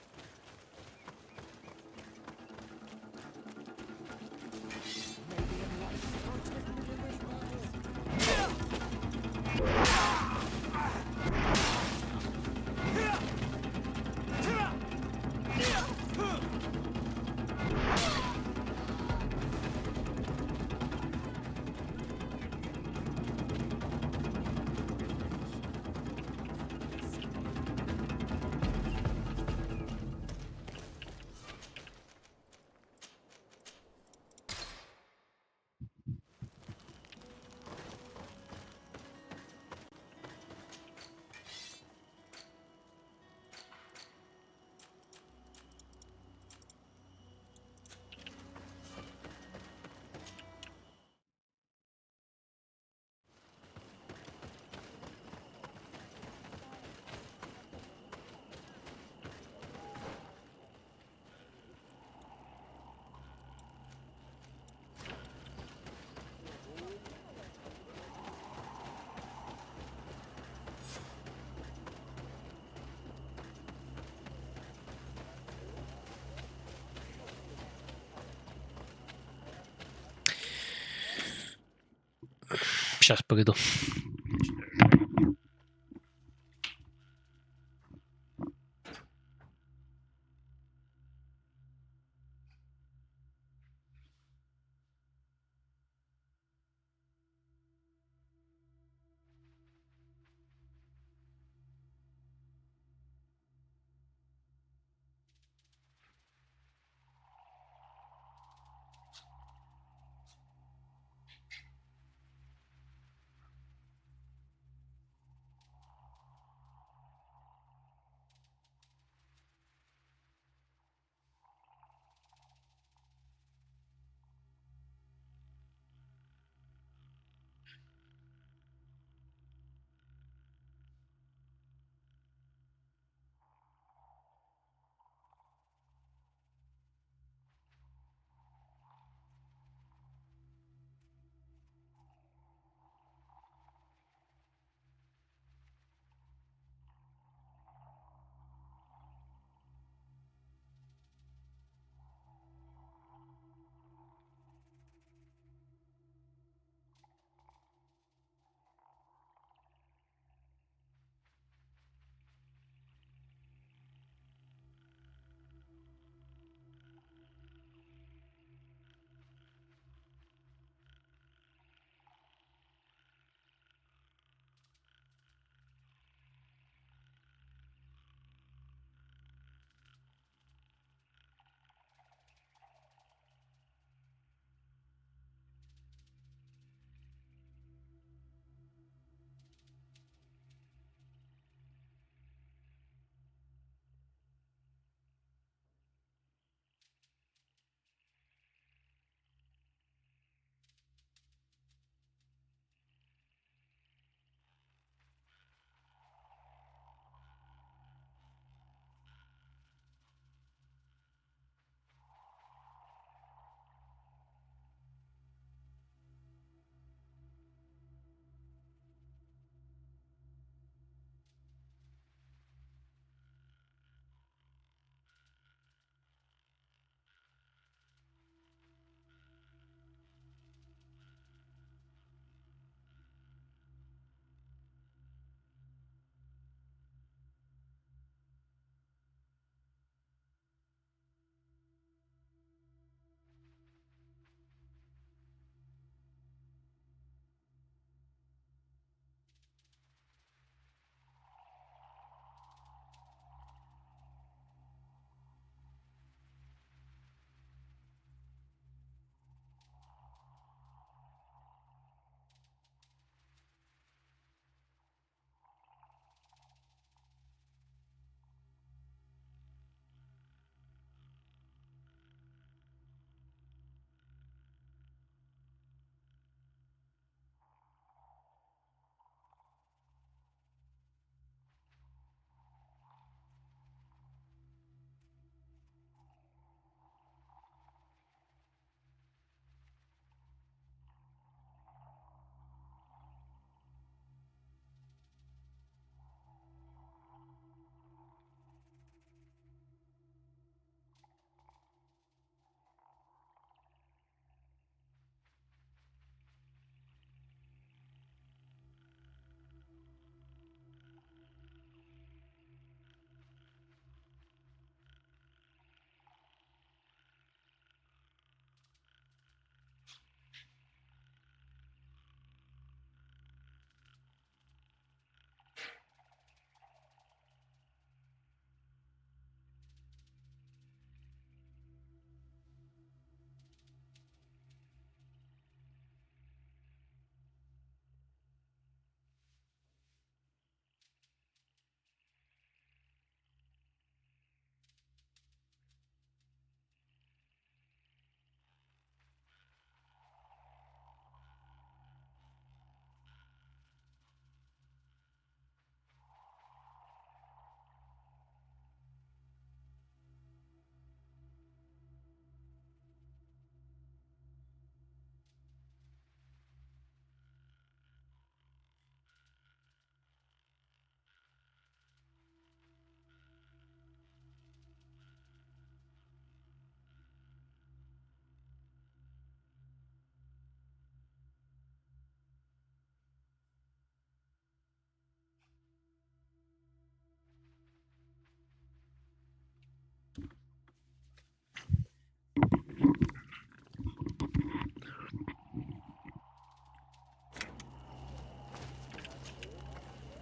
Speaker 1: Сейчас приду.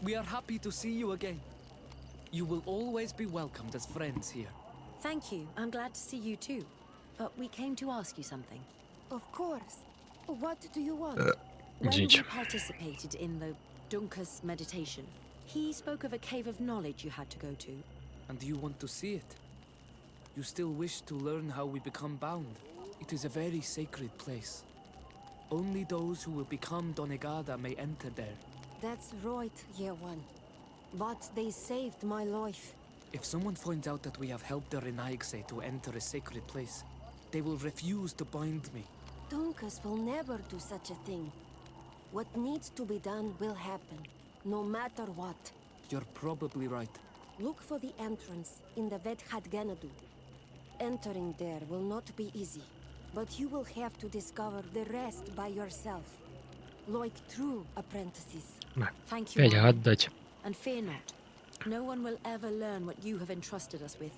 Speaker 13: We are happy to see you again. You will always be welcomed as friends here.
Speaker 18: Thank you. I'm glad to see you too. But we came to ask you something.
Speaker 3: Of course. What do you want?
Speaker 18: When we participated in the Dunkus meditation, he spoke of a cave of knowledge you had to go to.
Speaker 13: And you want to see it? You still wish to learn how we become bound? It is a very sacred place. Only those who will become Donegada may enter there.
Speaker 3: That's right, Year One. But they saved my life.
Speaker 13: If someone finds out that we have helped the Renaigse to enter a sacred place, they will refuse to bind me.
Speaker 3: Dunkus will never do such a thing. What needs to be done will happen, no matter what.
Speaker 13: You're probably right.
Speaker 3: Look for the entrance in the Vedhat Ganadu. Entering there will not be easy, but you will have to discover the rest by yourself, like true apprentices.
Speaker 18: Thank you,
Speaker 1: Опять отдать.
Speaker 18: and fear not. No one will ever learn what you have entrusted us with.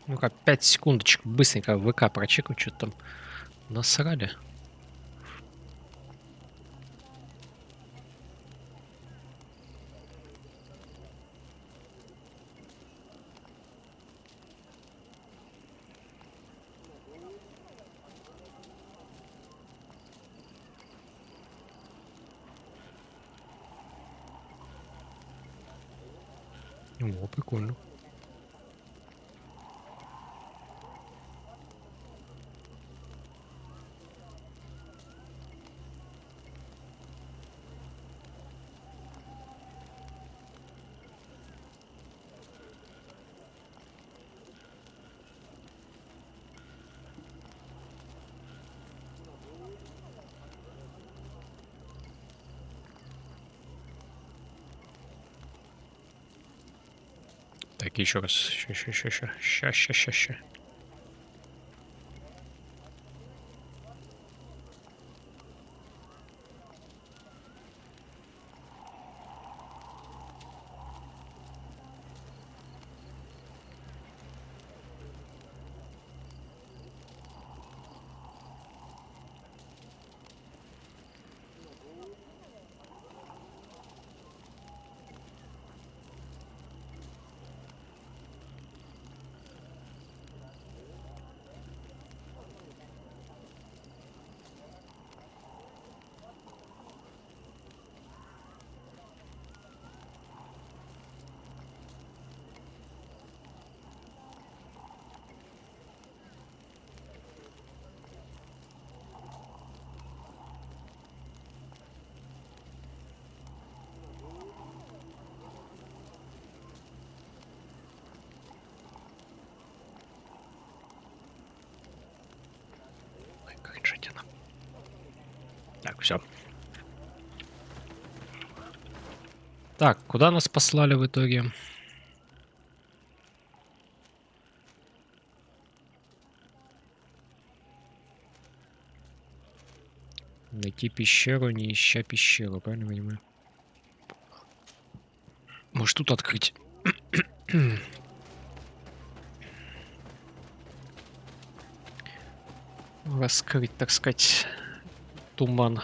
Speaker 1: Ну-ка, 5 секундочек, быстренько ВК прочекаю, что-то там насрали. О, прикольно. Так, еще раз. Ща. Так, все. Так, куда нас послали в итоге? Найти пещеру, не ища пещеру, правильно понимаю? Может, тут открыть? Раскрыть, так сказать, туман.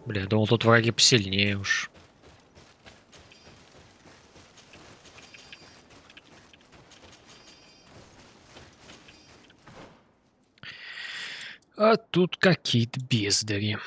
Speaker 1: Бля, думал, тут враги посильнее уж. А тут какие-то бездари.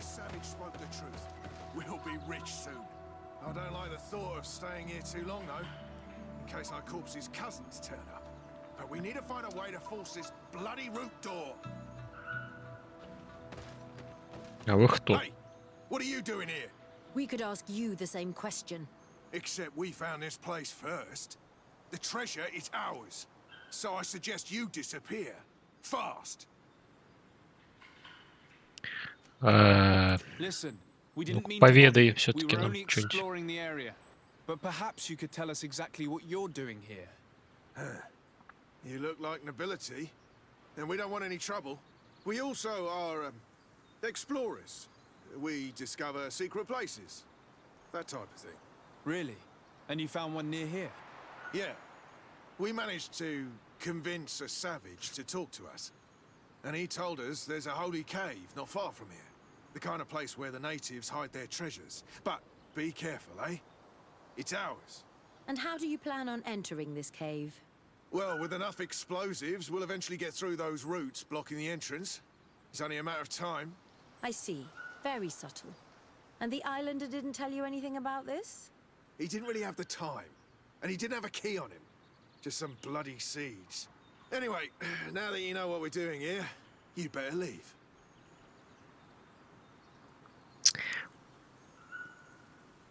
Speaker 10: Savage spoke the truth. We'll be rich soon. I don't like the thought of staying here too long, though, in case our corpse's cousins turn up. But we need to find a way to force this bloody root door.
Speaker 1: А вы кто?
Speaker 10: Hey, what are you doing here?
Speaker 18: We could ask you the same question.
Speaker 10: Except we found this place first. The treasure is ours. So I suggest you disappear. Fast.
Speaker 4: Listen, we didn't mean
Speaker 1: поведай
Speaker 4: to.
Speaker 1: все-таки
Speaker 4: We were
Speaker 1: нам
Speaker 4: only
Speaker 1: что-нибудь.
Speaker 4: exploring the area. But perhaps you could tell us exactly what you're doing here.
Speaker 10: You look like nobility, and we don't want any trouble. We also are explorers. We discover secret places, that type of thing.
Speaker 4: Really? And you found one near here?
Speaker 10: Yeah. We managed to convince a savage to talk to us. And he told us there's a holy cave not far from here. The kind of place where the natives hide their treasures. But be careful, eh? It's ours.
Speaker 18: And how do you plan on entering this cave?
Speaker 10: Well, with enough explosives, we'll eventually get through those roots blocking the entrance. It's only a matter of time.
Speaker 18: I see. Very subtle. And the islander didn't tell you anything about this?
Speaker 10: He didn't really have the time. And he didn't have a key on him. Just some bloody seeds. Anyway, now that you know what we're doing here, you better leave.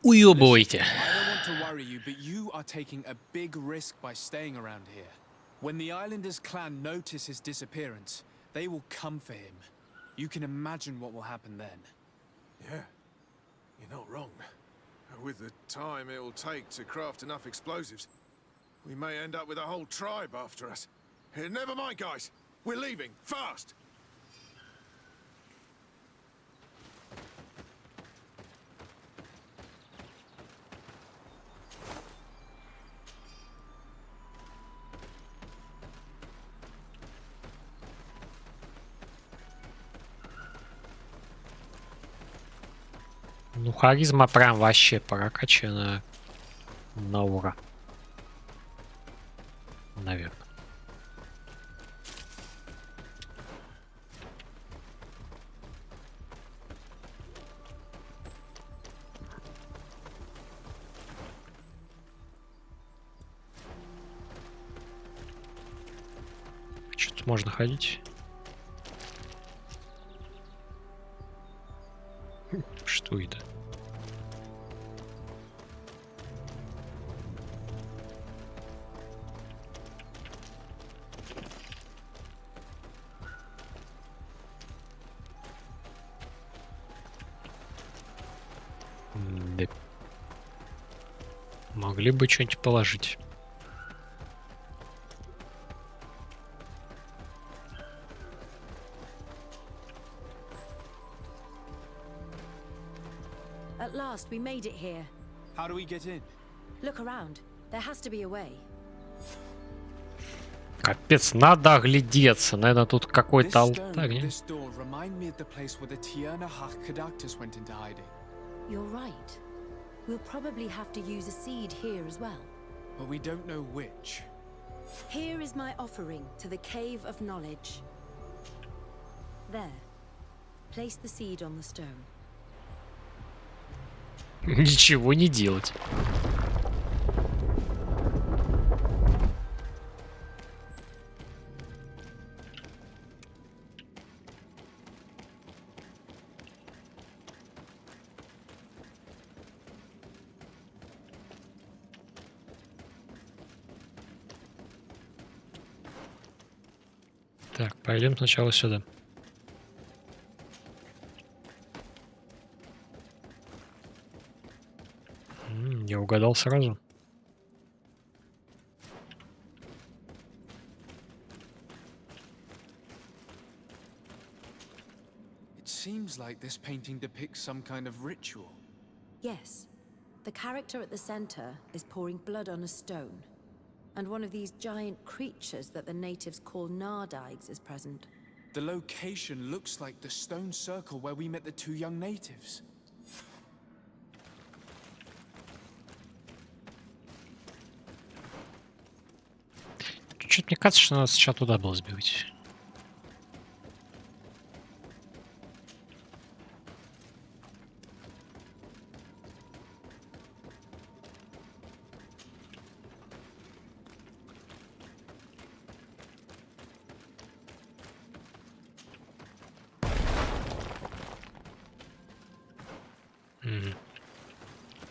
Speaker 1: Уёбывайте.
Speaker 4: I don't want to worry you, but you are taking a big risk by staying around here. When the Islanders clan notice his disappearance, they will come for him. You can imagine what will happen then.
Speaker 10: Yeah, you're not wrong. With the time it will take to craft enough explosives, we may end up with a whole tribe after us. Never mind, guys. We're leaving. Fast!
Speaker 1: Ну, харизма прям вообще прокачана на ура. Наверное. Что-то можно ходить. Что это? Да. Могли бы что-нибудь положить.
Speaker 18: At last, we made it here.
Speaker 4: How do we get in?
Speaker 18: Look around. There has to be a way.
Speaker 1: Капец, надо оглядеться. Наверное, тут какой-то
Speaker 4: This stone
Speaker 1: алтарь.
Speaker 4: and this door remind me of the place where the Tierna Conductors went into hiding.
Speaker 18: You're right. We'll probably have to use a seed here as well.
Speaker 4: But we don't know which.
Speaker 18: Here is my offering to the Cave of Knowledge. There. Place the seed on the stone.
Speaker 1: Ничего не делать. Так, пойдем сначала сюда. Я угадал сразу.
Speaker 4: It seems like this painting depicts some kind of ritual.
Speaker 18: Yes. The character at the center is pouring blood on a stone. And one of these giant creatures that the natives call Nardigs is present.
Speaker 4: The location looks like the stone circle where we met the two young natives.
Speaker 1: Чуть мне кажется, что надо сначала туда было сбивать.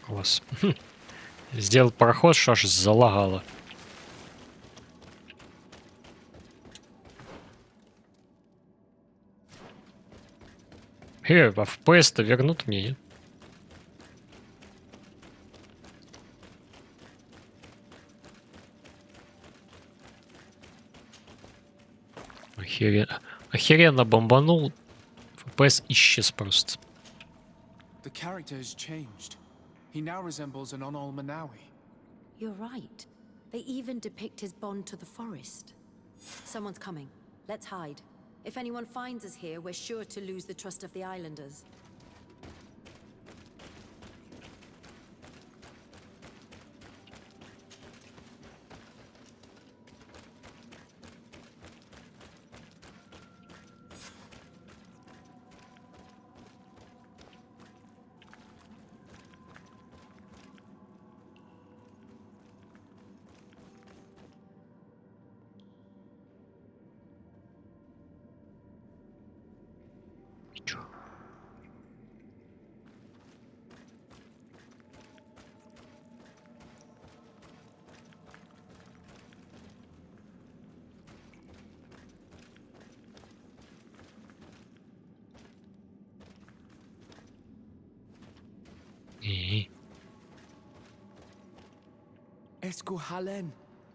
Speaker 1: Класс. Сделал проход, что аж залагало. А FPS-то вернут мне, нет? Охеренно бомбанул. FPS исчез просто.
Speaker 4: The character has changed. He now resembles an Onol Manawi.
Speaker 18: You're right. They even depict his bond to the forest. Someone's coming. Let's hide. If anyone finds us here, we're sure to lose the trust of the islanders.
Speaker 13: Esco halen,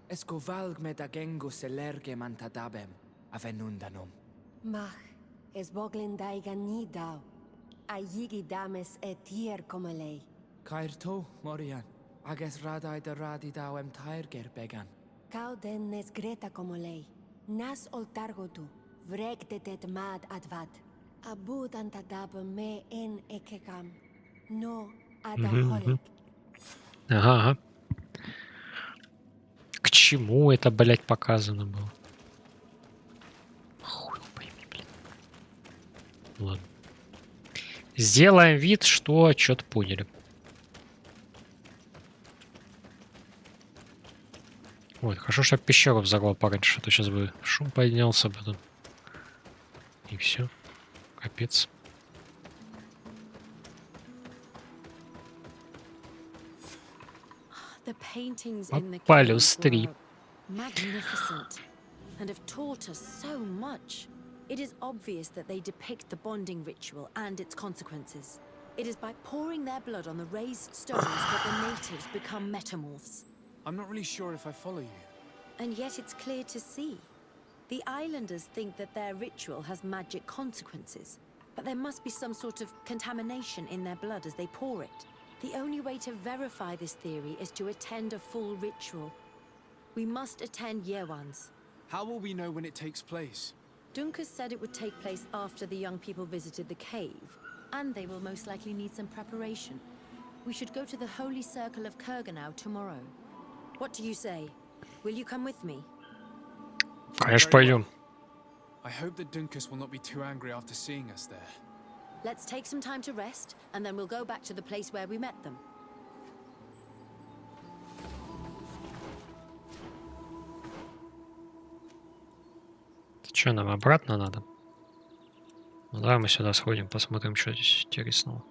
Speaker 13: esco valg med agengo selerge mantadabem, avenundanum.
Speaker 3: Mach, es boglin daigan ni dau. A yigi dames etier como lei.
Speaker 13: Kairto, Morian, ages radai de radi dauem tairger began.
Speaker 3: Kau den nes greta como lei. Nas oltargo tu, vreg de det mad advad. Abud antadab me en ekekam. No adaholic.
Speaker 1: Ага. К чему это, блядь, показано было? Хуй пойми, блядь. Ладно. Сделаем вид, что что-то поняли. Ой, хорошо, что я пещеру взорвал пораньше, а то сейчас бы шум поднялся потом. И все. Капец.
Speaker 18: The paintings in the
Speaker 1: Попались
Speaker 18: cave
Speaker 1: три.
Speaker 18: were magnificent and have taught us so much. It is obvious that they depict the bonding ritual and its consequences. It is by pouring their blood on the raised stones that the natives become metamorphs.
Speaker 4: I'm not really sure if I follow you.
Speaker 18: And yet it's clear to see. The islanders think that their ritual has magic consequences, but there must be some sort of contamination in their blood as they pour it. The only way to verify this theory is to attend a full ritual. We must attend Yewan's.
Speaker 4: How will we know when it takes place?
Speaker 18: Dunkus said it would take place after the young people visited the cave, and they will most likely need some preparation. We should go to the Holy Circle of Kurganau tomorrow. What do you say? Will you come with me?
Speaker 1: Конечно, пойдем.
Speaker 4: I hope that Dunkus will not be too angry after seeing us there.
Speaker 18: Let's take some time to rest, and then we'll go back to the place where we met them.
Speaker 1: Что, нам обратно надо? Ну давай мы сюда сходим, посмотрим, что здесь интересного.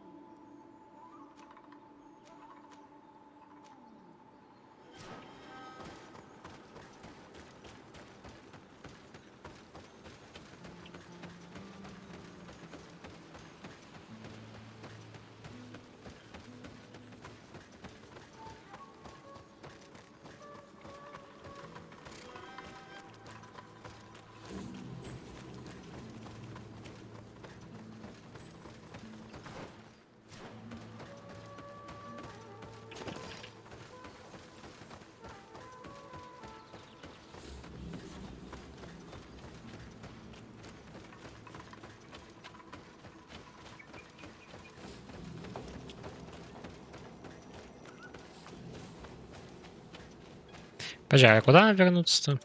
Speaker 1: Подожди, а куда вернуться-то?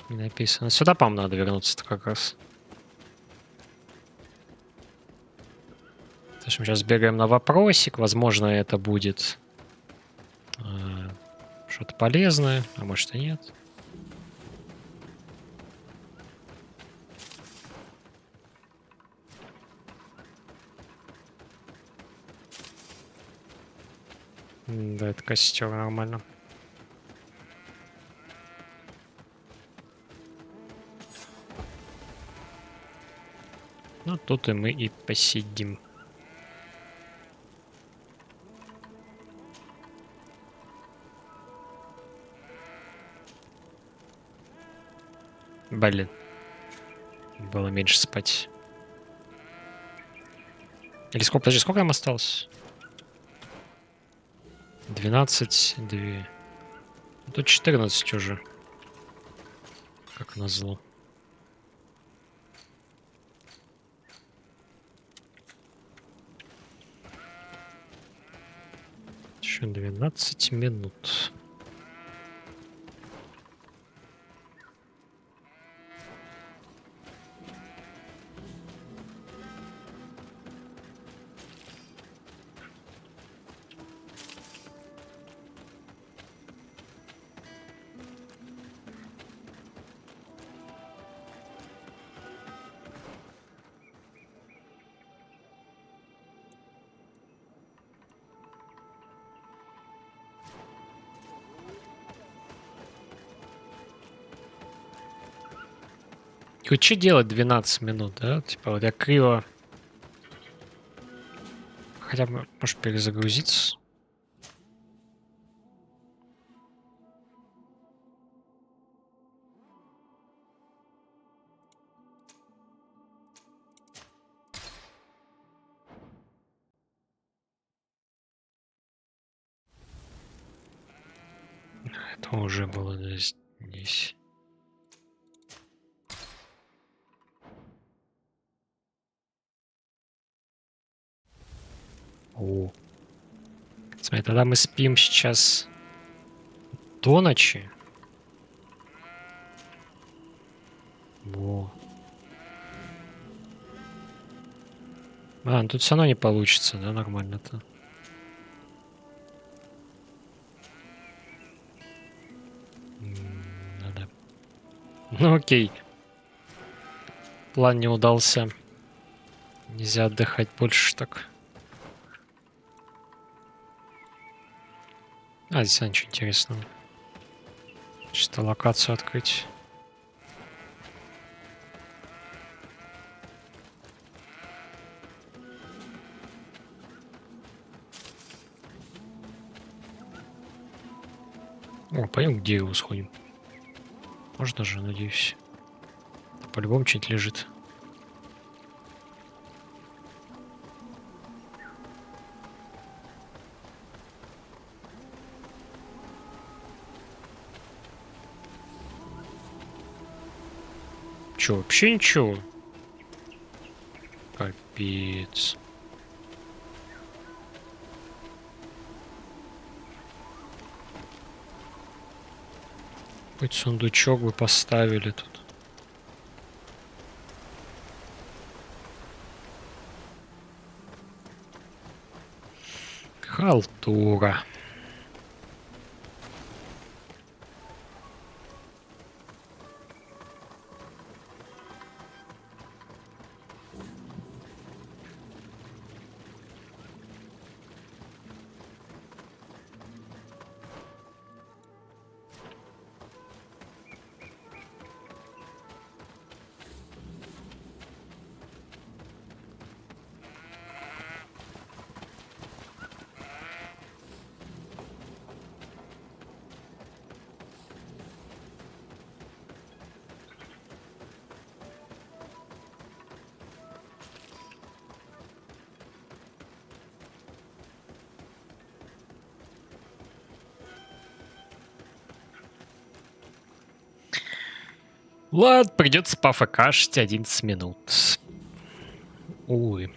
Speaker 1: Не написано. Сюда, по-моему, надо вернуться-то как раз. То есть мы сейчас бегаем на вопросик. Возможно, это будет что-то полезное, а может и нет. Да, это костер, нормально. Ну, тут и мы и посидим. Блин. Было меньше спать. Или сколько? Подожди, сколько нам осталось? 12, 2. Тут 14 уже. Как назло. Еще 12 минут. И вот что делать 12 минут, да? Типа вот я криво... Хотя бы, может, перезагрузиться. Это уже было здесь. О. Смотри, тогда мы спим сейчас до ночи. Во. А, ну тут все равно не получится, да, нормально-то. Надо. Ну окей. План не удался. Нельзя отдыхать больше так. А, здесь ничего интересного. Чисто локацию открыть. О, пойдем к дереву сходим. Можно же, надеюсь. По-любому что-нибудь лежит. Чё, вообще ничего? Капец. Хоть сундучок бы поставили тут. Халтура. Ладно, придется пофкашить 11 минут. Ой.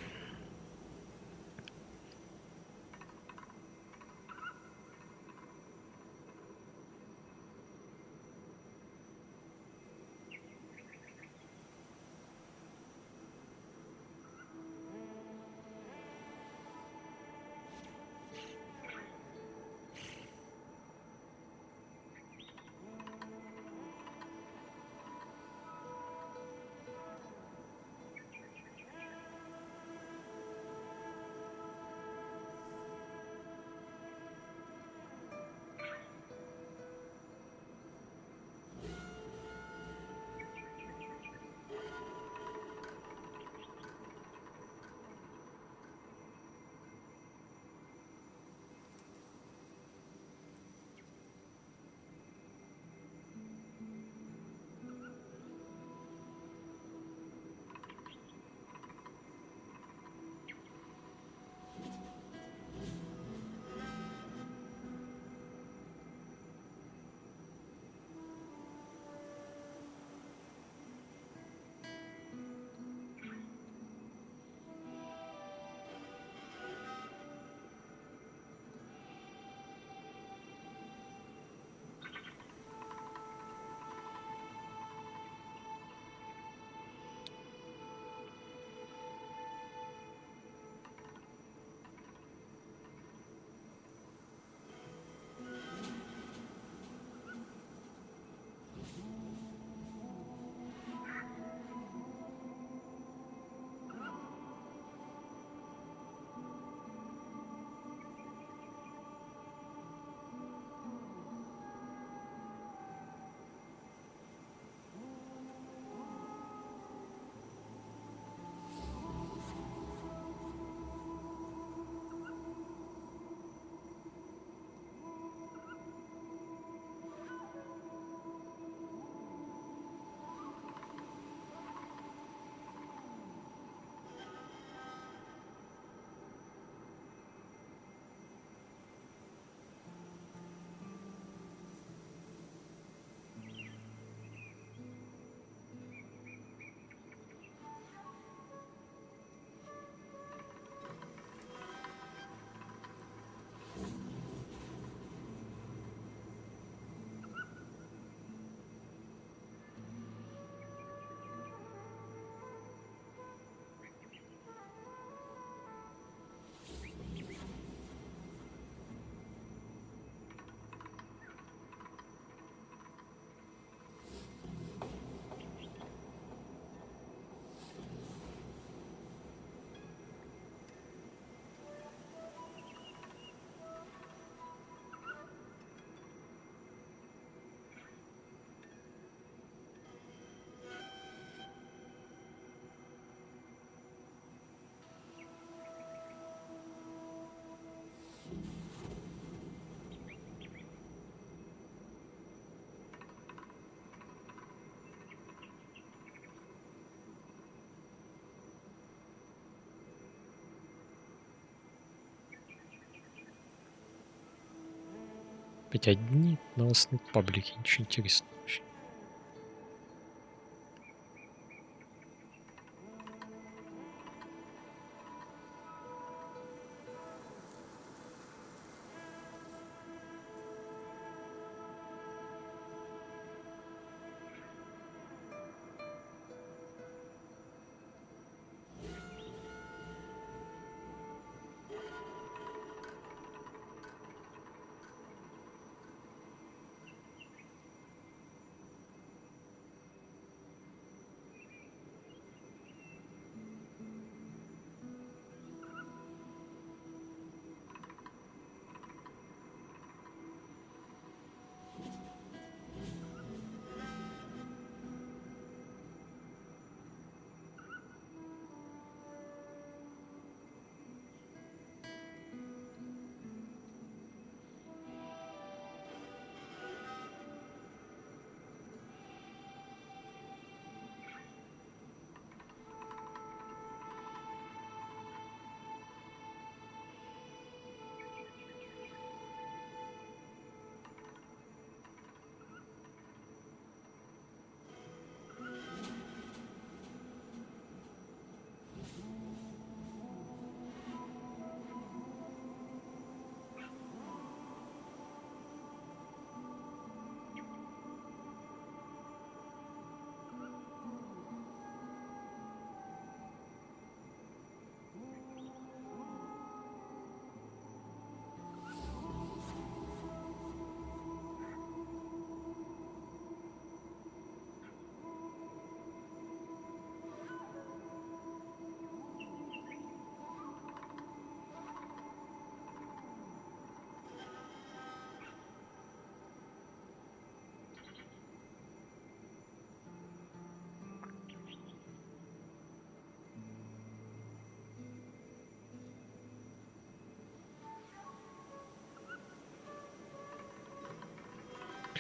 Speaker 1: Опять одни новостные паблики, ничего интересного вообще.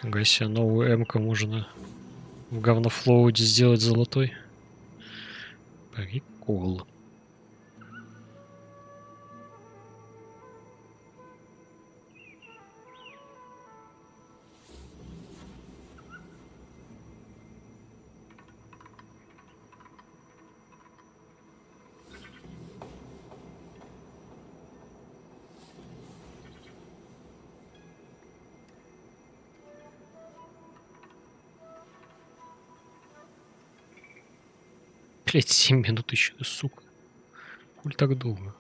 Speaker 1: Фига себе, новую М-ку можно в говнофлоуде сделать золотой. Прикол. Блять, 7 минут еще, сука. Коль так долго.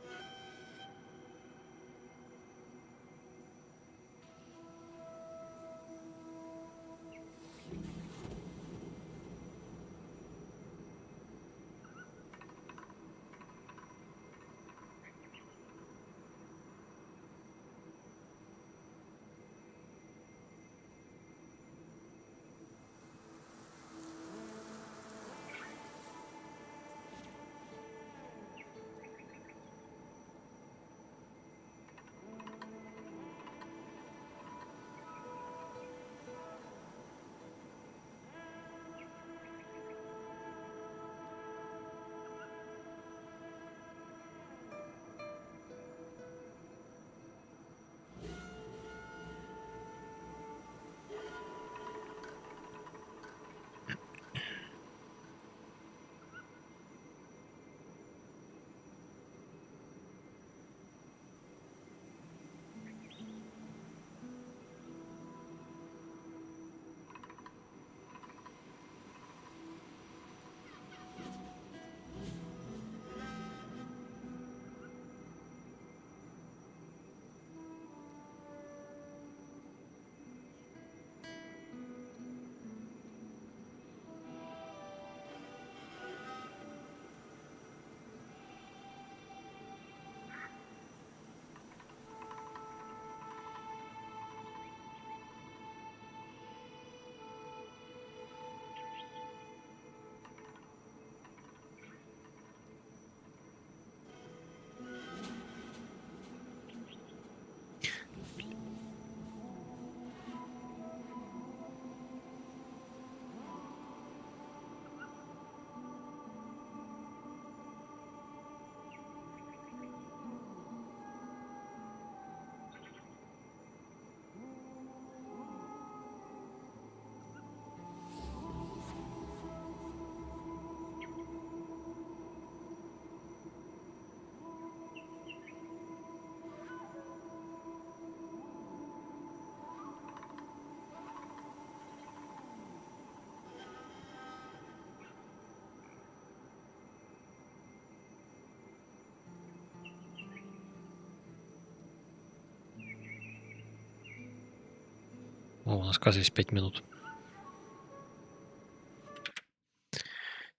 Speaker 1: О, у нас, кажется, есть 5 минут.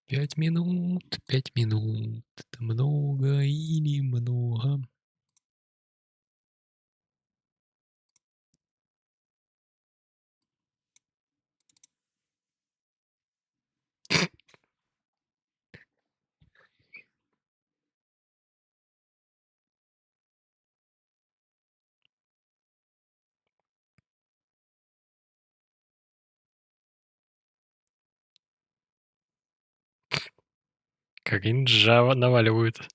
Speaker 1: 5 минут, 5 минут. Это много или много? Кринжа наваливают.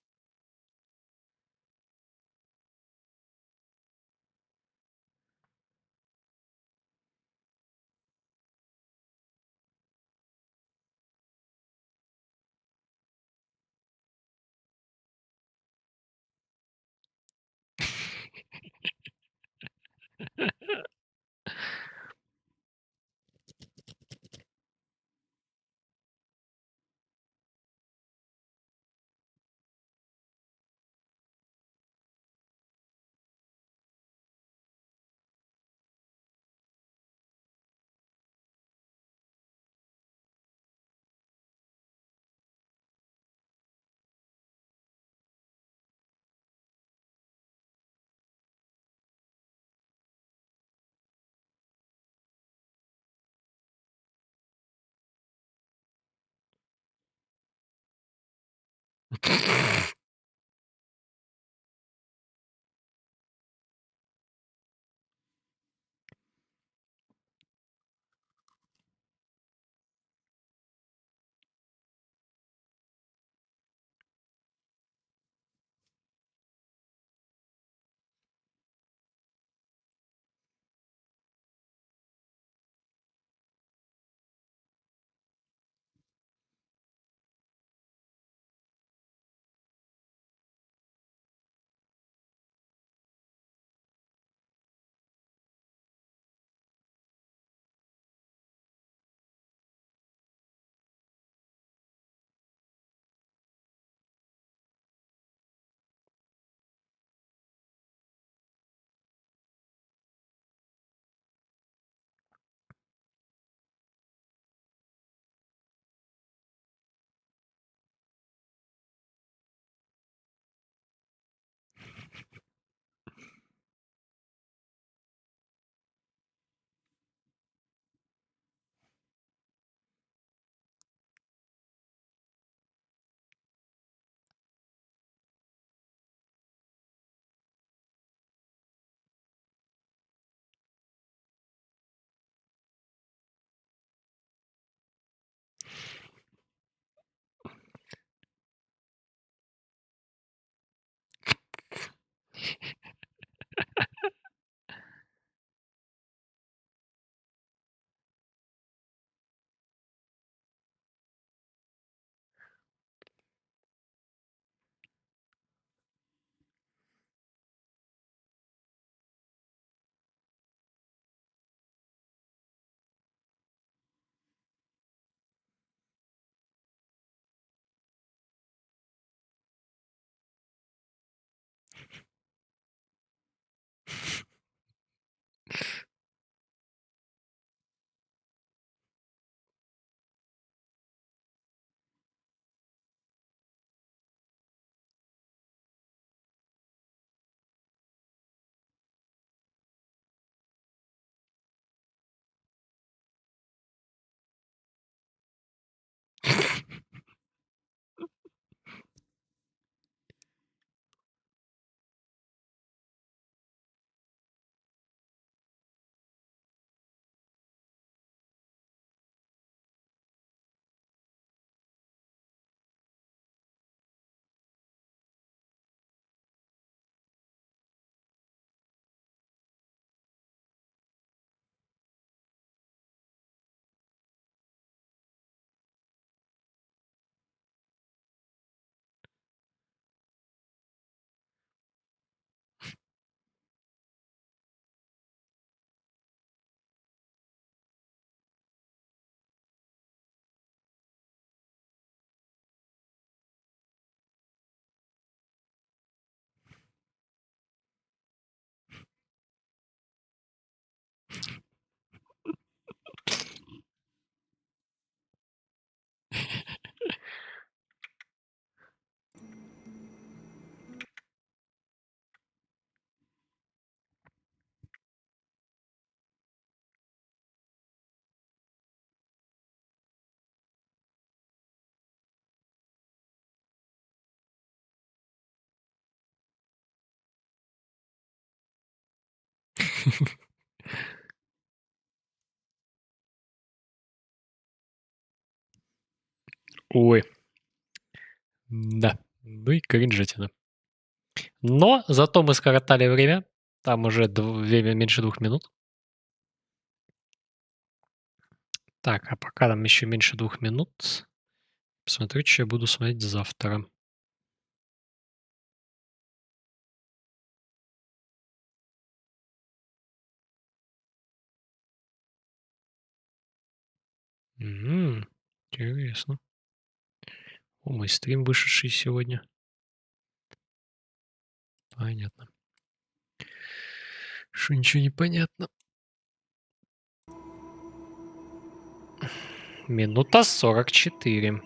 Speaker 1: Ой. Да. Ну и кринжатина. Но зато мы скоротали время. Там уже меньше 2 минут. Так, а пока там еще меньше 2 минут. Посмотрю, что я буду смотреть завтра. Интересно. О, мой стрим вышедший сегодня. Понятно. Что ничего не понятно. Минута 44.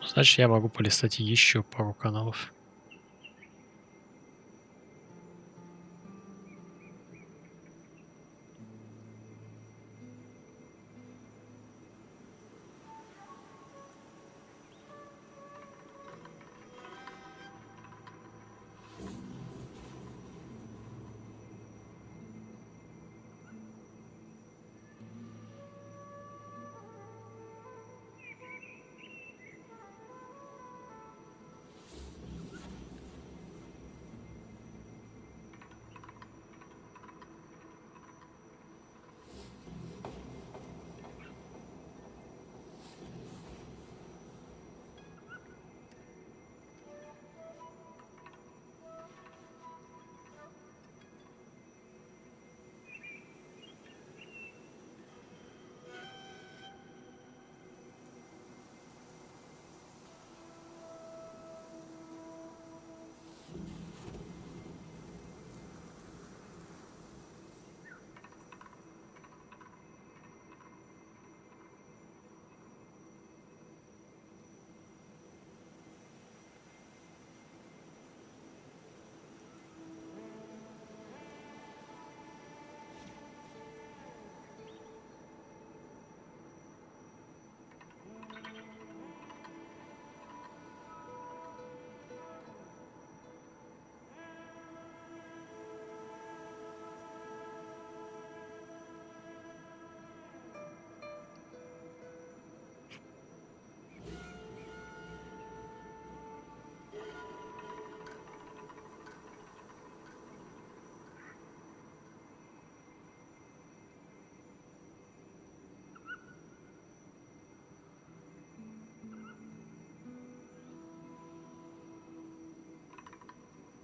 Speaker 1: Значит, я могу полистать еще пару каналов.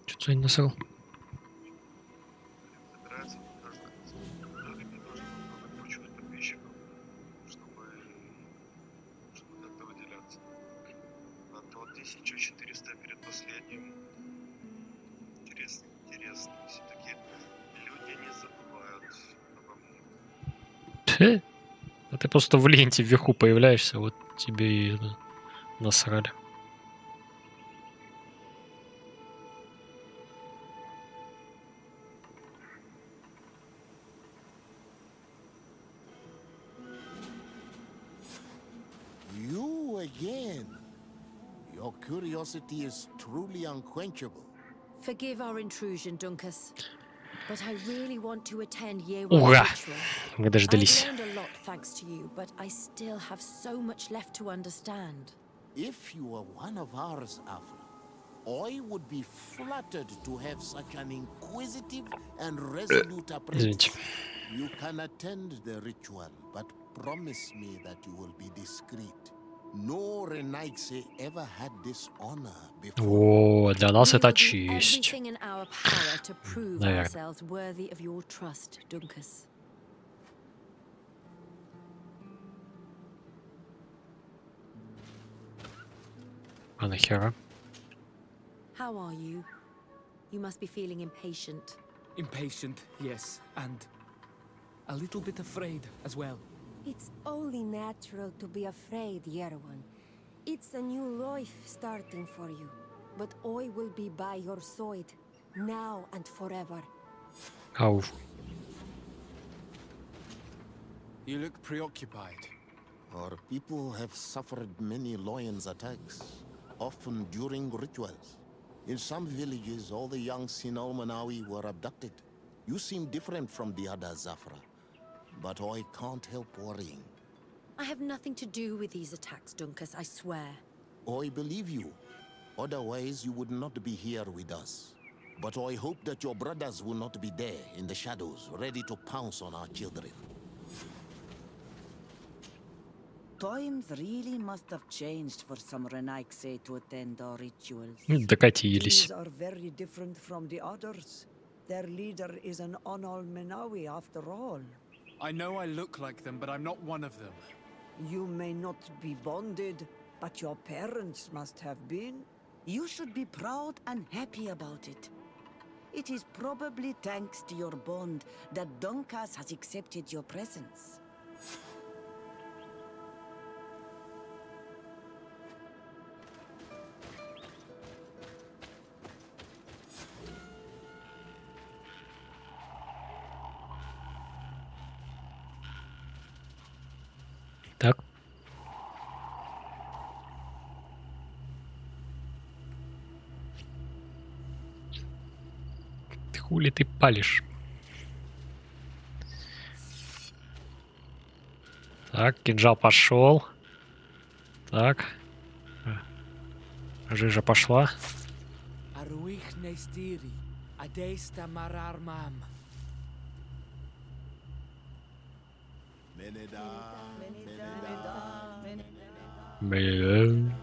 Speaker 1: Что-то я не насрал. А ты просто в ленте вверху появляешься, вот тебе и насрали.
Speaker 6: You again? Your curiosity is truly unquenchable.
Speaker 18: Forgive our intrusion, Dunkus. But I really want to attend Year's
Speaker 1: Ура!
Speaker 18: ritual.
Speaker 1: Мы дождались.
Speaker 18: I've learned a lot thanks to you, but I still have so much left to understand.
Speaker 6: If you were one of ours, Afra, I would be flattered to have such an inquisitive and resolute apprentice. You can attend the ritual, but promise me that you will be discreet. No Renaigse ever had this honor before.
Speaker 1: О, для нас
Speaker 18: We
Speaker 1: это
Speaker 18: will do
Speaker 1: честь.
Speaker 18: everything in our power to prove
Speaker 1: Наверное.
Speaker 18: ourselves worthy of your trust, Dunkus.
Speaker 1: А нахера?
Speaker 18: How are you? You must be feeling impatient.
Speaker 13: Impatient, yes, and a little bit afraid as well.
Speaker 3: It's only natural to be afraid, Yerwan. It's a new life starting for you. But I will be by your side, now and forever.
Speaker 1: Ау.
Speaker 4: You look preoccupied.
Speaker 6: Our people have suffered many lions attacks, often during rituals. In some villages, all the young Sinal Manawi were abducted. You seem different from the other Zafra, but I can't help worrying.
Speaker 18: I have nothing to do with these attacks, Dunkus, I swear.
Speaker 6: I believe you. Otherwise, you would not be here with us. But I hope that your brothers will not be there in the shadows, ready to pounce on our children.
Speaker 16: Times really must have changed for some Renaikse to attend our rituals.
Speaker 1: Докатились.
Speaker 2: These are very different from the others. Their leader is an Onal Menawi after all.
Speaker 4: I know I look like them, but I'm not one of them.
Speaker 2: You may not be bonded, but your parents must have been.
Speaker 16: You should be proud and happy about it. It is probably thanks to your bond that Dunkas has accepted your presence.
Speaker 1: Так. Хули ты палишь? Так, кинжал пошел. Так. Жижа пошла. Блин.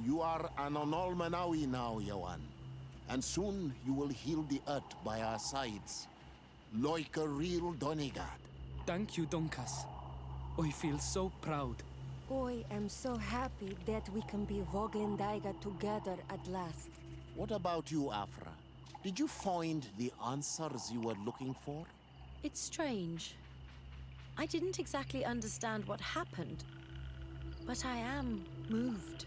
Speaker 6: You are an Onol Manawi now, Yawan. And soon you will heal the earth by our sides. Like a real Donegad.
Speaker 13: Thank you, Dunkas. I feel so proud.
Speaker 3: I am so happy that we can be Voglendaiga together at last.
Speaker 6: What about you, Afra? Did you find the answers you were looking for?
Speaker 18: It's strange. I didn't exactly understand what happened, but I am moved.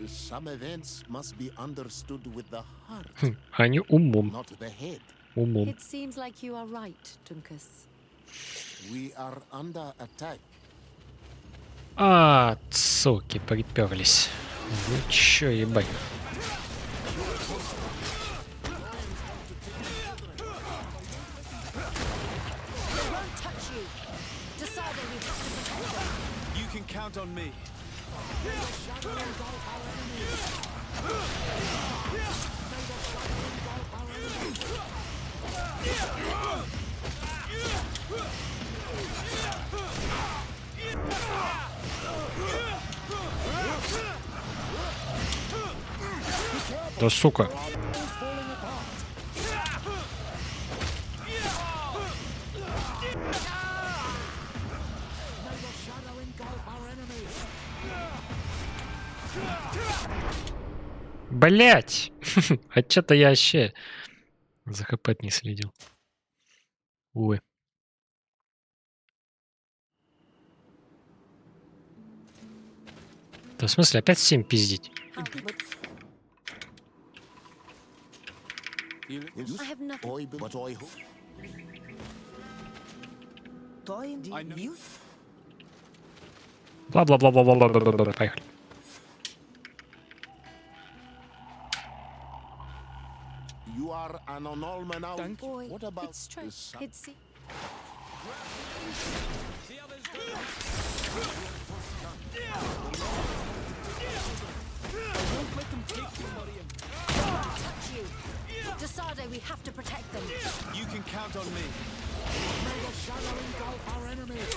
Speaker 6: Some events must be understood with the heart,
Speaker 1: А не умом.
Speaker 6: not the head.
Speaker 1: Умом.
Speaker 18: It seems like you are right, Dunkus.
Speaker 6: We are under attack.
Speaker 1: А, суки, приперлись. Ну чё, ебать.
Speaker 4: You can count on me.
Speaker 1: Да сука. Блять! А чё-то я вообще за хп не следил. Увы. Да в смысле опять всем пиздить?
Speaker 18: I have nothing.
Speaker 6: But I hope.
Speaker 1: Бла-бла-бла-бла-бла-бла-бла-бла. Поехали.
Speaker 6: You are an Onol Manawi. What about
Speaker 18: It's strange. It's Desade, we have to protect them.
Speaker 4: You can count on me.
Speaker 6: May the shadow engulf our enemies.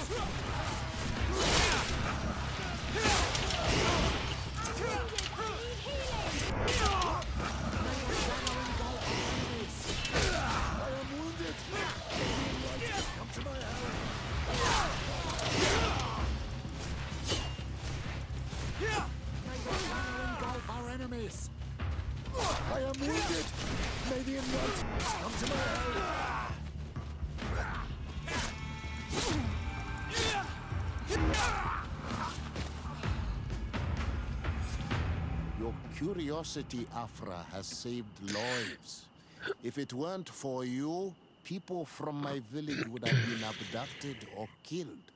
Speaker 6: curiosity, Afra, has saved lives. If it weren't for you, people from my village would have been abducted or killed.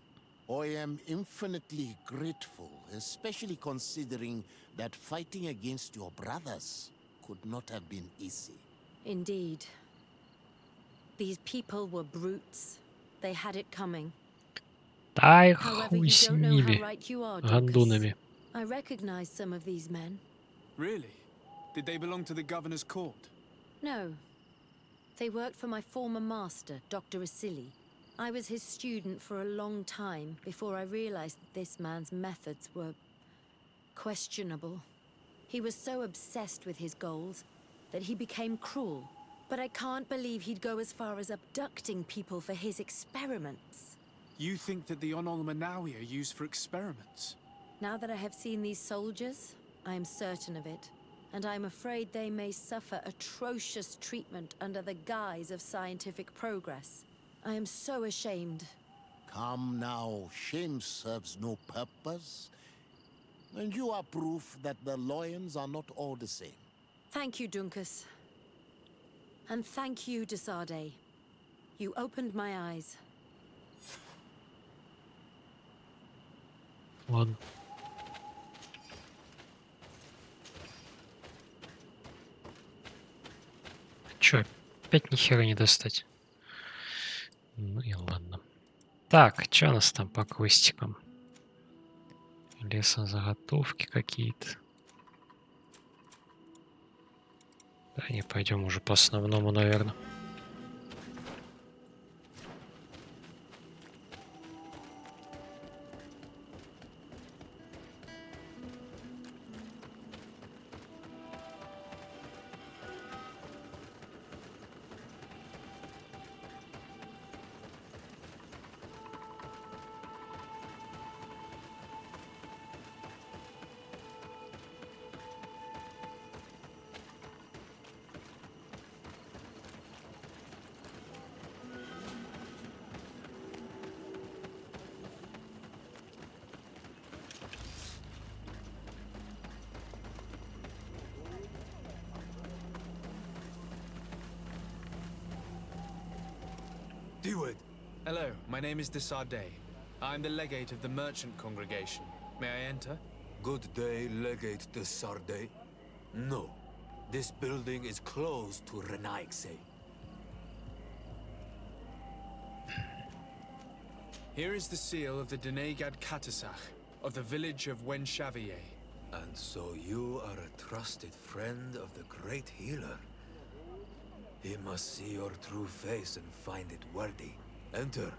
Speaker 6: I am infinitely grateful, especially considering that fighting against your brothers could not have been easy.
Speaker 18: Indeed. These people were brutes. They had it coming.
Speaker 1: Дай
Speaker 18: However,
Speaker 1: хуй
Speaker 18: you
Speaker 1: с
Speaker 18: don't know how
Speaker 1: ними,
Speaker 18: right you are,
Speaker 1: гандонами.
Speaker 18: I recognize some of these men.
Speaker 4: Really? Did they belong to the governor's court?
Speaker 18: No. They worked for my former master, Dr. Asili. I was his student for a long time before I realized that this man's methods were questionable. He was so obsessed with his goals that he became cruel. But I can't believe he'd go as far as abducting people for his experiments.
Speaker 4: You think that the Onol Manawi are used for experiments?
Speaker 18: Now that I have seen these soldiers, I am certain of it. And I'm afraid they may suffer atrocious treatment under the guise of scientific progress. I am so ashamed.
Speaker 6: Come now, shame serves no purpose. And you are proof that the lions are not all the same.
Speaker 18: Thank you, Dunkus. And thank you, Desade. You opened my eyes.
Speaker 1: Ладно. Чё, опять ни хера не достать? Ну и ладно. Так, что у нас там по квестикам? Лесозаготовки какие-то. Да, не, пойдем уже по основному, наверное.
Speaker 4: Deward. Hello, my name is Desade. I'm the legate of the merchant congregation. May I enter?
Speaker 17: Good day, Legate Desade. No, this building is closed to Renaigse.
Speaker 4: Here is the seal of the Denegad Katasach of the village of Wenshavier.
Speaker 17: And so you are a trusted friend of the great healer. He must see your true face and find it worthy. Enter.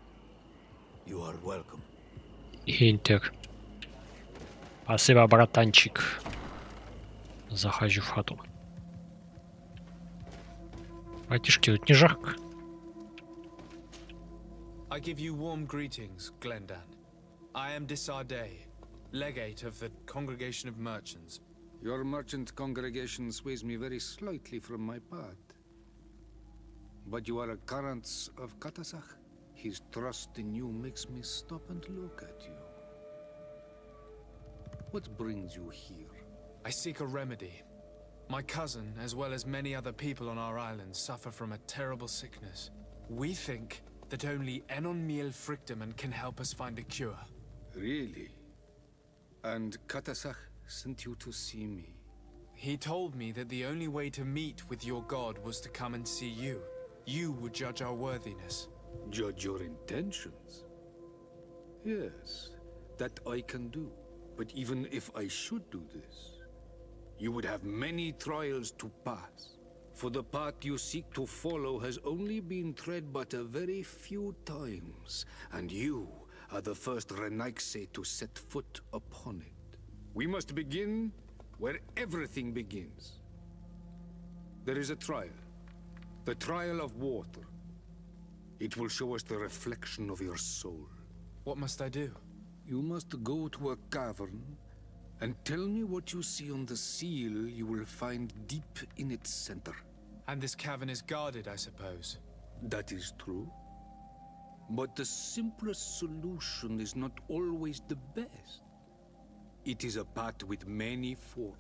Speaker 17: You are welcome.
Speaker 1: Интер. Спасибо, братанчик. Захожу в хату. Братишки, тут не жарко.
Speaker 4: I give you warm greetings, Glendan. I am Desade, legate of the Congregation of Merchants.
Speaker 19: Your merchant congregation sways me very slightly from my path. But you are a current of Katasach? His trust in you makes me stop and look at you. What brings you here?
Speaker 4: I seek a remedy. My cousin, as well as many other people on our island, suffer from a terrible sickness. We think that only Enon Miel Frictamen can help us find a cure.
Speaker 19: Really? And Katasach sent you to see me?
Speaker 4: He told me that the only way to meet with your god was to come and see you. You would judge our worthiness.
Speaker 19: Judge your intentions? Yes, that I can do. But even if I should do this, you would have many trials to pass. For the path you seek to follow has only been tread but a very few times, and you are the first Renaigse to set foot upon it. We must begin where everything begins. There is a trial. The trial of water. It will show us the reflection of your soul.
Speaker 4: What must I do?
Speaker 19: You must go to a cavern and tell me what you see on the seal you will find deep in its center.
Speaker 4: And this cavern is guarded, I suppose.
Speaker 19: That is true. But the simplest solution is not always the best. It is a path with many forks.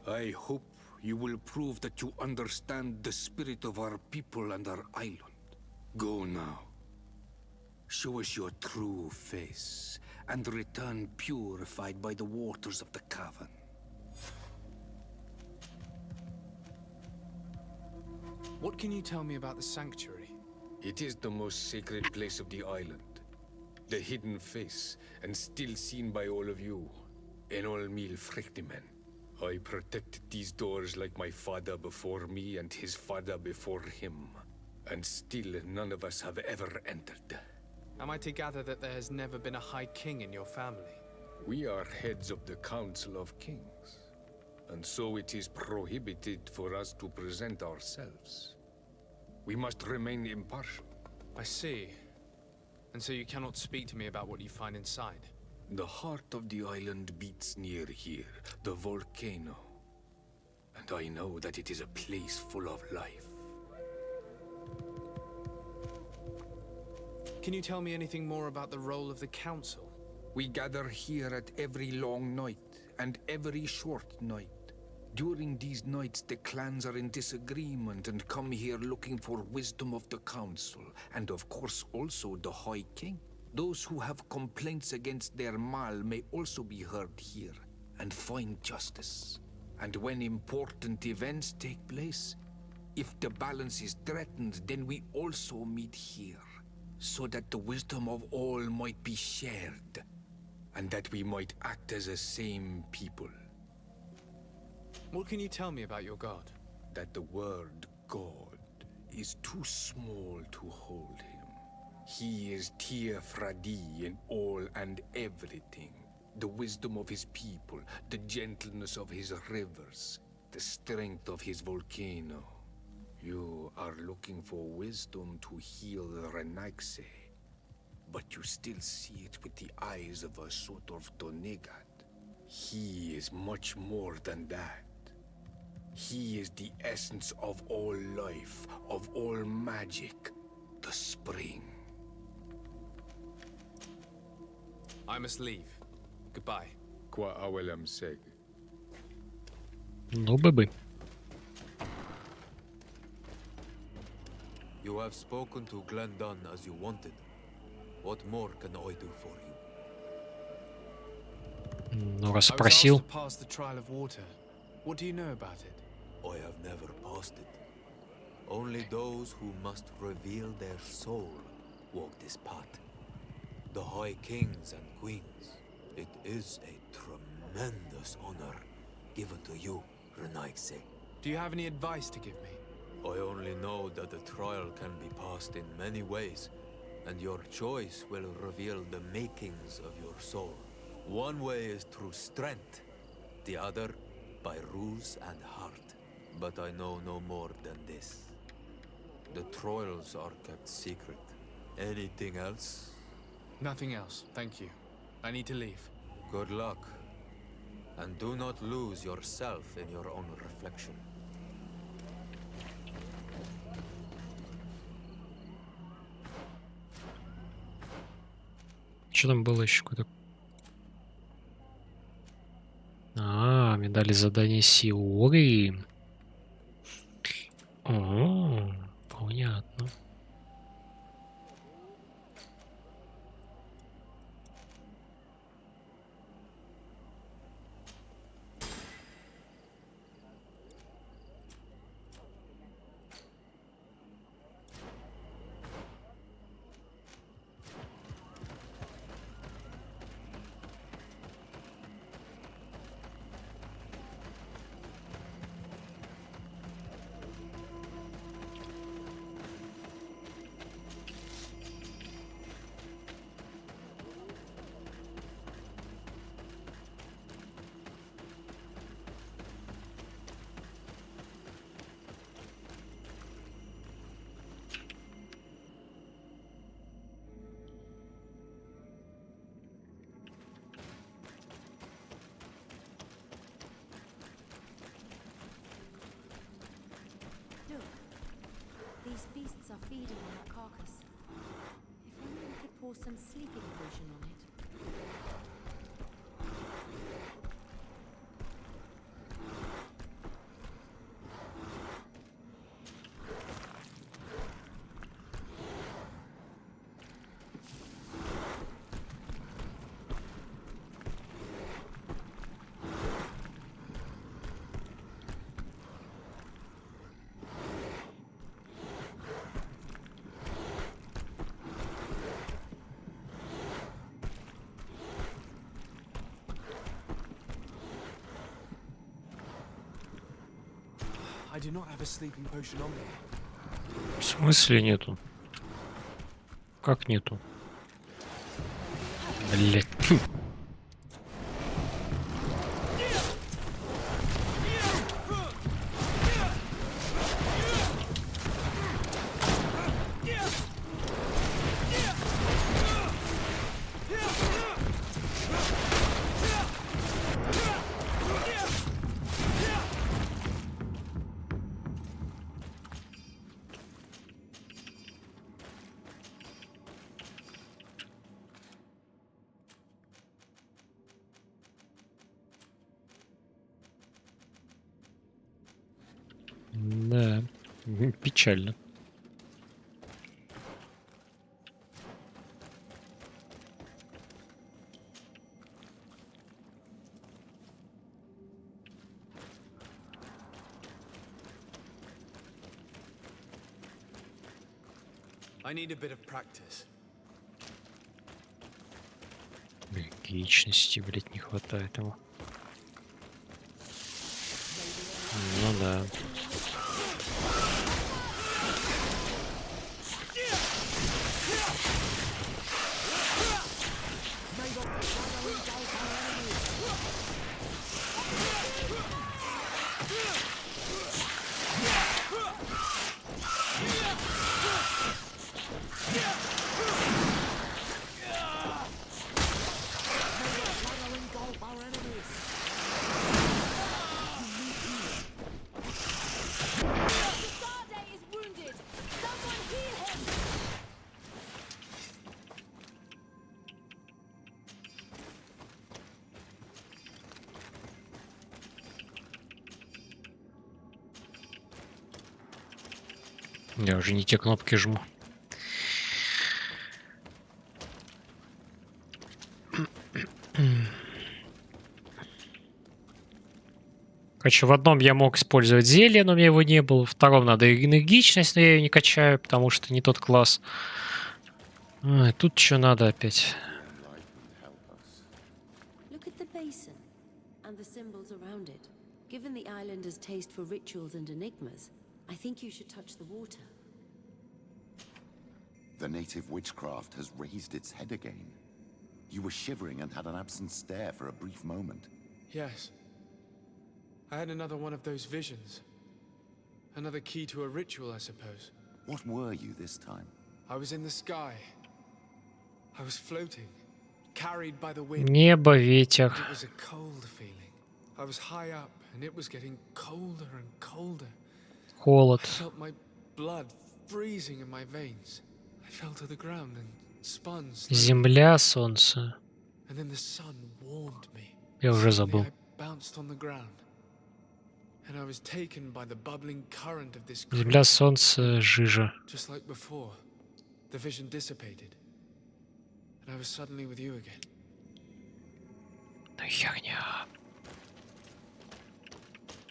Speaker 19: I hope you will prove that you understand the spirit of our people and our island. Go now. Show us your true face, and return purified by the waters of the cavern.
Speaker 4: What can you tell me about the sanctuary?
Speaker 19: It is the most sacred place of the island. The hidden face, and still seen by all of you. Enol Mil Frictimen. I protected these doors like my father before me and his father before him. And still none of us have ever entered.
Speaker 4: Am I to gather that there has never been a High King in your family?
Speaker 19: We are heads of the Council of Kings. And so it is prohibited for us to present ourselves. We must remain impartial.
Speaker 4: I see. And so you cannot speak to me about what you find inside?
Speaker 19: The heart of the island beats near here, the volcano. And I know that it is a place full of life.
Speaker 4: Can you tell me anything more about the role of the Council?
Speaker 19: We gather here at every long night, and every short night. During these nights, the clans are in disagreement and come here looking for wisdom of the Council, and of course also the High King. Those who have complaints against their Mal may also be heard here, and find justice. And when important events take place, if the balance is threatened, then we also meet here, so that the wisdom of all might be shared, and that we might act as a same people.
Speaker 4: What can you tell me about your god?
Speaker 19: That the word God is too small to hold him. He is Tir Fradi in all and everything. The wisdom of his people, the gentleness of his rivers, the strength of his volcano. You are looking for wisdom to heal the Renaigse, but you still see it with the eyes of a sort of Donegat. He is much more than that. He is the essence of all life, of all magic, the spring.
Speaker 4: I must leave. Goodbye.
Speaker 19: Qua awelam seg.
Speaker 1: Ну, быбы.
Speaker 17: You have spoken to Glendon as you wanted. What more can I do for you?
Speaker 1: Ну, раз
Speaker 4: I was
Speaker 1: спросил.
Speaker 4: asked to pass the trial of water. What do you know about it?
Speaker 17: I have never passed it. Only those who must reveal their soul walk this path. The High Kings and Queens. It is a tremendous honor given to you, Renaigse.
Speaker 4: Do you have any advice to give me?
Speaker 17: I only know that the trial can be passed in many ways, and your choice will reveal the makings of your soul. One way is through strength, the other by ruse and heart. But I know no more than this. The trials are kept secret. Anything else?
Speaker 4: Nothing else, thank you. I need to leave.
Speaker 17: Good luck. And do not lose yourself in your own reflection.
Speaker 1: Что там было еще? Какое-то... А, мне дали задание Сиоры. О, понятно.
Speaker 18: These beasts are feeding on that carcass. If only we could pour some sleeping potion on it.
Speaker 4: I do not have a sleeping potion on me.
Speaker 1: В смысле нету? Как нету? Блять. Да, печально.
Speaker 4: I need a bit of practice.
Speaker 1: Личности, блять, не хватает ему. Ну да. Я уже не те кнопки жму. Короче, в одном я мог использовать зелье, но у меня его не было. В втором надо энергичность, но я ее не качаю, потому что не тот класс. Тут что надо опять?
Speaker 5: The native witchcraft has raised its head again. You were shivering and had an absent stare for a brief moment.
Speaker 4: Yes. I had another one of those visions. Another key to a ritual, I suppose.
Speaker 5: What were you this time?
Speaker 4: I was in the sky. I was floating, carried by the wind.
Speaker 1: Небо, ветер.
Speaker 4: It was a cold feeling. I was high up, and it was getting colder and colder.
Speaker 1: Холод.
Speaker 4: I felt my blood freezing in my veins. I fell to the ground and spun slowly.
Speaker 1: Земля, солнце.
Speaker 4: And then the sun warmed me.
Speaker 1: Я уже забыл.
Speaker 4: I bounced on the ground. And I was taken by the bubbling current of this.
Speaker 1: Земля, солнце, жижа.
Speaker 4: Just like before, the vision dissipated. And I was suddenly with you again.
Speaker 1: Ну херня.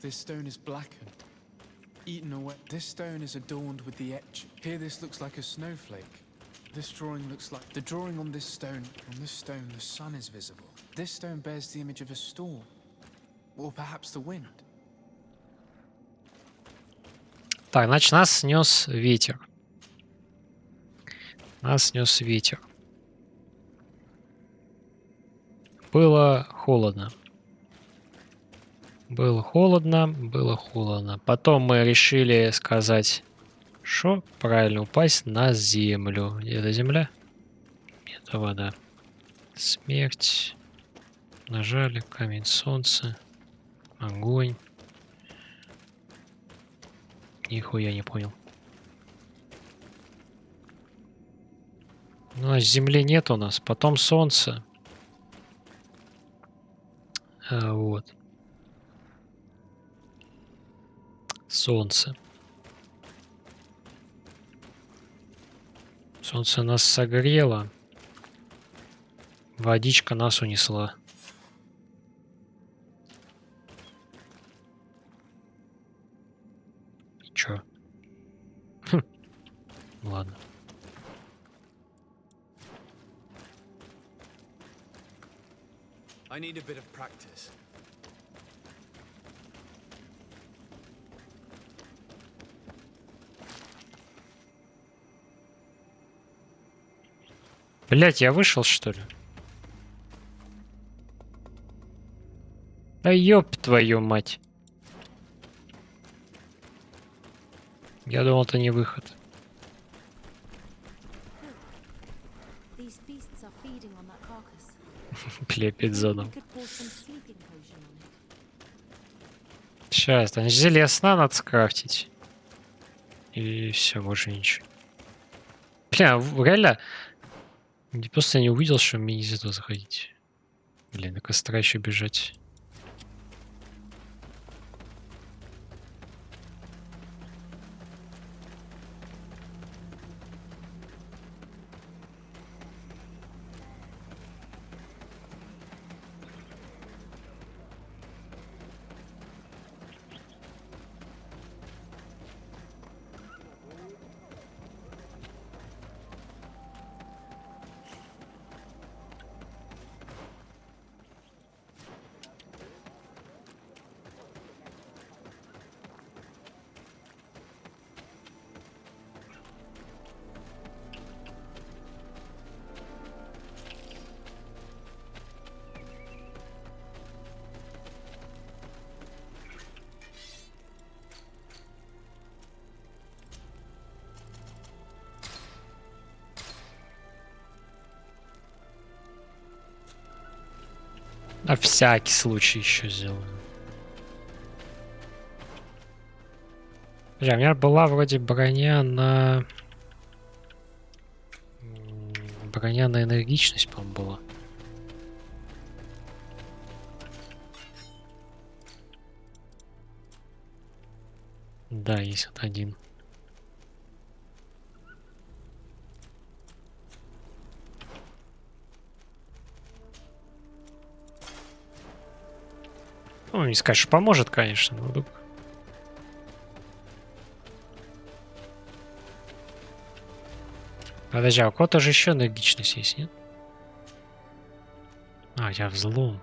Speaker 4: This stone is blackened, eaten away. This stone is adorned with the etch. Here this looks like a snowflake. This drawing looks like... The drawing on this stone, the sun is visible. This stone bears the image of a storm. Or perhaps the wind.
Speaker 1: Так, значит, нас снес ветер. Нас снес ветер. Было холодно. Было холодно, было холодно. Потом мы решили сказать, что правильно упасть на землю. Это земля? Это вода. Смерть. Нажали. Камень, солнце. Огонь. Нихуя не понял. Ну, а земли нет у нас. Потом солнце. Вот. Солнце. Солнце нас согрело. Водичка нас унесла. И чё? Ладно.
Speaker 4: I need a bit of practice.
Speaker 1: Блять, я вышел, что ли? Да ёб твою мать. Я думал, это не выход. Бля, опять задал. Сейчас, там зелье сна надо скрафтить. И все, больше ничего. Бля, реально... Просто я не увидел, что мне нельзя туда заходить. Блин, до костра еще бежать. На всякий случай еще сделаю. Бля, у меня была вроде броня на... Броня на энергичность, по-моему, была. Да, есть вот один. Ну, не скажешь, поможет, конечно, но вдруг. Подожди, а у кого-то же еще энергичность есть, нет? А, я взлом.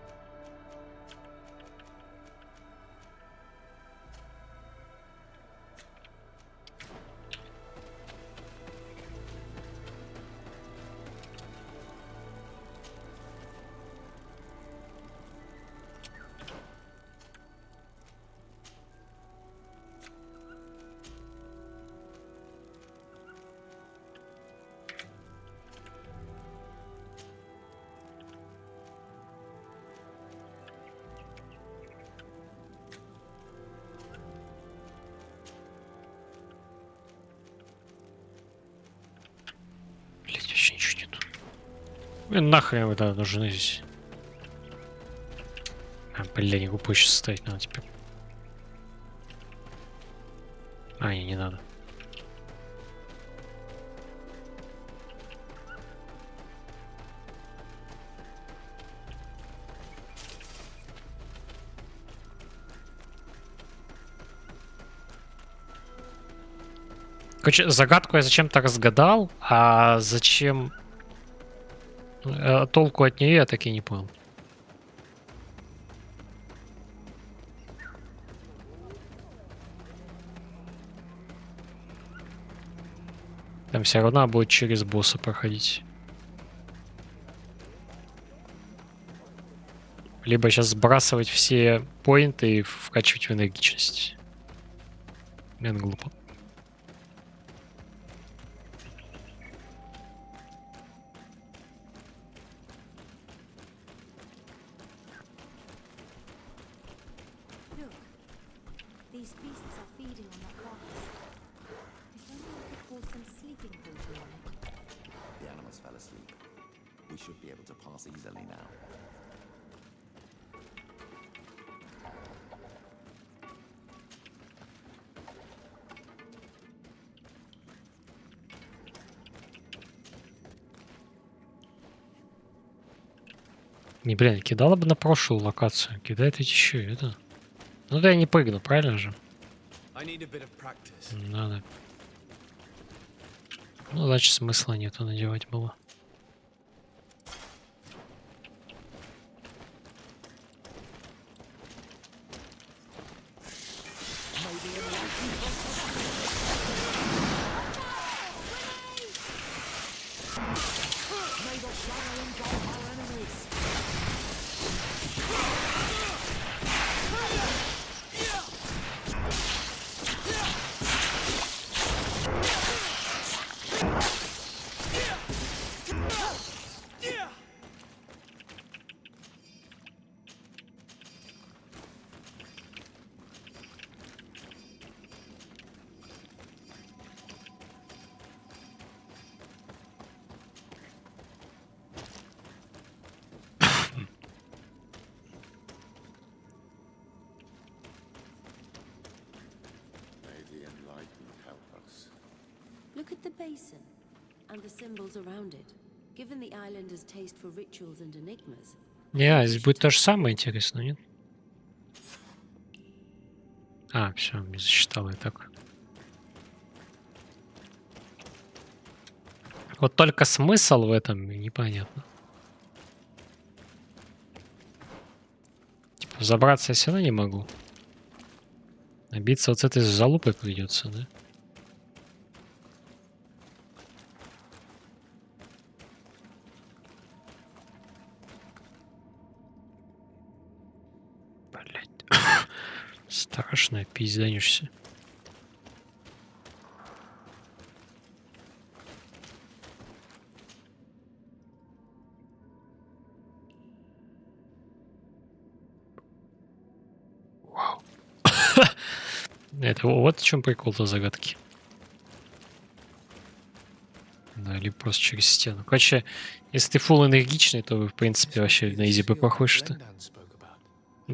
Speaker 1: Нахрен вы тогда нужны здесь? А, бля, не глупо сейчас ставить надо теперь. А, не надо. Короче, загадку я зачем-то разгадал, а зачем... толку от нее я так и не понял. Там все равно будет через босса проходить. Либо сейчас сбрасывать все поинты и вкачивать в энергичность. Блин, глупо. Не, блин, кидала бы на прошлую локацию. Кидает ведь еще это. Ну да я не прыгну, правильно же? Надо. Ну, значит, смысла нету надевать было.
Speaker 18: Look at the basin and the symbols around it. Given the islanders' taste for rituals and enigmas.
Speaker 1: Не, здесь будет то же самое, интересно, нет? А, все, не засчитал я так. Вот только смысл в этом непонятно. Типа, забраться я все равно не могу. Набиться вот с этой залупой придется, да? Блять. Страшно, пизданешься. Вау. Это вот в чем прикол-то загадки. Да, или просто через стену. Короче, если ты фулл энергичный, то в принципе вообще на изи проходишь ты.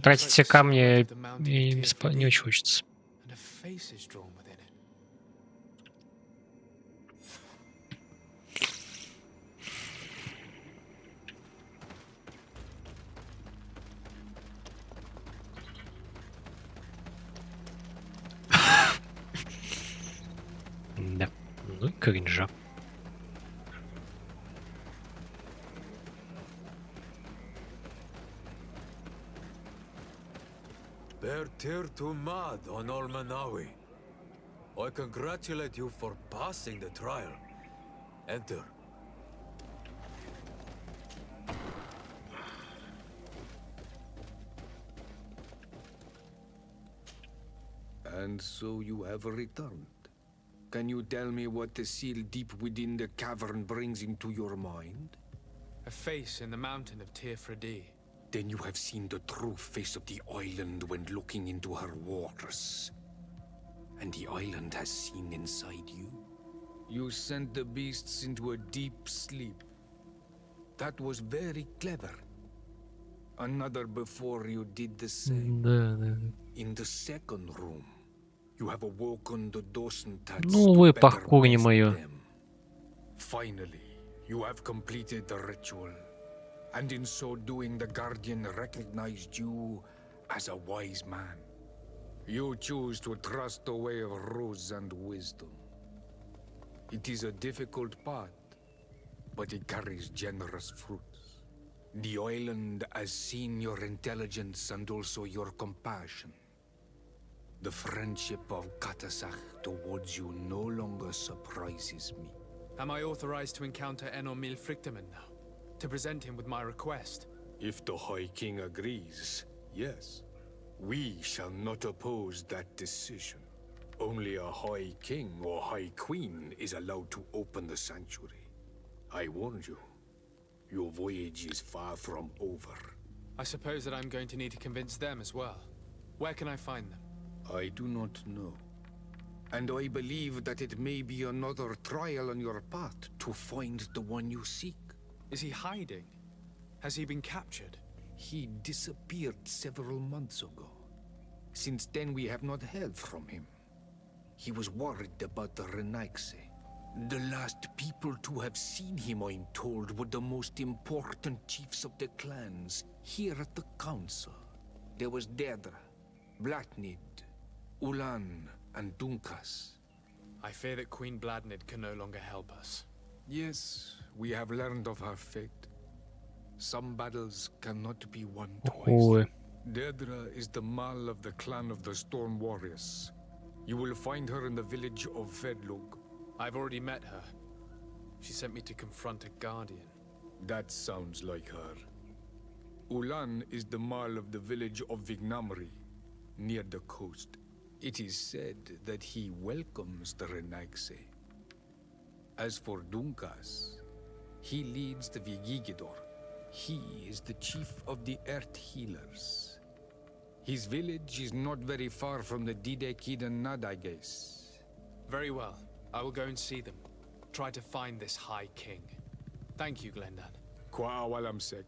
Speaker 1: Тратить все камни не очень хочется. Да, ну и кринжа.
Speaker 17: To mad on Olmanawi. I congratulate you for passing the trial. Enter.
Speaker 19: And so you have returned. Can you tell me what the seal deep within the cavern brings into your mind?
Speaker 4: A face in the mountain of Tirfredi.
Speaker 19: Then you have seen the true face of the island when looking into her waters. And the island has seen inside you. You sent the beasts into a deep sleep. That was very clever. Another before you did the same. In the second room, you have awoken the Dosentats to better rest them. Finally, you have completed the ritual. And in so doing, the Guardian recognized you as a wise man. You choose to trust the way of rules and wisdom. It is a difficult path, but it carries generous fruits. The island has seen your intelligence and also your compassion. The friendship of Katasach towards you no longer surprises me.
Speaker 4: Am I authorized to encounter Enormil Frichtemann now? To present him with my request?
Speaker 19: If the High King agrees, yes. We shall not oppose that decision. Only a High King or High Queen is allowed to open the sanctuary. I warn you, your voyage is far from over.
Speaker 4: I suppose that I'm going to need to convince them as well. Where can I find them?
Speaker 19: I do not know. And I believe that it may be another trial on your path to find the one you seek.
Speaker 4: Is he hiding? Has he been captured?
Speaker 19: He disappeared several months ago. Since then, we have not heard from him. He was worried about the Renaigse. The last people to have seen him, I'm told, were the most important chiefs of the clans here at the council. There was Deirdre, Blatnid, Ulan, and Dunkas.
Speaker 4: I fear that Queen Bladnid can no longer help us.
Speaker 19: Yes, we have learned of her fate. Some battles cannot be won twice. Deirdre is the Mal of the clan of the Storm Warriors. You will find her in the village of Vedlug.
Speaker 4: I've already met her. She sent me to confront a guardian.
Speaker 19: That sounds like her. Ulan is the marl of the village of Vignamri, near the coast. It is said that he welcomes the Renaigse. As for Dunkas, he leads the Vigigidor. He is the chief of the Earth Healers. His village is not very far from the Didekidan Nadages.
Speaker 7: Very well. I will go and see them. Try to find this High King. Thank you, Glendan.
Speaker 19: Quawalamsek.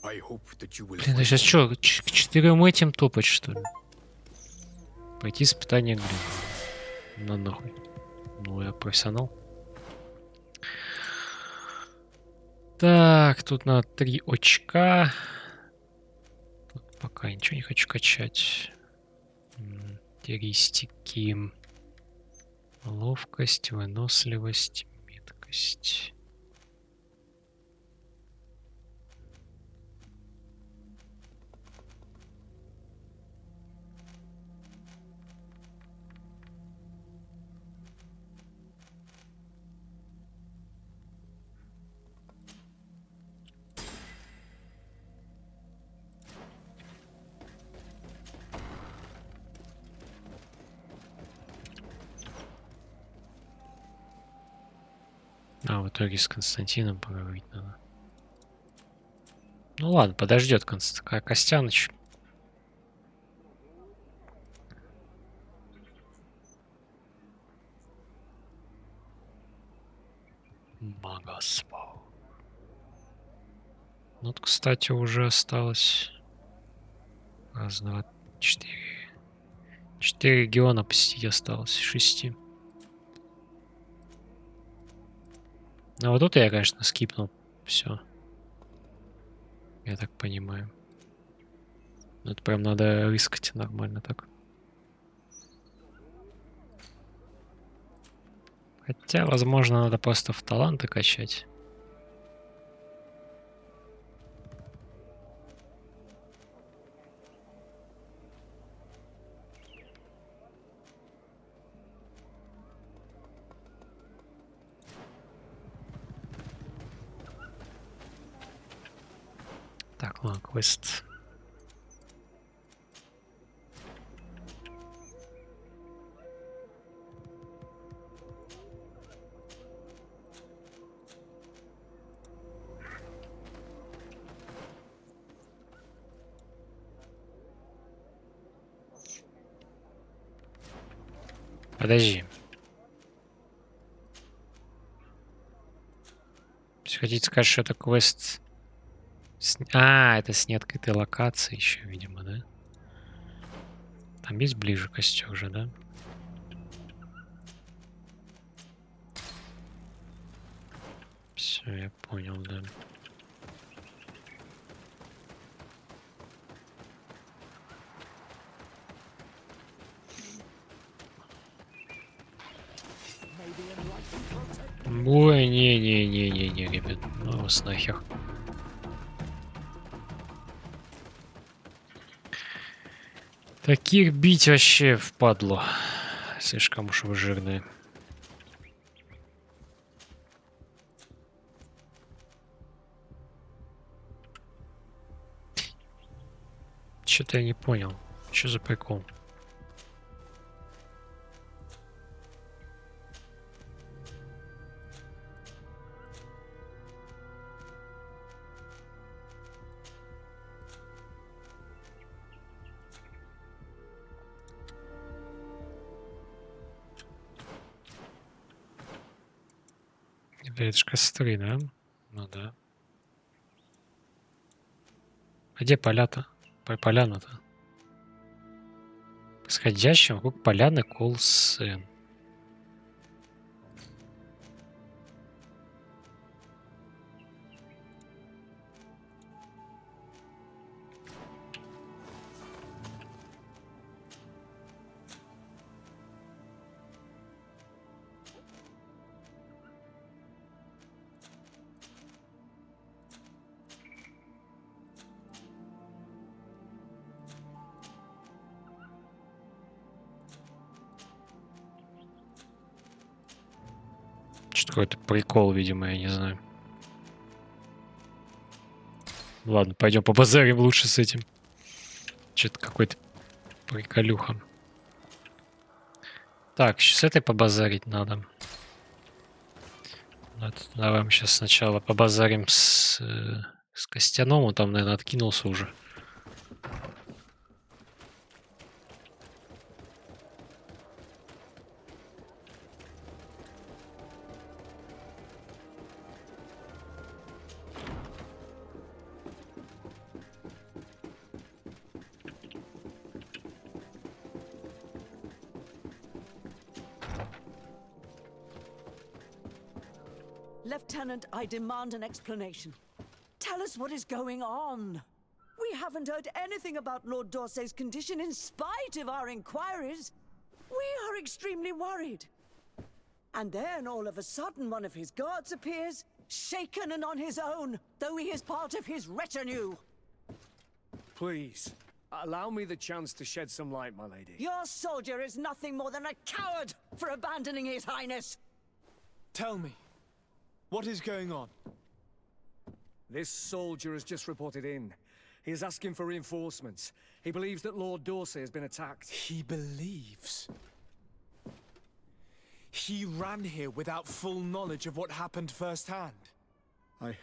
Speaker 19: I hope that you will.
Speaker 1: Блин, да сейчас что, к 4 этим топать, что ли? Пойти испытание глин. На нахуй. Ну, я профессионал. Так, тут на 3 очка. Тут пока ничего не хочу качать. Характеристики. Ловкость, выносливость, меткость. А, в итоге с Константином поговорить надо. Ну ладно, подождет Костяныч. Магоспал. Ну, вот, кстати, уже осталось... Раз, два, 4. 4 региона посетить осталось, 6. Ну вот тут я, конечно, скипнул все. Я так понимаю. Но это прям надо рискать нормально так. Хотя, возможно, надо просто в таланты качать. Так, ладно, квест. Подожди. Если хотите сказать, что это квест... А, это с неоткрытой локации еще, видимо, да? Там есть ближе костер уже, да? Все, я понял, да. Ой, не-не-не-не-не, ребят. Ну вас нахер. Таких бить вообще впадло. Слишком уж вы жирные. Что-то я не понял. Что за прикол? Это ж костры, да? Ну да. А где поля-то? Поляна-то? Восходящим вокруг поляны Колсен. Что-то какой-то прикол, видимо, я не знаю. Ладно, пойдем побазарим лучше с этим. Что-то какой-то приколюха. Так, с этой побазарить надо. Давай мы сейчас сначала побазарим с Костяном. Он там, наверное, откинулся уже.
Speaker 2: Lieutenant, I demand an explanation. Tell us what is going on. We haven't heard anything about Lord D'Orsay's condition in spite of our inquiries. We are extremely worried. And then all of a sudden one of his guards appears, shaken and on his own, though he is part of his retinue.
Speaker 15: Please, allow me the chance to shed some light, my lady.
Speaker 2: Your soldier is nothing more than a coward for abandoning his highness.
Speaker 4: Tell me, what is going on?
Speaker 15: This soldier has just reported in. He is asking for reinforcements. He believes that Lord D'Orsay has been attacked.
Speaker 4: He believes? He ran here without full knowledge of what happened firsthand.
Speaker 22: I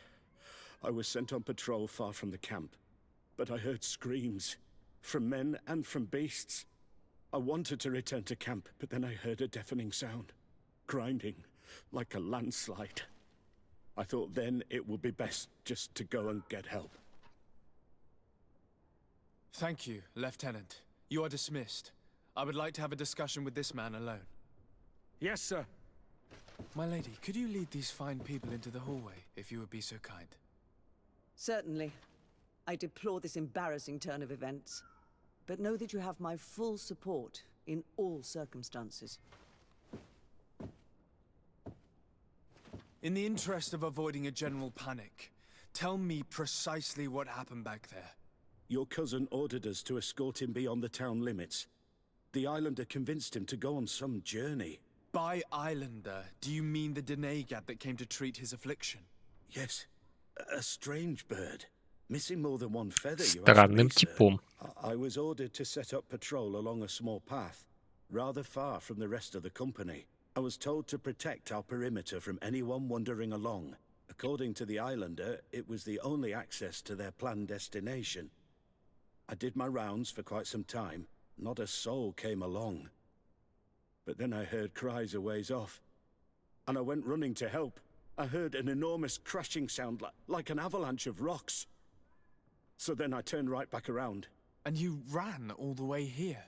Speaker 22: was sent on patrol far from the camp, but I heard screams from men and from beasts. I wanted to return to camp, but then I heard a deafening sound, grinding like a landslide. I thought then it would be best just to go and get help.
Speaker 4: Thank you, Lieutenant. You are dismissed. I would like to have a discussion with this man alone.
Speaker 15: Yes, sir.
Speaker 4: My lady, could you lead these fine people into the hallway, if you would be so kind?
Speaker 2: Certainly. I deplore this embarrassing turn of events, but know that you have my full support in all circumstances.
Speaker 4: In the interest of avoiding a general panic, tell me precisely what happened back there.
Speaker 22: Your cousin ordered us to escort him beyond the town limits. The Islander convinced him to go on some journey.
Speaker 4: By Islander, do you mean the Denegad that came to treat his affliction?
Speaker 22: Yes. A strange bird. Missing more than one feather, you
Speaker 1: Странным
Speaker 22: asked me,
Speaker 1: типом.
Speaker 22: sir. I was ordered to set up patrol along a small path, rather far from the rest of the company. I was told to protect our perimeter from anyone wandering along. According to the Islander, it was the only access to their planned destination. I did my rounds for quite some time. Not a soul came along. But then I heard cries a ways off, and I went running to help. I heard an enormous crashing sound like an avalanche of rocks. So then I turned right back around.
Speaker 4: And you ran all the way here?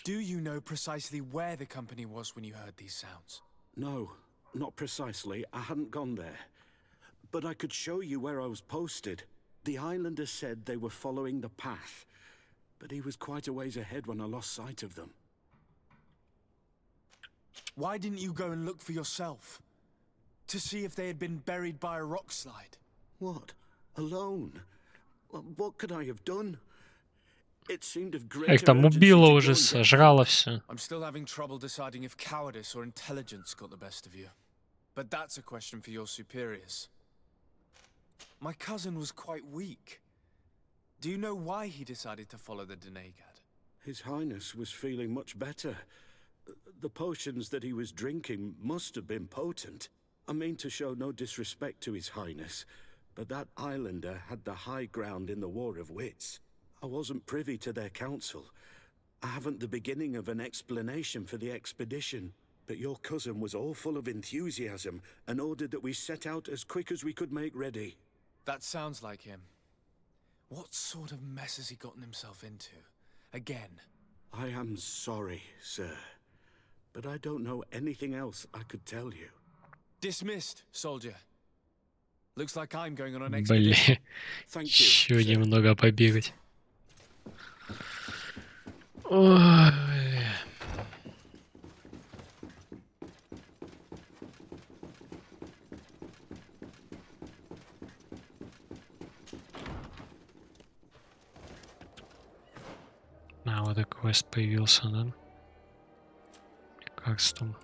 Speaker 4: Do you know precisely where the company was when you heard these sounds?
Speaker 22: No, not precisely. I hadn't gone there. But I could show you where I was posted. The Islander said they were following the path, but he was quite a ways ahead when I lost sight of them.
Speaker 4: Why didn't you go and look for yourself? To see if they had been buried by a rock slide?
Speaker 22: What? Alone? What could I have done? It seemed of
Speaker 1: Их
Speaker 22: greater
Speaker 1: там
Speaker 22: urgency
Speaker 1: убило
Speaker 22: to
Speaker 1: уже,
Speaker 22: go and get
Speaker 1: сожрало все.
Speaker 4: I'm still having trouble deciding if cowardice or intelligence got the best of you. But that's a question for your superiors. My cousin was quite weak. Do you know why he decided to follow the Denegad?
Speaker 22: His Highness was feeling much better. The potions that he was drinking must have been potent. I mean to show no disrespect to His Highness, but that Islander had the high ground in the War of Wits. I wasn't privy to their counsel. I haven't the beginning of an explanation for the expedition, but your cousin was all full of enthusiasm and ordered that we set out as quick as we could make ready.
Speaker 4: That sounds like him. What sort of mess has he gotten himself into? Again?
Speaker 22: I am sorry, sir, but I don't know anything else I could tell you.
Speaker 4: Dismissed, soldier. Looks like I'm going on an
Speaker 1: Блин,
Speaker 4: expedition.
Speaker 1: еще немного побегать. Ой. А, вот такой квест появился, да? Как-то.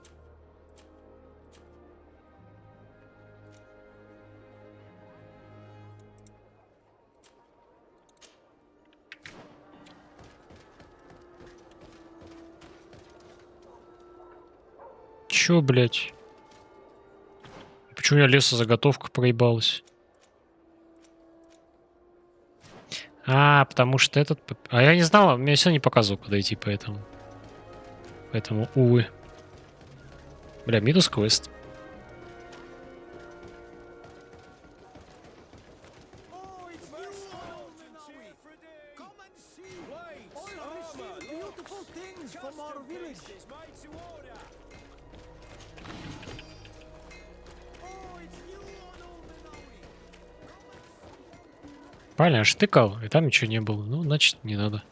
Speaker 1: чё, блядь? Почему у меня лесозаготовка проебалась? А, потому что этот... А я не знал, мне все не показывал, куда идти, поэтому... Поэтому, увы. Бля, минус квест. Правильно, я ж тыкал, и там ничего не было. Ну, значит, не надо.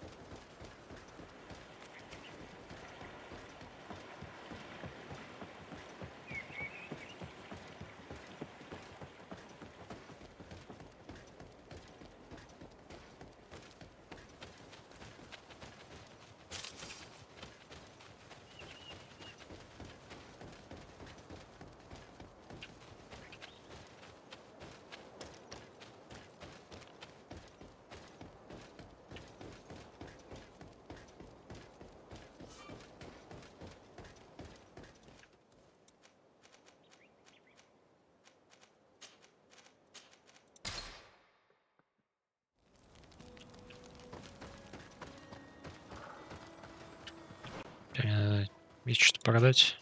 Speaker 1: Есть что-то продать?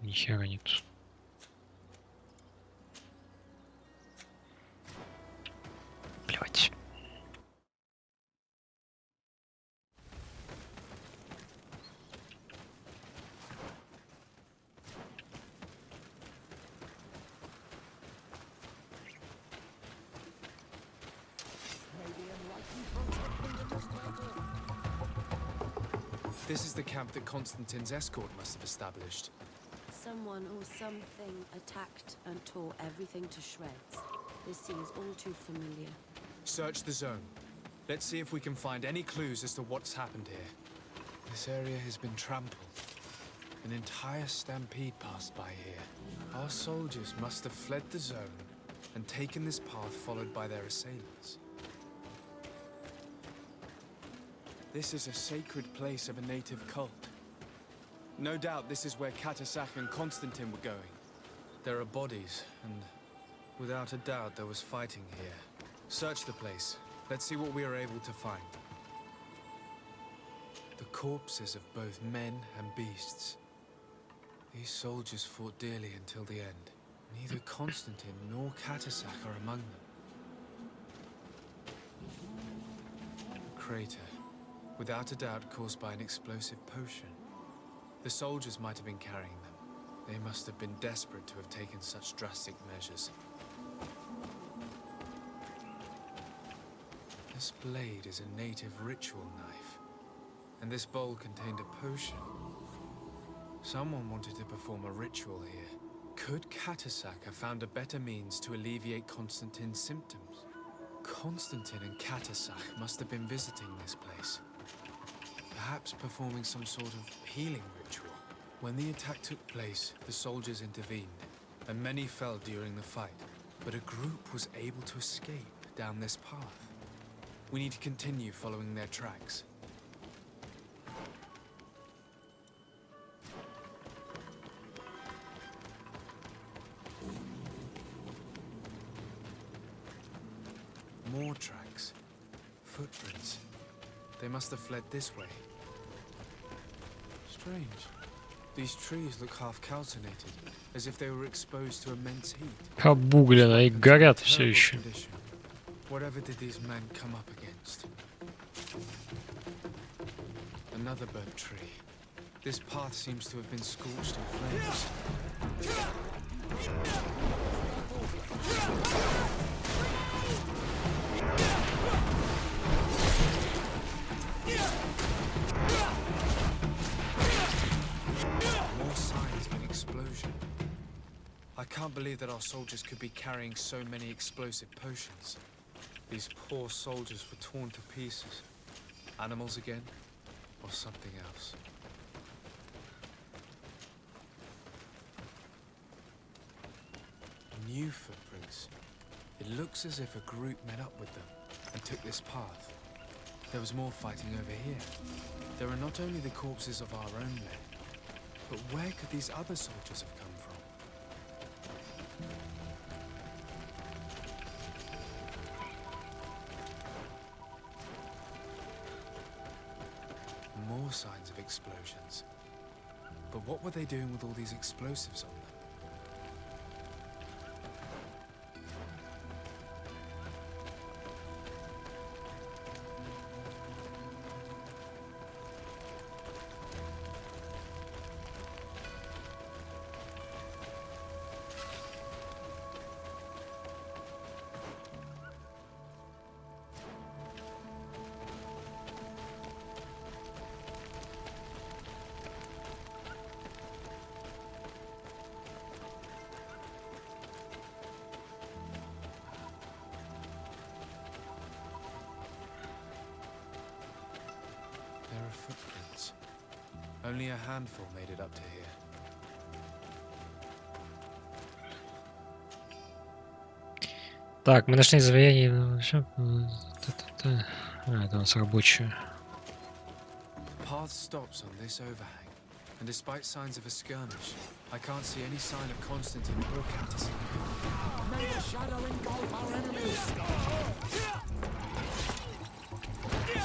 Speaker 1: Ни хера нет. Плевать.
Speaker 7: This is the camp that Constantine's escort must have established.
Speaker 18: Someone or something attacked and tore everything to shreds. This seems all too familiar.
Speaker 7: Search the zone. Let's see if we can find any clues as to what's happened here. This area has been trampled. An entire stampede passed by here. Our soldiers must have fled the zone and taken this path followed by their assailants. This is a sacred place of a native cult. No doubt this is where Katasak and Constantine were going. There are bodies, and without a doubt there was fighting here. Search the place. Let's see what we are able to find. The corpses of both men and beasts. These soldiers fought dearly until the end. Neither Constantine nor Katasak are among them. A crater, without a doubt caused by an explosive potion. The soldiers might have been carrying them. They must have been desperate to have taken such drastic measures. This blade is a native ritual knife, and this bowl contained a potion. Someone wanted to perform a ritual here. Could Katasak have found a better means to alleviate Constantine's symptoms? Constantine and Katasak must have been visiting this place. Perhaps performing some sort of healing ritual. When the attack took place, the soldiers intervened, and many fell during the fight. But a group was able to escape down this path. We need to continue following their tracks. More tracks. Footprints. They must have fled this way. Strange. These trees look half calcinated, as if they were exposed to immense heat.
Speaker 1: Обуглено и горят все еще.
Speaker 7: Whatever did these men come up against? Another burnt tree. This path seems to have been scorched in flames. More signs of an explosion. I can't believe that our soldiers could be carrying so many explosive potions. These poor soldiers were torn to pieces. Animals again, or something else. New footprints. It looks as if a group met up with them and took this path. There was more fighting over here. There are not only the corpses of our own men, But where could these other soldiers have come from? More signs of explosions. But what were they doing with all these explosives on them? There are footprints. Only a handful made it up to here.
Speaker 1: Так, мы нашли изваяние. Это у нас рабочие.
Speaker 7: Path stops on this overhang, and despite signs of a skirmish, I can't see any sign of Constantine or Catus.
Speaker 6: May the shadow engulf our enemies! May the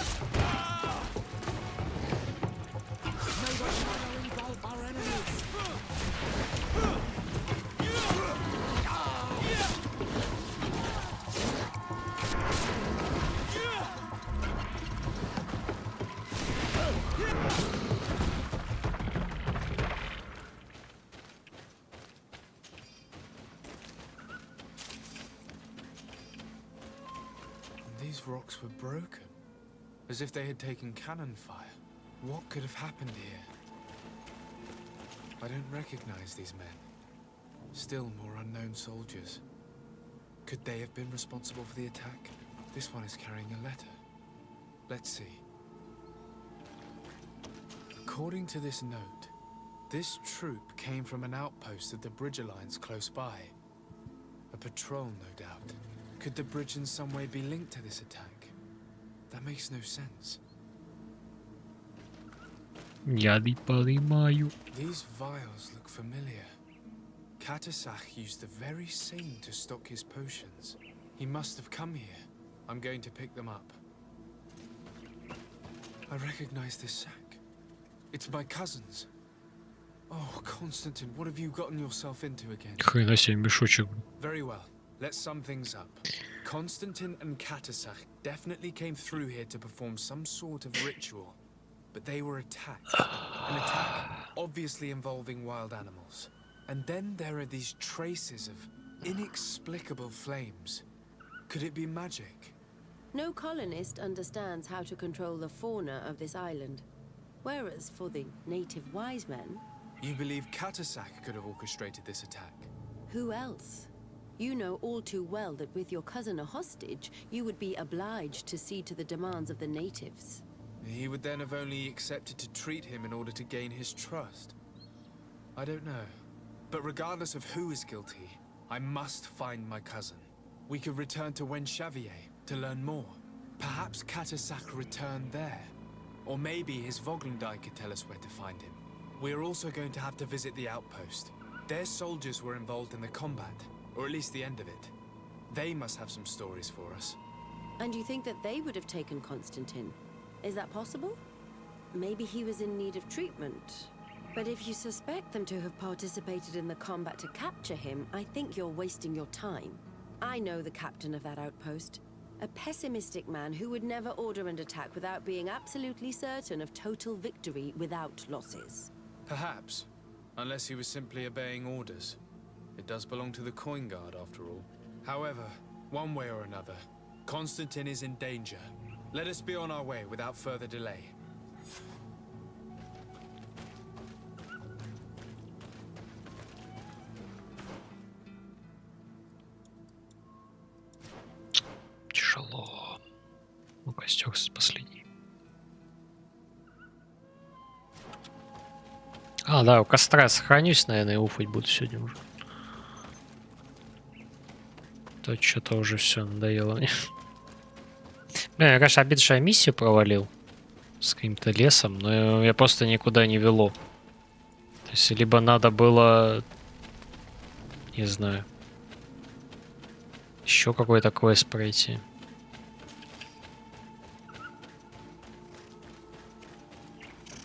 Speaker 6: shadow engulf our enemies!
Speaker 7: These rocks were broken, as if they had taken cannon fire. What could have happened here? I don't recognize these men. Still more unknown soldiers. Could they have been responsible for the attack? This one is carrying a letter. Let's see. According to this note, this troop came from an outpost of the Bridge Alliance close by. A patrol, no doubt. Could the bridge in some way be linked to this attack? That makes no sense.
Speaker 1: Я не понимаю.
Speaker 7: These vials look familiar. Catasach used the very same to stock his potions. He must have come here. I'm going to pick them up. I recognize this sack. It's my cousin's. Oh, Constantine, what have you gotten yourself into again?
Speaker 1: Хрена себе мешочек.
Speaker 7: Very well. Let's sum things up. Constantine and Catasach definitely came through here to perform some sort of ritual. But they were attacked. An attack obviously involving wild animals. And then there are these traces of inexplicable flames. Could it be magic?
Speaker 18: No colonist understands how to control the fauna of this island. Whereas for the native wise men...
Speaker 7: You believe Catasach could have orchestrated this attack?
Speaker 18: Who else? You know all too well that with your cousin a hostage, you would be obliged to see to the demands of the natives.
Speaker 7: He would then have only accepted to treat him in order to gain his trust. I don't know. But regardless of who is guilty, I must find my cousin. We could return to Wen Xavier to learn more. Perhaps Catasach returned there. Or maybe his Voglendai could tell us where to find him. We're also going to have to visit the outpost. Their soldiers were involved in the combat, or at least the end of it. They must have some stories for us.
Speaker 18: And you think that they would have taken Constantine? Is that possible? Maybe he was in need of treatment. But if you suspect them to have participated in the combat to capture him, I think you're wasting your time. I know the captain of that outpost. A pessimistic man who would never order an attack without being absolutely certain of total victory without losses.
Speaker 7: Perhaps. Unless he was simply obeying orders. It does belong to the Coin Guard, after all. However, one way or another, Constantine is in danger. Let us be on our way without further delay.
Speaker 1: Тяжело. Ну, костёк последний. А, да, у костра сохранюсь, наверное, и уфать буду сегодня уже. То что-то уже все надоело мне. Блин, я, конечно, обид, что я миссию провалил с каким-то лесом, но я просто никуда не вело. То есть либо надо было, не знаю, еще какой-то квест пройти.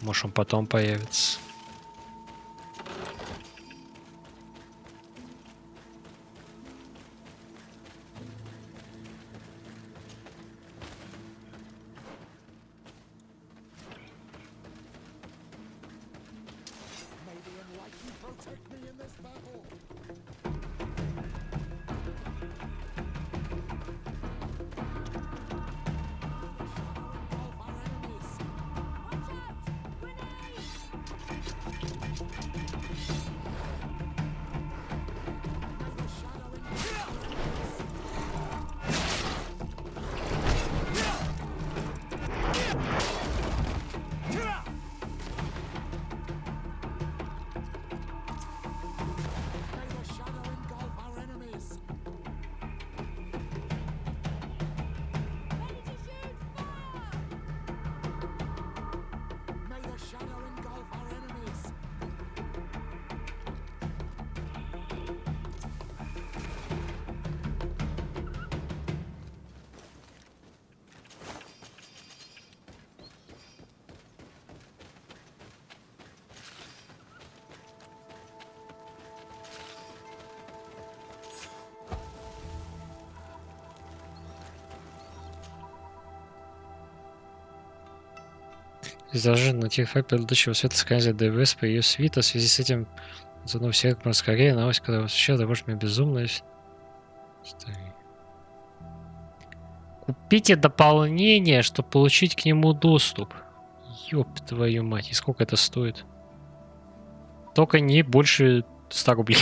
Speaker 1: Может, он потом появится. Изложен на тех факт предыдущего света сказали ДВС по ее свита. В связи с этим заодно всех как можно скорее. Новость, когда вообще, да может меня безумно. Купите дополнение, чтобы получить к нему доступ. Ёб твою мать. И сколько это стоит? Только не больше 100 рублей.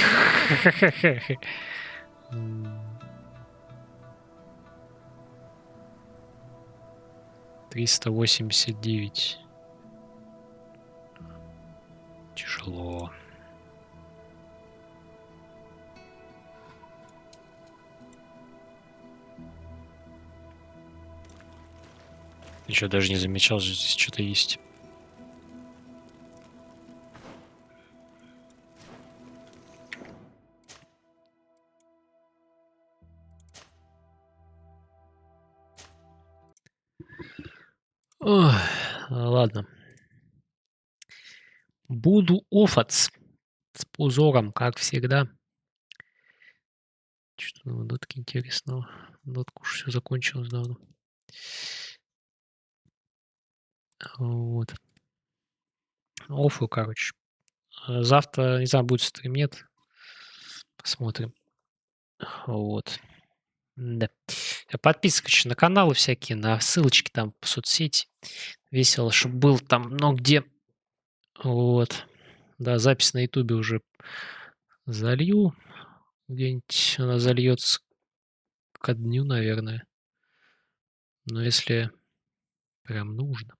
Speaker 1: 389. Тяжело. Еще даже не замечал, что здесь что-то есть. Ох, ладно. Буду офац с позором, как всегда. Что-то на дотке интересного. Дотку уж все закончилось давно. Вот. Офу, короче. Завтра, не знаю, будет стрим, нет. Посмотрим. Вот. Да. Подписывайтесь на каналы всякие, на ссылочки там в соцсети. Весело, чтобы был там, но где. Вот. Да, запись на ютубе уже залью. Где-нибудь она зальется ко дню, наверное. Но если прям нужно.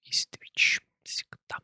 Speaker 1: Есть Twitch всегда.